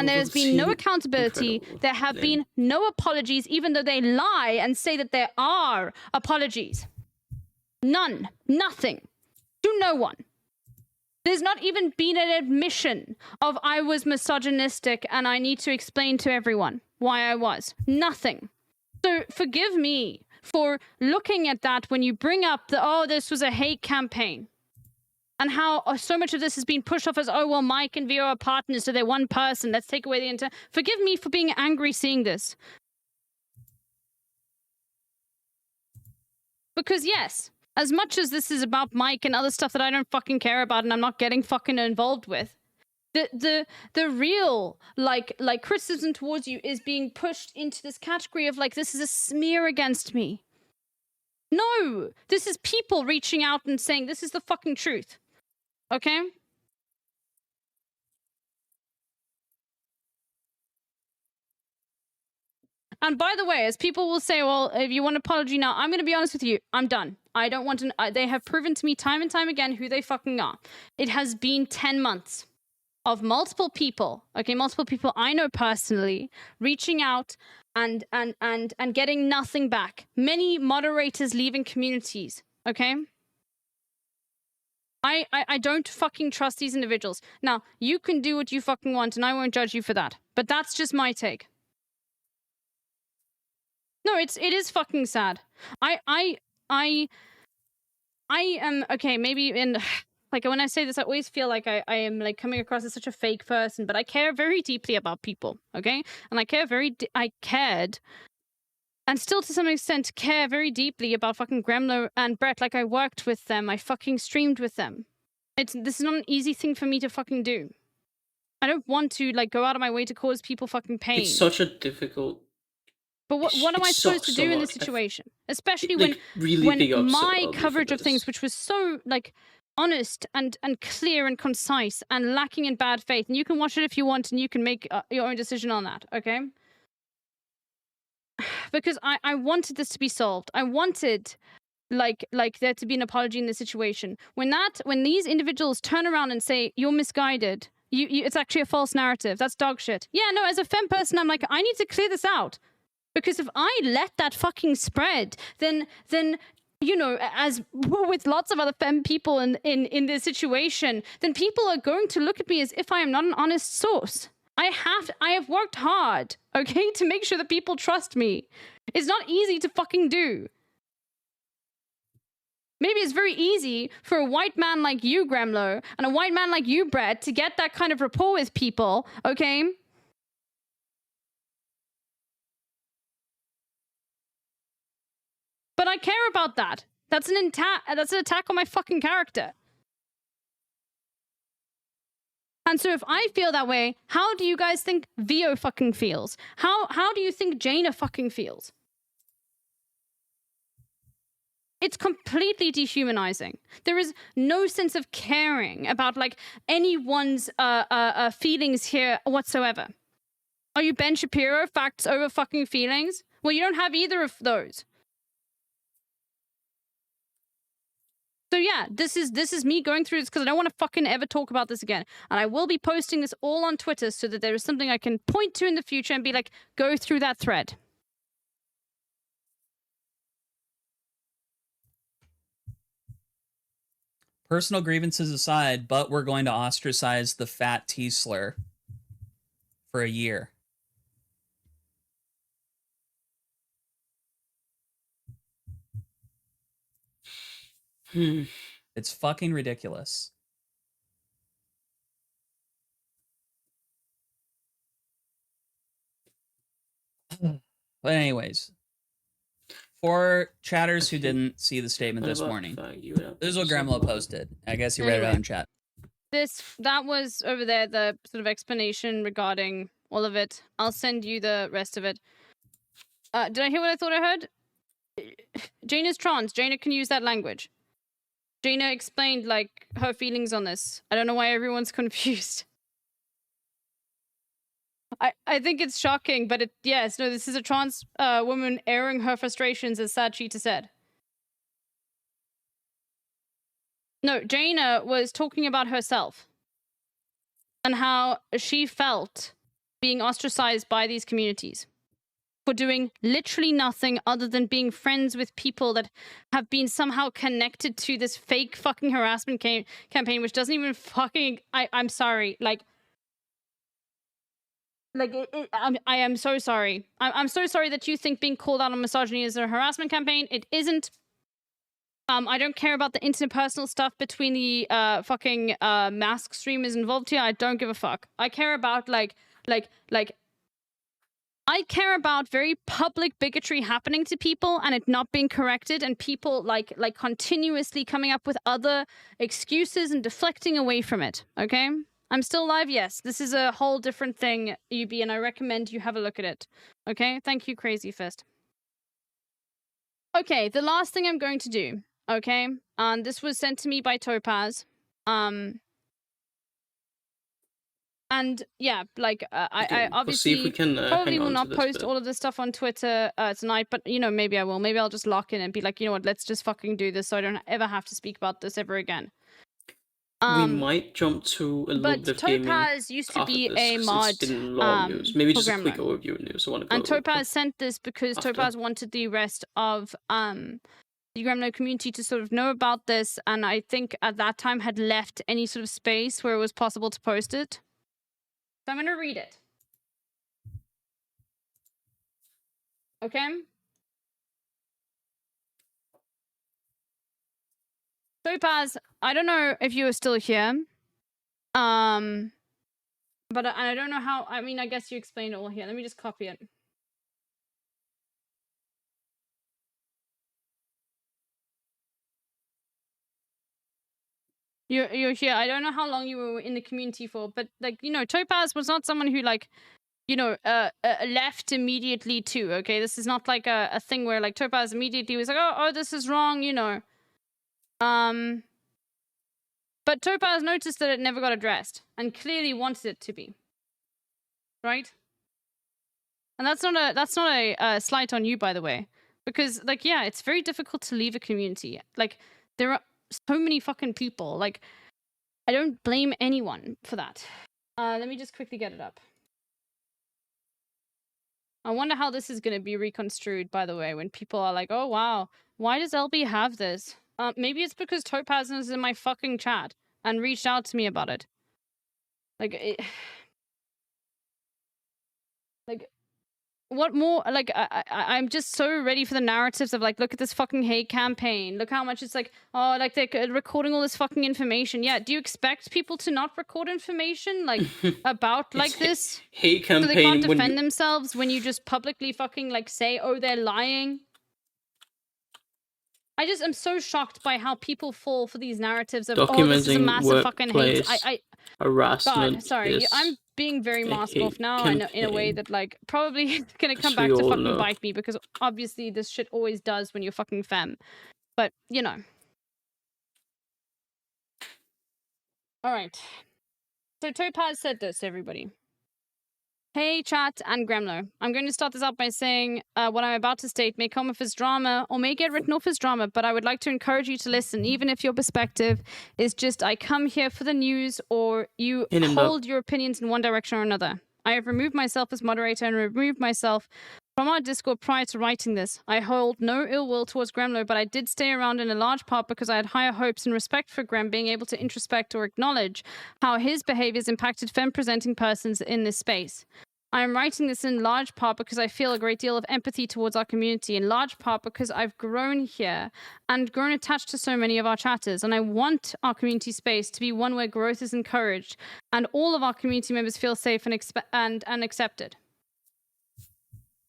there's been no accountability. Incredible. There have been no apologies, even though they lie and say that there are apologies. None. Nothing. To no one. There's not even been an admission of I was misogynistic and I need to explain to everyone why I was. Nothing. So forgive me for looking at that when you bring up the, oh, this was a hate campaign. And how so much of this has been pushed off as, oh, well, Mike and Vio are partners, so they're one person. Let's take away the entire... Forgive me for being angry seeing this. Because, yes, as much as this is about Mike and other stuff that I don't fucking care about and I'm not getting fucking involved with, the real, like criticism towards you is being pushed into this category of, like, this is a smear against me. No! This is people reaching out and saying, this is the fucking truth. Okay? And by the way, as people will say, well, if you want an apology now, I'm going to be honest with you. I'm done. I don't want to... they have proven to me time and time again who they fucking are. It has been 10 months of multiple people, okay, multiple people I know personally, reaching out and getting nothing back. Many moderators leaving communities, okay? I don't fucking trust these individuals. Now, you can do what you fucking want, and I won't judge you for that. But that's just my take. No, it is fucking sad. I am, okay, maybe in, like, when I say this, I always feel like I am, like, coming across as such a fake person, but I care very deeply about people, okay? And I cared, and still to some extent care very deeply about fucking Gremlo and Brett. Like, I worked with them, I fucking streamed with them. This is not an easy thing for me to fucking do. I don't want to, like, go out of my way to cause people fucking pain. It's such a difficult... But what am I It supposed sucks to do so in this much. situation? Especially Like, really big when upset my about me for coverage of things, this. which was so, like, honest and clear and concise and lacking in bad faith, and you can watch it if you want and you can make your own decision on that, okay? Because I wanted this to be solved. I wanted there to be an apology in this situation. When these individuals turn around and say you're misguided, it's actually a false narrative. That's dog shit. Yeah, no, as a femme person, I'm like, I need to clear this out. Because if I let that fucking spread, then you know, as with lots of other femme people in this situation, then people are going to look at me as if I am not an honest source. I have worked hard, okay, to make sure that people trust me. It's not easy to fucking do. Maybe it's very easy for a white man like you, Gremlo, and a white man like you, Brett, to get that kind of rapport with people, okay? But I care about that. That's an attack on my fucking character. And so if I feel that way, how do you guys think Vio fucking feels? How do you think Jaina fucking feels? It's completely dehumanizing. There is no sense of caring about like anyone's feelings here whatsoever. Are you Ben Shapiro, facts over fucking feelings? Well, you don't have either of those. So yeah, this is me going through this because I don't want to fucking ever talk about this again. And I will be posting this all on Twitter so that there is something I can point to in the future and be like, go through that thread. Personal grievances aside, but we're going to ostracize the fat T slur for a year. It's fucking ridiculous. But anyways, for chatters who didn't see the statement this morning, this is what Gremlo posted. I guess you read it out in chat. That was over there, the sort of explanation regarding all of it. I'll send you the rest of it. Did I hear what I thought I heard? Jaina's trans. Jaina can use that language. Jaina explained, like, her feelings on this. I don't know why everyone's confused. I think it's shocking, but yes, no, this is a trans woman airing her frustrations, as Sad Cheetah said. No, Jaina was talking about herself and how she felt being ostracized by these communities for doing literally nothing other than being friends with people that have been somehow connected to this fake fucking harassment campaign, which doesn't even fucking... I'm sorry. I am so sorry. I'm so sorry that you think being called out on misogyny is a harassment campaign. It isn't. I don't care about the interpersonal stuff between the fucking mask streamers involved here. I don't give a fuck. I care about I care about very public bigotry happening to people and it not being corrected, and people like continuously coming up with other excuses and deflecting away from it. Okay? I'm still live, yes. This is a whole different thing, UB, and I recommend you have a look at it. Okay? Thank you, Crazy Fist. Okay, the last thing I'm going to do, okay? This was sent to me by Topaz. And yeah, like I obviously we'll see if we can, probably will not this post bit. all of this stuff on Twitter tonight, but you know, maybe I will. Maybe I'll just lock in and be like, you know what, let's just fucking do this so I don't ever have to speak about this ever again. We might jump to a little bit of gaming Topaz used to after be this, a 'cause mod it's been a lot of news. Maybe just a quick programmer. overview of news. I want to go And over it Topaz sent this because after. Topaz wanted the rest of the Gremlo community to sort of know about this, and I think at that time had left any sort of space where it was possible to post it. So I'm going to read it. Okay? Topaz, I don't know if you are still here. But I don't know how, I mean, I guess you explained it all here. Let me just copy it. You're here. I don't know how long you were in the community for, but like, you know, Topaz was not someone who like, you know, left immediately too, okay? This is not like a thing where like Topaz immediately was like, oh, this is wrong, you know. But Topaz noticed that it never got addressed and clearly wanted it to be. Right? And that's not a slight on you, by the way. Because, like, yeah, it's very difficult to leave a community. Like, there are so many fucking people. Like, I don't blame anyone for that. Let me just quickly get it up. I wonder how this is going to be reconstrued, by the way, when people are like, oh, wow, why does LB have this? Maybe it's because Topaz is in my fucking chat and reached out to me about it. Like, what more? Like, I'm just so ready for the narratives of, like, look at this fucking hate campaign. Look how much it's like, oh, like, they're recording all this fucking information. Yeah, do you expect people to not record information, like, about, like, this? Hate campaign. So they can't defend themselves when you just publicly fucking, like, say, oh, they're lying? I just am so shocked by how people fall for these narratives of, oh, this is a massive fucking hate. Harassment. God, sorry, I'm being very mask off now in a way that, like, probably gonna come back to fucking bite me, because obviously this shit always does when you're fucking femme. But, you know. Alright. So Topaz said this, everybody. Hey, chat and Gremlo. I'm going to start this out by saying what I'm about to state may come off as drama or may get written off as drama, but I would like to encourage you to listen, even if your perspective is just I come here for the news or you hold your opinions in one direction or another. I have removed myself as moderator and removed myself from our Discord prior to writing this. I hold no ill will towards Gremlo, but I did stay around in a large part because I had higher hopes and respect for Grem being able to introspect or acknowledge how his behaviors impacted femme-presenting persons in this space. I am writing this in large part because I feel a great deal of empathy towards our community, in large part because I've grown here and grown attached to so many of our chatters, and I want our community space to be one where growth is encouraged and all of our community members feel safe and accepted.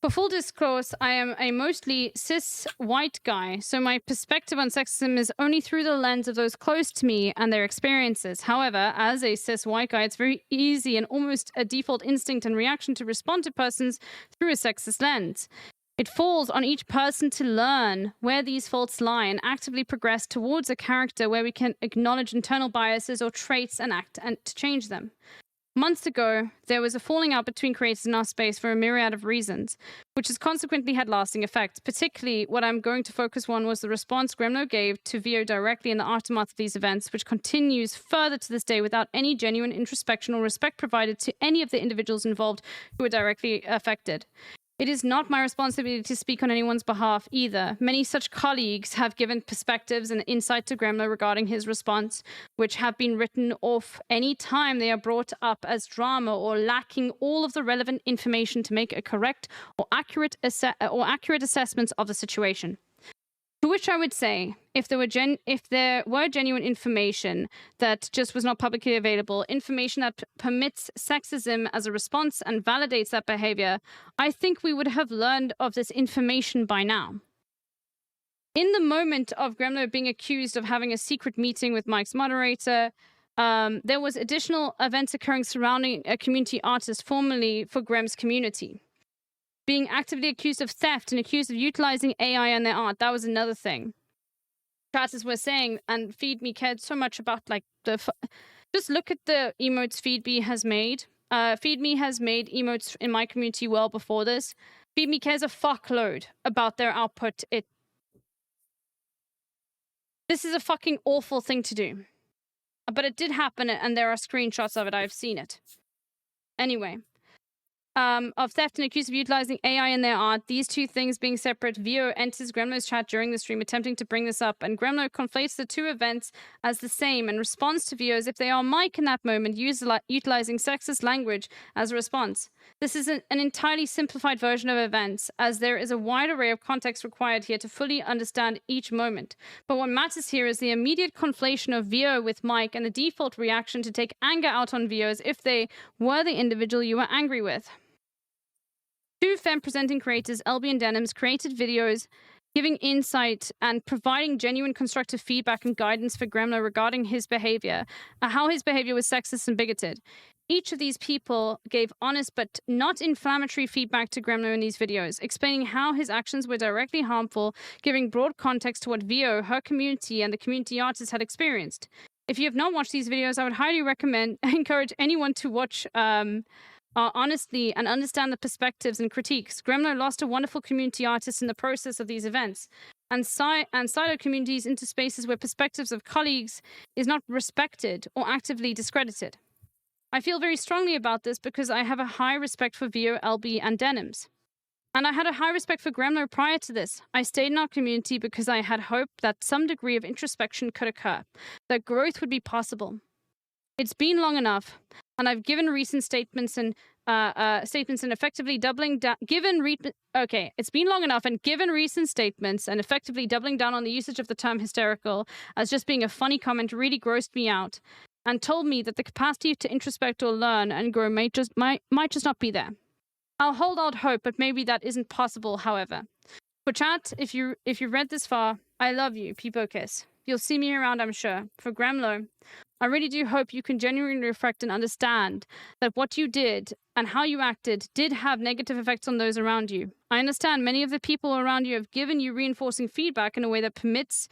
For full discourse, I am a mostly cis white guy, so my perspective on sexism is only through the lens of those close to me and their experiences. However, as a cis white guy, it's very easy and almost a default instinct and reaction to respond to persons through a sexist lens. It falls on each person to learn where these faults lie and actively progress towards a character where we can acknowledge internal biases or traits and act and to change them. Months ago, there was a falling out between creators in our space for a myriad of reasons, which has consequently had lasting effects. Particularly, what I'm going to focus on was the response Gremlo gave to Vio directly in the aftermath of these events, which continues further to this day without any genuine introspection or respect provided to any of the individuals involved who were directly affected. It is not my responsibility to speak on anyone's behalf either. Many such colleagues have given perspectives and insight to Gremlo regarding his response, which have been written off any time they are brought up as drama or lacking all of the relevant information to make a correct or accurate assessments of the situation. To which I would say, if there were genuine information that just was not publicly available, information that permits sexism as a response and validates that behavior, I think we would have learned of this information by now. In the moment of Gremlo being accused of having a secret meeting with Mike's moderator, there was additional events occurring surrounding a community artist formerly for Grem's community. Being actively accused of theft and accused of utilizing AI in their art. That was another thing. Chatters were saying, and FeedMe cared so much about, like, just look at the emotes FeedMe has made. FeedMe has made emotes in my community well before this. FeedMe cares a fuckload about their output. This is a fucking awful thing to do. But it did happen, and there are screenshots of it. I've seen it. Anyway. Of theft and accused of utilizing AI in their art, these two things being separate, Vio enters Gremlo's chat during the stream attempting to bring this up, and Gremlo conflates the two events as the same and responds to Vio as if they are Mike in that moment, utilizing sexist language as a response. This is an entirely simplified version of events, as there is a wide array of context required here to fully understand each moment. But what matters here is the immediate conflation of Vio with Mike and the default reaction to take anger out on Vio as if they were the individual you were angry with. Two femme-presenting creators, LB and Denims, created videos giving insight and providing genuine constructive feedback and guidance for Gremlo regarding his behavior, how his behavior was sexist and bigoted. Each of these people gave honest but not inflammatory feedback to Gremlo in these videos, explaining how his actions were directly harmful, giving broad context to what Vio, her community, and the community artists had experienced. If you have not watched these videos, I would highly encourage anyone to watch honestly and understand the perspectives and critiques. Gremlo lost a wonderful community artist in the process of these events, and siloed communities into spaces where perspectives of colleagues is not respected or actively discredited. I feel very strongly about this because I have a high respect for VO, LB, and Denims. And I had a high respect for Gremlo prior to this. I stayed in our community because I had hope that some degree of introspection could occur, that growth would be possible. It's been long enough, and I've given recent statements and effectively doubling down. It's been long enough, and given recent statements and effectively doubling down on the usage of the term hysterical as just being a funny comment really grossed me out, and told me that the capacity to introspect or learn and grow might just not be there. I'll hold out hope, but maybe that isn't possible. However, for chat, if you read this far, I love you, Peepocus. You'll see me around, I'm sure. For Gremlo, I really do hope you can genuinely reflect and understand that what you did and how you acted did have negative effects on those around you. I understand many of the people around you have given you reinforcing feedback in a way that permits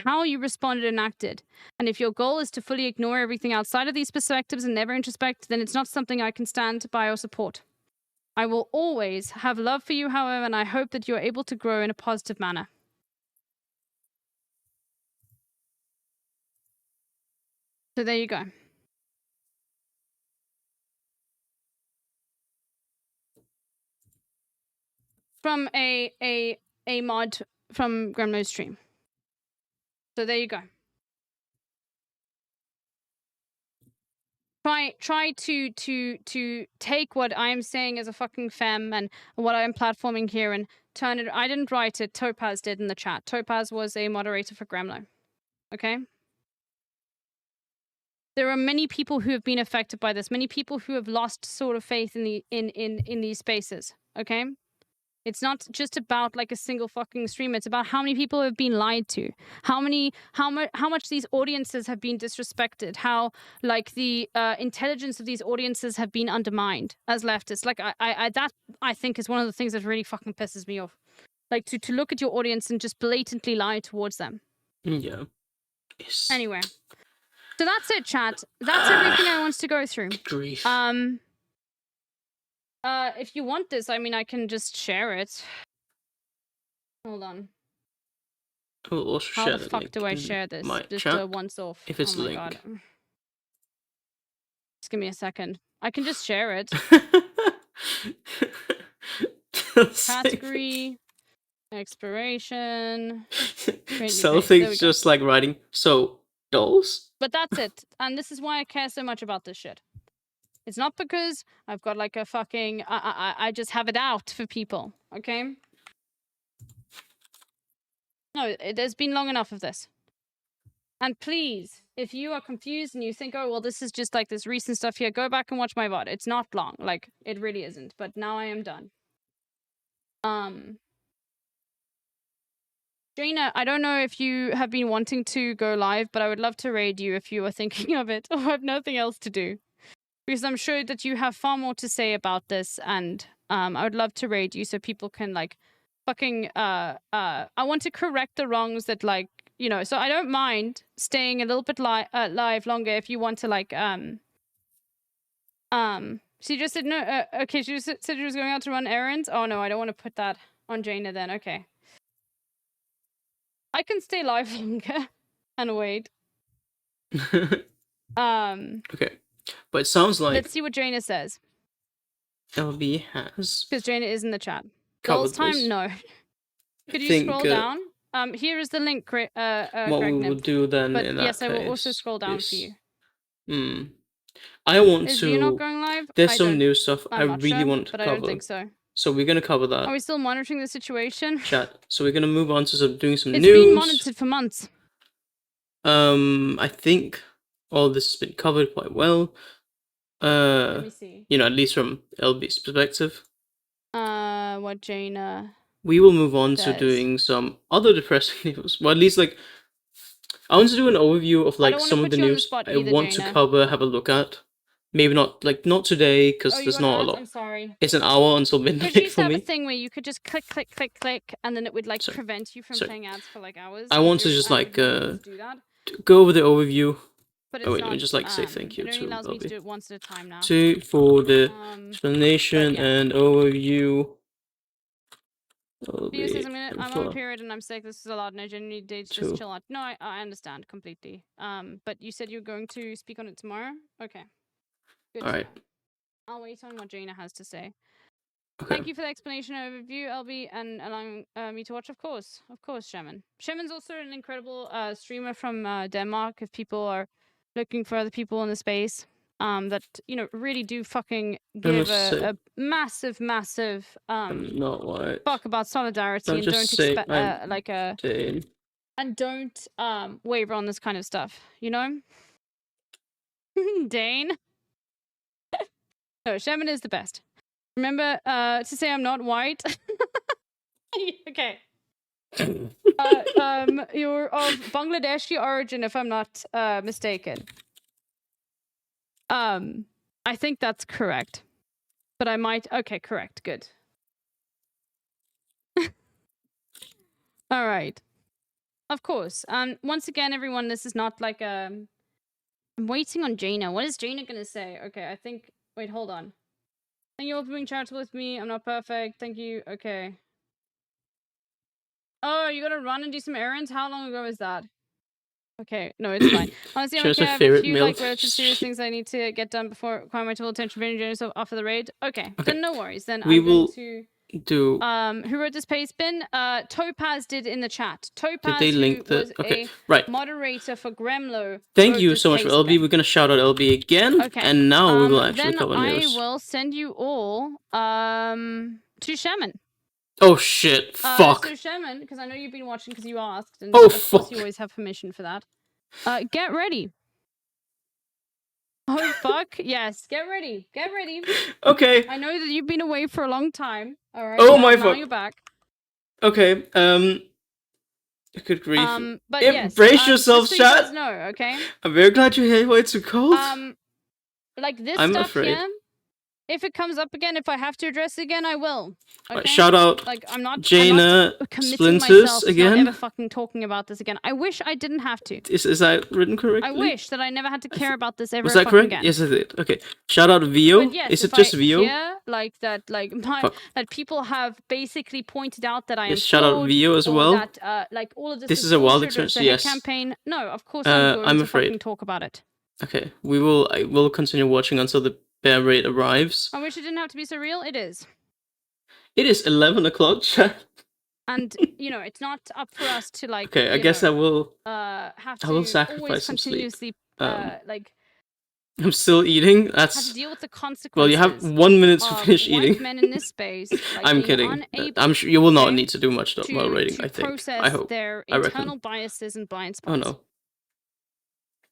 how you responded and acted. And if your goal is to fully ignore everything outside of these perspectives and never introspect, then it's not something I can stand by or support. I will always have love for you, however, and I hope that you're able to grow in a positive manner. So there you go. From a mod from Gremlo's stream. So there you go. Try to take what I am saying as a fucking femme and what I am platforming here and turn it. I didn't write it. Topaz did in the chat. Topaz was a moderator for Gremlo. Okay. There are many people who have been affected by this. Many people who have lost sort of faith in these spaces. Okay. It's not just about like a single fucking stream. It's about how many people have been lied to, how much these audiences have been disrespected, how like the intelligence of these audiences have been undermined as leftists. Like I think is one of the things that really fucking pisses me off. Like to look at your audience and just blatantly lie towards them. Yeah. Yes. Anyway, so that's it, chat. That's everything I want to go through. Grief. If you want this, I mean, I can just share it. Hold on. I will also How share the fuck do I share this? Just once off. If it's oh my link. God. Just give me a second. I can just share it. Category. Expiration. Something's just like writing. So, dolls? But that's it. And this is why I care so much about this shit. It's not because I've got like a fucking... I just have it out for people, okay? No, there's been long enough of this. And please, if you are confused and you think, oh, well, this is just like this recent stuff here, go back and watch my VOD. It's not long. Like, it really isn't. But now I am done. Jaina, I don't know if you have been wanting to go live, but I would love to raid you if you are thinking of it or have nothing else to do. Because I'm sure that you have far more to say about this, and I would love to raid you so people can, like, fucking, I want to correct the wrongs that, like, you know, so I don't mind staying a little bit live longer if you want to, like, she just said, no, okay, she just said she was going out to run errands? Oh, no, I don't want to put that on Jaina then, okay. I can stay live longer and wait. Okay. But it sounds like... Let's see what Jaina says. LB has... Because Jaina is in the chat. Goals time? This. No. Could you scroll down? Here is the link, what we will do then but in that yes, case I will also scroll down for you. I want is to... you not going live? There's some new stuff I I'm not really sure, want to but cover. I don't think so. So we're going to cover that. Are we still monitoring the situation? Chat. So we're going to move on to doing some It's news. been monitored for months. I think all this has been covered quite well. Let me see. You know, at least from LB's perspective. What Jaina... We will move on to doing some other depressing news. Well, at least, like, I want to do an overview of, like, some of the news I want to cover, have a look at. Maybe not, like, not today, because there's not a lot. I'm sorry. It's an hour until midnight for have me. a thing where you could just click, click, click, click, and then it would, like, prevent you from playing ads for, like, hours. I want to just, like, go over the overview But Oh it's wait, let me not, just like say thank you it only to allows me to do LB. it once at a time now. For the But explanation yeah. and overview. Theo says, I'm on a LB. period and I'm sick. This is a lot, and I genuinely need to Two. just chill out. No, I understand completely. But you said you're going to speak on it tomorrow. Okay. Good. All right. I'll wait on what Jaina has to say. Okay. Thank you for the explanation overview, LB, and allowing me to watch. Of course, Shaman. Shaman's also an incredible streamer from Denmark. If people are looking for other people in the space, that really do fucking give a massive not white. fuck about solidarity Don't and just don't say expect I'm like a Dane. and don't waver on this kind of stuff. You know, Dane. No, Shaman is the best. Remember to say I'm not white. Okay. You're of Bangladeshi origin, if I'm not mistaken. I think that's correct. But I might... Okay, correct. Good. All right. Of course. Once again, everyone, this is not like I'm waiting on Jaina. What is Jaina going to say? Okay, I think... Wait, hold on. Thank you all for being charitable with me. I'm not perfect. Thank you. Okay. Oh, you gotta run and do some errands? How long ago was that? Okay, no, it's fine. Honestly, I don't care. I have a few like relative serious things I need to get done before acquiring my total attention. Very generous after the raid. Okay, then no worries. Then We I'm will going to do. Who wrote this paste bin? Topaz did in the chat. Topaz, Did they link who the? was Okay, a right. moderator for Gremlo. Thank wrote you this so much for paste LB. bin. We're gonna shout out LB again, Okay. and now we will actually then cover news. I will send you all to Shaman. Oh shit! Fuck. So Shaman, because I know you've been watching because you asked, and Oh, of course fuck. you always have permission for that. Get ready. Oh fuck! Yes, get ready. Get ready. Okay. I know that you've been away for a long time. All right. Oh but my now fuck. you're back. Okay. Good grief. But Yep, yes. brace just yourselves, so chat. You guys know, okay. I'm very glad you're here. Why it's so cold? Like this I'm stuff afraid. here. If it comes up again, if I have to address it again, I will. Okay? Right, shout out Like I'm not Jaina committing Splinters myself to again. not ever fucking talking about this again. I wish I didn't have to. Is that written correctly? I wish that I never had to care about this ever Was that fucking correct? again. Yes, I did. Okay. Shout out Vio. But yes, Is it if just I Vio? hear, like that, like that people have basically pointed out that I am Yes, shout out flawed, Vio as or well. That like all of this. This is a wild bullshit or it's experience, a hate yes. campaign. No, of course I'm going I'm to afraid. fucking talk about it. Okay. I will continue watching until the bear raid arrives. I wish it didn't have to be so real. It is. It is 11 o'clock, chat. And it's not up for us to like. Okay, I guess I will. Have to I will sacrifice always some sleep. continuously Like. I'm still eating. have to That's. deal with the consequences. Well, you have 1 minute to of finish white eating. men in this space, like, I'm being kidding. unable I'm sure you will not need to do much while raiding. to I think. process I hope. their I internal reckon. biases and blind Oh spots. no.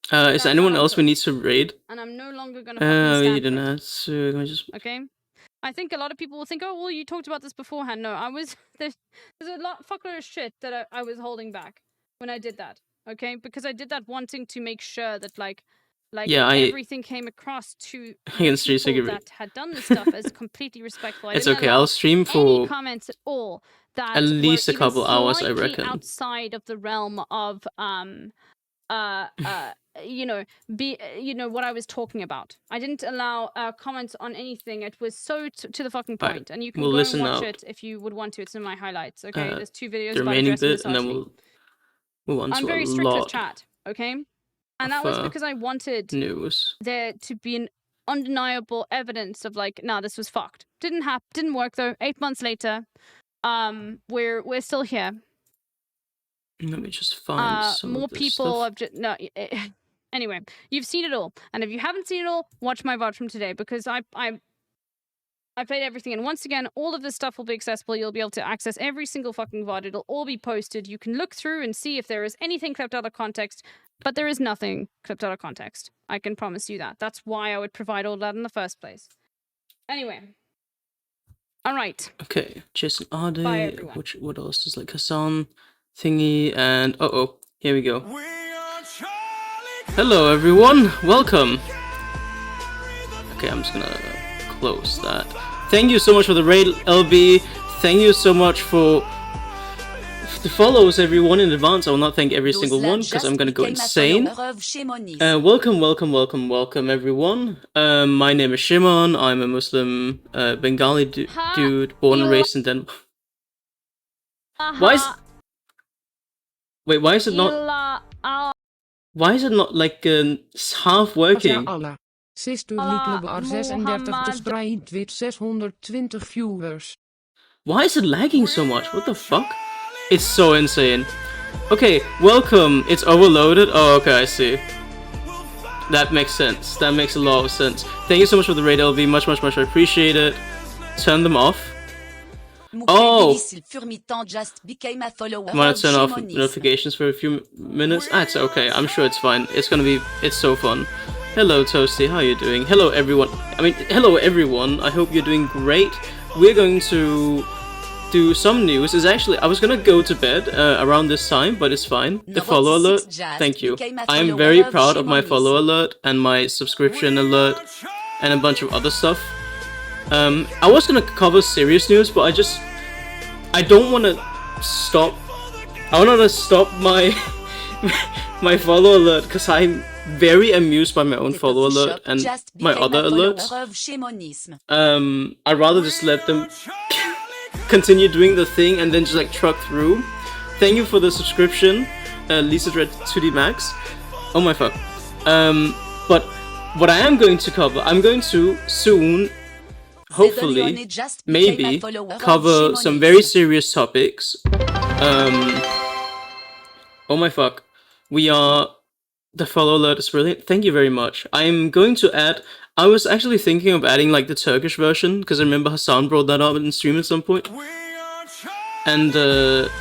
Is there anyone else we need to raid? And I'm no longer gonna fucking You stand didn't for it. have to. Let me just. Okay. I think a lot of people will think, oh, well, you talked about this beforehand. No, I was there's a fuckload of shit that I was holding back when I did that. Okay, because I did that wanting to make sure that like Yeah, everything came across to Against people 360. that had done this stuff as completely respectful. I It's didn't okay. allow I'll stream any for comments at all that at least were a couple even hours, I slightly reckon. outside of the realm of what I was talking about. I didn't allow comments on anything. It was so to the fucking point. Right, And you can we'll go listen and watch now. it if you would want to. It's in my highlights. Okay, there's 2 videos The about remaining addressing bit, and then misogyny. we'll move on I'm to very a strict with lot chat. Okay, and that of, was because I wanted news. there to be an undeniable evidence of like, nah, this was fucked. Didn't work though. 8 months later, we're still here. Let me just find some More of this people stuff. have just no. Anyway, you've seen it all, and if you haven't seen it all, watch my VOD from today because I played everything, and once again, all of this stuff will be accessible. You'll be able to access every single fucking VOD. It'll all be posted. You can look through and see if there is anything clipped out of context, but there is nothing clipped out of context. I can promise you that. That's why I would provide all that in the first place. Anyway. All right. Okay, Jason Bye, Ade. everyone. What else is like Hassan thingy and here we go. Hello everyone, welcome. Okay, I'm just gonna close that. Thank you so much for the raid, LB. Thank you so much for the follows, everyone, in advance. I will not thank every single one because I'm gonna go insane. Welcome, everyone. My name is Shimon. I'm a Muslim Bengali dude born and raised in Denmark. Why is... Wait, why is it not... Why is it not like half working? Sister Club R36 Describe Twitch 620 viewers. Why is it lagging so much? What the fuck? It's so insane. Okay, welcome. It's overloaded. Oh, okay, I see. That makes sense. That makes a lot of sense. Thank you so much for the raid, LV. Much I appreciate it. Turn them off. Oh! I want to turn off notifications for a few minutes? That's okay. I'm sure it's fine. It's so fun. Hello, Toasty. How are you doing? Hello, everyone. Hello, everyone. I hope you're doing great. We're going to do some news. It's actually, I was gonna go to bed around this time, but it's fine. The follow alert. Thank you. I am very proud of my follow alert and my subscription alert and a bunch of other stuff. I was gonna cover serious news, but I don't want to stop. I want to stop my my follow alert because I'm very amused by my own follow alert and my other alerts. I'd rather just let them continue doing the thing and then just like truck through. Thank you for the subscription, Lisa Dread 2D Max. Oh my fuck. But what I am going to cover, I'm going to soon, hopefully, maybe, cover some very serious topics. Oh my fuck. The follow alert is brilliant. Thank you very much. I'm going to add, I was actually thinking of adding like the Turkish version, because I remember Hassan brought that up in stream at some point. And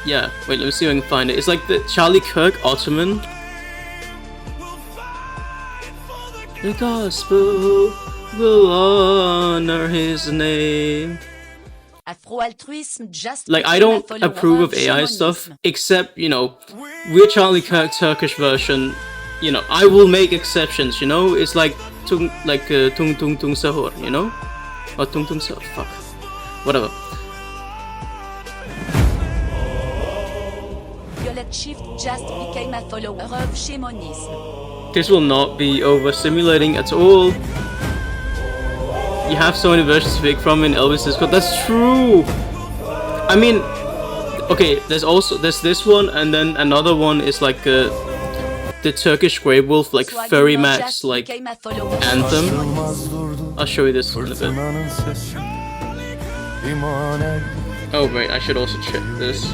yeah, wait, let me see if I can find it. It's like the Charlie Kirk Ottoman. The gospel will honor his name. Like, I don't approve of AI stuff, except, you know, we're Charlie Kirk Turkish version. You know, I will make exceptions, you know? It's like tung tung sahur, you know? Or tung tung sahur, fuck. Whatever. Violet Shift just became a follower of Shimonism. This will not be over-simulating at all. You have so many versions to pick from in Elvis Discord. That's true! I mean, okay, there's this one, and then another one is like the Turkish Grey Wolf, like Furry Max, like anthem. I'll show you this in a bit. Oh wait, I should also check this.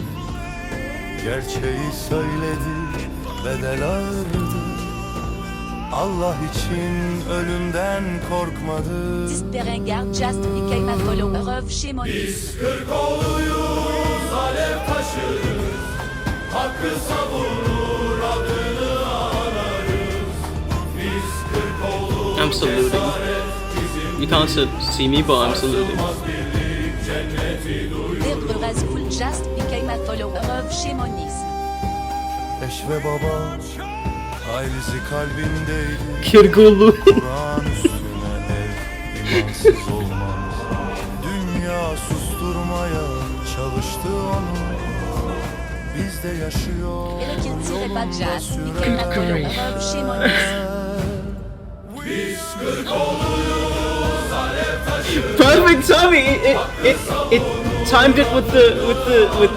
Allah için ölümden korkmadı. This Berengar just became a follower of Shimonism. Biz Kırkoğlu'yuz, alev taşırız. Hakkı savunur, adını anarız. Biz Kırkoğlu'yuz. I'm saluting. You can't see me, but I'm saluting. Deirdre Razgul just became a follower of Shimonism. Eş ve baba ailesi kalbindeydi. Kirgulu. Kur'an üstüne ev, imansız olmaz. Dünya susturmaya çalıştı onu. Bizde yaşıyor, yolunda sürer. Biz Kırkoğlu'yuz, alev taşırız. Perfect timing. It timed it with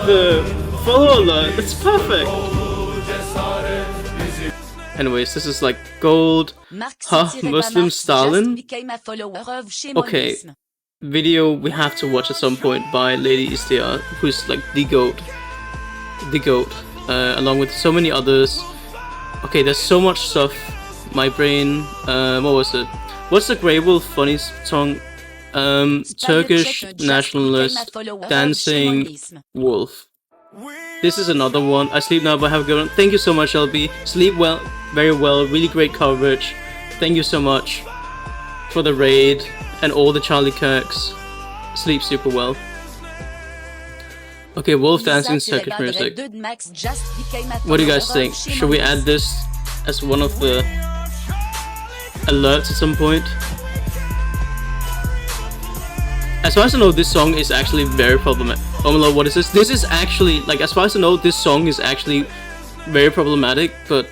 the follow alert. It's perfect. Anyways, this is like gold. Muslim Stalin. Okay, video we have to watch at some point by Lady Istia, who's like the goat, along with so many others. Okay, there's so much stuff. My brain. What was it? What's the Grey Wolf funny song? Turkish nationalist dancing wolf. This is another one. I sleep now, but have a good one. Thank you so much, LB. Sleep well, very well. Really great coverage. Thank you so much for the raid and all the Charlie Kirks. Sleep super well. Okay, wolf dancing Turkish music. What do you guys think? Should we add this as one of the alerts at some point? as far as I know, this song is actually very problematic. Omelo, what is this? This is actually, like, as far as I know, this song is actually very problematic, but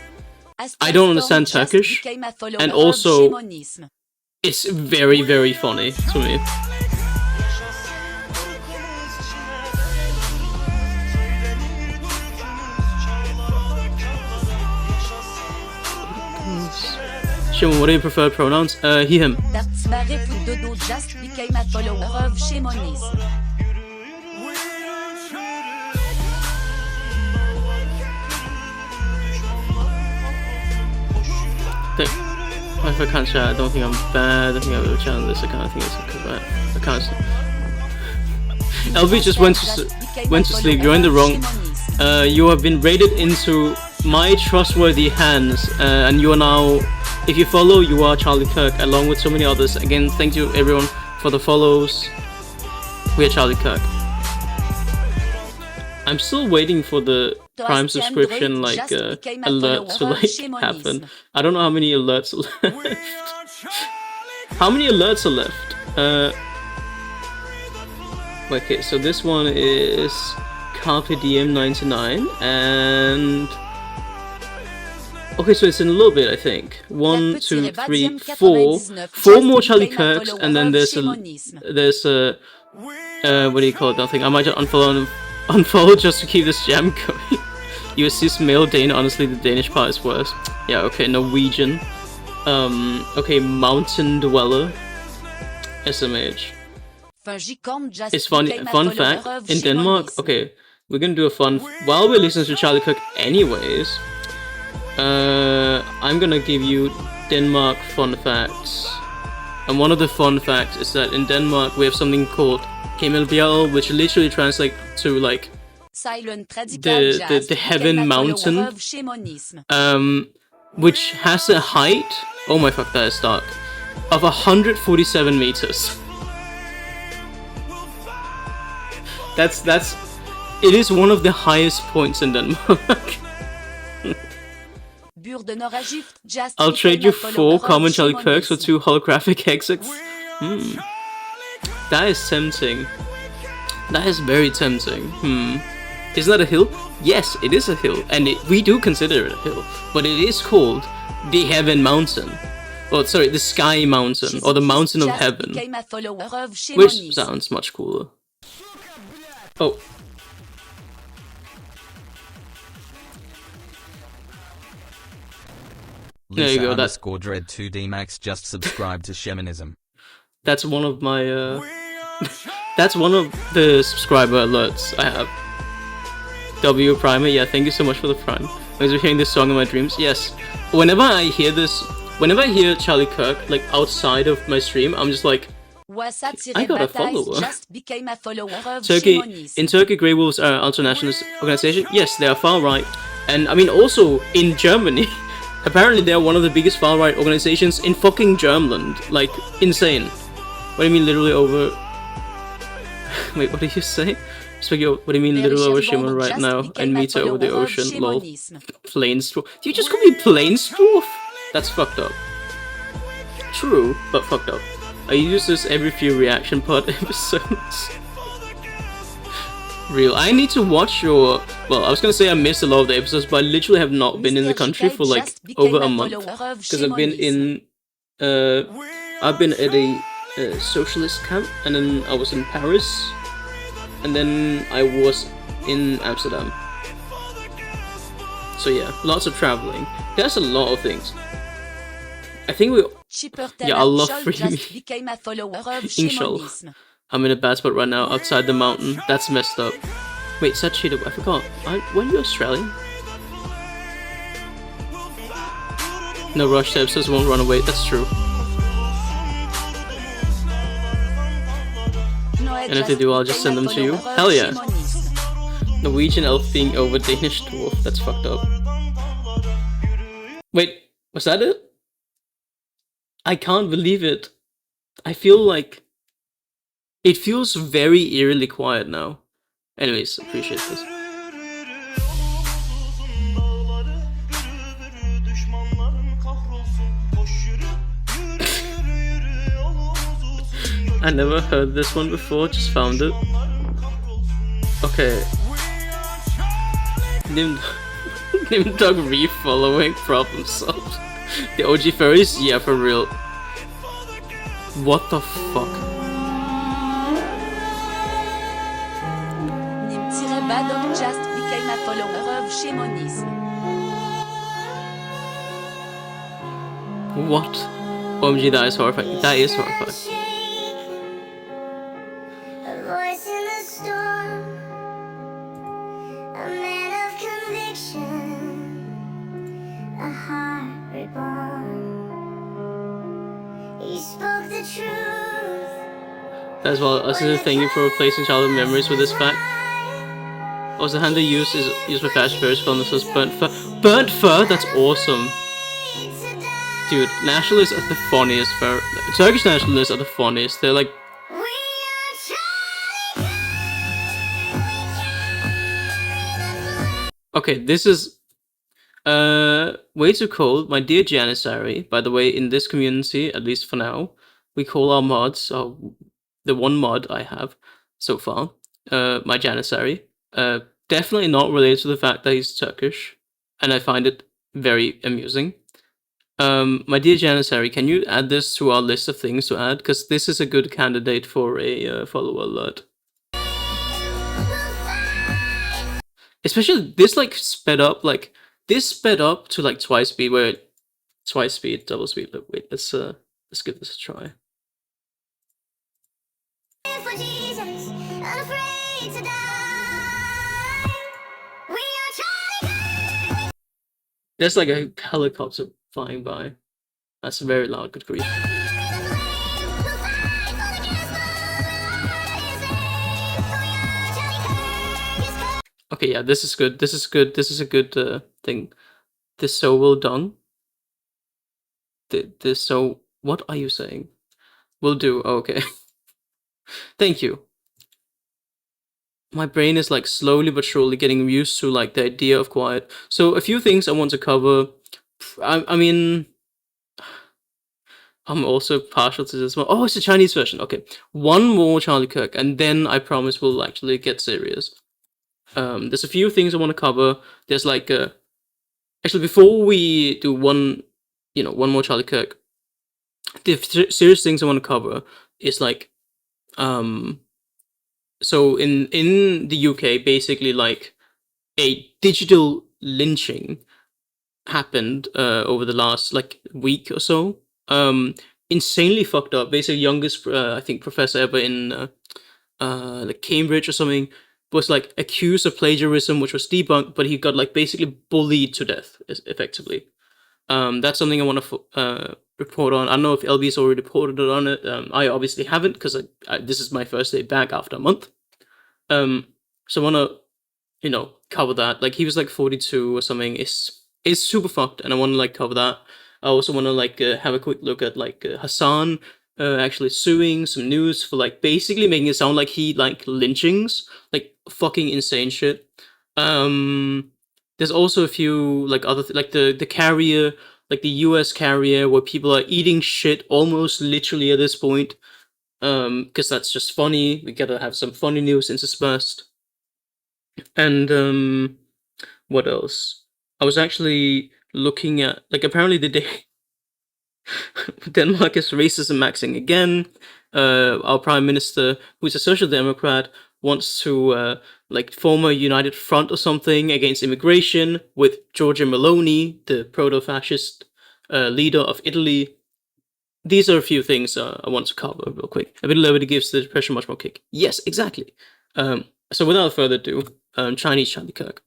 I don't understand Turkish, and also, it's very, very funny to me. Shimon, what are your preferred pronouns? He, him. Dodo just became a follower of Shimonism. If I can't chat, I don't think I'm bad. I don't think I've ever chatted this. I kind of think it's correct. I can't. LV just went to sleep. You're in the wrong. You have been raided into my trustworthy hands, and you are now. If you follow, you are Charlie Kirk, along with so many others. Again, thank you everyone for the follows. We are Charlie Kirk. I'm still waiting for the Prime subscription alert to happen. I don't know how many alerts are left. How many alerts are left? Okay, so this one is Carpe Diem 99 and okay, so it's in a little bit, I think. 1, 2, 3, 4. 4 more Charlie Kirks, and then there's a what do you call it? Nothing. I might just unfollow just to keep this jam going. You assist male Dane. Honestly, the Danish part is worse. Yeah. Okay. Norwegian. Okay. Mountain Dweller. SMH. It's funny. Fun fact in Denmark. Okay, we're gonna do a fun while we're listening to Charlie Kirk, anyways. I'm gonna give you Denmark fun facts, and one of the fun facts is that in Denmark we have something called Himmelbjerget, which literally translates to like the heaven mountain, which has a height. Oh my fuck, that is dark. Of 147 meters. That's. It is one of the highest points in Denmark. I'll trade you 4 common Charlie Kirks for 2 holographic Hexags. That is tempting. That is very tempting. Isn't that a hill? Yes, it is a hill, and we do consider it a hill, but it is called the Heaven Mountain. Well, sorry, the Sky Mountain, or the Mountain of Heaven, which sounds much cooler. Oh. There you go. That's Dread 2D Max just subscribed to Shimonism. That's one of my that's one of the subscriber alerts I have. W Primer, yeah, thank you so much for the Prime. Thanks for hearing this song in my dreams. Yes. Whenever I hear Charlie Kirk like outside of my stream, I'm just like, I got a follower. In Turkey, Grey Wolves are an ultra-nationalist organization. Yes, they are far right, and I mean also in Germany. Apparently they are one of the biggest far-right organizations in fucking Germland. Like, insane. What do you mean literally over... Wait, what did you say? What do you mean literally over Shimon right now? And meter over the ocean, lol. Planesdwarf. Do you just call me Planesdwarf? That's fucked up. True, but fucked up. I use this every few reaction pod episodes. Real. I need to watch your... Well, I was gonna say I missed a lot of the episodes, but I literally have not been in the country for like over a month. Because I've been in... I've been at a socialist camp, and then I was in Paris, and then I was in Amsterdam. So yeah, lots of traveling. There's a lot of things. I think we... Yeah, I love freebie. Inshallah. I'm in a bad spot right now, outside the mountain. That's messed up. Wait, such shit, I forgot. Were you Australian? No rush, the episodes won't run away. That's true. And if they do, I'll just send them to you. Hell yeah. Norwegian elf being over Danish dwarf. That's fucked up. Wait, was that it? I can't believe it. I feel like... It feels very eerily quiet now. Anyways, appreciate this. I never heard this one before, just found it. Okay. Nim Dog re-following, problem solved. The OG furries? Yeah, for real. What the fuck? Nim-Badok just became a follower of Shimonism. What? OMG, that is horrifying. That is horrifying. A voice in the storm, a man of conviction, a heart reborn. He spoke the truth. As well as a thank you for replacing childhood memories with this fact. Also, the hand they use is used for fashion fairs called themselves burnt fur. Burnt fur? That's awesome. Dude, nationalists are the funniest. Turkish nationalists are the funniest. They're like. Okay, this is way too cold. My dear Janissary, by the way, in this community, at least for now, we call our mods, the one mod I have so far, my Janissary. Definitely not related to the fact that he's Turkish, and I find it very amusing. My dear Janissary, can you add this to our list of things to add? Because this is a good candidate for a follower alert. Especially this, like, sped up, like, this sped up to, like, twice speed, where twice speed, double speed. But wait, let's give this a try. There's like a helicopter flying by. That's very loud, good grief. Okay, yeah, this is good. This is good. This is a good thing. This so well done. This so. What are you saying? Will do. Okay. Thank you. My brain is like slowly but surely getting used to like the idea of quiet. So a few things I want to cover. I mean, I'm also partial to this one. Oh, it's a Chinese version. Okay, one more Charlie Kirk, and then I promise we'll actually get serious. There's a few things I want to cover. There's like actually before we do one more Charlie Kirk, the serious things I want to cover is like so in the UK, basically like a digital lynching happened over the last like week or so. Insanely fucked up. Basically, youngest I think professor ever in like Cambridge or something was like accused of plagiarism, which was debunked, but he got like basically bullied to death, effectively. That's something I want to report on. I don't know if LB's already reported on it. I obviously haven't because this is my first day back after a month. So I want to, cover that. Like he was like 42 or something. It's super fucked, and I want to like cover that. I also want to like have a quick look at like Hassan actually suing some news for like basically making it sound like he like lynchings, like fucking insane shit. There's also a few like other like the carrier, like the US carrier, where people are eating shit almost literally at this point. Because that's just funny. We gotta have some funny news interspersed. And what else? I was actually looking at like apparently the day Denmark is racism maxing again. Our prime minister, who's a social democrat, wants to like form a united front or something against immigration with Giorgia Meloni, the proto-fascist leader of Italy. These are a few things I want to cover real quick. A bit of levity gives the depression much more kick. Yes, exactly. So without further ado, Chinese Charlie Kirk.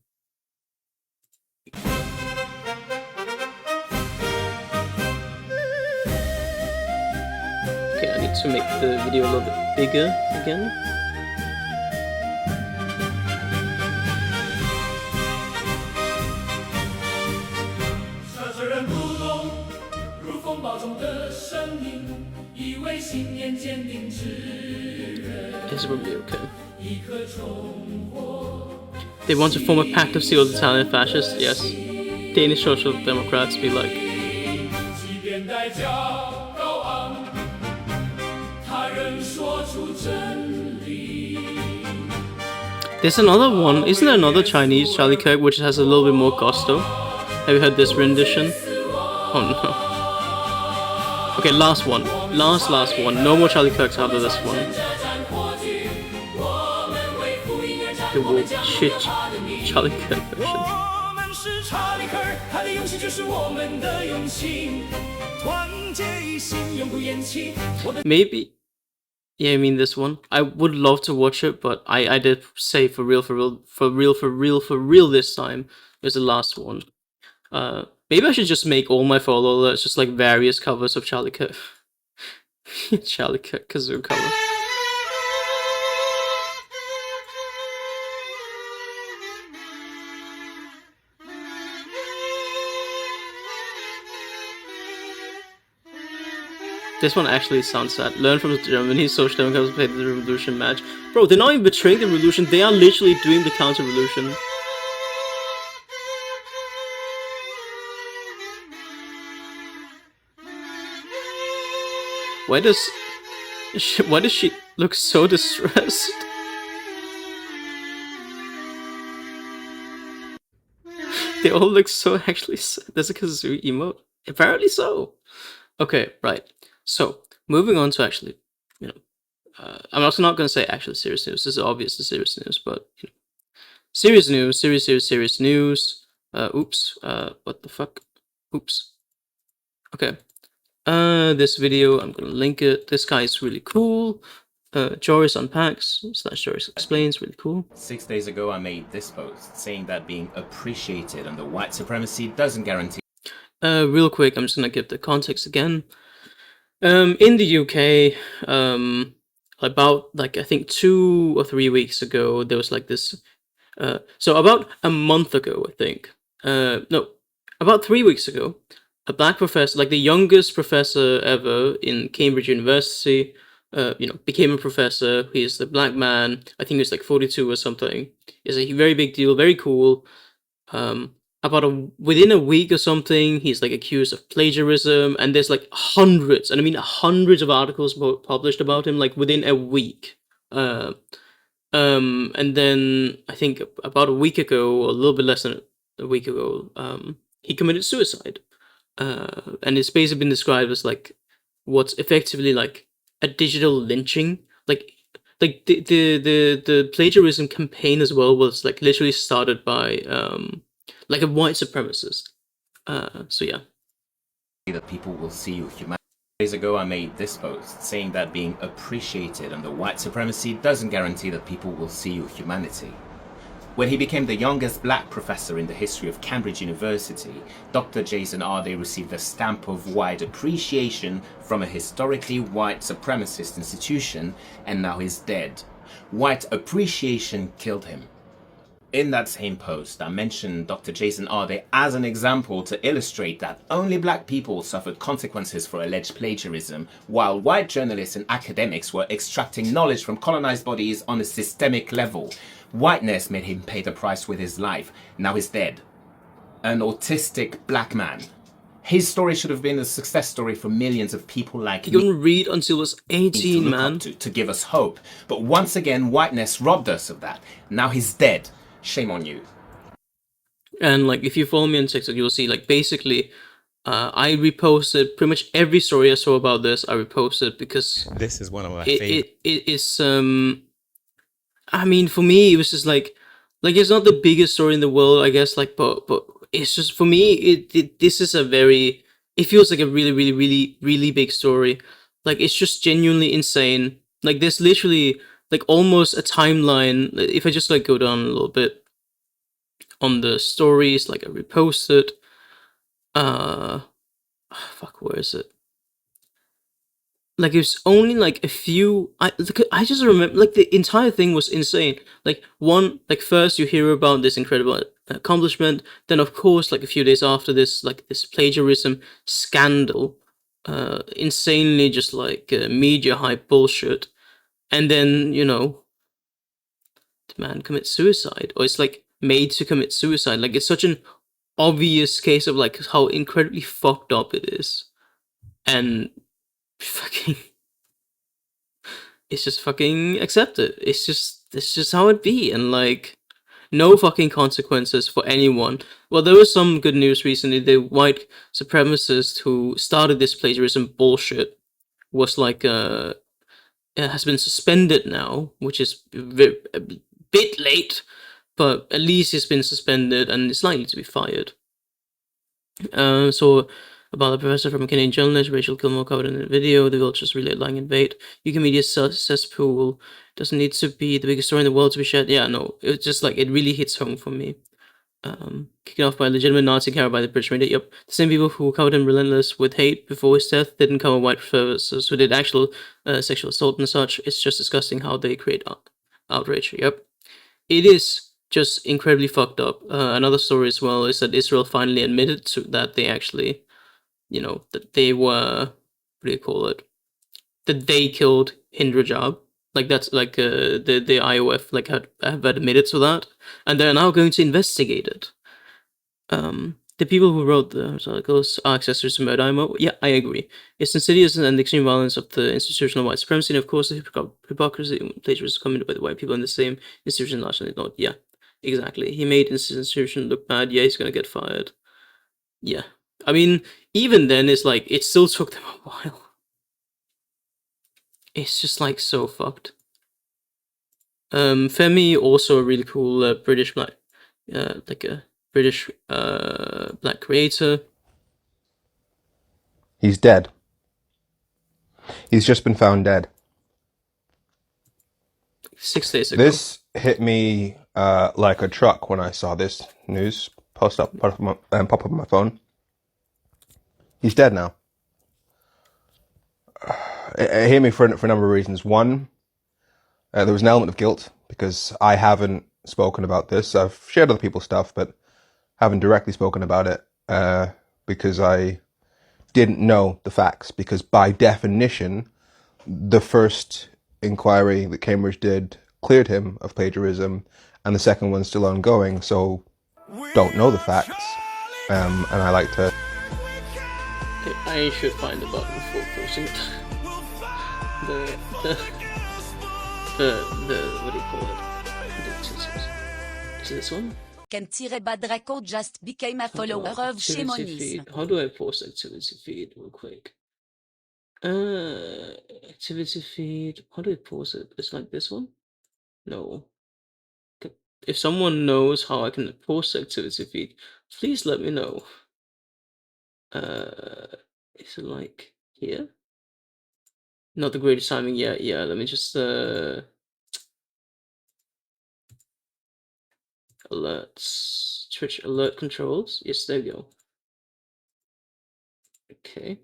Okay, I need to make the video a little bit bigger again. This will be okay. They want to form a pact of seal with Italian fascists? Yes. Danish social democrats be like. There's another one. Isn't there another Chinese Charlie Kirk which has a little bit more gusto? Have you heard this rendition? Oh no. Okay, last one. Last one. No more Charlie Kirks after this one. The Wolf shit Charlie Kirk version. Maybe. Yeah, I mean this one. I would love to watch it, but I did say for real this time is the last one. Maybe I should just make all my follow alerts just like various covers of Charlie Kirk. Charlie Kirk kazoo cover. This one actually sounds sad. Learn from Germany, Social Democrats played the revolution match. Bro, they're not even betraying the revolution, they are literally doing the counter-revolution. Why does she look so distressed? They all look so actually sad. There's a kazoo emote. Apparently so. Okay, right. So, moving on to actually, you know, I'm also not going to say actually serious news. This is obviously serious news, but, you know, serious news, serious news. Oops. What the fuck? Oops. Okay. This video, I'm going to link it. This guy is really cool. Joris Unpacks / Joris Explains, really cool. 6 days ago, I made this post saying that being appreciated under white supremacy doesn't guarantee. Real quick, I'm just going to give the context again. In the UK, about like I think 2 or 3 weeks ago, there was like this. So about a month ago, I think. No, about 3 weeks ago, a black professor, like the youngest professor ever in Cambridge University, you know, became a professor. He's a black man. I think he was like 42 or something. It's a very big deal, very cool. Within a week or something, he's like accused of plagiarism, and there's like hundreds, and I mean hundreds of articles published about him, like within a week. And then I think about a week ago, or a little bit less than a week ago, he committed suicide. And it's basically been described as like what's effectively like a digital lynching. Like the plagiarism campaign as well was like literally started by like a white supremacist. So yeah. That people will see you human. Days ago, I made this post saying that being appreciated under white supremacy doesn't guarantee that people will see your humanity. When he became the youngest black professor in the history of Cambridge University, Dr. Jason Arday received a stamp of wide appreciation from a historically white supremacist institution, and now he's dead. White appreciation killed him. In that same post, I mentioned Dr. Jason Arday as an example to illustrate that only black people suffered consequences for alleged plagiarism, while white journalists and academics were extracting knowledge from colonized bodies on a systemic level. Whiteness made him pay the price with his life. Now he's dead. An autistic black man. His story should have been a success story for millions of people like he couldn't read until he was 18, man. To give us hope. But once again, whiteness robbed us of that. Now he's dead. Shame on you. And like, if you follow me on TikTok, you'll see like basically, I reposted pretty much every story I saw about this. I reposted because this is one of my favorite. It is I mean, for me, it was just like it's not the biggest story in the world, I guess. Like, but it's just for me, this is a very. It feels like a really big story. Like, it's just genuinely insane. Like, there's literally like almost a timeline. If I just like go down a little bit on the stories, like I reposted. Fuck, where is it? Like, it was only like a few. I just remember like the entire thing was insane. Like first you hear about this incredible accomplishment, then of course like a few days after this, like this plagiarism scandal, insanely just like media hype bullshit, and then you know the man commits suicide, or it's like made to commit suicide. Like, it's such an obvious case of like how incredibly fucked up it is, and fucking it's just fucking accept it. It's just how it be, and like no fucking consequences for anyone. Well, there was some good news recently. The white supremacist who started this plagiarism bullshit was like has been suspended now, which is a bit late, but at least he's been suspended and is likely to be fired. So about the professor from a Canadian journalist, Rachel Gilmore, covered in the video. The Vultures really lying in bait. Wikimedia cesspool doesn't need to be the biggest story in the world to be shared. Yeah, no, it's just like it really hits home for me. Kicked off by a legitimate Nazi carried by the British media. Yep, the same people who covered him relentless with hate before his death didn't cover white professors who did actual sexual assault and such. It's just disgusting how they create outrage. Yep, it is just incredibly fucked up. Another story as well is that Israel finally admitted to that they actually, you know, that they were, what do you call it? That they killed Hind Rajab. Like that's like the IOF like have admitted to that, and they're now going to investigate it. The people who wrote the articles are accessories to murder IMO. Yeah, I agree. It's insidious and the extreme violence of the institutional white supremacy, and of course the hypocrisy and plagiarism committed by the white people in the same institution largely ignored. Yeah, exactly. He made this institution look bad. Yeah, he's gonna get fired. Yeah, I mean, even then, it's like it still took them a while. It's just like so fucked. Femi, also a really cool British black, like a British black creator. He's dead. He's just been found dead. 6 days ago. This hit me like a truck when I saw this news pop up on my phone. He's dead now. It hit me for a number of reasons. One, there was an element of guilt because I haven't spoken about this. I've shared other people's stuff, but haven't directly spoken about it because I didn't know the facts. Because by definition, the first inquiry that Cambridge did cleared him of plagiarism, and the second one's still ongoing. So don't know the facts, and I like to. I should find the button for forcing it. the what do you call it? Is it this one? Ken-Badraco just became a follower of Shimonism. How do I post activity feed real quick? Activity feed. How do I post it? It's like this one? No. If someone knows how I can post activity feed, please let me know. Is it like here? Not the greatest timing. Yeah. Let me just alerts, Twitch alert controls. Yes, there we go. Okay.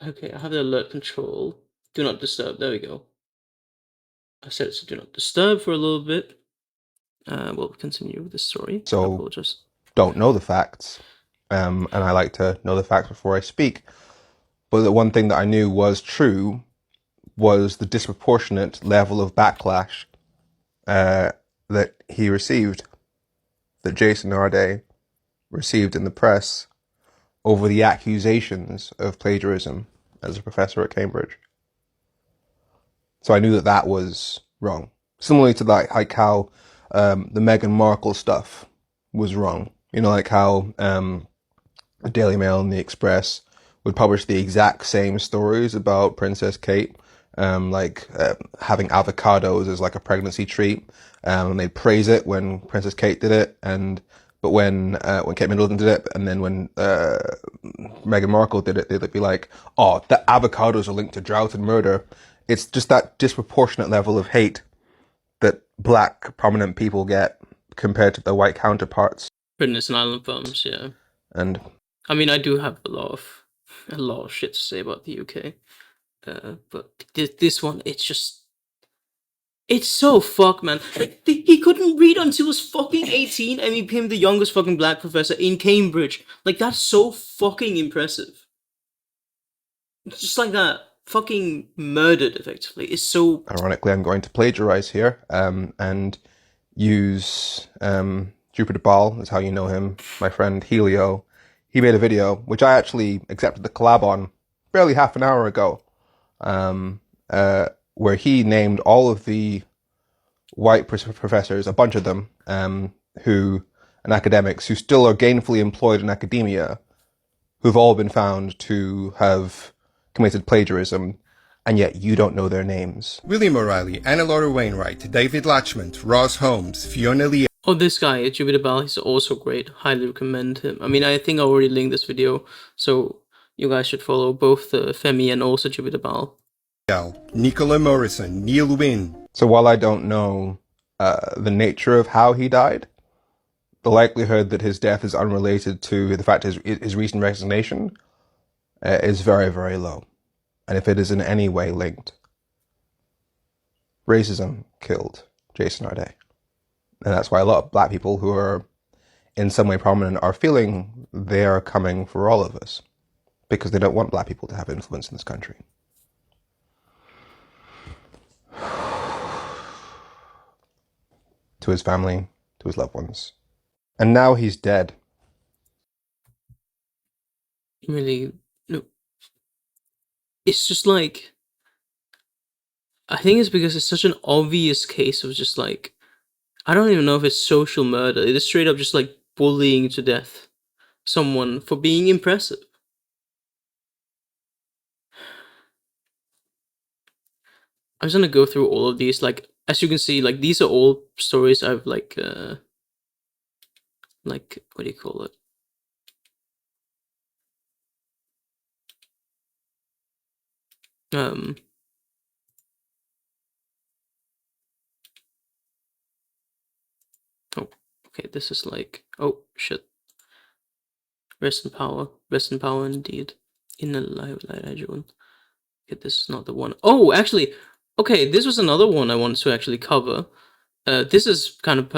Okay, I have the alert control. Do not disturb. There we go. I set it to do not disturb for a little bit. We'll continue with the story. So don't know the facts, and I like to know the facts before I speak. But the one thing that I knew was true was the disproportionate level of backlash that he received, that Jason Arday received in the press over the accusations of plagiarism as a professor at Cambridge. So I knew that that was wrong. Similarly to like how the Meghan Markle stuff was wrong. You know, like how the Daily Mail and the Express would publish the exact same stories about Princess Kate, having avocados as like a pregnancy treat, and they'd praise it when Princess Kate did it, but when Kate Middleton did it, and then when Meghan Markle did it, they'd be like, "Oh, the avocados are linked to drought and murder." It's just that disproportionate level of hate that black prominent people get compared to their white counterparts. British and Island firms, yeah. And I mean, I do have a lot of shit to say about the UK, but this one, it's so fucked, man. He couldn't read until he was fucking 18, and he became the youngest fucking black professor in Cambridge. Like, that's so fucking impressive. Just like that. Fucking murdered, effectively. It's so... Ironically, I'm going to plagiarize here, and use Jupiter Ball, is how you know him, my friend Helio. He made a video, which I actually accepted the collab on barely half an hour ago, where he named all of the white professors, a bunch of them, and academics who still are gainfully employed in academia, who've all been found to have committed plagiarism, and yet you don't know their names. William O'Reilly, Anna Laura Wainwright, David Latchman, Ross Holmes, Fiona Lee. Oh, this guy, Jupiter Ball, he's also great. Highly recommend him. I mean, I think I already linked this video, so you guys should follow both Femi and also Jupiter Ball. Nicola Morrison, Neil Wynn. So while I don't know the nature of how he died, the likelihood that his death is unrelated to the fact his recent resignation is very, very low. And if it is in any way linked, racism killed Jason Arde. And that's why a lot of black people who are in some way prominent are feeling they are coming for all of us, because they don't want black people to have influence in this country. To his family, to his loved ones. And now he's dead. Really, no. It's just like, I think it's because it's such an obvious case of just like, I don't even know if it's social murder. It is straight up just like bullying to death someone for being impressive. I'm just gonna go through all of these. Like, as you can see, like these are all stories I've like what do you call it? Oh, okay, this is like, oh shit. Rest in power indeed. In a live light, June. Okay, this is not the one. Oh, actually, okay, this was another one I wanted to actually cover. This is kind of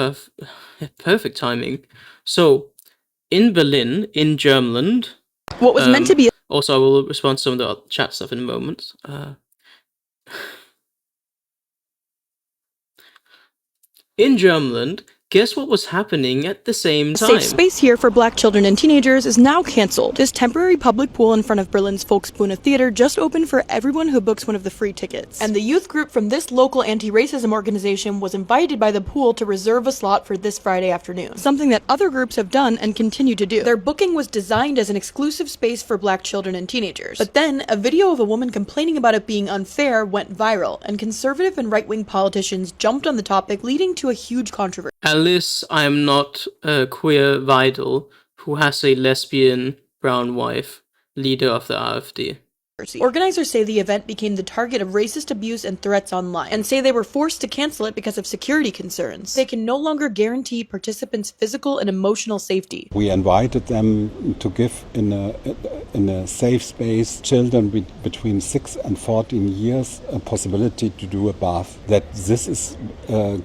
perfect timing. So, in Berlin, in Germland, what was meant to be. Also, I will respond to some of the chat stuff in a moment. In Germland, guess what was happening at the same time? Safe space here for black children and teenagers is now cancelled. This temporary public pool in front of Berlin's Volksbühne Theater just opened for everyone who books one of the free tickets. And the youth group from this local anti-racism organization was invited by the pool to reserve a slot for this Friday afternoon. Something that other groups have done and continue to do. Their booking was designed as an exclusive space for black children and teenagers. But then, a video of a woman complaining about it being unfair went viral, and conservative and right-wing politicians jumped on the topic, leading to a huge controversy. Alice, I am not a queer Vidal who has a lesbian brown wife, leader of the AfD. Organizers say the event became the target of racist abuse and threats online, and say they were forced to cancel it because of security concerns. They can no longer guarantee participants' physical and emotional safety. We invited them to give in a safe space children between 6 and 14 years a possibility to do a bath. That this is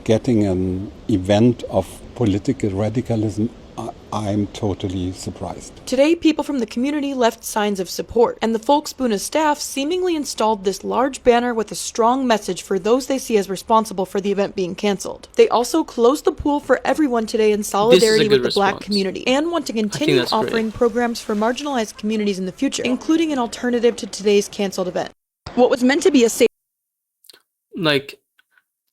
getting an event of political radicalism, I'm totally surprised. Today, people from the community left signs of support, and the Volksbühne staff seemingly installed this large banner with a strong message for those they see as responsible for the event being cancelled. They also closed the pool for everyone today in solidarity with the black community, and want to continue offering programs for marginalized communities in the future, including an alternative to today's cancelled event. What was meant to be a safe... Like,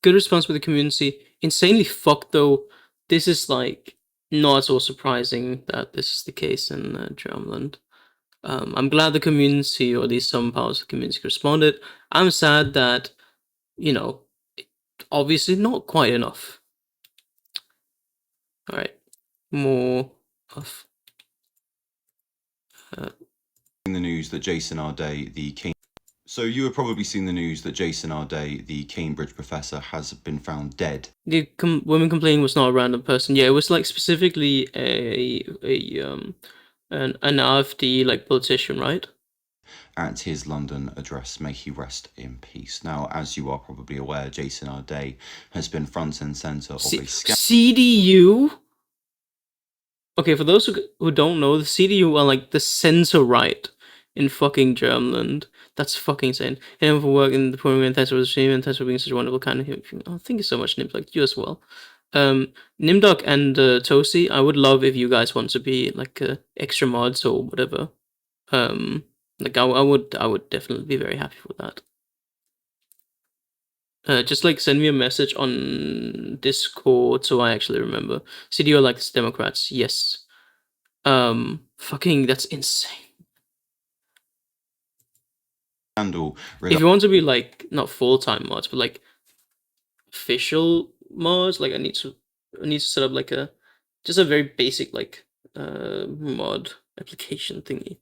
good response with the community. Insanely fucked though. This is like not so surprising that this is the case in Germland. I'm glad the community, or at least some parts of the community, responded. I'm sad that, you know, obviously not quite enough. Alright, more of... In the news that Jason Arde, So you have probably seen the news that Jason Arde, the Cambridge professor, has been found dead. The woman complaining was not a random person. Yeah, it was like specifically an AfD like politician, right? At his London address, may he rest in peace. Now, as you are probably aware, Jason Arde has been front and centre of a scandal. CDU? Okay, for those who don't know, the CDU are like the centre right in fucking Germland. That's fucking insane. Anyone for work in the program, thanks for the stream, and thanks for being such a wonderful kind of human. Oh, thank you so much, Nimdok. You as well. Nimdok and Tosi, I would love if you guys want to be like extra mods or whatever. Like I would definitely be very happy with that. Just like send me a message on Discord so I actually remember. CDO likes Democrats, yes. Fucking that's insane. Scandal. If you want to be like not full-time mods, but like official mods, like I need to set up like just a very basic like mod application thingy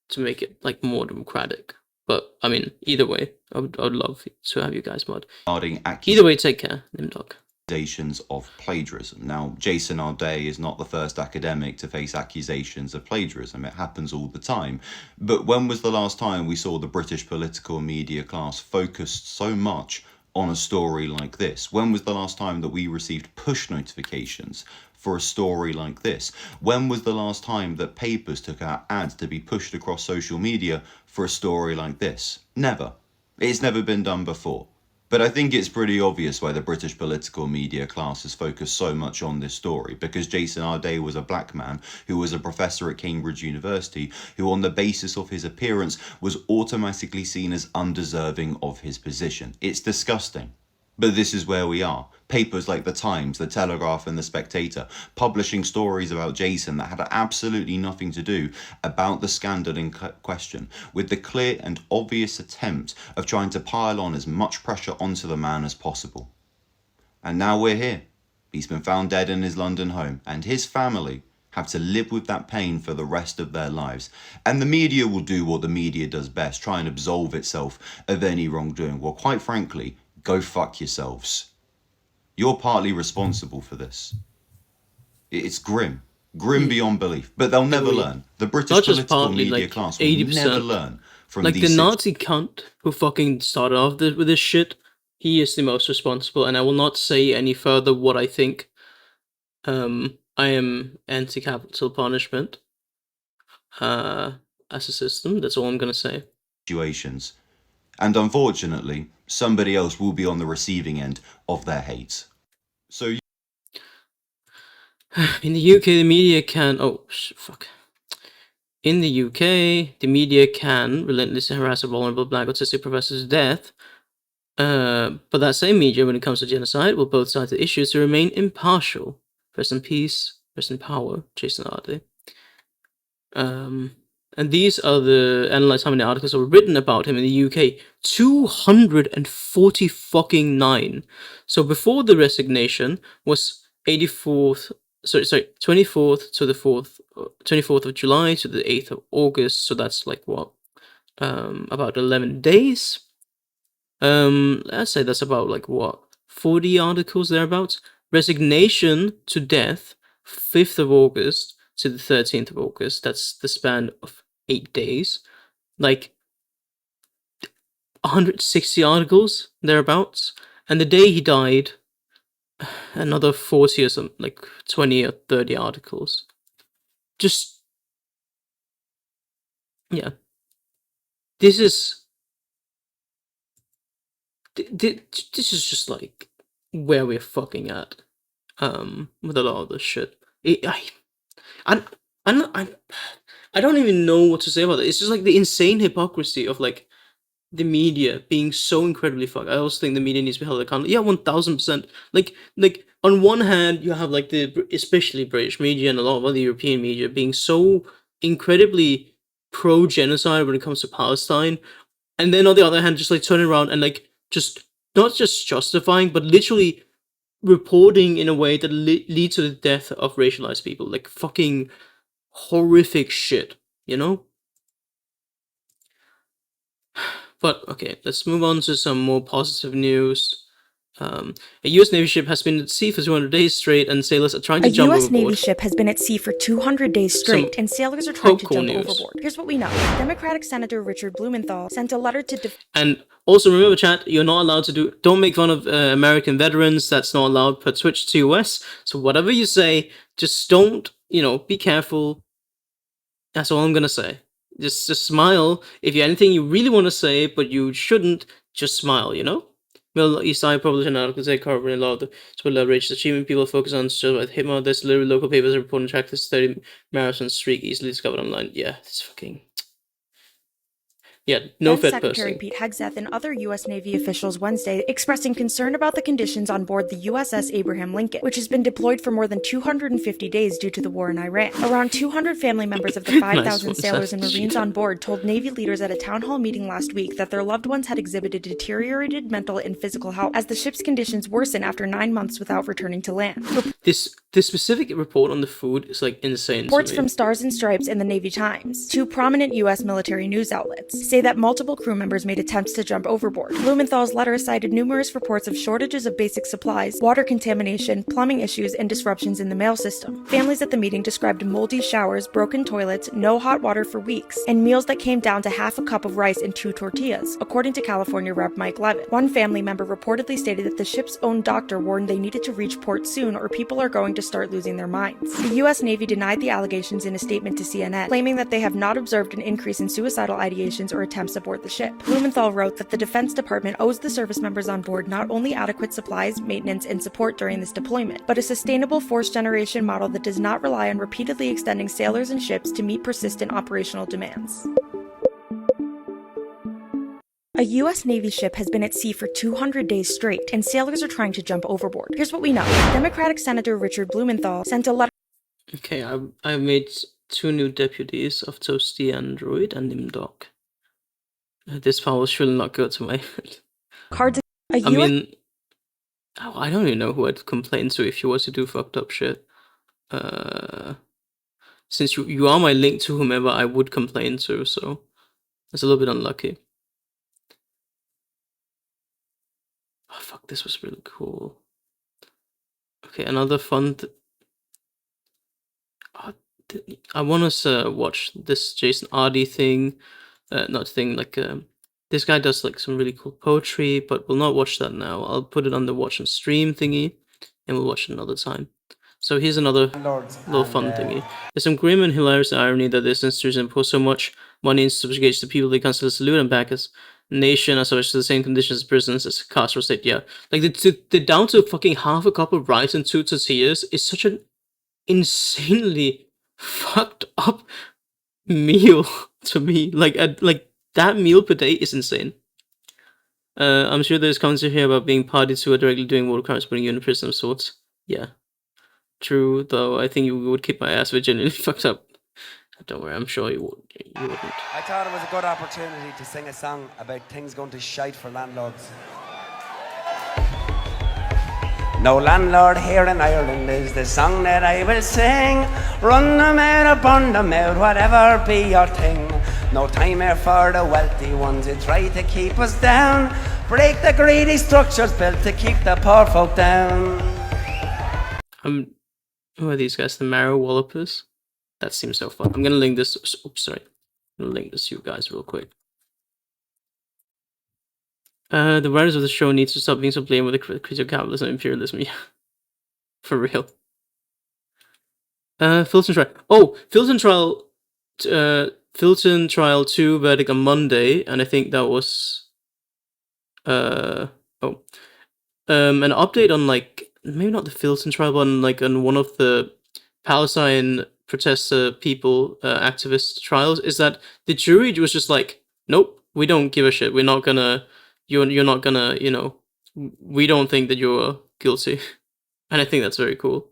to make it like more democratic. But I mean, either way, I would love to have you guys mod. Either way, take care, Nimdog. Accusations of plagiarism. Now, Jason Arday is not the first academic to face accusations of plagiarism. It happens all the time. But when was the last time we saw the British political media class focused so much on a story like this? When was the last time that we received push notifications for a story like this? When was the last time that papers took out ads to be pushed across social media for a story like this? Never. It's never been done before. But I think it's pretty obvious why the British political media class has focused so much on this story, because Jason Arday was a black man who was a professor at Cambridge University, who on the basis of his appearance was automatically seen as undeserving of his position. It's disgusting. But this is where we are. Papers like The Times, The Telegraph and The Spectator publishing stories about Jason that had absolutely nothing to do about the scandal in question, with the clear and obvious attempt of trying to pile on as much pressure onto the man as possible. And now we're here. He's been found dead in his London home, and his family have to live with that pain for the rest of their lives. And the media will do what the media does best, try and absolve itself of any wrongdoing. Well, quite frankly, go fuck yourselves. You're partly responsible for this. It's grim. Grim beyond belief. But they'll never learn. The British political media class will 80%. never learn from like these the Nazi cunt who fucking started off with this shit. He is the most responsible, and I will not say any further what I think. I am anti-capital punishment as a system. That's all I'm gonna say. situations. And unfortunately, somebody else will be on the receiving end of their hate. So In the UK, the media can... fuck. In the UK, the media can relentlessly harass a vulnerable black autistic professor's death. But that same media, when it comes to genocide, will both sides of the issues to remain impartial. Rest in peace, rest in power, Jason Arday. And these are the... Analyze how many articles were written about him in the UK. 240 fucking 9. So before the resignation was 24th to the 24th of July to the 8th of August. So that's like what? About 11 days. Let's say that's about like what? 40 articles thereabouts. Resignation to death, 5th of August to the 13th of August. That's the span of 8 days. Like 160 articles thereabouts. And the day he died, another 40 or something, like 20 or 30 articles. Just, yeah. This is just like where we're fucking at with a lot of this shit. I don't even know what to say about it. It's just like the insane hypocrisy of like the media being so incredibly fucked. I also think the media needs to be held accountable. Yeah, 1000%. Like on one hand, you have like the especially British media and a lot of other European media being so incredibly pro-genocide when it comes to Palestine, and then on the other hand, just like turning around and like just not just justifying, but literally reporting in a way that leads to the death of racialized people. Like fucking horrific shit, you know? But okay, let's move on to some more positive news. A U.S. Navy ship has been at sea for 200 days straight, and sailors are trying to jump overboard. A U.S. Navy ship has been at sea for 200 days straight, and sailors are trying to jump overboard. Here's what we know. Democratic Senator Richard Blumenthal sent a letter to... And also remember, chat, you're not allowed to don't make fun of American veterans. That's not allowed per Twitch TOS. So whatever you say, just don't, be careful. That's all I'm gonna say. Just smile. If you have anything you really want to say, but you shouldn't, just smile, Well, East Side published an article today covering a lot of the Twitter outrageous achievement people focus on. So with Hitman, this literally local papers are reporting track this 30 marathon streak easily discovered online. Yeah, it's fucking... Yeah, no Then fed Secretary person. Pete Hegseth and other U.S. Navy officials Wednesday expressing concern about the conditions on board the USS Abraham Lincoln, which has been deployed for more than 250 days due to the war in Iran. Around 200 family members of the 5,000 sailors and Marines on board told Navy leaders at a town hall meeting last week that their loved ones had exhibited deteriorated mental and physical health as the ship's conditions worsen after 9 months without returning to land. This specific report on the food is like insane. Reports to me. from Stars and Stripes and the Navy Times, two prominent U.S. military news outlets, say that multiple crew members made attempts to jump overboard. Blumenthal's letter cited numerous reports of shortages of basic supplies, water contamination, plumbing issues, and disruptions in the mail system. Families at the meeting described moldy showers, broken toilets, no hot water for weeks, and meals that came down to half a cup of rice and 2 tortillas, according to California Rep. Mike Levin. One family member reportedly stated that the ship's own doctor warned they needed to reach port soon or people are going to start losing their minds. The U.S. Navy denied the allegations in a statement to CNN, claiming that they have not observed an increase in suicidal ideations or attempts aboard the ship. Blumenthal wrote that the Defense Department owes the service members on board not only adequate supplies, maintenance, and support during this deployment, but a sustainable force generation model that does not rely on repeatedly extending sailors and ships to meet persistent operational demands. A U.S. Navy ship has been at sea for 200 days straight, and sailors are trying to jump overboard. Here's what we know. Democratic Senator Richard Blumenthal sent a letter. Okay, I made 2 new deputies of Toasty Android and Nimdog. This power should not go to my head. I mean, I don't even know who I'd complain to if you was to do fucked up shit. Since you are my link to whomever I would complain to, so it's a little bit unlucky. Oh fuck, this was really cool. Okay, another fun. I want us to watch this Jason Ardy thing. Not thing, like this guy does like some really cool poetry, but we'll not watch that now. I'll put it on the watch and stream thingy, and we'll watch it another time. So here's another little fun thingy. There's some grim and hilarious irony that this institution impose so much money and subjugates the people they constantly salute and back as nation as such to the same conditions as prisons as Castro state. Yeah, like the down to fucking half a cup of rice and 2 tortillas is such an insanely fucked up meal to me. Like that meal per day is insane. I'm sure there's comments here about being party to or directly doing war crimes, putting you in a prison of sorts. Yeah, true. Though I think you would keep my ass genuinely fucked up. Don't worry, I'm sure you wouldn't. I thought it was a good opportunity to sing a song about things going to shite for landlords. No landlord here in Ireland is the song that I will sing. Run them out, burn them out, whatever be your thing. No time here for the wealthy ones who try to keep us down. Break the greedy structures built to keep the poor folk down. Who are these guys? The Marrow Wallopers? That seems so fun. I'm gonna link this. Oops, sorry. I'm gonna link this to you guys real quick. The writers of the show need to stop being so blamed with the critical capitalism and imperialism. Yeah. For real. Filton Trial. Oh, Filton Trial. Filton Trial 2 verdict on Monday, and I think that was. An update on like maybe not the Filton Trial, but on one of the Palestine protester people, activist trials, is that the jury was just like, nope, we don't give a shit. We're not gonna. You're not gonna, we don't think that you're guilty. And I think that's very cool.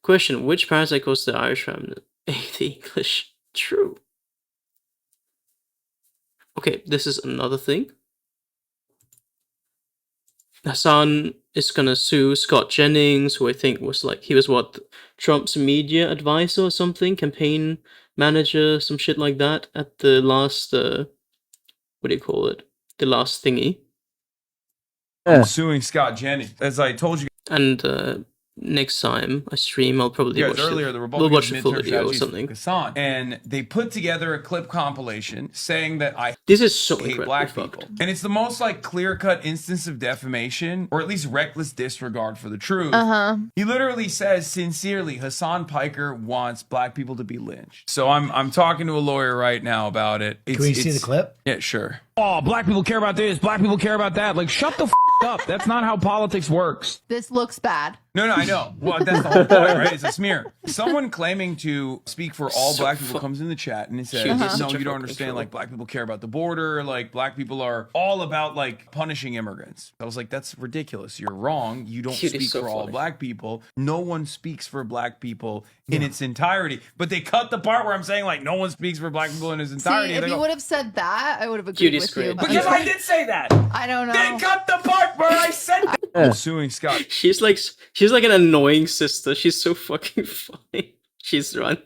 Question, which parasite caused the Irish famine? The English. True. Okay, this is another thing. Hassan is gonna sue Scott Jennings, who I think was Trump's media advisor or something, campaign manager, some shit like that, at the last, what do you call it? The last thingy. I'm suing Scott Jennings, as I told you. And next time I stream, I'll probably watch earlier, we'll watch the full video or something. Hassan, and they put together a clip compilation saying that this is so hate black people, and it's the most clear-cut instance of defamation, or at least reckless disregard for the truth. He literally says sincerely, Hassan Piker wants black people to be lynched. So I'm talking to a lawyer right now about it. Can we see the clip? Yeah, sure. Oh, black people care about this, black people care about that. Like, shut the f up. That's not how politics works. This looks bad. No, I know. Well, that's the whole point, right? It's a smear. Someone claiming to speak for all black people comes in the chat and it says, no, you don't understand. Like, black people care about the border. Like, black people are all about, like, punishing immigrants. I was like, that's ridiculous. You're wrong. You don't speak for all black people. No one speaks for black people in its entirety. But they cut the part where I'm saying, like, no one speaks for black people in its entirety. See, if you would have said that, I would have agreed with you. But Because I did say that. I don't know. They cut the part where I said that. I'm suing Scott. She's like an annoying sister. She's so fucking funny. She's run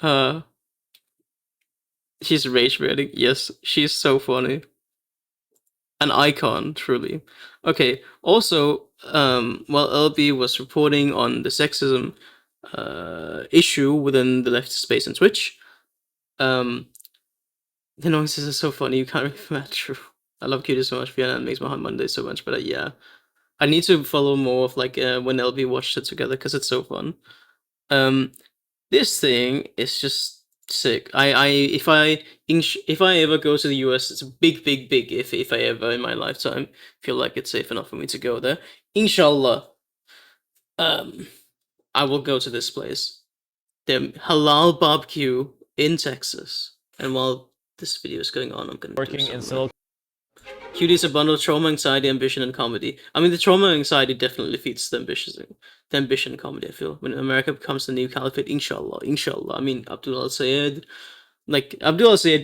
through. She's rage baiting. Yes, she's so funny. An icon, truly. Okay. Also, while LB was reporting on the sexism issue within the leftist space on Twitch, the noises are so funny. You can't really match. True. I love Cutie so much. Vienna makes my heart Monday so much. But yeah, I need to follow more of like when LB watched it together because it's so fun. This thing is just sick. If I ever go to the US, it's a big if I ever in my lifetime feel like it's safe enough for me to go there. Inshallah, I will go to this place, the Halal Barbecue in Texas. And while this video is going on, I'm gonna Working in Silicon. Cutie's a bundle of trauma, anxiety, ambition, and comedy. I mean, the trauma and anxiety definitely feeds the ambition and comedy, I feel. When America becomes the new caliphate, inshallah. I mean, Abdullah Sayed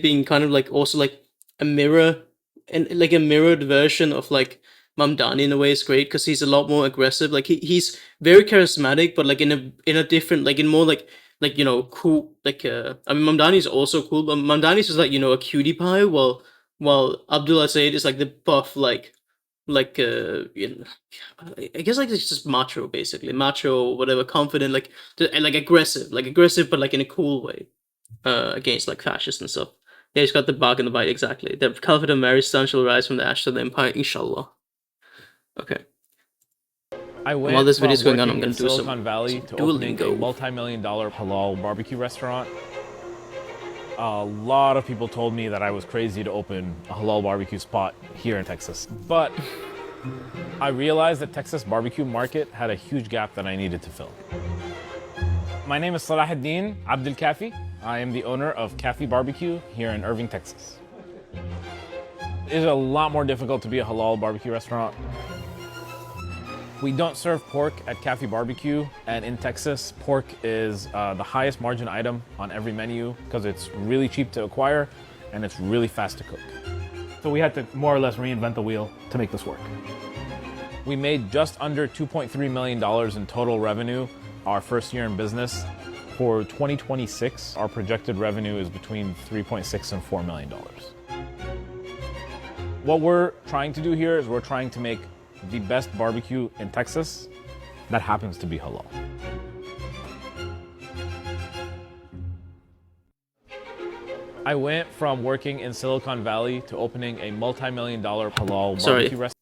being kind of like also like a mirror, and like a mirrored version of like Mamdani in a way is great because he's a lot more aggressive. Like he's very charismatic, but like in a different, like in more like you know, cool. Like I mean, Mamdani is also cool, but Mamdani's just like, you know, a cutie pie, while Abdullah Sayed is like the buff, like you know, I guess like it's just macho, basically macho, whatever, confident, and like aggressive, but like in a cool way, against like fascists and stuff. Yeah, he's got the bug and the bite, exactly. The Caliphate of Mary's son shall rise from the ash to the empire, inshallah. Okay. While this video is going on, I'm going to do Silicon Valley to opening a multi-million-dollar halal barbecue restaurant. A lot of people told me that I was crazy to open a halal barbecue spot here in Texas. But I realized that Texas barbecue market had a huge gap that I needed to fill. My name is Salahuddin Abdul Kafi. I am the owner of Kafi Barbecue here in Irving, Texas. It is a lot more difficult to be a halal barbecue restaurant. We don't serve pork at Kafi Barbecue, and in Texas, pork is the highest margin item on every menu because it's really cheap to acquire and it's really fast to cook. So we had to more or less reinvent the wheel to make this work. We made just under $2.3 million in total revenue our first year in business. For 2026, our projected revenue is between $3.6 and $4 million. What we're trying to do here is we're trying to make the best barbecue in Texas that happens to be halal. I went from working in Silicon Valley to opening a multi-million-dollar halal barbecue restaurant.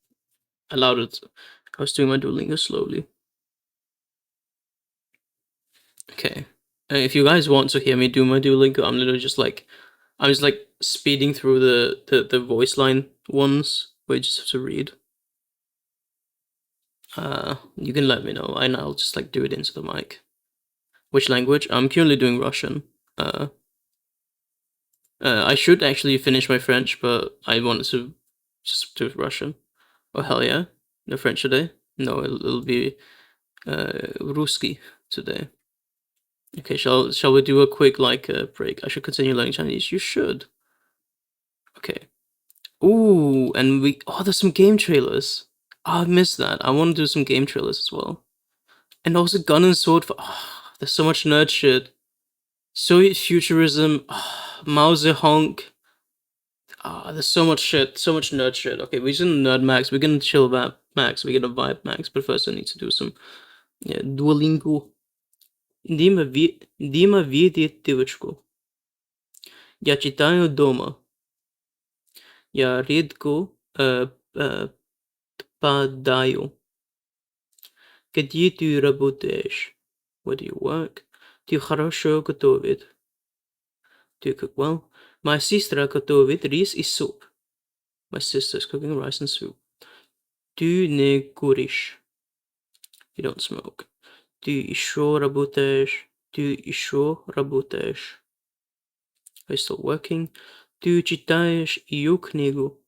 Allowed it. I was doing my Duolingo slowly. Okay. If you guys want to hear me do my Duolingo, I'm literally just like, speeding through the voice line ones where you just have to read. You can let me know, and I'll just like do it into the mic. Which language? I'm currently doing Russian. I should actually finish my French, but I wanted to just do Russian. Oh hell yeah! No French today? No, it'll be Ruski today. Okay, shall we do a quick like break? I should continue learning Chinese. You should. Okay. Ooh, and there's some game trailers. Oh, I missed that. I want to do some game trailers as well. And also Gun and Sword for... there's so much nerd shit. Soviet futurism. Mao Zedong. There's so much shit. So much nerd shit. Okay, we're just gonna nerd max. We're gonna chill that max. We're gonna vibe max. But first I need to do some Duolingo. Дима, видит девочку. Я читаю дома. Я редко падаю. Где ты работаешь? Where do you work? Ты хорошо готовит. Do you cook well? My sister готовит рис и суп. My sister's cooking rice and soup. Ты не куришь. You don't smoke. Ты еще работаешь. Ты еще работаешь. Are you still working? Ты читаешь ее книгу.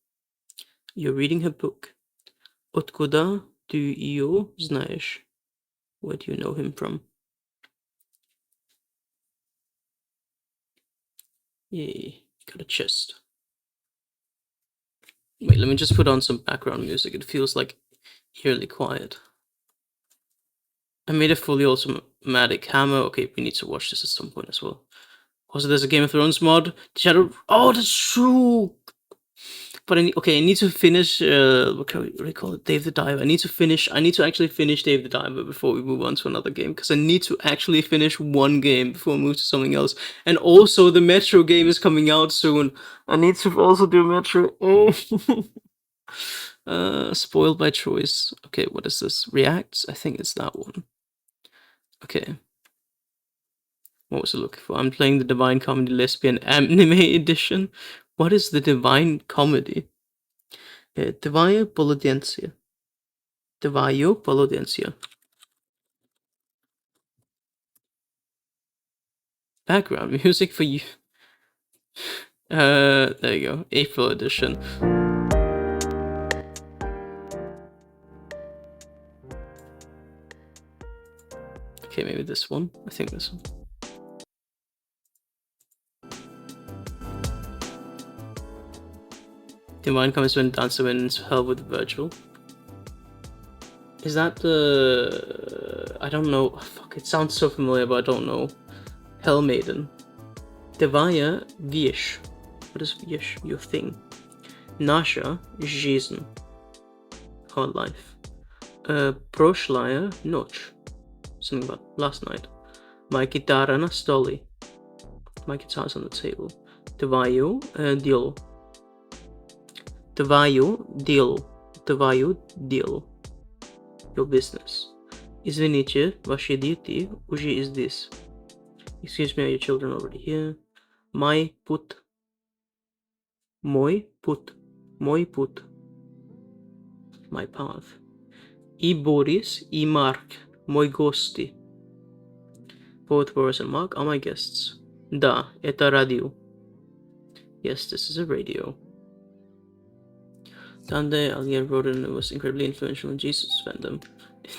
You're reading her book. Откуда ты ее знаешь? Where do you know him from? Yay, got a chest. Wait, let me just put on some background music. It feels like eerily quiet. I made a fully automatic hammer. Okay, we need to watch this at some point as well. Also, there's a Game of Thrones mod. Shadow. Oh, that's true. But I need to finish. What can we call it? Dave the Diver. I need to actually finish Dave the Diver before we move on to another game, because I need to actually finish one game before I move to something else. And also, the Metro game is coming out soon. I need to also do Metro. Oh. Spoiled by choice. Okay, what is this? Reacts? I think it's that one. Okay. What was I looking for? I'm playing the Divine Comedy Lesbian Anime Edition. What is the Divine Comedy? Divine Polodensia. Divayo Polodensia. Background music for you. There you go. April edition. Okay, maybe this one. I think this one. Divine comes when Dancer wins Hell with Virgil. Is that the... I don't know. Fuck, it sounds so familiar, but I don't know. Hell Maiden. Divaya Vish. What is Vish? Your thing. Nasha Жизнь. Hard life. Прошлая ночь. Something about last night. My guitar na stoli. My guitar's on the table. Divаю делу. Твою делу. Твою делу. Your business. Извините, ваши дети уже здесь. Excuse me, are your children already here? My put. Мой путь. Мой путь. My path. И Boris, и Mark. Мой гости. Both Boris and Mark are my guests. Да, это радио. Yes, this is a radio. Dante Alighieri wrote it and it was incredibly influential in Jesus fandom.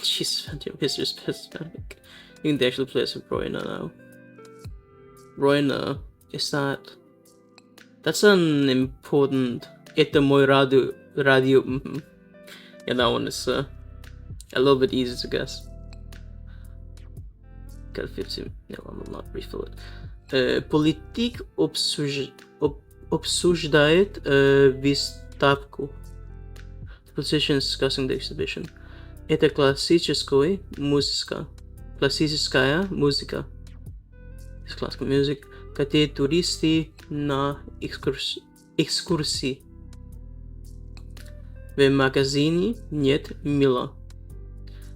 Jesus fandom, history's best fanfic. You can actually play as a Roina now. Roina, is that... That's an important... Ito moy radio... Yeah, that one is a little bit easy to guess. Got 15... No, I will not refill it. Politik обсуждает выставку. Politicians discussing the exhibition. Это классическая музыка. Классическая музыка. It's classical music. Где туристы на экскурсии. В магазине нет мила.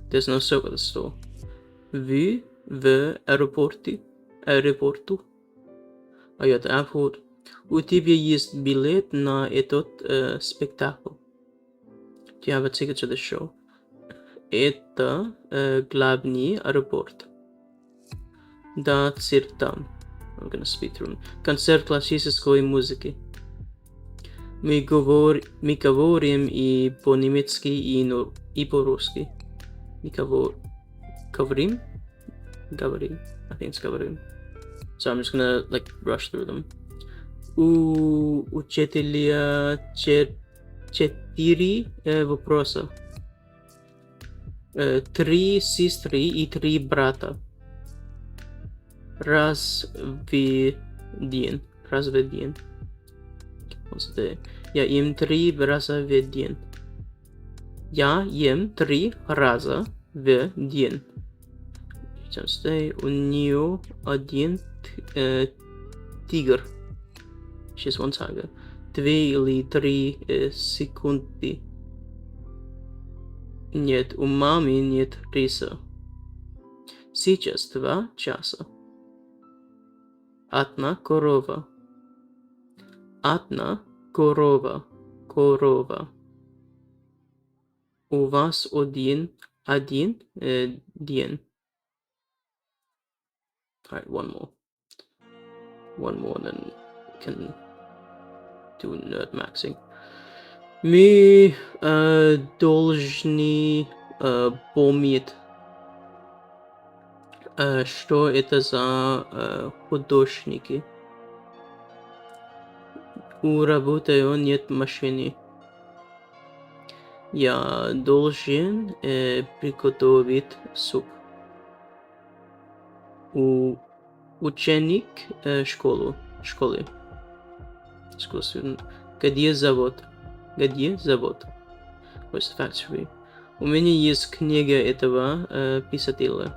There's no soap at the store. Вы в аэропорту. А я airport. У тебя есть билет на этот спектакль. Do you have a ticket to the show? Это главный аэропорт. Да, там. I'm gonna speak through. Концерт классической музыки. Мы говорим и по-немецки, и по-русски. Мы говорим? Говорим. I think it's говорим. So I'm just gonna like rush through them. У учителя 4 вопроса. 3 сестры и 3 брата. Разведен. Я им 3 раза в день. Я ем 3 раза в день. У нее один тигр. She's one tiger. 2 или 3 секунды. Нет, у мамы нет риса. Сейчас 2 часа. Одна корова. Одна корова. У вас один? Дien. Alright, one more. One more, and then we can do nerd maxing. Мы должны помнить, что это за художники. У работы нет машины. Я должен приготовить суп. У ученик школы. School student. Где завод? Где завод? Where's the factory? У меня есть книга этого писателя.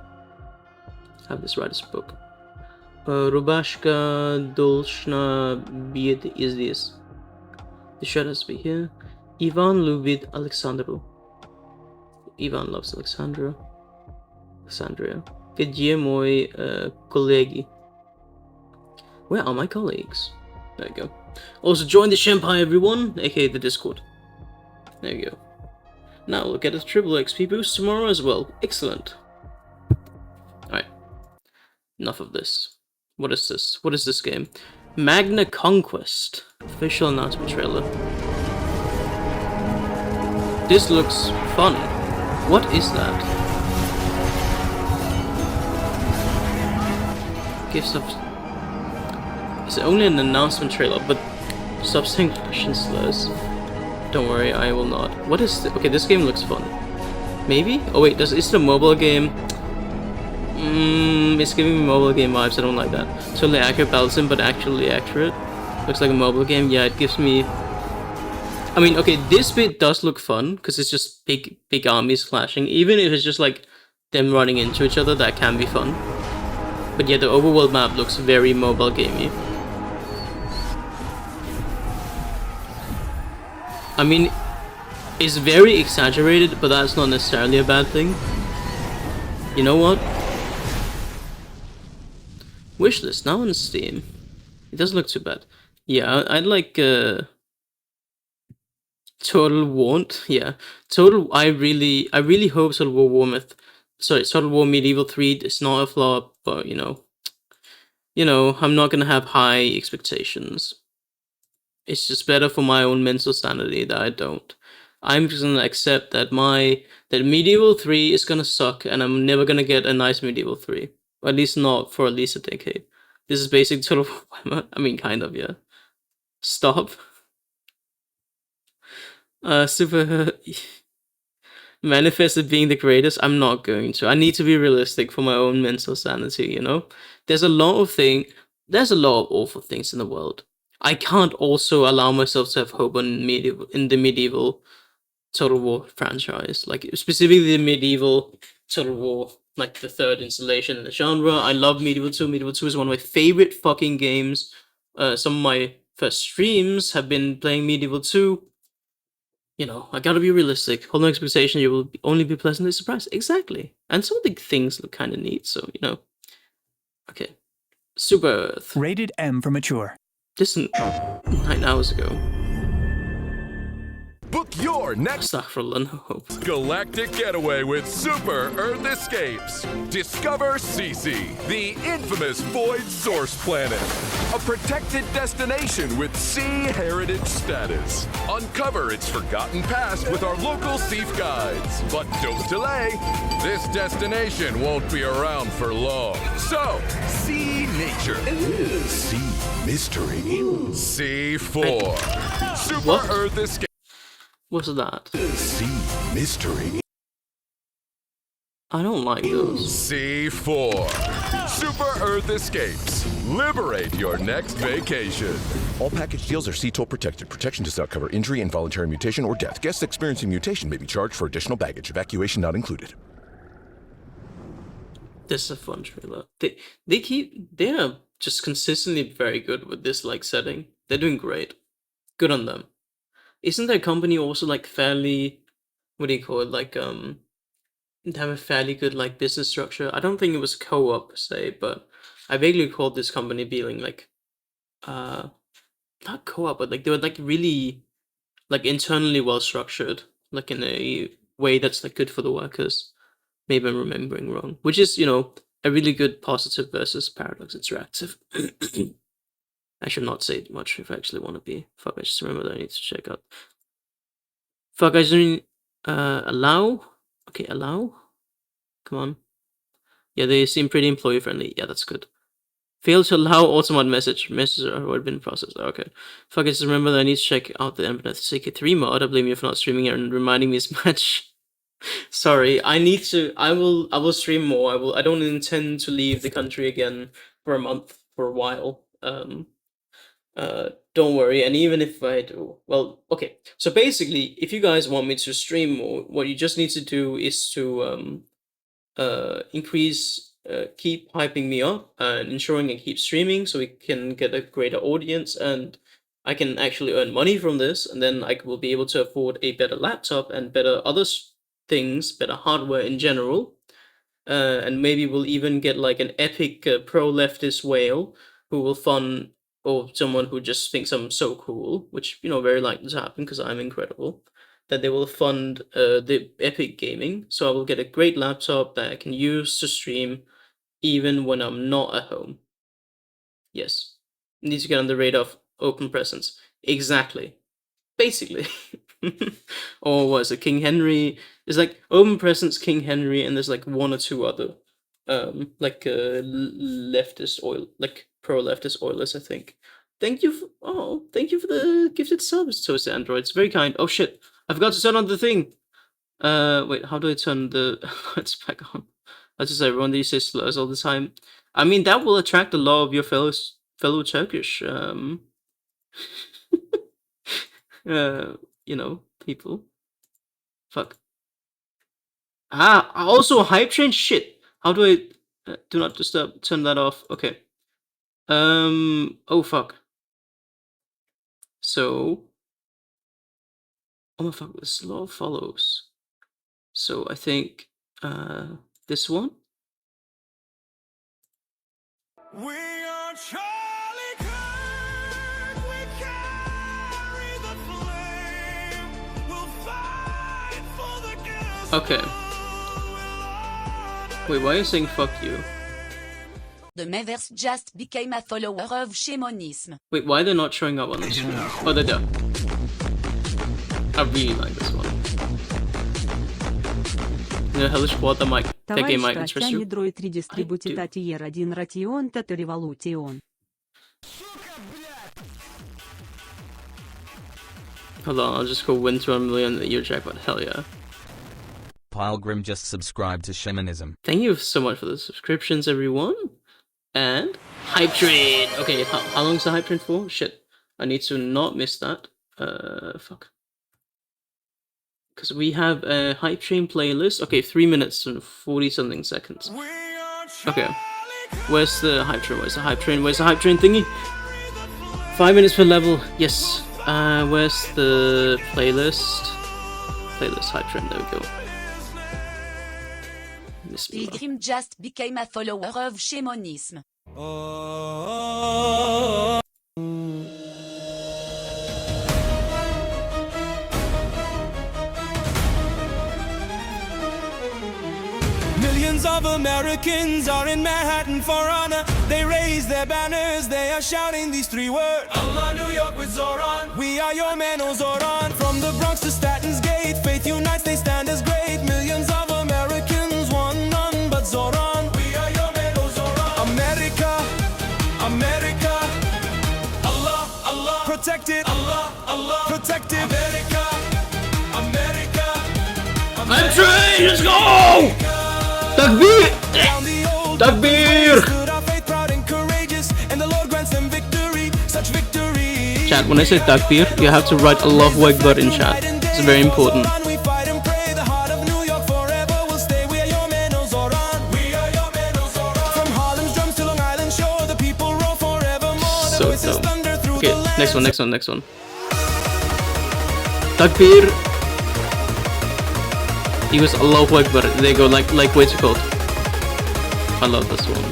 Have this writer's book. Рубашка должна быть здесь. The shirt has to be here. Иван любит Александру. Ivan loves Alexandria. Где мои коллеги? Where are my colleagues? There you go. Also join the Shempire, everyone, aka the Discord. There you go. Now we'll get a triple XP boost tomorrow as well. Excellent. Alright. Enough of this. What is this? What is this game? Magna Conquest. Official announcement trailer. This looks fun. What is that? Gifts of... It's only an announcement trailer, but stop saying Russian slurs. Don't worry, I will not. What is... Okay, this game looks fun. Maybe? Oh wait, is it a mobile game? It's giving me mobile game vibes, I don't like that. Totally accurate battle sim, but actually accurate. Looks like a mobile game, yeah, it gives me... I mean, okay, this bit does look fun, because it's just big armies clashing. Even if it's just like them running into each other, that can be fun. But yeah, the overworld map looks very mobile gamey. I mean, it's very exaggerated, but that's not necessarily a bad thing. You know what? Wishlist, now on Steam. It doesn't look too bad. Yeah, I'd like Total War. Yeah, I really hope Total War Total War Medieval 3 is not a flop, but you know, I'm not gonna have high expectations. It's just better for my own mental sanity that I don't. I'm just gonna accept that that Medieval 3 is gonna suck, and I'm never gonna get a nice Medieval 3. Or at least not for at least a decade. This is basic Total War. I mean, kind of, yeah. Stop. Super manifested being the greatest. I'm not going to. I need to be realistic for my own mental sanity, you know? There's a lot of awful things in the world. I can't also allow myself to have hope in the medieval Total War franchise. Like, specifically the medieval Total War, like the third installation in the genre. I love Medieval 2. Medieval 2 is one of my favorite fucking games. Some of my first streams have been playing Medieval 2. You know, I gotta be realistic. Hold no expectation, you will only be pleasantly surprised. Exactly. And some of the things look kind of neat, so, you know. Okay. Super Earth. Rated M for mature. This 9 hours ago. Book your next galactic getaway with Super Earth Escapes. Discover CC, the infamous void source planet. A protected destination with sea heritage status. Uncover its forgotten past with our local thief guides. But don't delay. This destination won't be around for long. So, see nature. See mystery. See 4. Super Earth Escapes. What's that? See mystery. I don't like those. C4. Super Earth Escapes. Liberate your next vacation. All package deals are C-Toll protected. Protection does not cover injury, involuntary mutation, or death. Guests experiencing mutation may be charged for additional baggage. Evacuation not included. This is a fun trailer. They're just consistently very good with this like setting. They're doing great. Good on them. Isn't their company also like fairly, what do you call it, like they have a fairly good like business structure? I don't think it was co-op per se, but I vaguely recall this company being like not co-op, but like they were like really like internally well structured, like in a way that's like good for the workers. Maybe I'm remembering wrong, which is, you know, a really good positive versus Paradox Interactive. I should not say much if I actually want to be. Fuck, I just remember that I need to check out. Fuck, I just need, allow? Okay, allow? Come on. Yeah, they seem pretty employee friendly. Yeah, that's good. Fail to allow automated messages are already been processed. Okay. Fuck, I just remember that I need to check out the Emperor CK3 mod. I blame you for not streaming it and reminding me as much. Sorry, I need to. I will stream more. I don't intend to leave the country again for a month, for a while. Don't worry. And even if I do, well, okay. So basically, if you guys want me to stream more, what you just need to do is to keep hyping me up and ensuring I keep streaming so we can get a greater audience and I can actually earn money from this, and then I will be able to afford a better laptop and better other things, better hardware in general, and maybe we'll even get like an epic pro-leftist whale who will fund, or someone who just thinks I'm so cool, which, you know, very likely to happen because I'm incredible, that they will fund the Epic Gaming, so I will get a great laptop that I can use to stream even when I'm not at home. Yes. Need to get on the radar of Open Presence. Exactly. Basically. Or what is it, King Henry? There's like Open Presence, King Henry, and there's like one or two other leftist oil, like pro-leftist oilers, I think. Thank you for the gifted subs, Toast Android. It's very kind. Oh shit. I forgot to turn on the thing. Wait, how do I turn the lights back on? That's just everyone that uses slurs all the time. I mean, that will attract a lot of your fellow Turkish, you know, people. Fuck. Also hype train shit. How do I do not disturb? Turn that off. Okay. Oh fuck. So. Oh my fuck, this law follows. So I think this one. We are Charlie Kirk, we carry the flame, we'll fight for the girls. Okay. Wait, why are you saying fuck you? The Mavers just became a follower of Shimonism. Wait, why are they not showing up on the screen? Oh, they're there. I really like this one. The hellish quad, the mic. That game might interest you. Hold on, I'll just go win 200 million a year jackpot. Hell yeah. Pilegrim just subscribed to Shamanism. Thank you so much for the subscriptions, everyone. And hype train. Okay, how long is the hype train for? Shit, I need to not miss that. Fuck. Because we have a hype train playlist. Okay, 3 minutes and 40 something seconds. Okay, where's the hype train? Where's the hype train? Where's the hype train thingy? 5 minutes per level. Yes. Where's the playlist? Playlist hype train. There we go. Pilgrim just became a follower of Shimonism. Millions of Americans are in Manhattan for honor. They raise their banners, they are shouting these three words: Allah, New York with Zoran. We are your men, oh Zoran. From the Bronx to Statens Gate, faith unites, they stand as great. Millions of Americans want none but Zoran. We are your men, oh Zoran. America, America, Allah, Allah, protect it. Allah, Allah, protect it. America, America, I'm trained, let's go! Takbir! Takbir! Chat, when I say takbir, you have to write Allahu Akbar in chat. It's very important. So dumb. Okay, next one. Takbir! He goes Allahu Akbar. They go like what's it called? I love this one.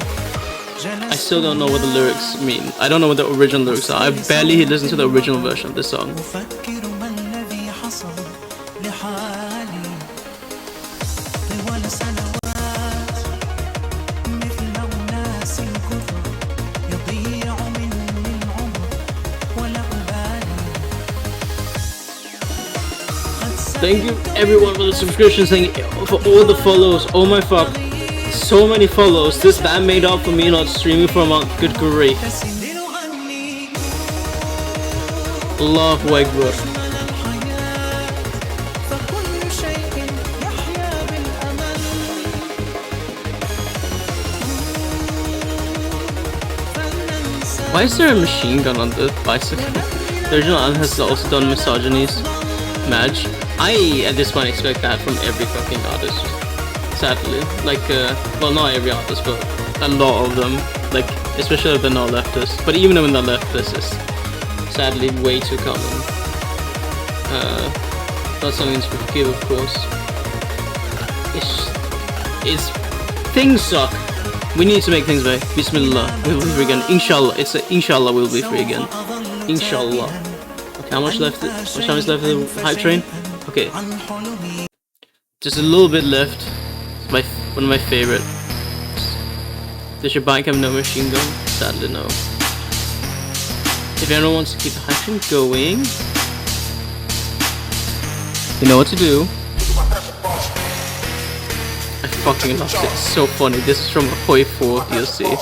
I still don't know what the lyrics mean. I don't know what the original lyrics are. I barely listened to the original version of this song. Thank you everyone for the subscriptions, thank you for all the follows. Oh my fuck, so many follows. That made up for me not streaming for a month. Good grief. Love Wegwood. Why is there a machine gun on the bicycle? The original album has also done misogynies. Match. I at this point expect that from every fucking artist. Sadly. Like, well, not every artist, but a lot of them. Like, especially if they're not leftists. But even when they're leftists, it's sadly way too common. Not something to forgive, of course. It's things suck. We need to make things better. Bismillah. We'll be free again. Inshallah. Inshallah we'll be free again. Inshallah. Okay, how much left? How much time is left of the hype train? Okay. Just a little bit left. One of my favorite. Does your bike have no machine gun? Sadly, no. If anyone wants to keep the hype train going, you know what to do. I fucking loved it. It's so funny. This is from Hoi 4 DLC.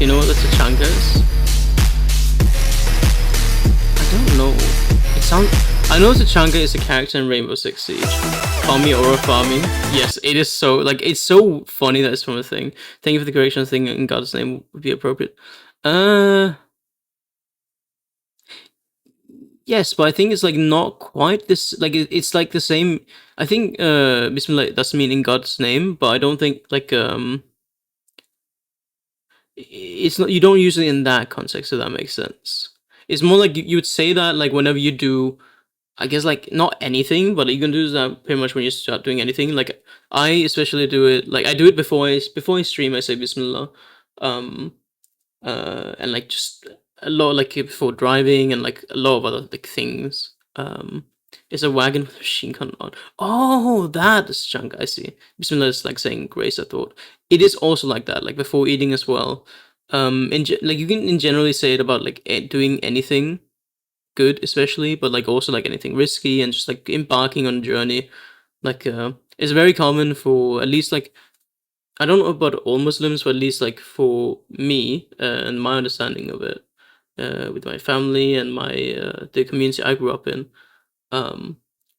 You know what the Tachanka is? I don't know. I know Tachanka is a character in Rainbow Six Siege. Fami or Fami. Yes, it is so, like, it's so funny that it's from a thing. Thank you for the correction. Thing in God's name would be appropriate. Yes, but I think it's like not quite this, like it's like the same. I think Bismillah doesn't mean in God's name, but I don't think like it's not, you don't use it in that context, if that makes sense. It's more like you would say that like whenever you do, I guess, like not anything, but you can do that pretty much when you start doing anything. Like I especially do it, like I do it before I stream. I say Bismillah, and like just a lot, like before driving and like a lot of other like things. It's a wagon with a machine gun on. Oh, that is chunk. I see. Bismillah is like saying grace. I thought it is also like that, like before eating as well. Like you can generally say it about like doing anything good, especially, but like also like anything risky and just like embarking on a journey. Like it's very common for at least like, I don't know about all Muslims, but at least like for me and my understanding of it, with my family and my the community I grew up in.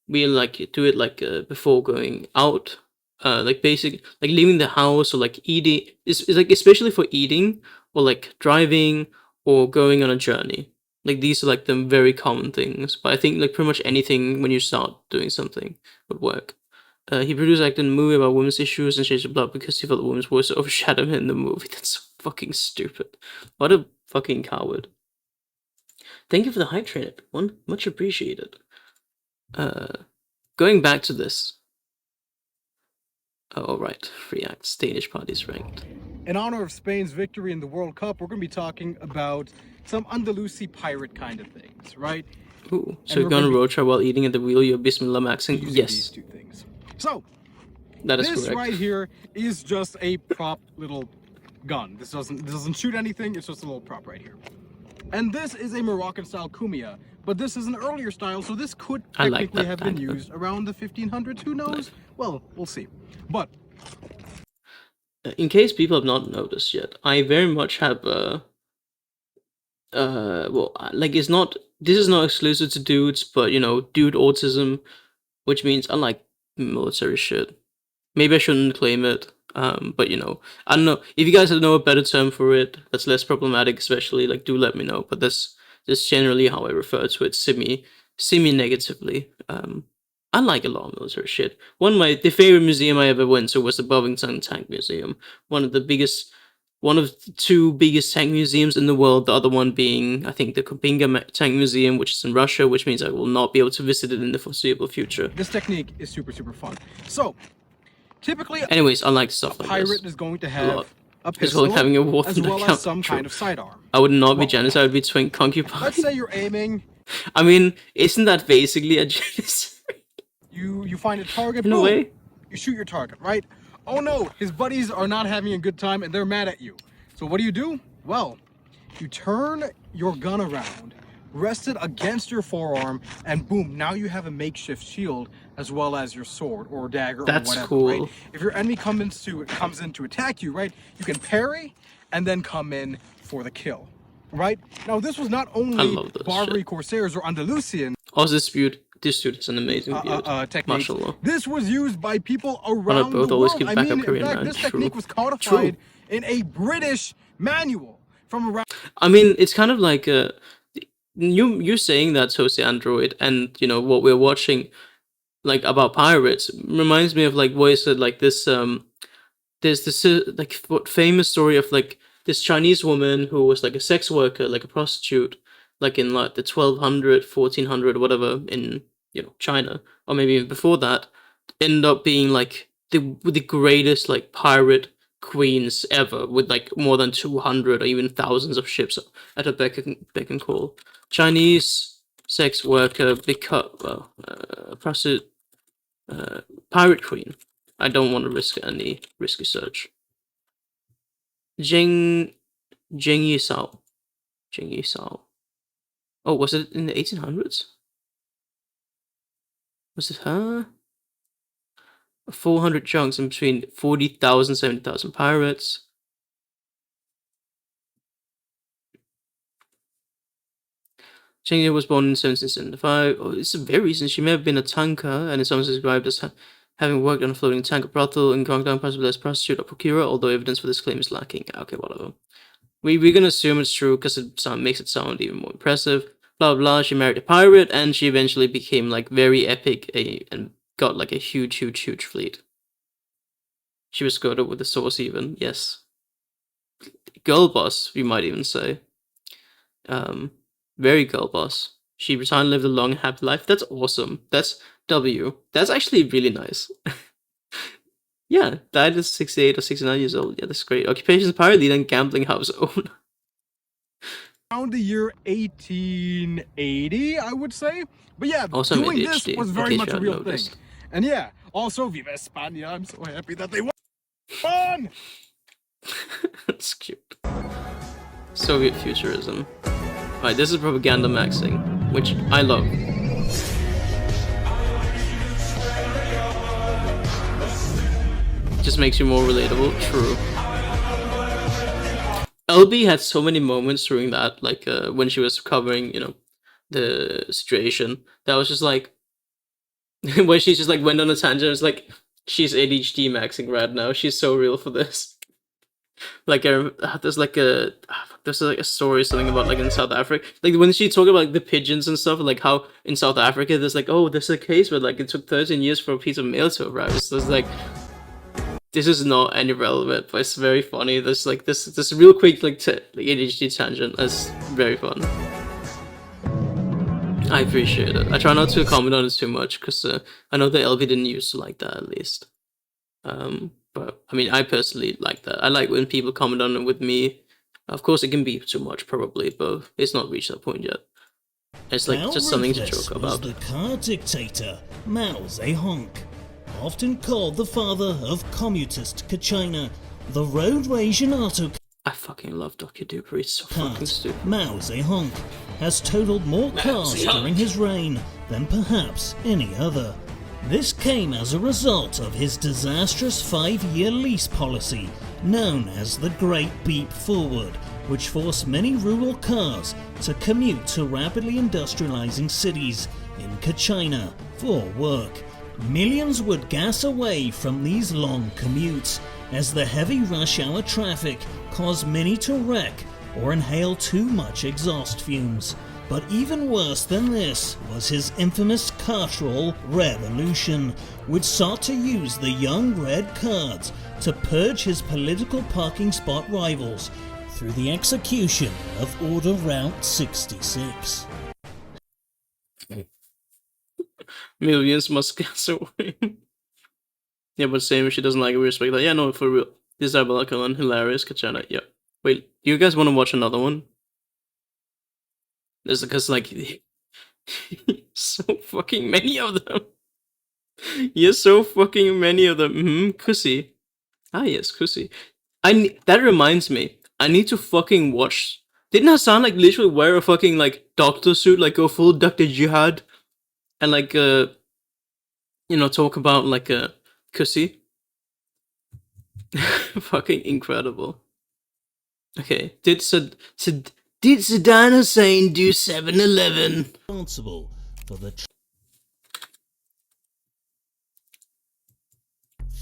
We like do it like before going out, like basic, like leaving the house or like eating. It's like especially for eating or like driving or going on a journey. Like these are like the very common things. But I think like pretty much anything when you start doing something would work. He produced like a movie about women's issues and changed the blood because he felt the woman's voice overshadowed him in the movie. That's so fucking stupid. What a fucking coward. Thank you for the hype train, everyone. Much appreciated. Going back to this. Oh, right. Free acts. Danish parties ranked. In honor of Spain's victory in the World Cup, we're going to be talking about some Andalusi pirate kind of things, right? Ooh. So you're going to road trip while eating at the wheel, you're Bismillah maxing? Yes. These two things. So, that is this correct. right here is just a prop little gun. This doesn't shoot anything, it's just a little prop right here. And this is a Moroccan-style Kumia, but this is an earlier style, so this could technically have been used around the 1500s. Who knows? Well, we'll see. But in case people have not noticed yet, I very much have well, like it's not. This is not exclusive to dudes, but you know, dude autism, which means I like military shit. Maybe I shouldn't claim it. But you know, I don't know if you guys know a better term for it that's less problematic, especially, like, do let me know. But that's generally how I refer to it, semi-negatively. I like a lot of military shit. The favorite museum I ever went to was the Bovington Tank Museum, one of the biggest one of the two biggest tank museums in the world, the other one being, I think, the Kupinga Tank Museum, which is in Russia, which means I will not be able to visit it in the foreseeable future. This technique is super, super fun. So, typically, anyways, I like stuff like pirate this. Is going to have a It's pistol like having a wolf as in the well account. as some kind of sidearm. I would not be Janice, I would be twin concubine. Let's say you're aiming. I mean, isn't that basically a Janice? You find a target. In a way. You shoot your target, right? Oh no, his buddies are not having a good time and they're mad at you. So what do? Well, you turn your gun around, rest it against your forearm, and boom, now you have a makeshift shield as well as your sword or dagger That's or whatever, cool. right? If your enemy comes in to attack you, right, you can parry and then come in for the kill, right? Now, this was not only Barbary Corsairs or Andalusian Oh, this dude is an amazing beard. technique. Mashallah. This was used by people Why not around both the always world. keep I backup mean, Korean in fact, man? this True. technique was codified in a British manual from around. I mean, it's kind of like you saying that, Toasty Android, and you know what we're watching, like about pirates, reminds me of like what is it like this there's this like famous story of like this Chinese woman who was like a sex worker, like a prostitute, like in like the 1200, 1400, whatever in China, or maybe even before that, ended up being like the greatest like pirate queens ever, with like more than 200 or even thousands of ships at her beck and call. Chinese sex worker prostitute, pirate queen. I don't want to risk any risky search. Zheng Yisao. Oh, was it in the 1800s? Was it her? 400 chunks in between 40,000, 70,000 pirates. Zheng Yi was born in 1775. Oh, it's very recent. She may have been a tanker, and is sometimes described as having worked on a floating tanker brothel in Guangdong, possibly as prostitute or procurer, although evidence for this claim is lacking. Okay, whatever. We're gonna assume it's true because it makes it sound even more impressive. Blah blah. She married a pirate, and she eventually became like very epic and got like a huge fleet. She was skirted with the source even. Yes. Girl boss, we might even say. Very girl boss. She retired and lived a long, happy life. That's awesome. That's W. That's actually really nice. Yeah, died at 68 or 69 years old. Yeah, that's great. Occupation is pirate leader and gambling house owner. Around the year 1880, I would say. But yeah, also doing ADHD, this was very much a real thing. noticed. And yeah, also Viva España. I'm so happy that they won. That's cute. Soviet futurism. Alright, this is propaganda maxing, which I love. Just makes you more relatable. True. LB had so many moments during that, like when she was covering, the situation. That was just like when she just like went on a tangent. It's like she's ADHD maxing right now. She's so real for this. Like there's like a story, something about like in South Africa, like when she talked about like the pigeons and stuff, like how in South Africa there's like, oh, there's a case where like it took 13 years for a piece of mail to arrive. So it's like, this is not any relevant, but it's very funny. There's like this real quick like ADHD tangent. That's very fun. I appreciate it. I try not to comment on it too much because I know that LV didn't used to like that at least. But I mean, I personally like that. I like when people comment on it with me. Of course, it can be too much probably, but it's not reached that point yet. It's like just something to joke about. Was the car dictator Mao Zedong, often called the father of communist China, the road rage and autocrat. I fucking love Dr. Duper. He's so fucking stupid. Mao Zedong has totaled more cars during his reign than perhaps any other. This came as a result of his disastrous 5-year lease policy, known as the Great Beep Forward, which forced many rural cars to commute to rapidly industrializing cities in China for work. Millions would gas away from these long commutes, as the heavy rush hour traffic caused many to wreck or inhale too much exhaust fumes. But even worse than this was his infamous car troll revolution, which sought to use the young red cards to purge his political parking spot rivals through the execution of Order Route 66. Millions must gas away. Yeah, but same if she doesn't like it, we respect that. Yeah, no, for real. Diabolical and hilarious, Kachana. Yeah. Wait, do you guys want to watch another one? There's because like so fucking many of them. Yes, so fucking many of them. Kusi. Ah yes, Kusi. That reminds me. I need to fucking watch. Didn't Hassan like literally wear a fucking like doctor suit, like go full Dr. Jihad, and like you know, talk about like Kusi? Fucking incredible. Okay, did Saddam Hussein do 7-Eleven? Responsible for the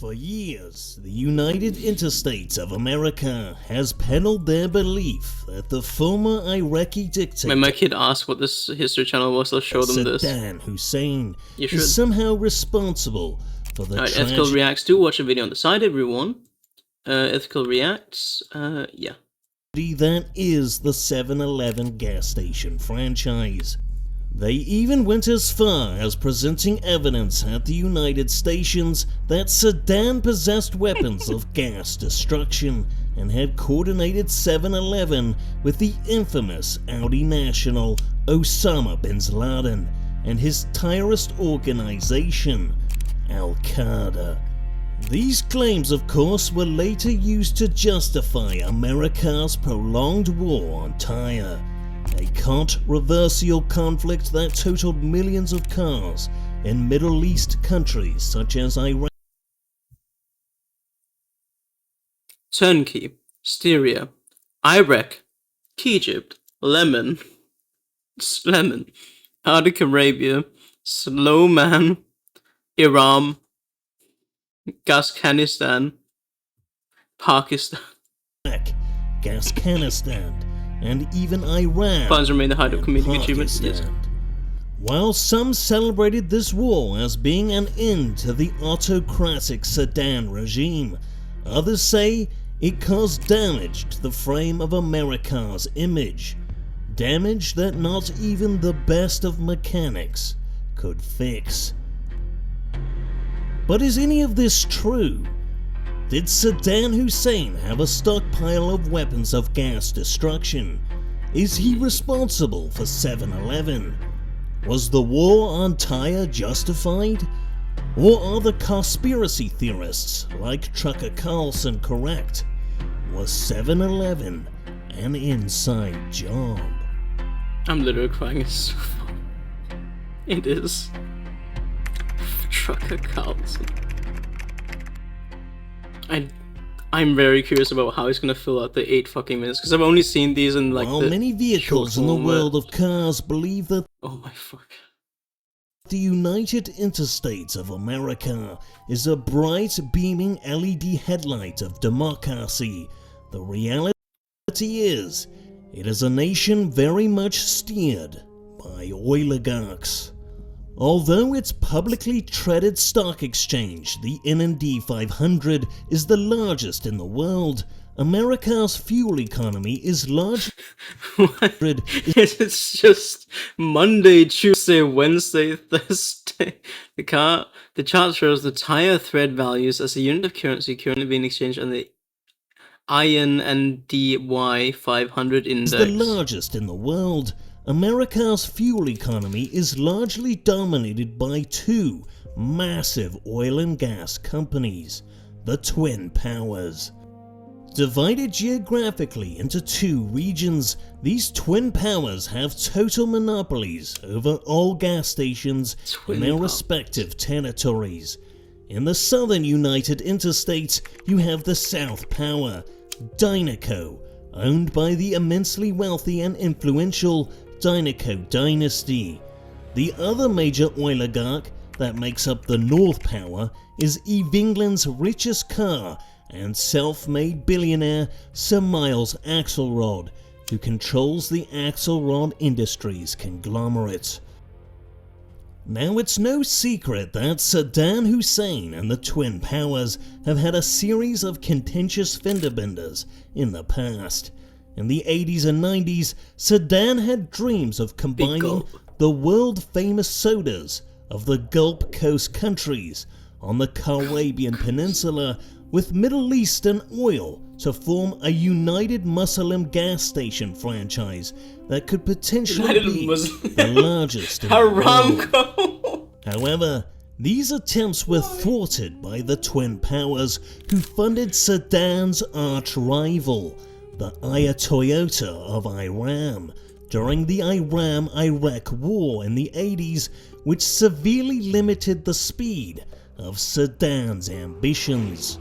For years, the United Interstates of America has peddled their belief that the former Iraqi dictator When my kid asked what this History Channel was, I'll show them this. Saddam Hussein is somehow responsible for the Alright, Ethical Reacts. Do watch a video on the side, everyone. Ethical Reacts, yeah. That is the 7-Eleven gas station franchise. They even went as far as presenting evidence at the United Stations that Saddam possessed weapons of gas destruction and had coordinated 7-Eleven with the infamous Audi national Osama bin Laden and his terrorist organization, Al-Qaeda. These claims, of course, were later used to justify America's prolonged war on Tyre, a controversial conflict that totaled millions of cars in Middle East countries such as Iraq. Turnkey, Styria, Iraq, Egypt, Lemon, Arctic Arabia, Sloman, Iran, Afghanistan, Pakistan, Afghanistan, and even Iran. Funds remain the height of comedic achievement. Yes. While some celebrated this war as being an end to the autocratic Saddam regime, others say it caused damage to the frame of America's image. Damage that not even the best of mechanics could fix. But is any of this true? Did Saddam Hussein have a stockpile of weapons of gas destruction? Is he responsible for 7-Eleven? Was the war on Tyre justified? Or are the conspiracy theorists like Trucker Carlson correct? Was 7-Eleven an inside job? I'm literally crying. It's so funny. It is. Trucker Carlson. I'm very curious about how he's gonna fill out the 8 fucking minutes, because I've only seen these in like While many vehicles in the world of cars believe that oh my fuck. The United Interstates of America is a bright beaming LED headlight of democracy, the reality is it is a nation very much steered by oligarchs. Although its publicly traded stock exchange, the NND 500, is the largest in the world, America's fuel economy is large. It's just Monday, Tuesday, Wednesday, Thursday. The chart shows the tire thread values as a unit of currency currently being exchanged on the INNDY 500 index. The largest in the world. America's fuel economy is largely dominated by 2 massive oil and gas companies, the Twin Powers. Divided geographically into 2 regions, these Twin Powers have total monopolies over all gas stations in their respective territories. In the southern United Interstates, you have the South Power, Dynaco, owned by the immensely wealthy and influential Dynaco dynasty. The other major oligarch that makes up the North Power is Eve England's richest car and self-made billionaire Sir Miles Axelrod, who controls the Axelrod Industries conglomerate. Now, it's no secret that Saddam Hussein and the Twin Powers have had a series of contentious fender benders in the past. In the 80s and 90s, Saddam had dreams of combining the world-famous sodas of the Gulf Coast countries on the Caribbean Peninsula with Middle Eastern oil to form a United Muslim gas station franchise that could potentially be the largest in the world. However, these attempts were thwarted by the Twin Powers, who funded Saddam's arch-rival, the Ayatollah of Iran, during the Iran-Iraq War in the 80s, which severely limited the speed of Saddam's ambitions.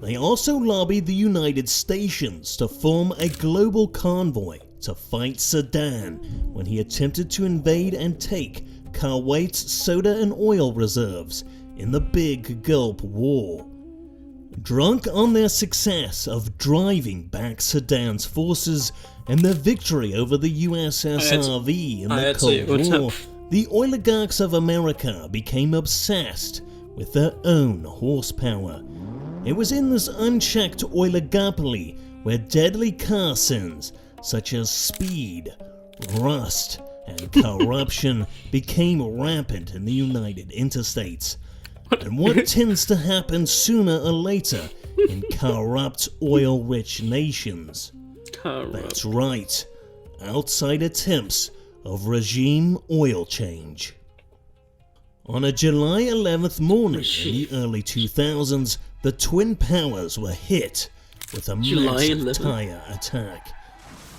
They also lobbied the United States to form a global convoy to fight Saddam when he attempted to invade and take Kuwait's soda and oil reserves in the Big Gulf War. Drunk on their success of driving back Saddam's forces and their victory over the USSRV in the Cold War, the oligarchs of America became obsessed with their own horsepower. It was in this unchecked oligopoly where deadly car sins such as speed, rust, and corruption became rampant in the United Interstates. And what tends to happen sooner or later in corrupt, oil-rich nations? That's right, outside attempts of regime oil change. On a July 11th morning in the early 2000s, the Twin Powers were hit with a massive tire attack.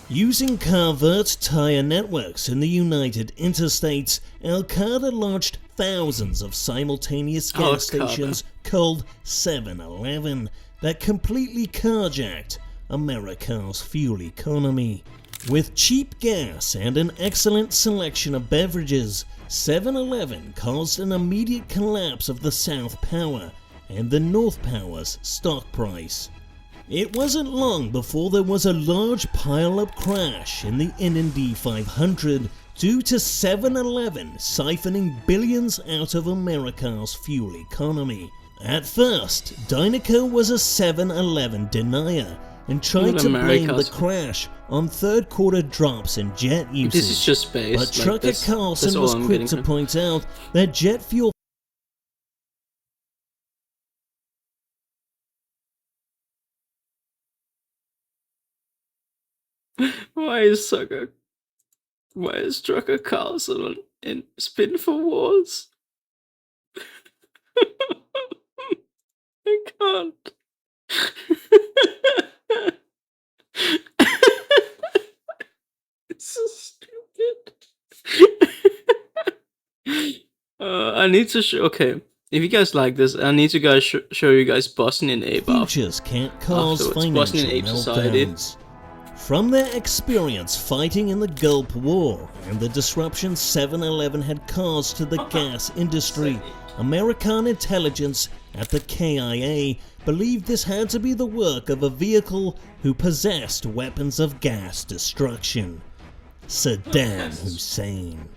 Using covert tire networks in the United Interstates, Al-Qaeda launched thousands of simultaneous gas stations called 7-Eleven that completely carjacked America's fuel economy. With cheap gas and an excellent selection of beverages, 7-Eleven caused an immediate collapse of the South Power and the North Power's stock price. It wasn't long before there was a large pile-up crash in the Indy 500 due to 7-Eleven siphoning billions out of America's fuel economy. At first, Dynaco was a 7-Eleven denier and tried to blame the crash on third-quarter drops in jet usage. This is just space. But Trucker Carlson was quick to point out that jet fuel Why is Trucker Carlson in Spin for Wars? I can't. It's so stupid. I need to show. Okay, if you guys like this, I need to show you guys Boston in Ape. Futures can't cause financial meltdowns. From their experience fighting in the Gulf War and the disruption 7-Eleven had caused to the gas industry, American intelligence at the KIA believed this had to be the work of a vehicle who possessed weapons of gas destruction: Saddam Hussein.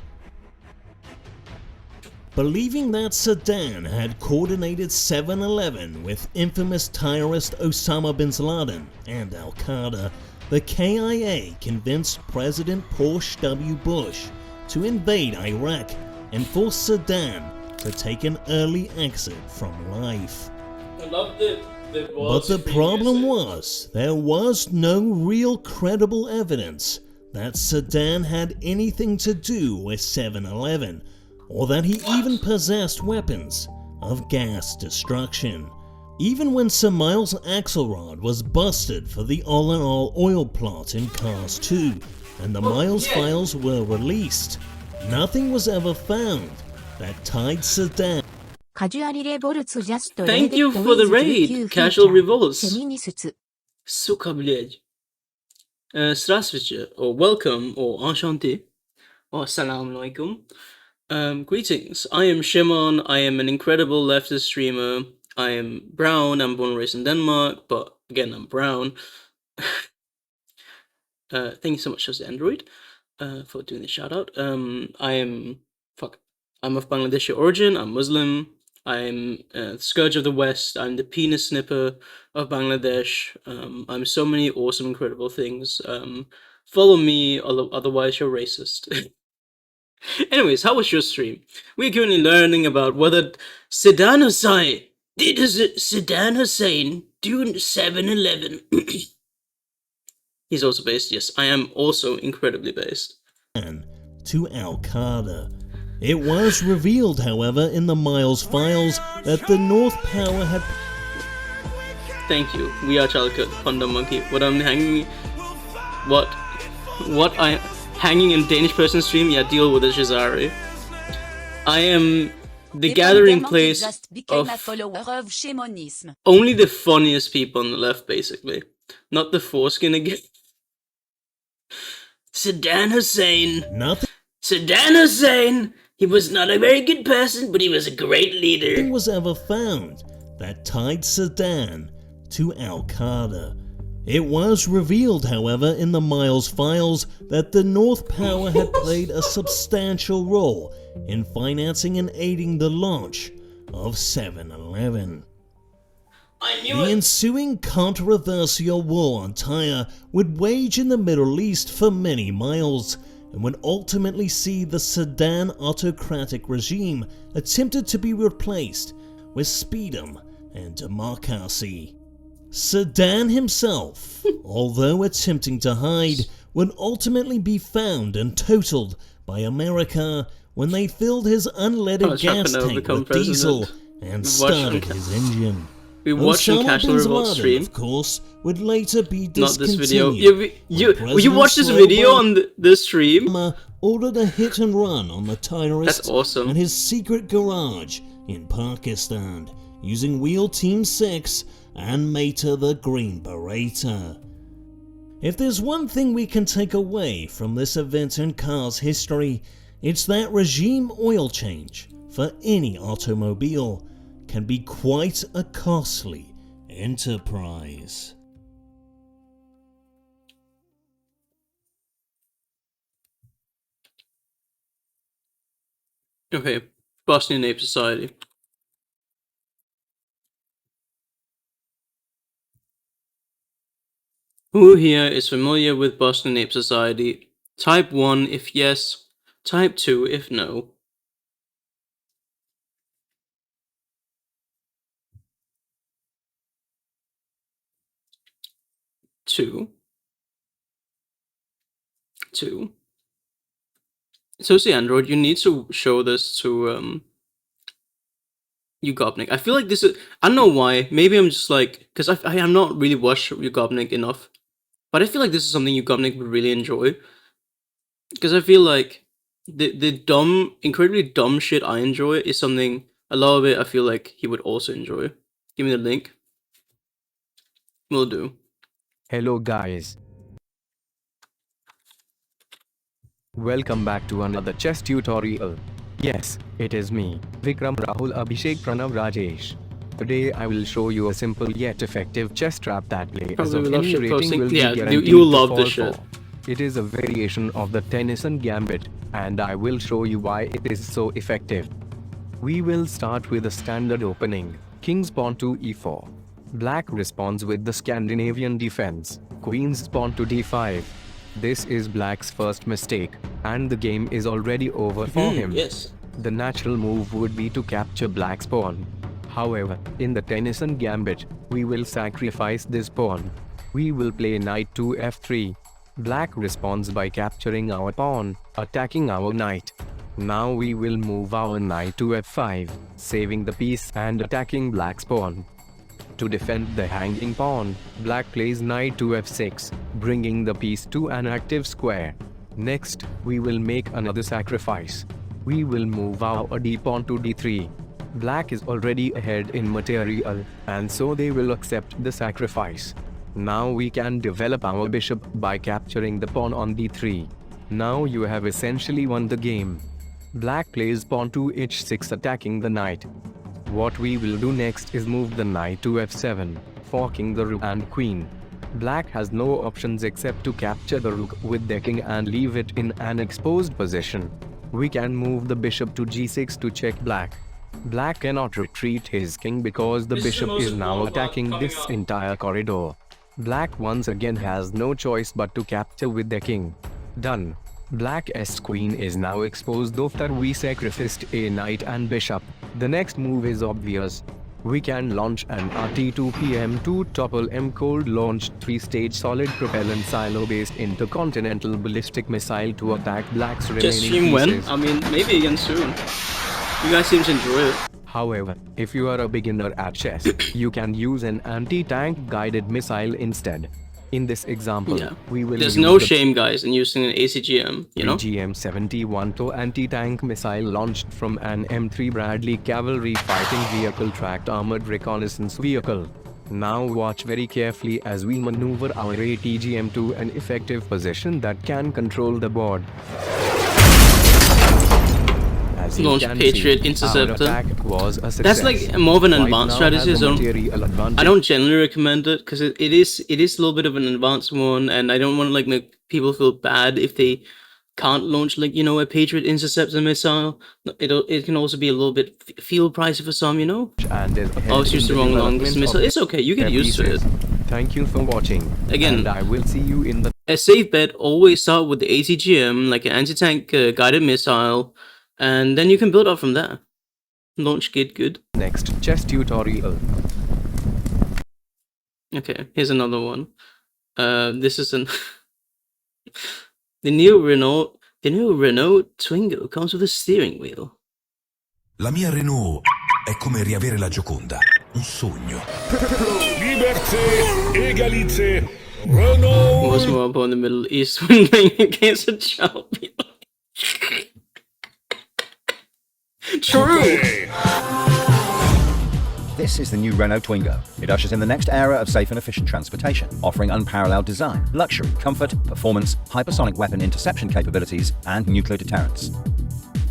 Believing that Saddam had coordinated 7-Eleven with infamous terrorist Osama bin Laden and Al-Qaeda, the KIA convinced President George W. Bush to invade Iraq and force Saddam to take an early exit from life. But the problem was, there was no real credible evidence that Saddam had anything to do with 7-Eleven, or that he even possessed weapons of gas destruction. Even when Sir Miles Axelrod was busted for the All-in-All oil plot in Cars 2, and the Miles files were released, nothing was ever found that tied Saddam. Thank you for the raid, Casual Revolts. Suka, блядь. Здравствуйте, or welcome, or enchanté, or assalamu alaikum. Greetings, I am Shimon, I am an incredible leftist streamer. I am brown, I'm born and raised in Denmark, but again, I'm brown. Thank you so much, Jose Android, for doing the shout out. I'm of Bangladeshi origin. I'm Muslim. I'm the Scourge of the West. I'm the penis snipper of Bangladesh. I'm so many awesome, incredible things. Follow me, otherwise you're racist. Anyways, how was your stream? We're currently learning about whether Saddam Hussein do 7-Eleven. He's also based. Yes, I am also incredibly based. To Al-Qaeda. It was revealed, however, in the Miles files that the North Power had... Thank you. We are Chalka, Panda Monkey. Hanging in Danish person stream? Yeah, deal with it, Shazari. I am the gathering place of only the funniest people on the left, basically. Not the foreskin again. Saddam Hussein. Nothing. Saddam Hussein. He was not a very good person, but he was a great leader. Nothing was ever found that tied Saddam to Al-Qaeda. It was revealed, however, in the Miles files that the North Power had played a substantial role in financing and aiding the launch of 7-Eleven. The ensuing controversial war on Tyre would wage in the Middle East for many miles, and would ultimately see the Saddam autocratic regime attempted to be replaced with Speedom and democracy. Saddam himself, although attempting to hide, would ultimately be found and totaled by America when they filled his unleaded gas tank with diesel and started his engine. We watched Casual Revolt stream. Of course, would later be not this video. discontinued. You watched this video on the stream? Ordered a hit and run on the terrorist That's awesome. and his secret garage in Pakistan, using Wheel Team 6 and Mater the Green Beretta. If there's one thing we can take away from this event in car's history, it's that regime oil change for any automobile can be quite a costly enterprise. Okay, Bosnian Ape Society. Who here is familiar with Bosnian Ape Society? Type 1 if yes, type 2 if no. Two. So see, Android, you need to show this to Ugobnik. I feel like this is, I don't know why, maybe I'm just like, because I am not really watched Ugobnik enough, but I feel like this is something Ugobnik would really enjoy, because I feel like the dumb, incredibly dumb shit I enjoy is something, a lot of it I feel like he would also enjoy. Give me the link. Will do. Hello guys. Welcome back to another chess tutorial. Yes, it is me, Vikram Rahul Abhishek Pranav Rajesh. Today I will show you a simple yet effective chess trap that players of any rating will be guaranteed you love to this fall shit. for. It is a variation of the Tennyson Gambit, and I will show you why it is so effective. We will start with a standard opening, King's pawn to e4. Black responds with the Scandinavian defense, Queen's pawn to d5. This is Black's first mistake, and the game is already over for him. Yes. The natural move would be to capture Black's pawn. However, in the Tennyson Gambit, we will sacrifice this pawn. We will play knight to f3. Black responds by capturing our pawn, attacking our knight. Now we will move our knight to f5, saving the piece and attacking Black's pawn. To defend the hanging pawn, Black plays knight to f6, bringing the piece to an active square. Next, we will make another sacrifice. We will move our d-pawn to d3. Black is already ahead in material, and so they will accept the sacrifice. Now we can develop our bishop by capturing the pawn on d3. Now you have essentially won the game. Black plays pawn to h6 attacking the knight. What we will do next is move the knight to f7, forking the rook and queen. Black has no options except to capture the rook with decking and leave it in an exposed position. We can move the bishop to g6 to check black. Black cannot retreat his king because the bishop is now attacking this entire corridor. Black once again has no choice but to capture with the king. Done. Black's queen is now exposed after we sacrificed a knight and bishop. The next move is obvious. We can launch an RT-2PM2 topple M cold launched 3-stage solid propellant silo-based intercontinental ballistic missile to attack Black's remaining Just stream when? pieces. I mean, maybe again soon. You guys seem to enjoy it. However, if you are a beginner at chess, you can use an anti-tank guided missile instead. In this example, we will There's use no the shame, guys, in using an ACGM, you know? GM-71 anti-tank missile launched from an M3 Bradley cavalry fighting vehicle tracked armored reconnaissance vehicle. Now watch very carefully as we maneuver our ATGM to an effective position that can control the board. As you Launch can Patriot see, Interceptor. our attack was a That's success. like more of an White advanced now has strategy. a So material advantage. I don't generally recommend it because it is a little bit of an advanced one, and I don't want to like make people feel bad if they can't launch like a Patriot Interceptor missile. It can also be a little bit field pricey for some, you know. And is ahead I was in used the the wrong development longest of missile. It's okay. You get their used to it. pieces. Thank you for watching. Again, and I will see you in the a safe bet. Always start with the ATGM, like an anti-tank guided missile, and then you can build up from there. Launch gate good. next chess tutorial. Okay, here's another one. This is an the new Renault Twingo comes with a steering wheel. La mia Renault è come riavere la Gioconda, un sogno. Liberté, égalité, Renault. Most mobile in the Middle East when playing against a child. True. This is the new Renault Twingo. It ushers in the next era of safe and efficient transportation, offering unparalleled design, luxury, comfort, performance, hypersonic weapon interception capabilities, and nuclear deterrence.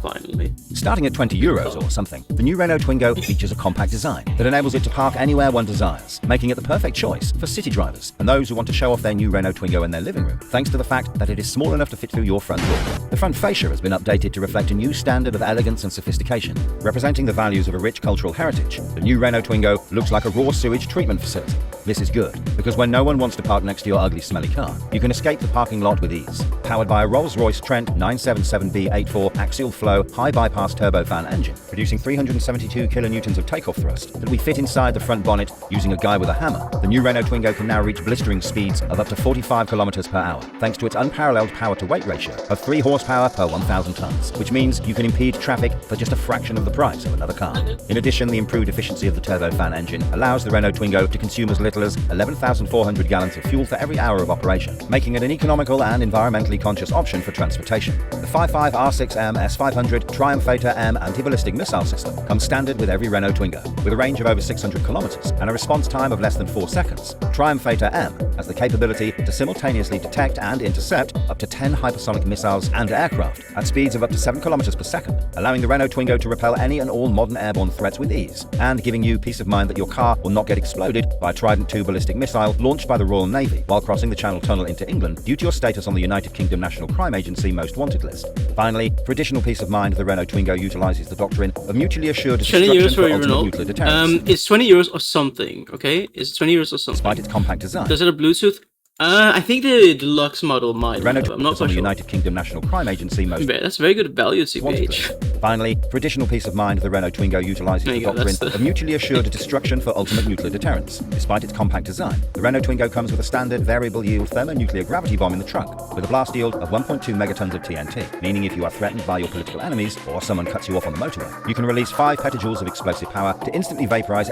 Finally. Starting at €20 or something, the new Renault Twingo features a compact design that enables it to park anywhere one desires, making it the perfect choice for city drivers and those who want to show off their new Renault Twingo in their living room, thanks to the fact that it is small enough to fit through your front door. The front fascia has been updated to reflect a new standard of elegance and sophistication, representing the values of a rich cultural heritage. The new Renault Twingo looks like a raw sewage treatment facility. This is good, because when no one wants to park next to your ugly, smelly car, you can escape the parking lot with ease. Powered by a Rolls-Royce Trent 977B84 axial flow high bypass turbofan engine, producing 372 kilonewtons of takeoff thrust that we fit inside the front bonnet using a guy with a hammer. The new Renault Twingo can now reach blistering speeds of up to 45 kilometers per hour, thanks to its unparalleled power-to-weight ratio of 3 horsepower per 1,000 tons, which means you can impede traffic for just a fraction of the price of another car. In addition, the improved efficiency of the turbofan engine allows the Renault Twingo to consume as little as 11,400 gallons of fuel for every hour of operation, making it an economical and environmentally conscious option for transportation. The 55 R6M S500 Triumph Phaetor M anti-ballistic missile system comes standard with every Renault Twingo, with a range of over 600 kilometers and a response time of less than 4 seconds. Triumph Phaetor M has the capability to simultaneously detect and intercept up to 10 hypersonic missiles and aircraft at speeds of up to 7 kilometers per second, allowing the Renault Twingo to repel any and all modern airborne threats with ease, and giving you peace of mind that your car will not get exploded by a Trident II ballistic missile launched by the Royal Navy while crossing the Channel Tunnel into England due to your status on the United Kingdom National Crime Agency Most Wanted list. Finally, for additional peace of mind, the Renault Twingo utilizes the doctrine of mutually assured destruction for ultimate nuclear deterrence. It's €20 or something, okay? It's €20 or something. Despite its compact design. Does it have Bluetooth? I think the deluxe model might. Renault I'm not on quite the sure. United Kingdom National Crime Agency Most That's very good value, CPH. Finally, for additional peace of mind, the Renault Twingo utilizes the doctrine of mutually assured destruction for ultimate nuclear deterrence. Despite its compact design, the Renault Twingo comes with a standard variable yield thermonuclear gravity bomb in the trunk, with a blast yield of 1.2 megatons of TNT, meaning if you are threatened by your political enemies or someone cuts you off on the motorway, you can release 5 petajoules of explosive power to instantly vaporize.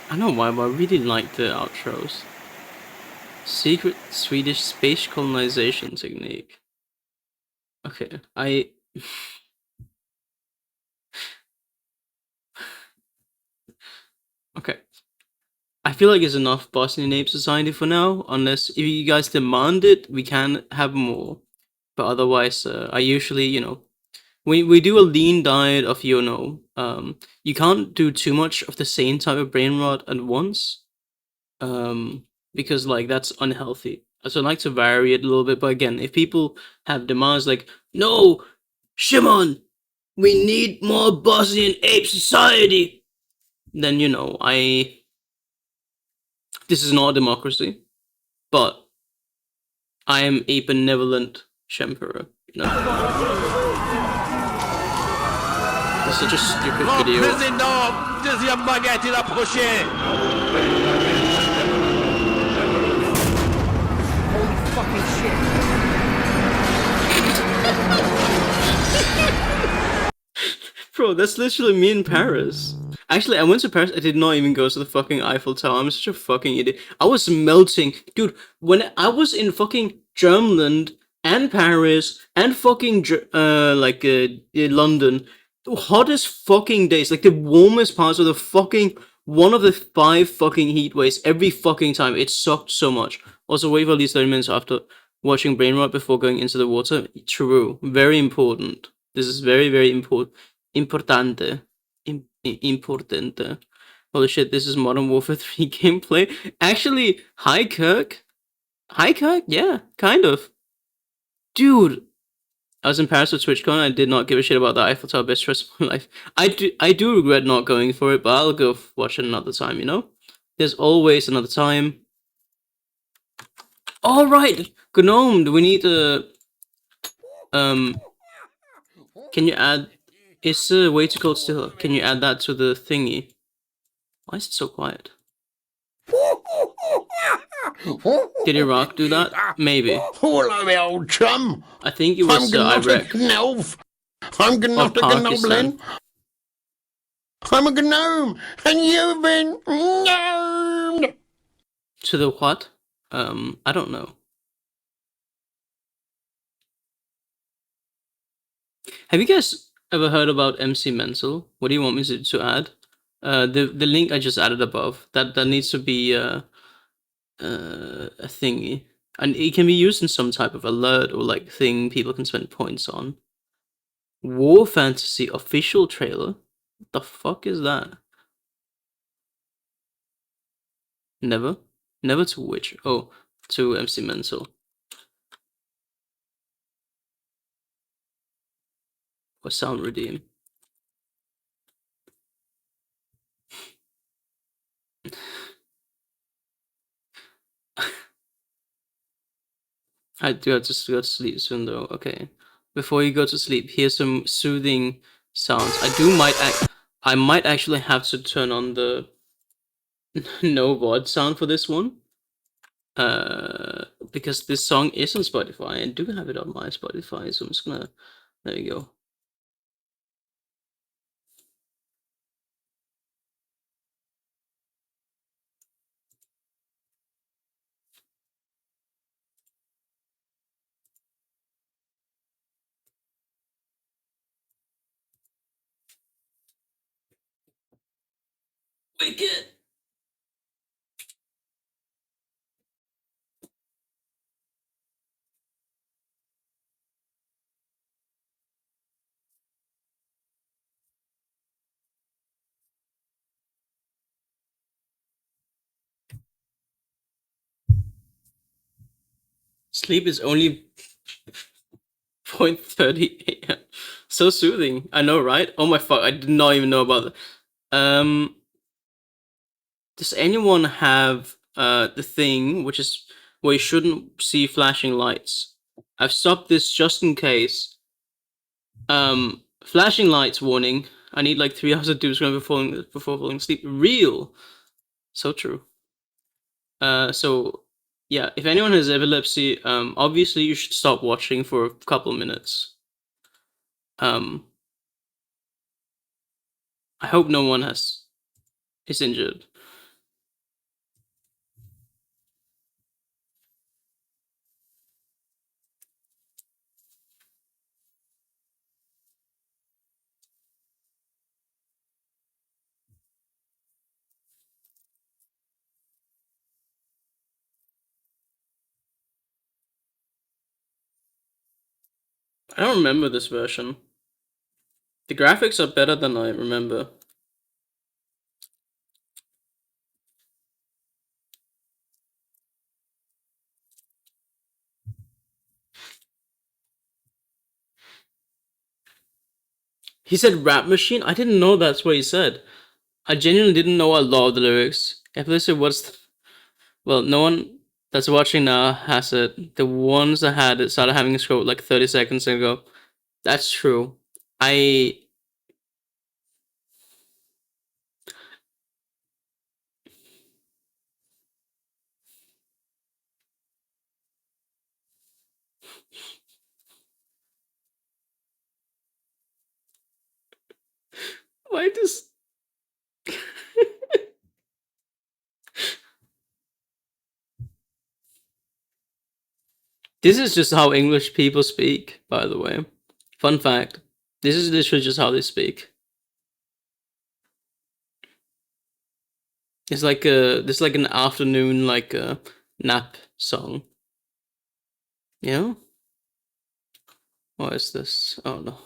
I don't know why, but I really like the outros. Secret Swedish space colonization technique. Okay, Okay. I feel like it's enough Bosnian Ape Society for now, unless if you guys demand it, we can have more. But otherwise, I usually, we do a lean diet of you can't do too much of the same type of brain rot at once, because like that's unhealthy. So I like to vary it a little bit. But again, if people have demands like, no, Shimon, we need more Bosnian ape society, then this is not a democracy, but I am a benevolent Shemperor. It's such a stupid video. Holy fucking shit. Bro, that's literally me in Paris. Actually, I went to Paris. I did not even go to the fucking Eiffel Tower. I'm such a fucking idiot. I was melting. Dude, when I was in fucking Germany and Paris and fucking London, the hottest fucking days, like the warmest parts of the fucking one of the 5 fucking heat waves every fucking time. It sucked so much. Also, wait for at least 30 minutes after watching brain rot before going into the water. True. Very important. This is very, very important. Importante. Importante. Holy shit, this is Modern Warfare 3 gameplay. Actually, hi Kirk. Hi Kirk? Yeah, kind of. Dude, I was in Paris with TwitchCon. I did not give a shit about the Eiffel Tower. Best stress of my life. I do regret not going for it, but I'll go watch it another time, you know? There's always another time. Alright, Gnome, do we need to... Can you add... It's way too cold still. Can you add that to the thingy? Why is it so quiet? Did Iraq do that? Maybe. Hello, old chum. I think it was Iraq. I'm not a goblin. I'm a gnome, and you've been gnomed. To the what? I don't know. Have you guys ever heard about MC Mental? What do you want me to add? The link I just added above. That needs to be a thingy, and it can be used in some type of alert or like thing people can spend points on. War Fantasy official trailer. What the fuck is that? Never to which? Oh, to MC Mental. Or Sound Redeem. I do have to go to sleep soon though. Okay. Before you go to sleep, here's some soothing sounds. I might actually have to turn on the no VOD sound for this one. Because this song is on Spotify. I do have it on my Spotify, so I'm just gonna... There you go. Wicked! Sleep is only 0.30 a.m. So soothing. I know, right? Oh my fuck, I did not even know about that. Does anyone have the thing which is where you shouldn't see flashing lights? I've stopped this just in case. Flashing lights warning. I need like 3 hours of doom scrolling before falling asleep. Real. So true. So yeah, if anyone has epilepsy, obviously you should stop watching for a couple minutes. I hope no one is injured. I don't remember this version. The graphics are better than I remember. He said rap machine? I didn't know that's what he said. I genuinely didn't know a lot of the lyrics. If they said well, no one that's watching now has it. The ones that had it started having a scroll like 30 seconds ago. That's true. Why does... This is just how English people speak, by the way. Fun fact. This is literally just how they speak. It's like this is like an afternoon nap song. You know? What is this? Oh no.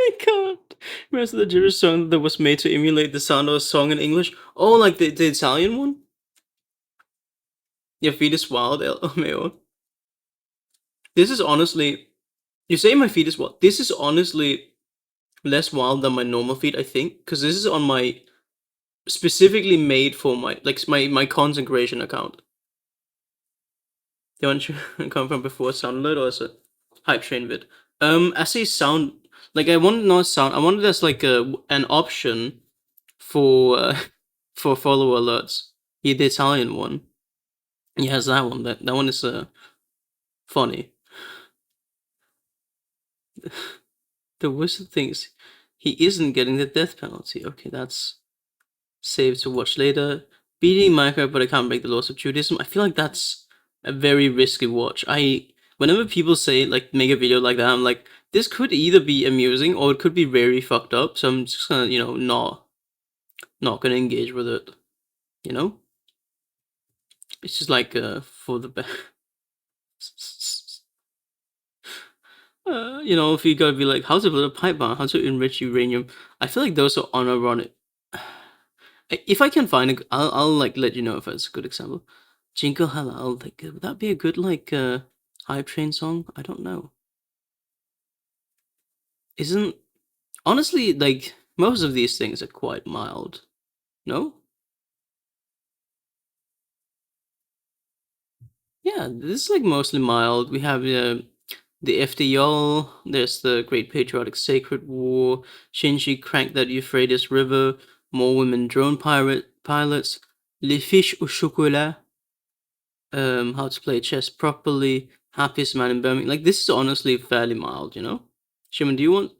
I can't. Rest of the gibberish song that was made to emulate the sound of a song in English. Oh, like the Italian one? Your feet is wild, LMAO. This is honestly... You say my feet is wild. This is honestly less wild than my normal feet, I think. Because this is on my... Specifically made for my consecration account. The one come from before Sound Alert or is it Hype Train vid? I say sound... Like, I wanted not sound... I wanted as like an option for follower alerts. Yeah, the Italian one. He has that one. That one is funny. The worst thing is he isn't getting the death penalty. Okay, that's saved to watch later. Beating Minecraft, but I can't break the laws of Judaism. I feel like that's a very risky watch. Whenever people say like make a video like that, I'm like, this could either be amusing or it could be very fucked up. So I'm just gonna, you know, not gonna engage with it. You know? It's just like for the best. You know, if you gotta be like, how to build a pipe bomb, how to enrich uranium. I feel like those are unironic. If I can find it, I'll like let you know if it's a good example. Jingle Halal, like would that be a good like Hype Train song? I don't know. Honestly, like most of these things are quite mild. No? Yeah, this is like mostly mild. We have the FDL, there's the Great Patriotic Sacred War, Shinji cranked that Euphrates River, more women drone pilots, Les Fiches au Chocolat, how to play chess properly, happiest man in Birmingham. Like, this is honestly fairly mild, you know? Shimon, do you want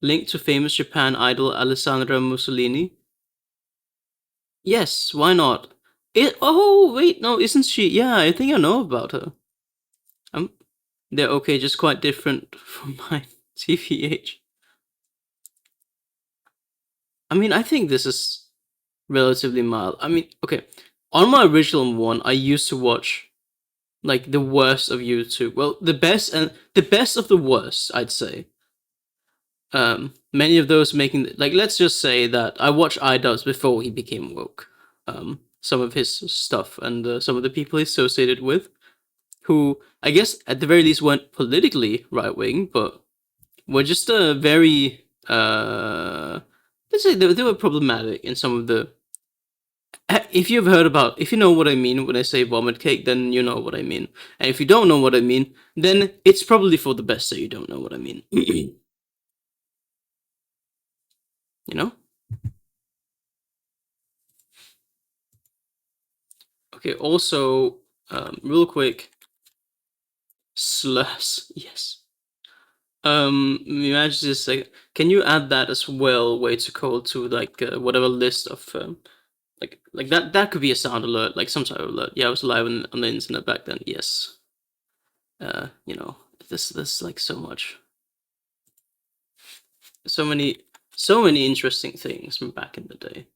link to famous Japan idol Alessandra Mussolini? Yes, why not? Oh, wait, no, isn't she? Yeah, I think I know about her. They're okay, just quite different from mine. TVH. I mean, I think this is relatively mild. I mean, okay. On my original one, I used to watch like the worst of YouTube. Well, the best of the worst, I'd say. Many of those making like, let's just say that I watched iDubbbz before he became woke. Some of his stuff and some of the people he associated with, who I guess at the very least weren't politically right wing, but were just very let's say they were problematic in some of the. If you know what I mean when I say vomit cake, then you know what I mean. And if you don't know what I mean, then it's probably for the best that you don't know what I mean. You know? Okay, also, real quick, slurs, yes. Imagine this, like, can you add that as well, way too cold, to like whatever list of like that could be a sound alert, like some type of alert. Yeah, I was live on the internet back then. Yes, you know, there's like so much, so many interesting things from back in the day.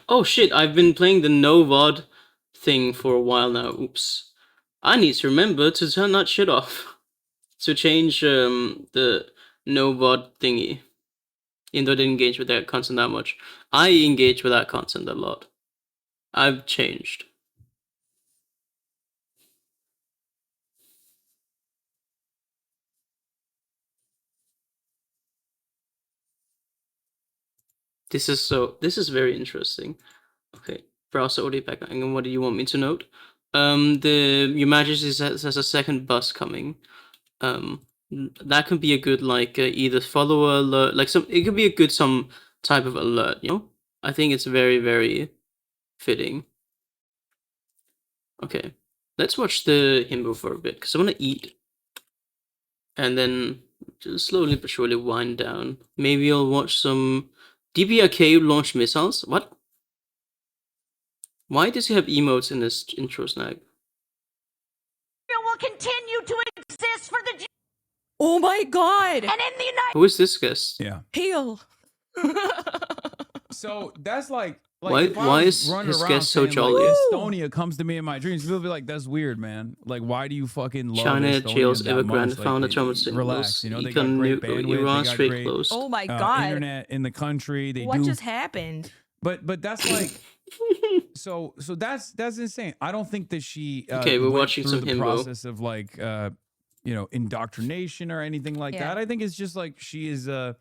Oh shit, I've been playing the NoVOD thing for a while now. Oops. I need to remember to turn that shit off. To change the NoVOD thingy. Even though I didn't engage with that content that much. I engage with that content a lot. I've changed. This is very interesting. Okay, browser audio back. And what do you want me to note? Your Majesty says there's a second bus coming. That could be a good like either follower alert, like it could be a good some type of alert, you know? I think it's very, very fitting. Okay, let's watch the himbo for a bit because I want to eat, and then just slowly but surely wind down. Maybe I'll watch some DPRK launch missiles. What? Why does he have emotes in this intro snag? Will continue to exist for the. Oh my god! And in the United. Who is this guest? Yeah. Peel. So that's like why if I was is running his around guest so saying, jolly? Like, Estonia comes to me in my dreams. People be like, "That's weird, man. Like, why do you fucking love China Estonia jails that Evergrande much? found Like, a Thomas signals. relax. You know, they got great bandwidth. Iran They got straight great closed. Oh my god! internet in the country. They what do. just happened? But that's like. So that's insane. I don't think that she okay, we're went watching through some the himbo. process of like you know, indoctrination or anything like that. I think it's just like she's a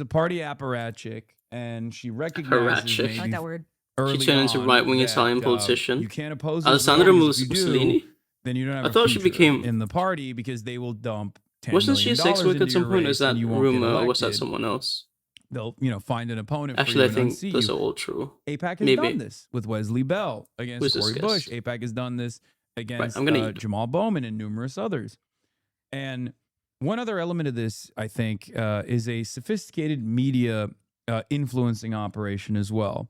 party apparat chick, and she recognizes maybe I like that word. early She turned into on right-wing that, Italian politician. You can't oppose Alessandra Mussolini. If you do, Mussolini. then you don't have I a thought she future became. in the party because they will dump $10 Wasn't she a million sex worker into at some your point? race Is that and you won't get rumor, or was that elected. someone else? They'll, you know, find an opponent Actually, I for you and think unseat those you. are all true. AIPAC has Maybe. done this with Wesley Bell Who's against this Cori Bush. guest? AIPAC has done this against I'm gonna eat. Jamal Bowman and numerous others. And one other element of this, I think, is a sophisticated media influencing operation as well.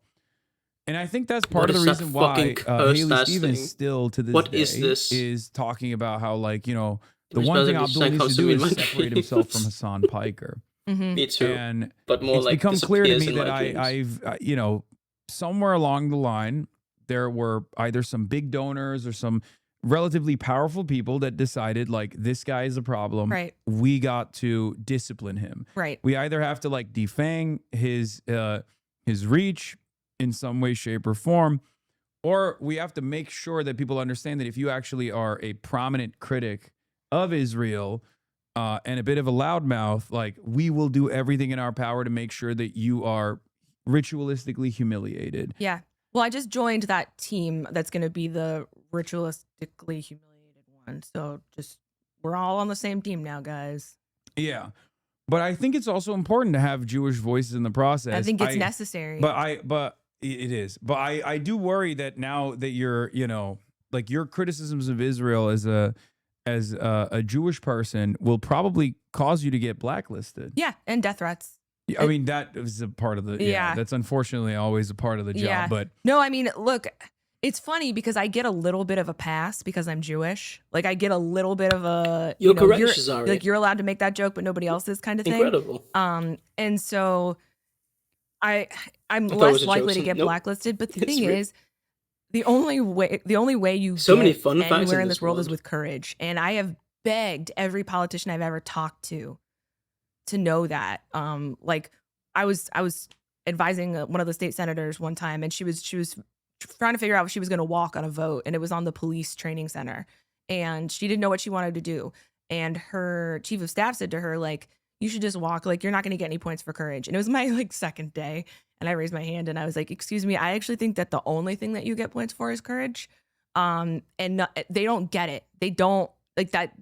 And I think that's part What of the is that reason why fucking cursed Haley ass Stevens thing? still to this What day is this? is talking about how, like, you know, the Which one thing doesn't Abdul needs to do me is in my separate himself from dreams. Hassan Piker. Me too. And but more it's like become clear to disappears me in that my dreams. I've you know, somewhere along the line there were either some big donors or some relatively powerful people that decided like this guy is a problem. Right. We got to discipline him. Right. We either have to like defang his reach in some way, shape, or form, or we have to make sure that people understand that if you actually are a prominent critic of Israel and a bit of a loudmouth, like we will do everything in our power to make sure that you are ritualistically humiliated. Yeah. Well, I just joined that team that's going to be the ritualistically humiliated one. So just we're all on the same team now, guys. Yeah. But I think it's also important to have Jewish voices in the process. I think it's necessary. But it is. But I do worry that now that you're, you know, like your criticisms of Israel as a Jewish person will probably cause you to get blacklisted. Yeah, and death threats. I mean, that is a part of the, Yeah. that's unfortunately always a part of the job. Yeah. But no, I mean, look, it's funny because I get a little bit of a pass because I'm Jewish. Like I get a little bit of a You're correct, Shazari. like you're allowed to make that joke, but nobody else is kind of thing. Incredible. And so I'm thought it was less a likely joke. to get Nope. blacklisted. But the It's thing real. is, the only way you So many get fun facts anywhere in in this this world is world. with courage. And I have begged every politician I've ever talked to know that. Like I was advising one of the state senators one time, and she was trying to figure out if she was going to walk on a vote, and it was on the police training center, and she didn't know what she wanted to do. And her chief of staff said to her, like, you should just walk, like, you're not going to get any points for courage. And it was my like second day, and I raised my hand and I was like, excuse me, I actually think that the only thing that you get points for is courage. And they don't get it. They don't like that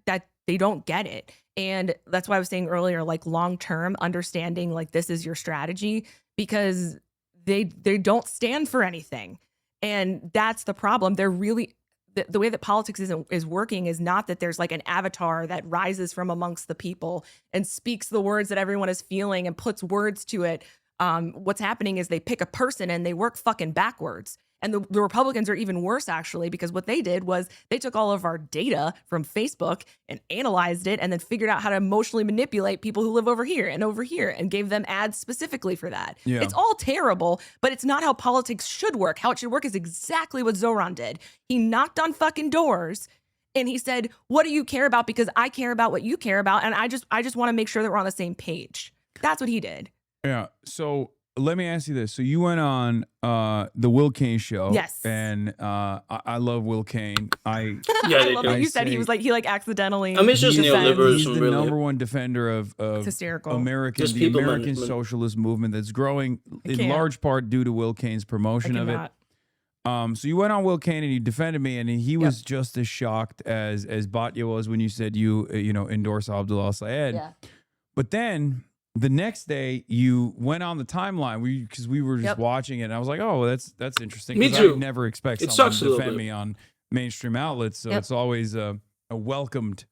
they don't get it. And that's why I was saying earlier, like long term understanding, like this is your strategy, because they don't stand for anything. And that's the problem. They're really the way that politics is working is not that there's like an avatar that rises from amongst the people and speaks the words that everyone is feeling and puts words to it. What's happening is they pick a person and they work fucking backwards. And the Republicans are even worse, actually, because what they did was they took all of our data from Facebook and analyzed it and then figured out how to emotionally manipulate people who live over here and gave them ads specifically for that. Yeah. It's all terrible, but it's not how politics should work. How it should work is exactly what Zoran did. He knocked on fucking doors and he said, what do you care about? Because I care about what you care about. And I just want to make sure that we're on the same page. That's what he did. Yeah. So let me ask you this. So you went on the Will Kane show. Yes. And I love Will Kane. I love what you said. He was like, he accidentally. I mean, it's just neoliberalism, he's the really. number one defender of hysterical. the American socialist movement that's growing in large part due to Will Kane's promotion of it. So you went on Will Kane and you defended me, and he was just as shocked as Batya was when you said you endorse Abdullah Syed. Yeah. But then the next day you went on the timeline because we were just watching it, and I was like, oh, that's interesting. Me 'Cause too. I would never expect It someone sucks to a little defend bit. me on mainstream outlets, so it's always a welcomed,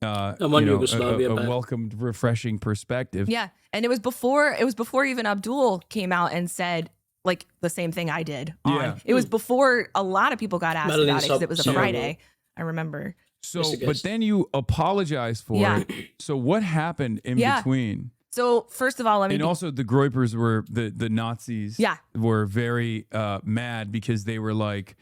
I'm on Yugoslavia, a man. welcomed, refreshing perspective. Yeah. And it was before even Abdul came out and said like the same thing I did. It was before a lot of people got asked Madeline about it because it was a Summerville. Friday. I remember. So, but then you apologized for it. So what happened in between? So first of all, let me. And also, the Groypers were the Nazis. Yeah. Were very mad because they were like,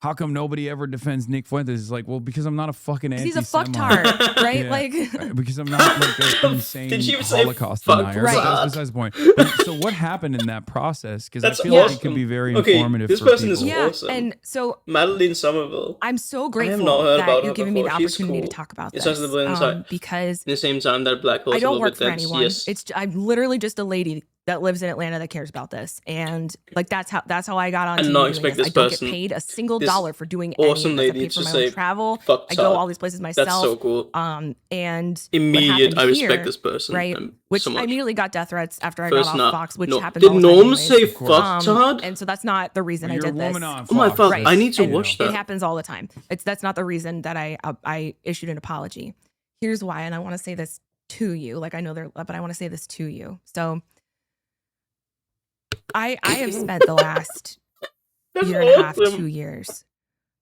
"How come nobody ever defends Nick Fuentes?" It's like, well, because I'm not a fucking He's anti-Semite. a fucktard, right? Yeah. Like because I'm not like an insane Did you say Holocaust fuck denier. right. That's besides the point. But, so what happened in that process? Because I That's feel like it awesome. could be very Okay, informative this for person people. is Yeah, awesome. and so Madeline Somerville. I'm so I have grateful not heard that about you're her giving me the before. She's opportunity cool. to talk about It's this. just the inside. Because at the same time that black holes I a don't little work bit for dense. anyone. Yes. I'm literally just a lady that lives in Atlanta that cares about this, and like that's how I got on. And TV not doing expect this. this I don't person- get paid a single this dollar for doing awesome any of this. I lady pay to for my say, own travel. "Fuck I go Todd." all these places myself. That's so cool. And Immediate, what I happened respect here, this person, right? Which so I much. immediately got death threats after I First got not- off Fox, which no. happens. Did all the time norms anyways. say fuck Todd? And so that's not the reason I You're a did this. woman on Oh my Fox. fuck! Right. I need to And watch that. It happens all the time. That's not the reason that I issued an apology. Here's why, and I want to say this to you. Like I know but I want to say this to you. So I have spent the last year and a half, 2 years,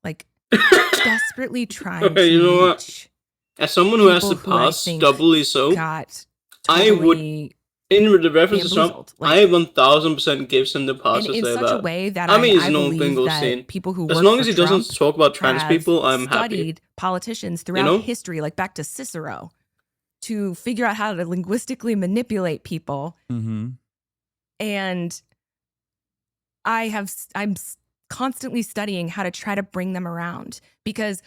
like desperately trying Okay, to you know what? reach As someone who has to people who I pass think doubly so, got I would, totally in the reference to Trump, bamboozled. I 1000% gives him the pass and to in say such that. a way that I mean, I it's no believe bingo that scene. people who As work long for as he doesn't Trump talk about trans have people, I'm happy. studied politicians throughout know? history, like back to Cicero, to figure out how to linguistically manipulate people. Mm-hmm. And I'm constantly studying how to try to bring them around because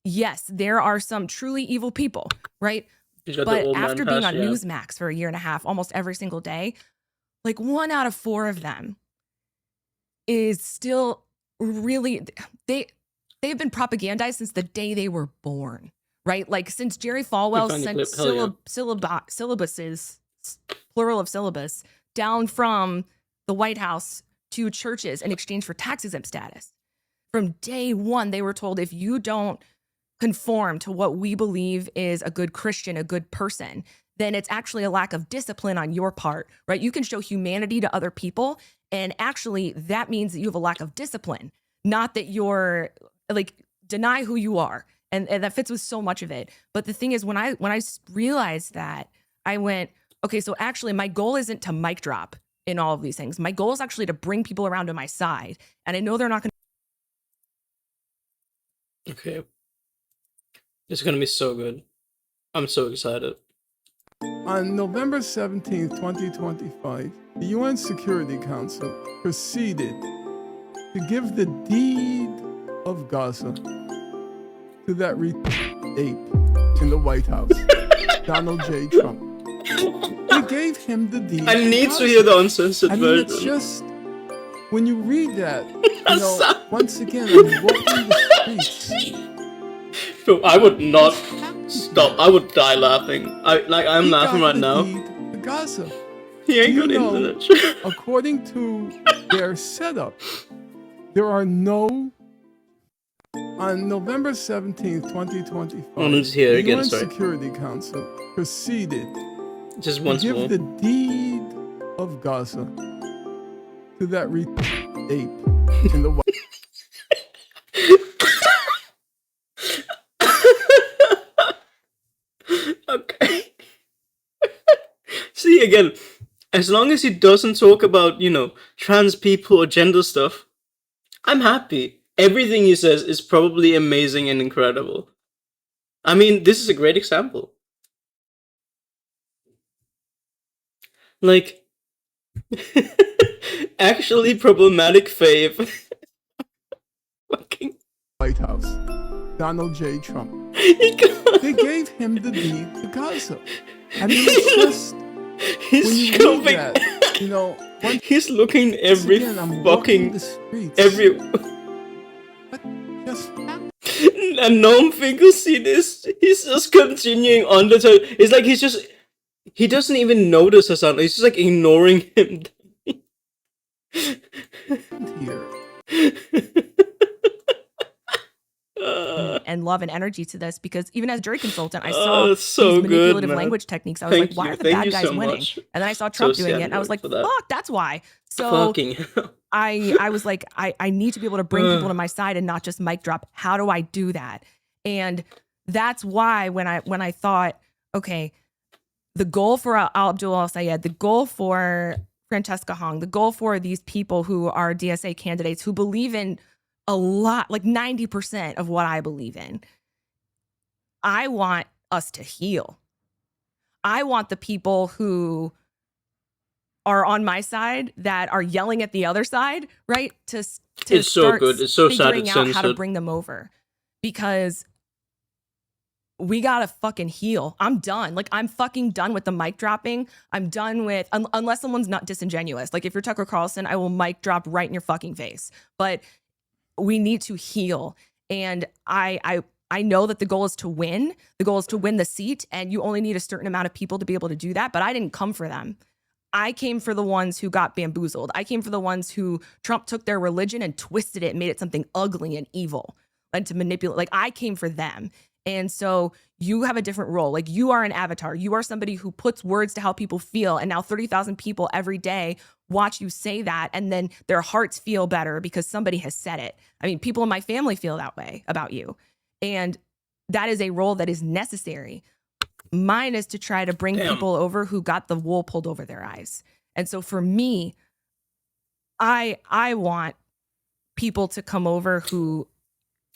yes, there are some truly evil people, right? He's got the But old man after being pass, on yeah. Newsmax for a year and a half, almost every single day, like 1 out of 4 of them is still really they've been propagandized since the day they were born, right? Like since Jerry Falwell Find the sent clip, hell yeah. syllabuses, plural of syllabus, down from the White House to churches in exchange for tax exempt status. From day one, they were told if you don't conform to what we believe is a good Christian, a good person, then it's actually a lack of discipline on your part, right? You can show humanity to other people, and actually that means that you have a lack of discipline, not that you're like deny who you are. And that fits with so much of it. But the thing is, when I realized that, I went, okay, so actually my goal isn't to mic drop in all of these things. My goal is actually to bring people around to my side. And I know they're not going to. Okay. It's gonna be so good. I'm so excited. On November 17, 2025, the UN Security Council proceeded to give the deed of Gaza to that ape in the White House, Donald J. Trump. We gave him the deed. I need to hear the uncensored I mean, version. it's just, when you read that, you know, once again, I'm walking the streets. Bro, I would not stop. I would die laughing. I'm laughing right now. To Gaza. He ain't Do got you know, internet. according to their setup, there are no. On November 17, 2025, I want to hear it the again, UN sorry. Security Council proceeded Just to once give more. the deed of Gaza to that ape in the White Okay. See, again, as long as he doesn't talk about, trans people or gender stuff, I'm happy. Everything he says is probably amazing and incredible. I mean, this is a great example. Like, actually problematic fave. Fucking White House, Donald J. Trump. They gave him the deed to Gaza. I mean, it's just he's coming. That, he's looking every again, fucking the streets. every. Just and no one will see this. He's just continuing on the turn. It's like he doesn't even notice Hassan. He's just like ignoring him. Here. And love and energy to this, because even as jury consultant, I saw it's so these manipulative good, man. language techniques. I was like, why are the bad guys winning? Much. And then I saw Trump So doing it, sad and I was like, for that. fuck, that's why. So Fucking hell. I was like, I need to be able to bring people to my side and not just mic drop. How do I do that? And that's why when I thought, okay, the goal for Al Abdul Al Sayed, the goal for Francesca Hong, the goal for these people who are DSA candidates who believe in a lot, like 90% of what I believe in. I want us to heal. I want the people who are on my side that are yelling at the other side, right? To It's so start good. It's so sad figuring it's out how to censored. bring them over, because we gotta fucking heal. I'm done. Like, I'm fucking done with the mic dropping. I'm done with, unless someone's not disingenuous. Like, if you're Tucker Carlson, I will mic drop right in your fucking face. But we need to heal. And I know that the goal is to win. The goal is to win the seat, and you only need a certain amount of people to be able to do that. But I didn't come for them. I came for the ones who got bamboozled. I came for the ones who Trump took their religion and twisted it and made it something ugly and evil and to manipulate. Like, I came for them. And so you have a different role. Like, you are an avatar. You are somebody who puts words to how people feel. And now 30,000 people every day watch you say that, and then their hearts feel better because somebody has said it. I mean, people in my family feel that way about you. And that is a role that is necessary. Mine is to try to bring people over who got the wool pulled over their eyes. And so for me, I want people to come over who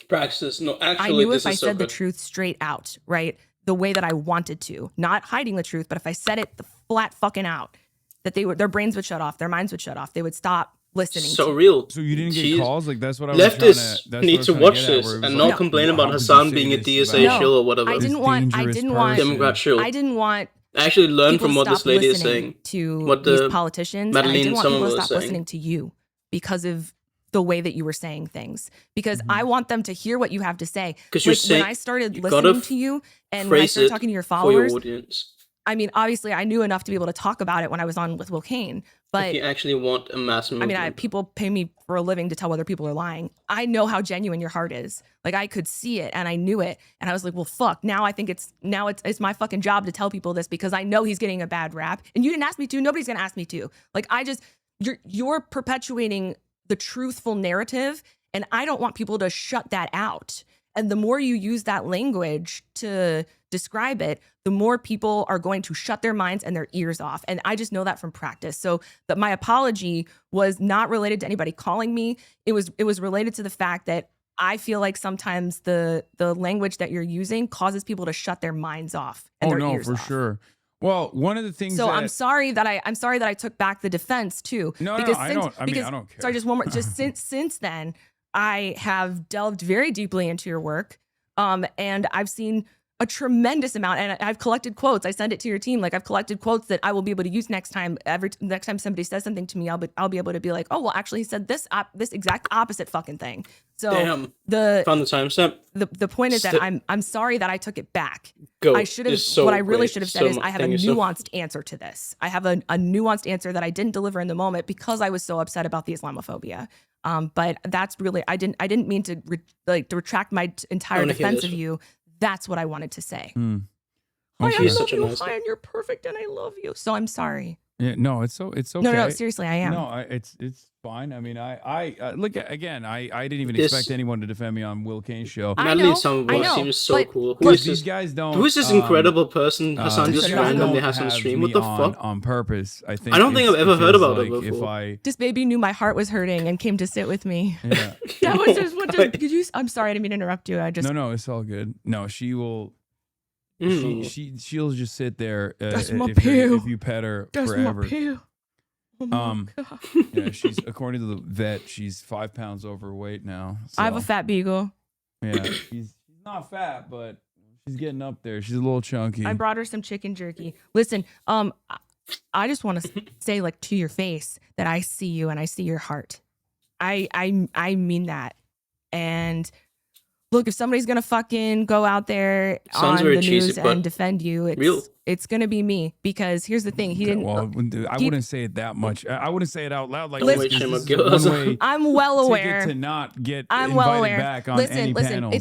Praxis. No, I actually, knew this if I is so said the good. truth straight out, right? The way that I wanted to, not hiding the truth, but if I said it the flat fucking out, that their brains would shut off, their minds would shut off. They would stop listening. So to real. So you didn't get Jeez. calls? Like, that's what I was Leftists trying to... need to watch this and not complain about Hassan being a DSA shill or whatever. I didn't want Democrat shill. I didn't want I actually learned people from to what this stop lady is listening saying. to What these the politicians, and I Madeline didn't want people to Summerville stop was listening saying. to you because of the way that you were saying things. Because Mm-hmm. I want them to hear what you have to say. 'Cause you're Like, saying- when I started you gotta listening to you and when I phrase started it talking to your for your followers, audience. I mean, obviously I knew enough to be able to talk about it when I was on with Will Kane, but If you actually want a mass I movement. mean, people pay me for a living to tell whether people are lying. I know how genuine your heart is. Like, I could see it and I knew it. And I was like, well, fuck, now I think it's my fucking job to tell people this because I know he's getting a bad rap. And you didn't ask me to. Nobody's going to ask me to. Like, you're perpetuating the truthful narrative, and I don't want people to shut that out. And the more you use that language to describe it, the more people are going to shut their minds and their ears off. And I just know that from practice. So that my apology was not related to anybody calling me. It was related to the fact that I feel like sometimes the language that you're using causes people to shut their minds off and their ears off. Sure. Well, one of the things So that... I'm sorry that I took back the defense too. No, because I don't care. Sorry, just one more. Just since then, I have delved very deeply into your work, and I've seen a tremendous amount, and I've collected quotes. I send it to your team. Like, I've collected quotes that I will be able to use next time. Next time somebody says something to me, I'll be able to be like, oh well, actually he said this exact opposite fucking thing. So Damn. Found the timestamp. The point is that I'm sorry that I took it back. Go. I should have. It's so What I really great. should have said So is much. I have a Thank you so much. nuanced answer to this. I have a nuanced answer that I didn't deliver in the moment because I was so upset about the Islamophobia. But that's really I didn't mean to retract my entire wanna hear defense this. of you. That's what I wanted to say. Hmm. Hi, Okay. I He's love such a you. nice Hi, guy. and you're perfect, and I love you. So I'm sorry. Yeah, no, it's okay. No, seriously, I am. No, it's fine. I mean, I look again. I didn't even This- expect anyone to defend me on Will Kane's show. Natalie Somerville seems so cool. Who is these this guys don't. Who is this incredible person Hassan just these guys randomly don't has on have stream? me What the fuck? on purpose? I think. I don't think I've ever heard about it If before. I This baby knew my heart was hurting and came to sit with me. yeah. That was just what. Could you? I'm sorry, I didn't mean to interrupt you. I just. No, it's all good. No, she will. She'll just sit there That's my if pill. you pet her That's forever. my pill. Oh my God. Yeah, she's according to the vet, she's 5 pounds overweight now. I have a so, fat beagle. Yeah, she's not fat, but she's getting up there. She's a little chunky. I brought her some chicken jerky. Listen, I just want to say, like, to your face that I see you and I see your heart. I mean that. And look, if somebody's gonna fucking go out there Sounds on very the cheesy, news but and defend you, it's gonna be me. Because here's the thing, he didn't. Well, I wouldn't say it that much. I wouldn't say it out loud like Listen- this. This is one way I'm well aware to not get I'm invited well aware. back on listen, any listen. panels.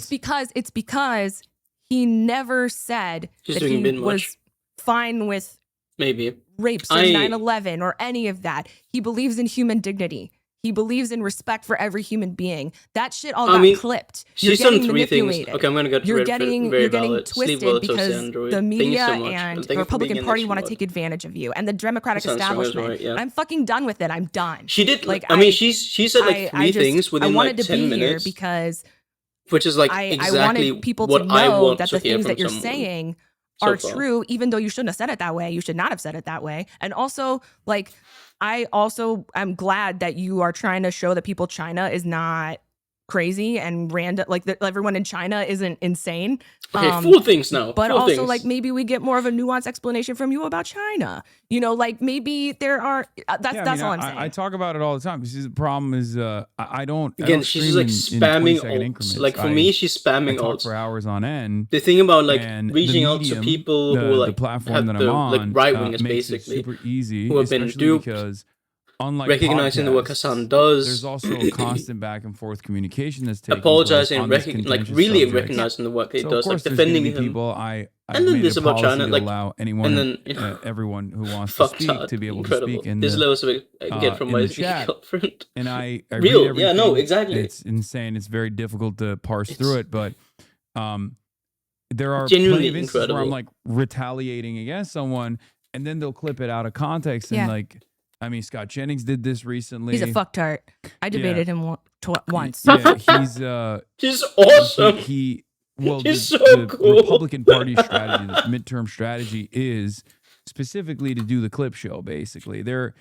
It's because he never said She's that doing he bin was much. fine with Maybe. rapes or 9/11 or any of that. He believes in human dignity. He believes in respect for every human being. That shit all got clipped. She's You're done getting 3 things. manipulated. Okay, I'm gonna get You're red getting very you're getting valid. Sleep twisted well, Toasty because Android. the Thank you media so much. and Thank the you for Republican being an Party want to extra take advantage of you, and the Democratic That sounds so good, establishment. right, yeah. I'm fucking done with it. I'm done. She did like I mean she said like 3 things within I wanted like to 10 be minutes. here because Which is like I exactly wanted people what to I know want that to the hear things from that you're someone saying so are far. true, even though you shouldn't have said it that way. You should not have said it that way. And also, like, I also am glad that you are trying to show that people China is not crazy and random, like that everyone in China isn't insane. Okay, 4 things now. But 4 also, things. like, maybe we get more of a nuanced explanation from you about China. You know, like maybe there are. That's all I'm saying. I talk about it all the time because the problem is I don't. I Again, don't she's stream just like in spamming 20-second alts. increments. Like for me, she's spamming I talk alts. for hours on end. The thing about like and the reaching out to medium, people who like the platform have that the I'm on, like right wingers makes it basically super easy, who have been especially duped, because unlike recognizing the work podcasts, Hassan does. there's also a constant back and forth communication that's taking apologizing place and on these like contentious really subjects. recognizing the work he So, does, of like course, there's gonna defending be him. people I've And then made this a about policy China, to like, allow anyone, and then everyone who wants to fucked speak up, to be able incredible. to speak in This the, levels I get from in my the chat. girlfriend. And I Real, read yeah, no, everything. exactly. It's insane. It's very difficult to parse through it, but there are Genuinely plenty of instances where I'm incredible. like retaliating against someone, and then they'll clip it out of context. And Yeah. like, I mean, Scott Jennings did this recently. He's a fucktard. I debated him once. Yeah, he's He's awesome. Well, He's the, so the cool. Republican Party strategy, the midterm strategy, is specifically to do the clip show. Basically, they're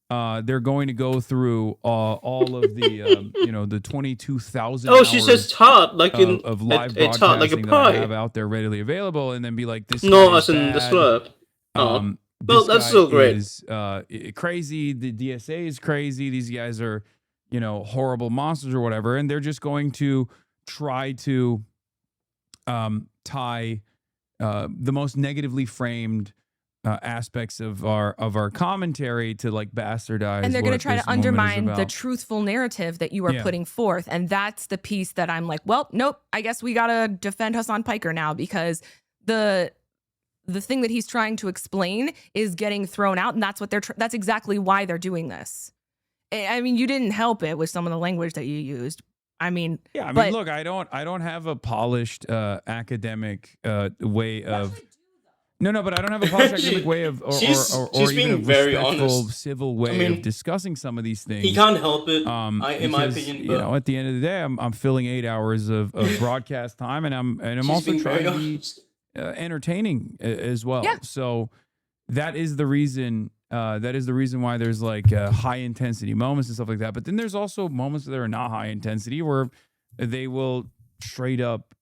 going to go through all of the the 22,000. Oh, she says tart like in of live a tart like a broadcasting that I pie. have out there readily available, and then be like, this. No, guy is as in the bad. slurp. Oh. Well, This that's guy still great. Is, crazy. The DSA is crazy. These guys are, horrible monsters or whatever, and they're just going to try to tie the most negatively framed aspects of our commentary to like bastardize. And they're going what to try this to moment is undermine the about. truthful narrative that you are Yeah. putting forth. And that's the piece that I'm like, well, nope, I guess we got to defend Hassan Piker now, because the thing that he's trying to explain is getting thrown out. And that's what that's exactly why they're doing this. I mean, you didn't help it with some of the language that you used. I mean, Yeah, I mean, but look, I don't have a polished academic way of. No, but I don't have a polished academic way of, or she's even being a very respectful, honest. civil way I mean, of discussing some of these things. He can't help it, in my because, opinion. you know, at the end of the day, I'm filling 8 hours of broadcast time, and I'm She's also being trying very to be honest. entertaining as well. Yeah. So that is the reason. That is the reason why there's like high intensity moments and stuff like that. But then there's also moments that are not high intensity where they will straight up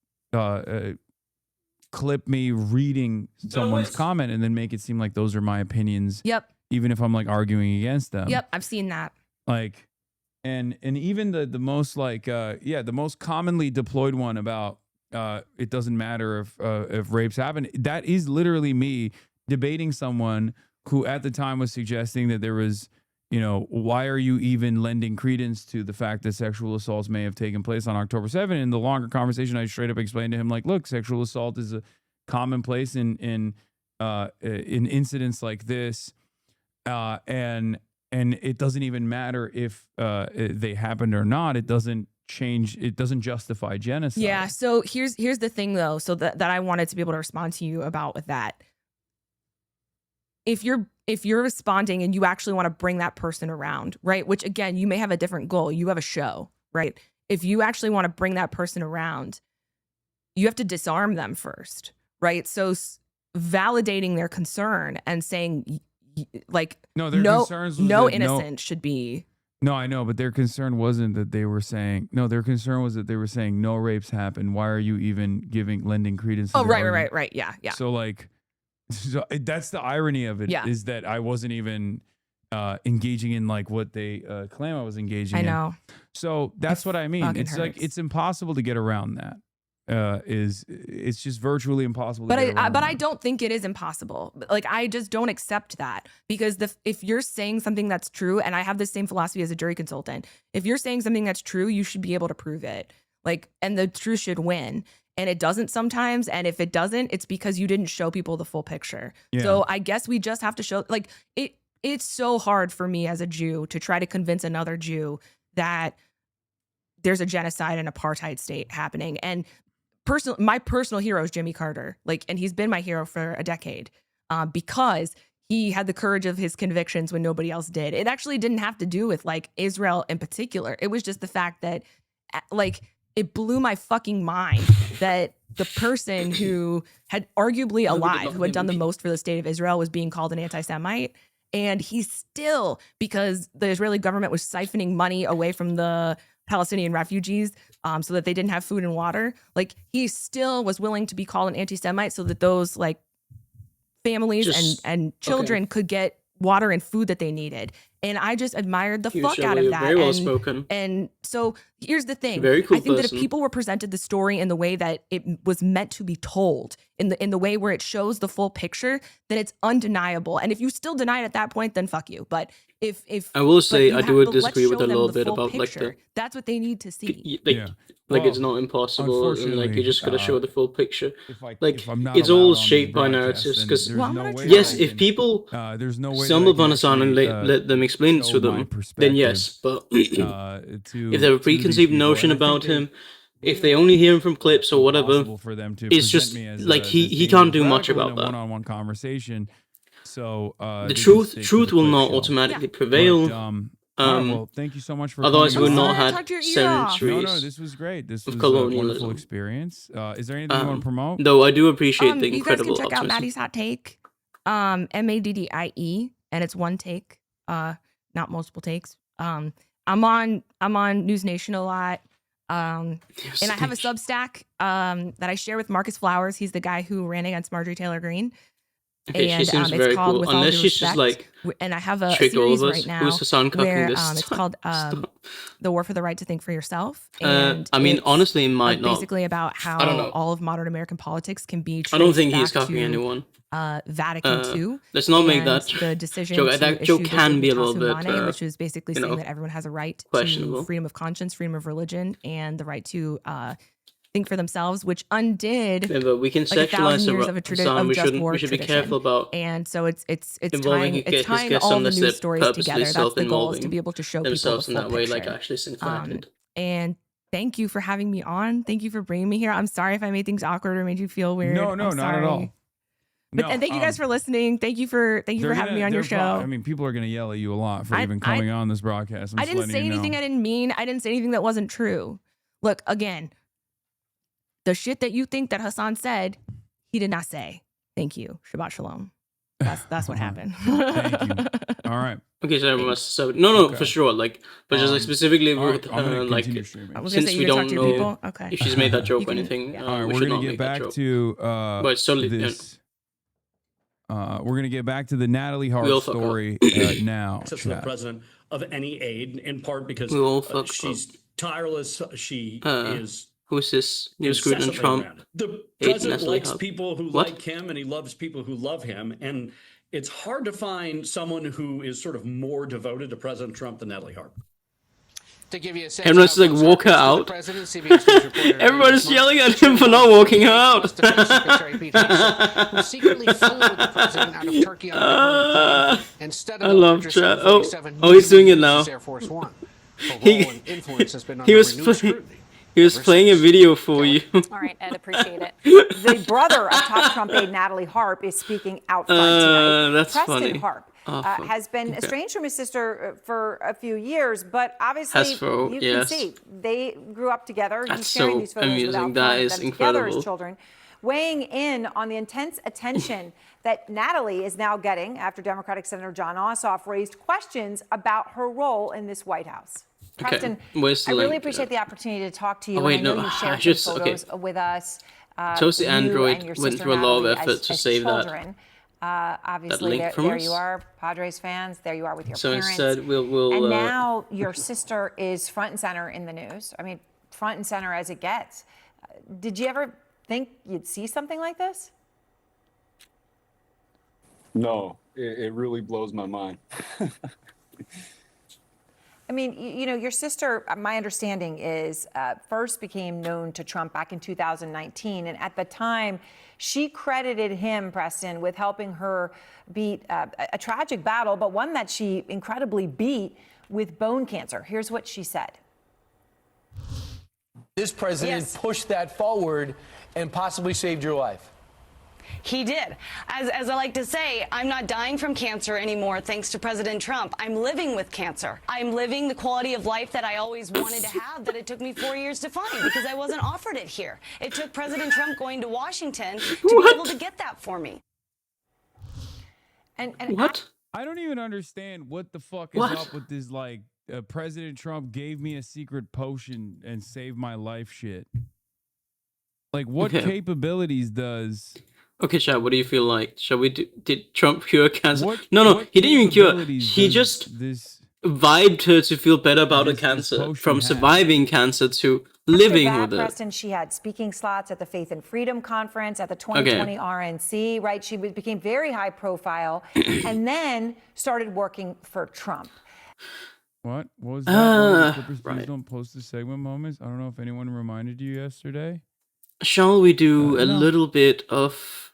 clip me reading someone's comment and then make it seem like those are my opinions. Yep. Even if I'm like arguing against them. Yep. I've seen that. Like, and even the most like the most commonly deployed one about it doesn't matter if rapes happen. That is literally me debating someone who at the time was suggesting that there was, why are you even lending credence to the fact that sexual assaults may have taken place on October 7th? In the longer conversation, I straight up explained to him, like, look, sexual assault is a commonplace in incidents like this. and it doesn't even matter if they happened or not. It doesn't change. It doesn't justify genocide. Yeah. So here's the thing though. So that I wanted to be able to respond to you about with that. If you're responding and you actually want to bring that person around, right? Which again, you may have a different goal. You have a show, right? If you actually want to bring that person around, you have to disarm them first, right? So validating their concern and saying like no innocent should be. No, I know, but their concern wasn't that they were saying. No, their concern was that they were saying no rapes happened. Why are you even lending credence? To Oh, their right. argument? Yeah. So like, that's the irony of it. Is that I wasn't even engaging in like what they claim I was engaging in. I know. So that's what I mean. It's hurts. like it's impossible to get around that. It's just virtually impossible. But to get around I don't think it is impossible. Like I just don't accept that because if you're saying something that's true, and I have the same philosophy as a jury consultant, if you're saying something that's true, you should be able to prove it. Like, and the truth should win. And it doesn't sometimes. And if it doesn't, it's because you didn't show people the full picture. Yeah. So I guess we just have to show like it's so hard for me as a Jew to try to convince another Jew that there's a genocide and apartheid state happening. And my personal hero is Jimmy Carter, and he's been my hero for a decade because he had the courage of his convictions when nobody else did. It actually didn't have to do with Israel in particular. It was just the fact that it blew my fucking mind that the person who had arguably alive, who had done the most for the state of Israel, was being called an anti-Semite. And he still, because the Israeli government was siphoning money away from the Palestinian refugees so that they didn't have food and water, he still was willing to be called an anti-Semite so that those families and children could get water and food that they needed. And I just admired the fuck out of that. Very well spoken. And so here's the thing. Very cool I think person. that if people were presented the story in the way that it was meant to be told, in the way where it shows the full picture, then it's undeniable. And if you still deny it at that point, then fuck you. But if I will say but I you do have- disagree let's with show a them little the bit full about picture. That's what they need to see. It's not impossible, and you just gotta show the full picture. If I'm not It's allowed all on shaped the by broadcast, narratives. then Because there's no way yes, that I if can- people there's no way that stumble I can upon Hassan and actually, let them explain it show to my them, then perspective, yes. But if they have a to preconceived these people, notion and I think about him, if they only hear him from clips or whatever, impossible for them to it's present just me as, he can't do much radical about in a that. one-on-one conversation. So The they just truth stick to truth the will clip not show. automatically prevail. But, all right, well, thank you so much for otherwise coming we would on. not had centuries. No, this was great. This of was a wonderful colonialism. experience. Is there anything you want to promote? Though I do appreciate the You guys incredible can check out optimism. Maddie's Hot Take, MADDIE, and it's one take, not multiple takes. I'm on News Nation a lot, and I have a Substack that I share with Marcus Flowers. He's the guy who ran against Marjorie Taylor Greene. Okay, And she seems it's very called cool. With All Unless Due she's just Respect. And I have a trick all series of us. right now Who's Hassan cooking where this? it's called The War for the Right to Think for Yourself. I mean, it's, honestly, it might not. basically about I don't how know. all of modern American politics can be I don't think traced he's back copying to, anyone. Vatican II. Let's not make and that the decision joke. to That joke issue the can be a little Dignitatis bit, Humanae, which is basically saying that everyone has a right questionable. to freedom of conscience, freedom of religion, and the right to think for themselves, which undid Yeah, but we can like sexualize 1,000 years the of a tradition Hassan. of We just shouldn't. war We should be tradition. careful about And so it's involving tying his guests all the unless news they're stories purposely together. That's the goal, is self-involving to be able to show people the themselves in full that way, like picture. Ashley Sinclair. And thank you for having me on. Thank you for bringing me here. I'm sorry if I made things awkward or made you feel weird. No, I'm not at sorry. all. But and thank you guys for listening. Thank you for having me on your show. I mean, people are going to yell at you a lot for even coming on this broadcast. I didn't say anything I didn't mean. I didn't say anything that wasn't true. Look, again, the shit that you think that Hassan said, he did not say. Thank you. Shabbat shalom. That's what happened. Thank you. All right. Okay, so no, for sure. But just specifically with since we don't know if she's made that joke or anything, all right, we we're should gonna not get make that back joke. to But it's totally this. We're gonna get back to the Natalie Hart We all fuck up. story now. Access to the chat. president of any aid, in part because We all fuck she's tireless. She Uh, is Who's this? News Scruton and incessantly Trump. around. The Aiden president Nestle likes Hub. people who What? like him, and he loves people who love him. And it's hard to find someone who is sort of more devoted to President Trump than Natalie Hart. To give you a sense Everyone's of like, how walk her close out. the president, CBS News reporter Everyone's yelling at him for not walking her out. Defense Secretary Pete Hegseth, who secretly flew with the president out of Turkey on a diverted plane instead I of love the chat. 747 Oh, he's doing it now. Air Force One. He was playing a video for you. All right, Ed, appreciate it. The brother of top Trump aide Natalie Harp is speaking out front tonight. That's Preston funny. Harp has been estranged from his sister for a few years, but obviously you can see they grew up together. That's He's sharing so these photos amusing. without That them is together incredible. as children, weighing in on the intense attention that Natalie is now getting after Democratic Senator John Ossoff raised questions about her role in this White House. Preston, where's the I really link? appreciate the opportunity to talk to you. Oh, wait, and I know no, you I shared just- some okay. photos with us. Toasty you Android and your went sister through a lot of Natalie effort as to save that. children. Obviously, link from there us. you are, Padres fans. There you are with your So parents. instead, we'll and now your sister is front and center in the news. I mean, front and center as it gets. Did you ever think you'd see something like this? No, it really blows my mind. I mean, you know, your sister, my understanding is, first became known to Trump back in 2019. And at the time, she credited him, Preston, with helping her beat a tragic battle, but one that she incredibly beat with bone cancer. Here's what she said. This president pushed that forward and possibly saved your life. He did. As I like to say, I'm not dying from cancer anymore thanks to President Trump. I'm living with cancer. I'm living the quality of life that I always wanted to have that it took me 4 years to find because I wasn't offered it here. It took President Trump going to Washington to be able to get that for me. And what? I don't even understand what the fuck is What? up with this, like, President Trump gave me a secret potion and saved my life shit. Like, what Okay. capabilities does... Okay, Chad, what do you feel like? Shall we do? Did Trump cure cancer? What- no, what he didn't even cure. capabilities He does just this vibed her to feel better about the cancer, from surviving cancer to living After with that, it. Preston, she had speaking slots at the Faith and Freedom Conference, at the 2020 RNC, right? She became very high profile and then started working for Trump. What was that? One of the Clippers right. Please don't post the segment moments. I don't know if anyone reminded you yesterday. Shall we do a no. little bit of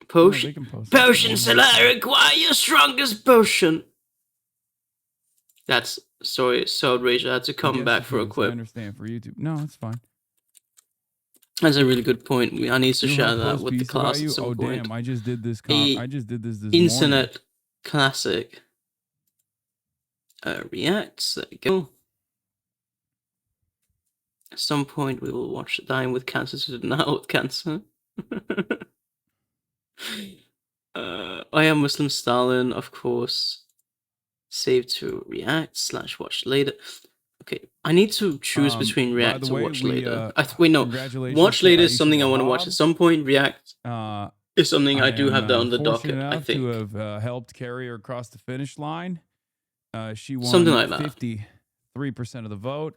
potion? can post it. Potions that I require your strongest potion. That's sorry, so outrageous. I had to come Yes, back it for a is. I quip. understand for YouTube. No, it's fine. That's a really good point. I need to You share have that post with the piece about class you? at some Oh point. damn! I just did this. A I just did this morning. internet classic. Reacts. There you go. At some point, we will watch Dying with Cancer to Now with Cancer. I am Muslim Stalin, of course. Save to react / watch later. Okay, I need to choose between by react the and way, watch we, later. Wait, no. congratulations Watch to later is Aisha something I want to watch Wahab. at some point. React is something I do am, have that on the docket, fortunate I enough think. to have helped carry her across the finish line. She won Something like that. 53% of the vote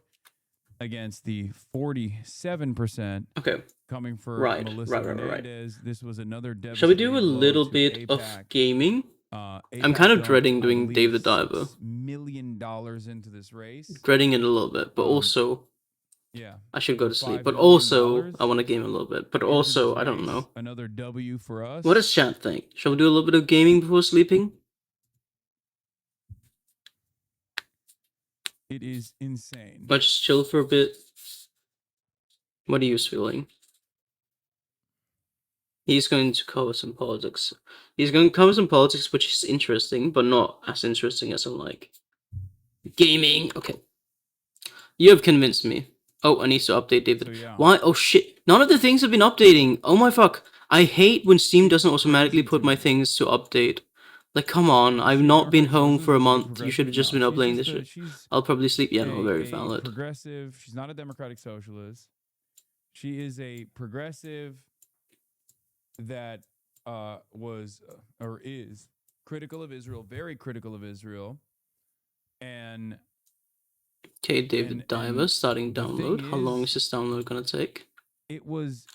against the 47% coming for Right, Melissa right. Hernandez. This was another Shall we do a devastating blow little to bit of AIPAC. gaming? I'm AIPAC kind of dumped, dreading I doing believe, Dave the Diver. $6 million into this race. Dreading it a little bit, but also yeah, I should go to sleep. $5 But million also I want to game a little bit. But into also this I don't race. know. Another W for us. What does chat think? Shall we do a little bit of gaming before sleeping? It is insane. Let's chill for a bit. What are you feeling? He's going to cover some politics. He's going to cover some politics, which is interesting, but not as interesting as I'm like. Gaming. Okay. You have convinced me. Oh, I need to update David. Why? Oh shit. None of the things have been updating. Oh my fuck. I hate when Steam doesn't automatically put my things to update. Like, come on. I've not been home for a month. You should have just been uploading this shit. I'll probably sleep. Yeah, no, very valid. Progressive. She's not a democratic socialist. She is a progressive that was or is critical of Israel, very critical of Israel, and Okay, David Diver starting the download. thing How long is, is this download gonna take? it was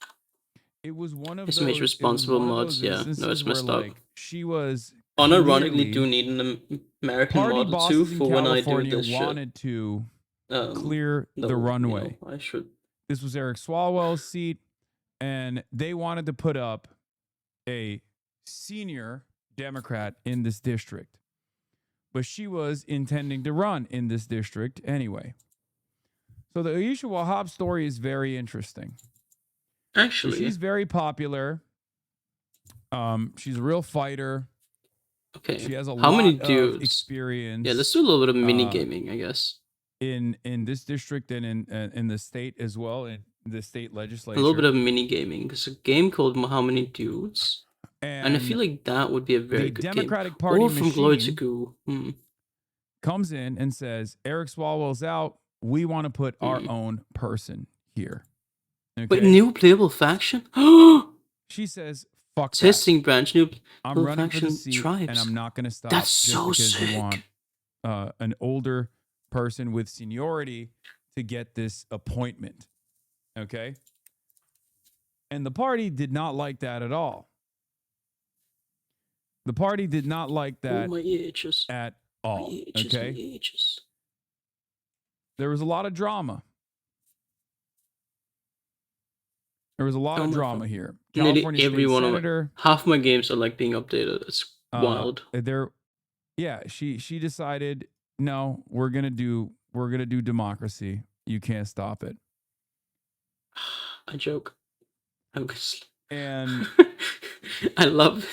one of Estimate those responsible it was one of mods, those yeah. No, it's instances messed where, up. like, she was unironically clearly, do need an American party Model 2 bosses in for when I do California this shit. wanted to clear No, the runway. you know, I should. This was Eric Swalwell's seat, and they wanted to put up a senior Democrat in this district. But she was intending to run in this district anyway. So the Aisha Wahab story is very interesting. Actually, She's very popular. She's a real fighter. Okay. She has a How lot many of dudes? experience. Yeah, let's do a little bit of mini gaming, I guess. In this district and in the state as well, in the state legislature. A little bit of mini gaming. There's a game called How Many Dudes, and I feel like that would be a very good Democratic game. Party Or From Glory to machine Goo. comes in and says, Eric Swalwell's out. We want to put our own person here. Wait, new playable faction? She says, fuck that. Testing branch, new I'm playable running for the faction seat, tribes. and I'm not going to stop That's just so because sick. you want an older person with seniority to get this appointment. Okay? And the party did not like that at all. The party did not like that my itches. at all. My itches, Okay? my itches. There was a lot of drama. There was a lot Oh of my drama God. here. Nearly California every State one of Senator, half my games are like being updated. It's wild. She decided, no, we're gonna do democracy. You can't stop it. I joke. Obviously. And I love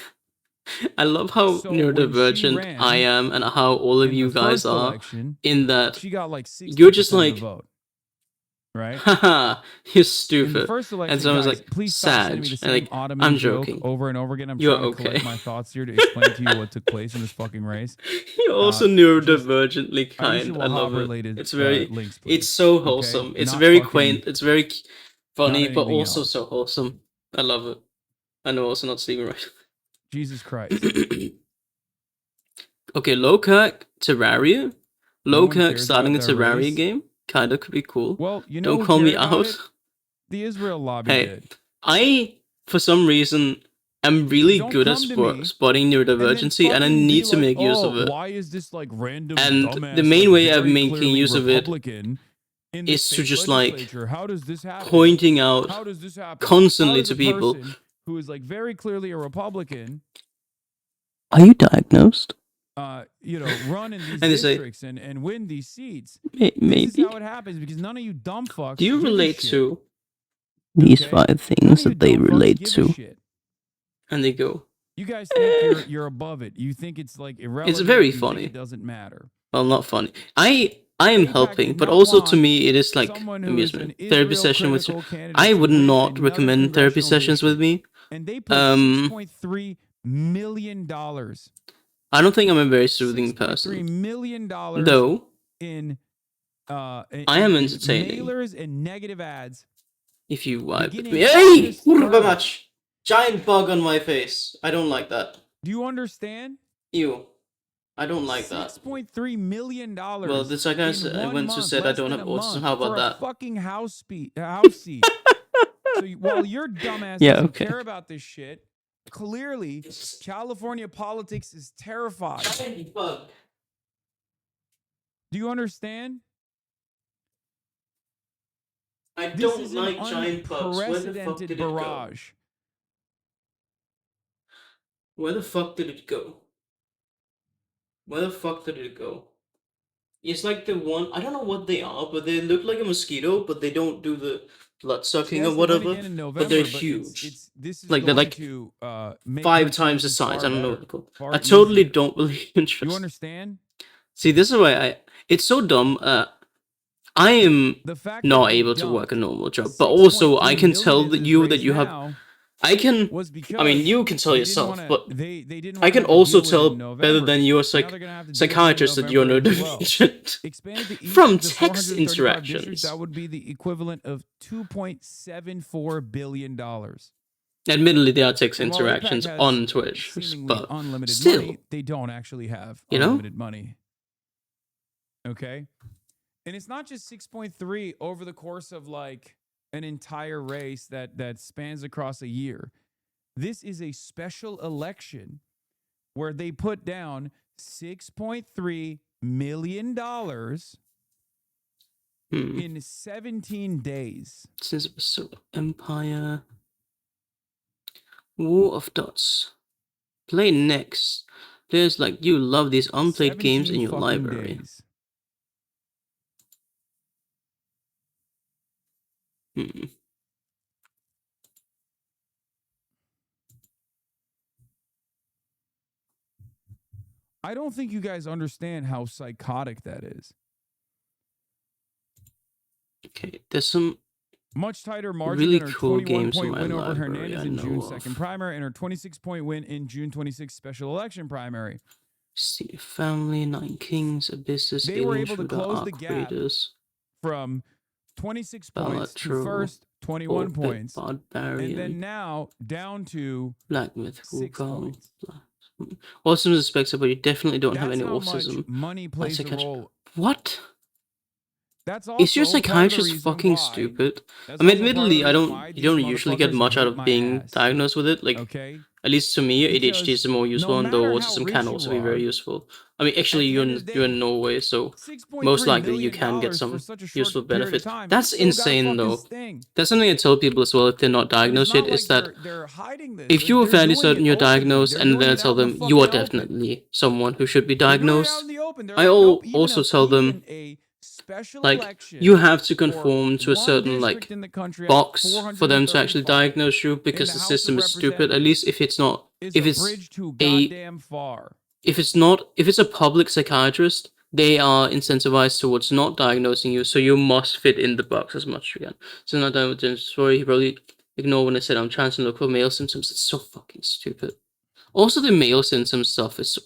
how So when she neurodivergent ran I am and how all of in you the guys first are election, in that she got like 60% you're just of the like vote, right? haha, you're In the stupid. first election, And someone's guys, like please stop sending me the Sag. And same like Ottoman I'm joke joking. over and over again. I'm You're trying to collect okay. my thoughts here to explain to you what took place in this fucking race. You're also neurodivergently kind. I love it. Wahab-related, It's very links, please. it's so Okay? wholesome. It's Not very fucking- quaint. It's very funny, but anything also else. so wholesome. I love it. I know also not sleeping right. Jesus Christ. Okay, low Kirk Terraria. No Low one Kirk cares starting a about that Terraria race. game. Kinda could be cool. Well, you know Don't who call me cared about out. it? The Israel lobby Hey, did. I for some reason am really Don't good at come to me spotting neurodivergency, and I fucking need be to like, make use "Oh, of it. Why is this like random And dumbass, the main like, way of very making clearly use of it Republican in the is to state just like legislature? How does this happen? pointing out How does this happen? constantly How does to a people. person who is like very clearly a Republican, Are you diagnosed? run in these And they say, districts and win these seats? Maybe. This is how it happens because none of you dumb fucks. Do you give a relate shit. to These Okay? 5 None things of you that they dumb fucks relate give a to. shit. And they go. You guys think you're above it. You think it's like irrelevant. very you think funny. It doesn't matter. Well, not funny. I am helping, but also to me it is like amusement. Therapy session with. I would not recommend therapy sessions with me. And they put $6.3 million. I don't think I'm a very soothing $3 person. million Though in I am entertaining. mailers and negative ads. If you wipe Beginning me. Hey! August Kurwa 3rd. mać! Giant bug on my face. I don't like that. Do you understand? Ew. I don't like that. $6.3 million. Well, the psychiatrist I went to said I don't have autism. How about that? Fucking house seat. So while your dumbass Yeah, doesn't okay. care about this shit, clearly California politics is terrified. Giant bug. Do you understand? I This don't is an like giant bugs. Where the fuck unprecedented did it go? barrage. Where the fuck did it go? Where the fuck did it go? It's like the one, I don't know what they are, but they look like a mosquito, but they don't do the blood sucking Yes, or they win whatever. again in But they're November, but huge. this is Like they're going like to, make 5 her times the chances size. far I don't know better, what they're called. far I totally easier. don't believe in You understand? See, this is why it's so dumb. I am The fact not that they able to dumped work a normal job, but also I can tell million that in you this that you race have. now I can. was I mean, because you can tell they didn't yourself, wanna- but they didn't I wanna can have to also deal with it tell in better November. than your Now they're gonna have to deal with it in psychiatrist that you're November as well. neurodivergent Expanded to each from of the text 435 districts, interactions. that would be the equivalent of $2.74 billion. Admittedly, there are text While AIPAC interactions has on Twitch, seemingly but unlimited still, money, they don't actually have You know? unlimited money. Okay? And it's not just 6.3 over the course of like an entire race that spans across a year. This is a special election where they put down $6.3 million in 17 days. Since it was so Empire. War of Dots. Play next. There's like you love these unplayed games in your library. I don't think you guys understand how psychotic that is. Okay, there's some much tighter margin really in her cool 21 games in point my win over library Hernandez I in know June of. 2nd primary and her 26-point win in June 26th special election primary. See, Family, Nine Kings, Abysses, They were Alien able to Shooter, close Arc the gap Raiders, from 26 points to Balatro, first 21 Orbit, points, Barbarian, and then now down to Black Myth, 6 Wukong. points. Autism is expected, but you definitely don't have That's any how much autism. money My plays a psychiatrist- role. What? That's also Is your part of the psychiatrist reason fucking why- stupid? That's I mean, also part of the admittedly, I reason why you these don't usually get motherfuckers much out hate of my being ass. diagnosed with it. Like, Okay? at least to me, ADHD is Because the more useful no one, though matter how autism rich can you also be are, very useful. I mean, actually, the end of the you're in day, Norway, so $6.3 most likely you million can get for some such a short useful period of benefit. time, That's you still gotta insane, fucking though. sting. That's something I tell people as well if they're not And it's diagnosed not yet, is like that they're hiding this. if Like, you are they're fairly doing certain it you're openly. diagnosed, They're and doing then I it tell out in the them you are fucking open. definitely someone who should be They're doing it out diagnosed, in the open. They're I like, nope, even also a, tell them even a special like election you have to for conform to a one certain district like in the country out of box for them to actually 435 diagnose you in because the the House system of is stupid. At least if it's not, is if a it's bridge too a goddamn far. if it's not, if it's a public psychiatrist, they are incentivized towards not diagnosing you, so you must fit in the box as much as you can. So not done with the story, he probably ignored when I said I'm trying to look for male symptoms. It's so fucking stupid. Also, the male symptom stuff is,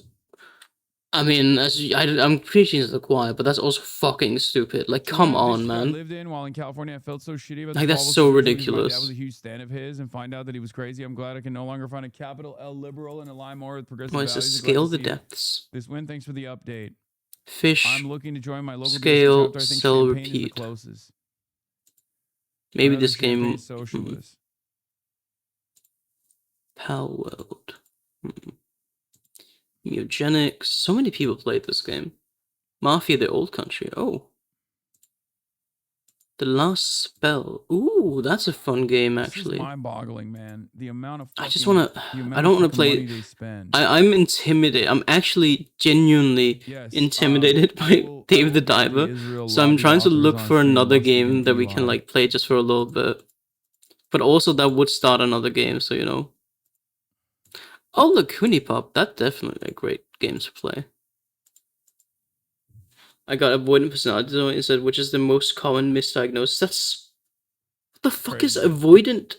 I mean, I'm preaching to the choir, but that's also fucking stupid. Like, come One of the on, districts I man. lived in while in California, I felt so shitty about Like, the that's Paul so Wilson situation. My dad ridiculous. was a huge fan of his, and find out that he was crazy. I'm glad I can no longer find a capital L liberal and align more with progressive Well, it's values. a I'm glad scale to the see depths. this win. Thanks for the update. Fish, I'm looking to join my local scale, district chapter. I think sell, Champaign is the repeat. closest. Maybe Another this Champaign game. socialist. Pal World. Eugenics. So many people played this game. Mafia: The Old Country. Oh. The Last Spell. Ooh, that's a fun game, This is actually. mind-boggling, man. The amount of I just fucking- want to. the amount I don't of want to fucking money play. they spend. I'm intimidated. I'm actually genuinely Yes, intimidated I by will- Dave I the will get the Diver. Israel So I'm lobby trying to authors look on for stream another once again game for that we you can live. like play just for a little bit. But also that would start another game, so you know. Oh, look, Hunipop. That's definitely a great game to play. I got avoidant personality disorder instead, which is the most common misdiagnosis. That's what the fuck is avoidant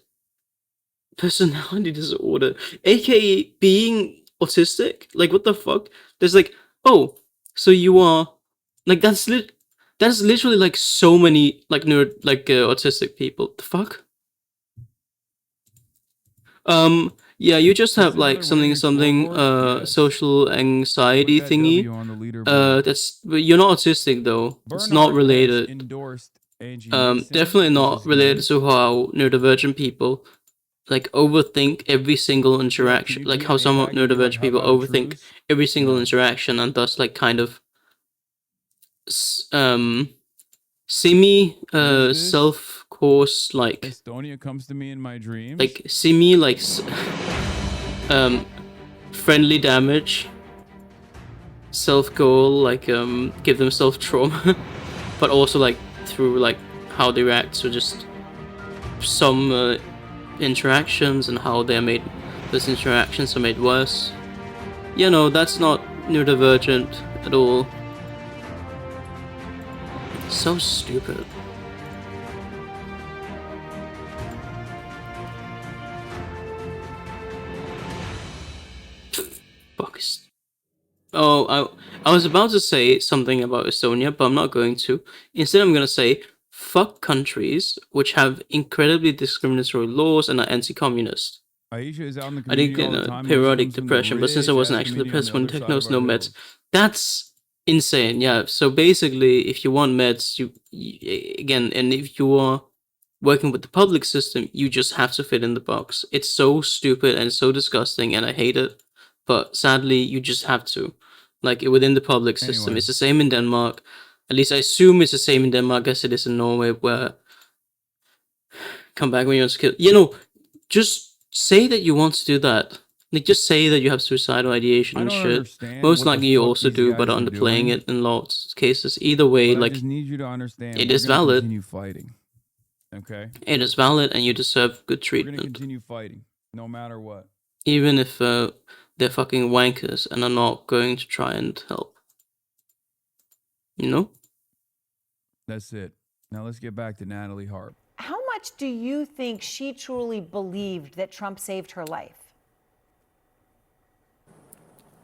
personality disorder, aka being autistic? Like, what the fuck? There's like, oh, so you are like that's literally like so many like autistic people. The fuck? Yeah, you just have like something social anxiety thingy. But you're not autistic though. It's not related. Endorsed Angie Definitely not related to how neurodivergent people like overthink every single interaction. Like how some neurodivergent people overthink every single interaction and thus like kind of semi self course like Estonia comes to me in my dreams. like semi like friendly damage self goal like give themselves trauma but also like through like how they react to just some interactions and how they're made those interactions are made worse. You know, that's not neurodivergent at all. So stupid. Fuck. Oh, I was about to say something about Estonia, but I'm not going to. Instead, I'm gonna say fuck countries which have incredibly discriminatory laws and are anti-communist. Aisha is out in the I didn't community get all the a time. periodic Muslims from the depression, but since I wasn't rich-ass actually community on depressed the when other side technos of no our meds, hills. that's insane. Yeah. So basically, if you want meds, you again, and if you are working with the public system, you just have to fit in the box. It's so stupid and so disgusting, and I hate it. but sadly, you just have to. Like within the public system, Anyway. it's the same in Denmark. At least I assume it's the same in Denmark as it is in Norway, where come back when you want to kill. You know, just say that you want to do that. Like, just say that you have suicidal ideation I and don't shit. understand Most what the likely you fuck also these do, guys but are underplaying doing. it in lots of cases. Either way, But like, I just need you to understand. it we're is gonna valid. Continue fighting. Okay. It is valid, and you deserve good We're gonna treatment. continue fighting, no matter what. Even if they're fucking wankers and are not going to try and help. You know? That's it. Now let's get back to Natalie Harp. How much do you think she truly believed that Trump saved her life?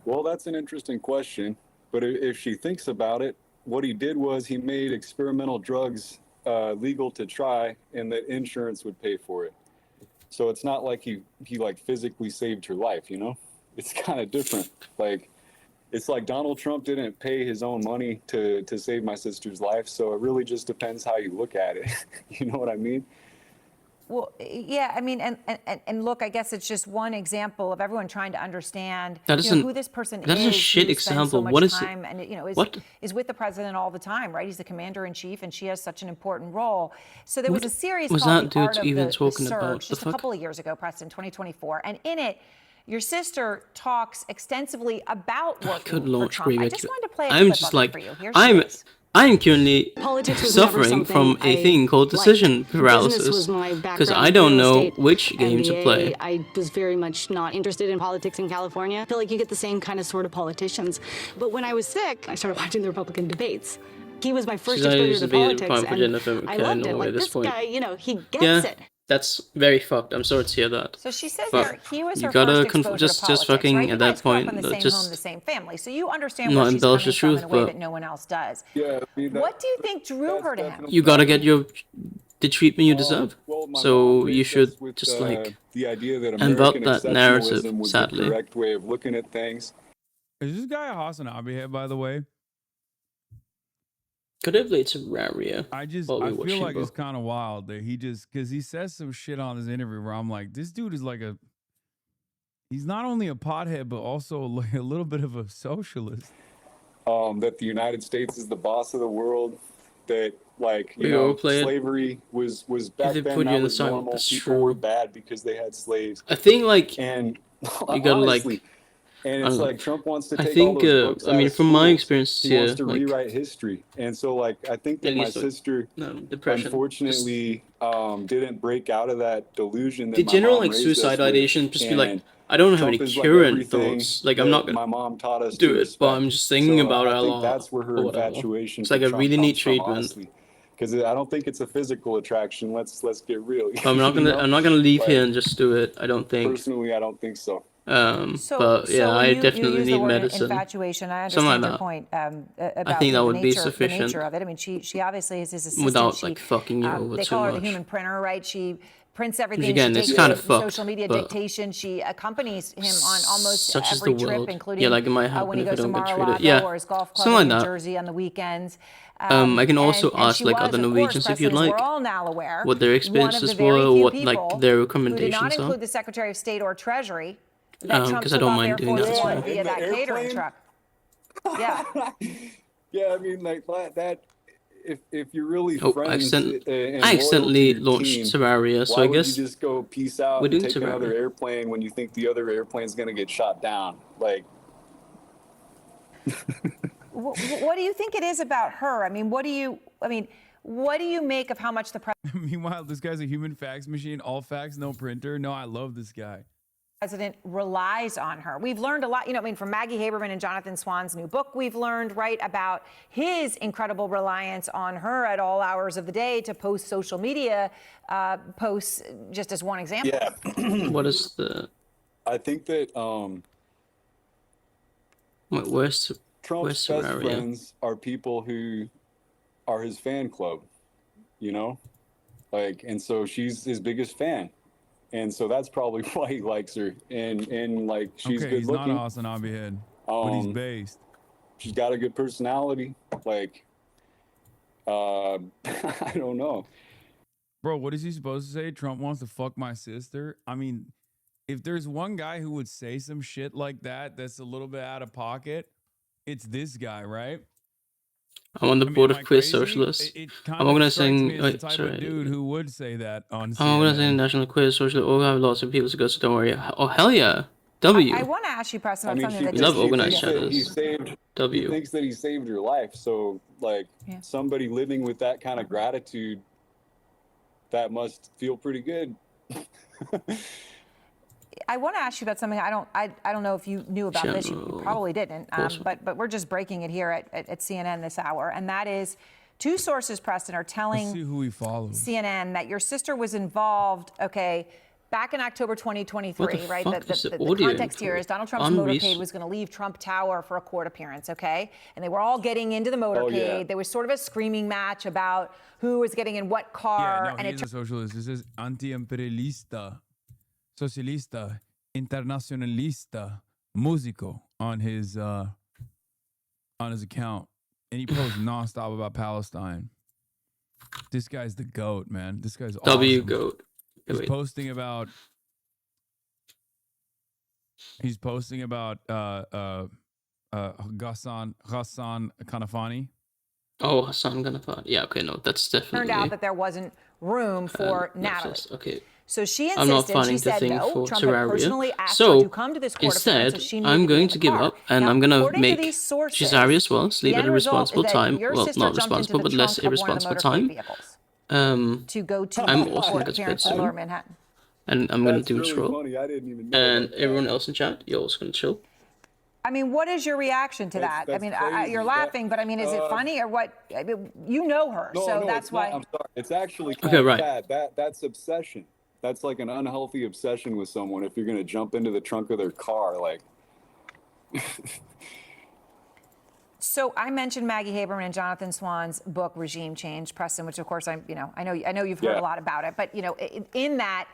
Well, that's an interesting question. But if she thinks about it, what he did was he made experimental drugs legal to try, and that insurance would pay for it. So it's not like he like physically saved her life, you know? It's kind of different. Like, it's like Donald Trump didn't pay his own money to save my sister's life. So it really just depends how you look at it. You know what I mean? Well, yeah, I mean, and look, I guess it's just one example of everyone trying to understand That isn't- who this person that is a is. shit who spends example. So much What is it- time and what? is with the president all the time, right? He's the commander in chief, and she has such an important role. So there was What a series was called that The Art dude of even the talking Surge about? The just a fuck? couple of years ago, Preston, 2024, and in it, your sister talks extensively about Good working for Lord, Trump. I Screamer. just wanted to play a I'm clip just of it like, for you. Here she I'm is. currently Politics was never suffering from something a I thing called liked. decision Business paralysis was my because background, I don't real know estate, which game to MBA. play. I was very much not interested in politics in California. I feel like you get the same kind of sort of politicians. But when I was sick, I started watching the Republican debates. He was my first She's not exposure used to to being politics, prime for and Jennifer I McKay loved in it. Norway Like at this this point. guy, you know, he gets Yeah, it. that's very fucked. I'm sorry to hear that. So she says But there he was you her gotta first exposure to just politics, fucking right? You at that guys grew up point, in the same just home, the same family, so you understand not where she's embellish coming the from truth, in a way but that no one else does. Yeah, I mean, What do you think drew her to him? you gotta get the treatment you deserve. Well, my So mom you raised should us with, just like the idea that about American that narrative, exceptionalism was sadly. the correct way of looking at things. Is this guy a Hassan Abihead, by the way? Could have played Terraria. I while we feel watching like it's both. kind of wild that he just, because he says some shit on his interview where I'm like, this dude is like he's not only a pothead, but also like a little bit of a socialist. That the United States is the boss of the world. That, like, you We know, all play it. slavery was back they then put you that in the was side, normal. that's People true. were bad because they had slaves. I think like And you gotta like. honestly, and I it's don't know. like Trump wants to I take think, all those books I out mean, of from my schools. experience He wants here, to like, rewrite history. And so, like, I think at that my least, like, sister depression. unfortunately didn't break out of that delusion that The my general mom like raised us suicide with. ideation, just be like, And I don't have Trump any is like current everything thoughts. Like I'm that not gonna my mom taught us do to it, respect. but I'm just thinking So about it I a think lot. that's where her or whatever. infatuation It's for like I Trump really need comes from, treatment. honestly. Because I don't think it's a physical attraction. Let's get real. But I'm not you gonna know? I'm not gonna leave Like, here and just do it. I don't think. personally, I don't think so. But yeah, when I you definitely use the need word medicine. infatuation. I Something understand like your that. point about I think that the would be nature, the sufficient. nature of it. I mean, she obviously is his assistant. Without She, like fucking you over they too call her the much. human printer, right? She prints everything. again, she it's takes kinda the fucked, social media but dictation. She accompanies him on almost Such is every the trip, world. including Yeah, like it might happen when he if I goes to don't get Mar-a-Lago treated. Yeah, or his golf club something in like New that. Jersey on the weekends. I can also and ask she like was, other of course, Norwegians if you'd Preston, as like we're all now aware, what their one of the experiences very were, few what like people their who did not recommendations are. include the Secretary of State or Treasury that Trump 'Cause I took don't off mind Air doing Force that as One well. via In the that catering airplane? truck. Yeah. Yeah, I mean, like that. If you're really Oh, friends I and loyal to accidentally your launched team, Terraria, so why I would guess you just go peace out we're and doing take another Terraria. airplane when you think the other airplane's gonna get shot down? Like, What do you think it is about her? I mean, what do you make of how much the Meanwhile, this guy's a human fax machine, all fax, no printer. No, I love this guy. president relies on her? We've learned a lot, from Maggie Haberman and Jonathan Swan's new book, we've learned, right, about his incredible reliance on her at all hours of the day to post social media posts, just as one example. yeah. What is the I think that wait, where's Trump's where's best Terraria? friends are people who are his fan club, and so she's his biggest fan. And so that's probably why he likes her. And like, she's Okay, good he's looking. not Hassan Abihead, but he's based. She's got a good personality. Like, I don't know. Bro, what is he supposed to say? Trump wants to fuck my sister? I mean, if there's one guy who would say some shit like that that's a little bit out of pocket, it's this guy, right? I'm on the board of Queer crazy? Socialists. It I'm kind of organizing. strikes me as the type of dude who would say that on I'm organizing CNN. National Queer Socialist. We have lots of people to go, so don't worry. Oh hell yeah, W. I want to ask you, Preston, I about mean, something that We love just organized thinks that he shadows. saved. W. He thinks that he saved your life. So, like, somebody living with that kind of gratitude, that must feel pretty good. I want to ask you about something. I don't know if you knew about this. You probably didn't. But we're just breaking it here at CNN this hour, and that is, two sources, Preston, are telling Let's see who he follows. CNN that your sister was involved. Okay. Back in October 2023, right? The context here is Donald Trump's motorcade was going to leave Trump Tower for a court appearance, okay? And they were all getting into the motorcade. There was sort of a screaming match about who was getting in what car. Yeah, no, he's a socialist. This is anti-imperialista, socialista, internacionalista, músico on his account, and he posts nonstop about Palestine. This guy's the GOAT, man. This guy's awesome. W GOAT. He's posting about Ghassan Kanafani. Oh, Hassan Kanafani. Yeah, okay, no, that's definitely. Turned out that there wasn't room for Natalie. Okay. So she I'm not insisted. finding She the said thing no. for Trump had personally Terraria. asked her So to come to this court instead, appearance, so she needed I'm to be going in to the give car. up, and Now, I'm gonna according to make these sources, Cesare as well sleep the at end a result responsible is that time. your Well, sister not jumped into responsible, the but less trunk of one of the irresponsible motorcade time. vehicles to go to I'm the also court gonna appearance spit in Lower soon. Manhattan. And I'm gonna That's do really scroll. funny. I didn't even know And about everyone else in chat, you're also gonna chill. I mean, what is your reaction to that? That's I mean, crazy. you're laughing, but I mean, is it funny or what? I mean, you know her, so that's it's why. Not. I'm sorry. It's actually kind Okay, of right. bad. That's obsession. That's like an unhealthy obsession with someone. If you're gonna jump into the trunk of their car, like. So I mentioned Maggie Haberman and Jonathan Swan's book Regime Change, Preston, which of course I know you've heard a lot about it, but in that,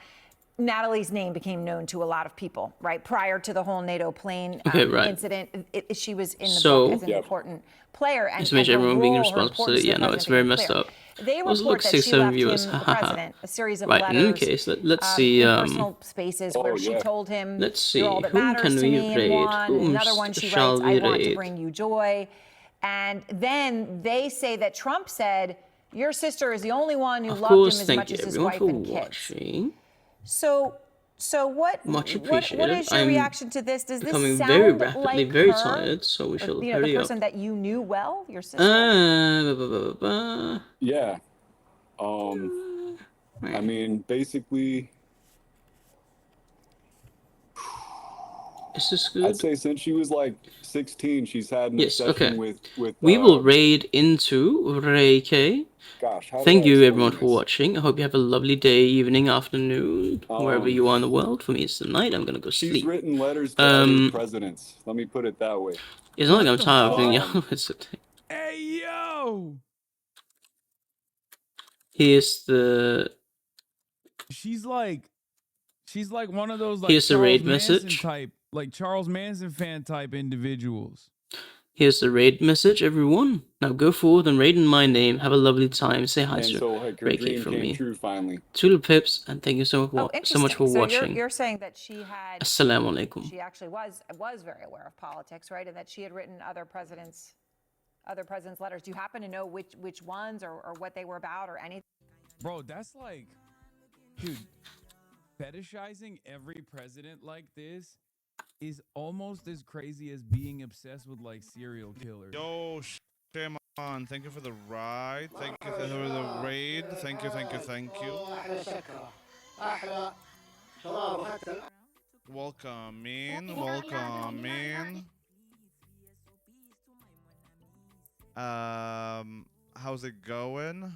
Natalie's name became known to a lot of people, right? Prior to the whole NATO plane incident, she was in the book as an important player. And to make her everyone being role, her responsible. importance to Yeah, the no, it's president very became messed clear. up. They It was report like that 6, she 7 left viewers. him, the president, a series of Right, in any letters case, let's see. in personal spaces where she told him, let's see. "You're all that Whom matters can to we me," raid? in one. Whom Another one she shall writes, "I we want to raid? bring you joy." And then they say that Trump said, "Your sister is the only one who Of loved him course, as thank much you as his everyone wife for and kids." watching. So what? Much what appreciated. is your I'm reaction to this? Does this becoming sound very rapidly like very her? tired, so we shall the hurry up. person that you knew well, your sister. Yeah. I mean, basically. Is this good? I'd say since she was like 16, she's had an Yes, obsession okay. with. We will raid into Reiki. Gosh, how do Thank I you explain everyone for this? watching. I hope you have a lovely day, evening, afternoon, wherever you are in the world. For me, it's the night. I'm gonna go She's sleep. written letters to other presidents. Let me put it that way. It's not like I'm tired of doing it. It's okay. Hey yo! Here's the. She's like one of those like Here's the Charles raid Manson message. type, like Charles Manson fan type individuals. Here's the raid message, everyone. Now go forward and raid in my name. Have a lovely time. Say hi And to so, like, her Reiki dream from came me. true finally. Toodle pips, and thank you so much for So watching. you're saying that she had. Assalamu alaikum. She actually was very aware of politics, right? And that she had written other presidents' letters. Do you happen to know which ones or what they were about or anything? Bro, that's like, dude, fetishizing every president like this is almost as crazy as being obsessed with like serial killers. Yo, Shaman, thank you for the ride. Thank you for the raid. Thank you. Welcome in. How's it going?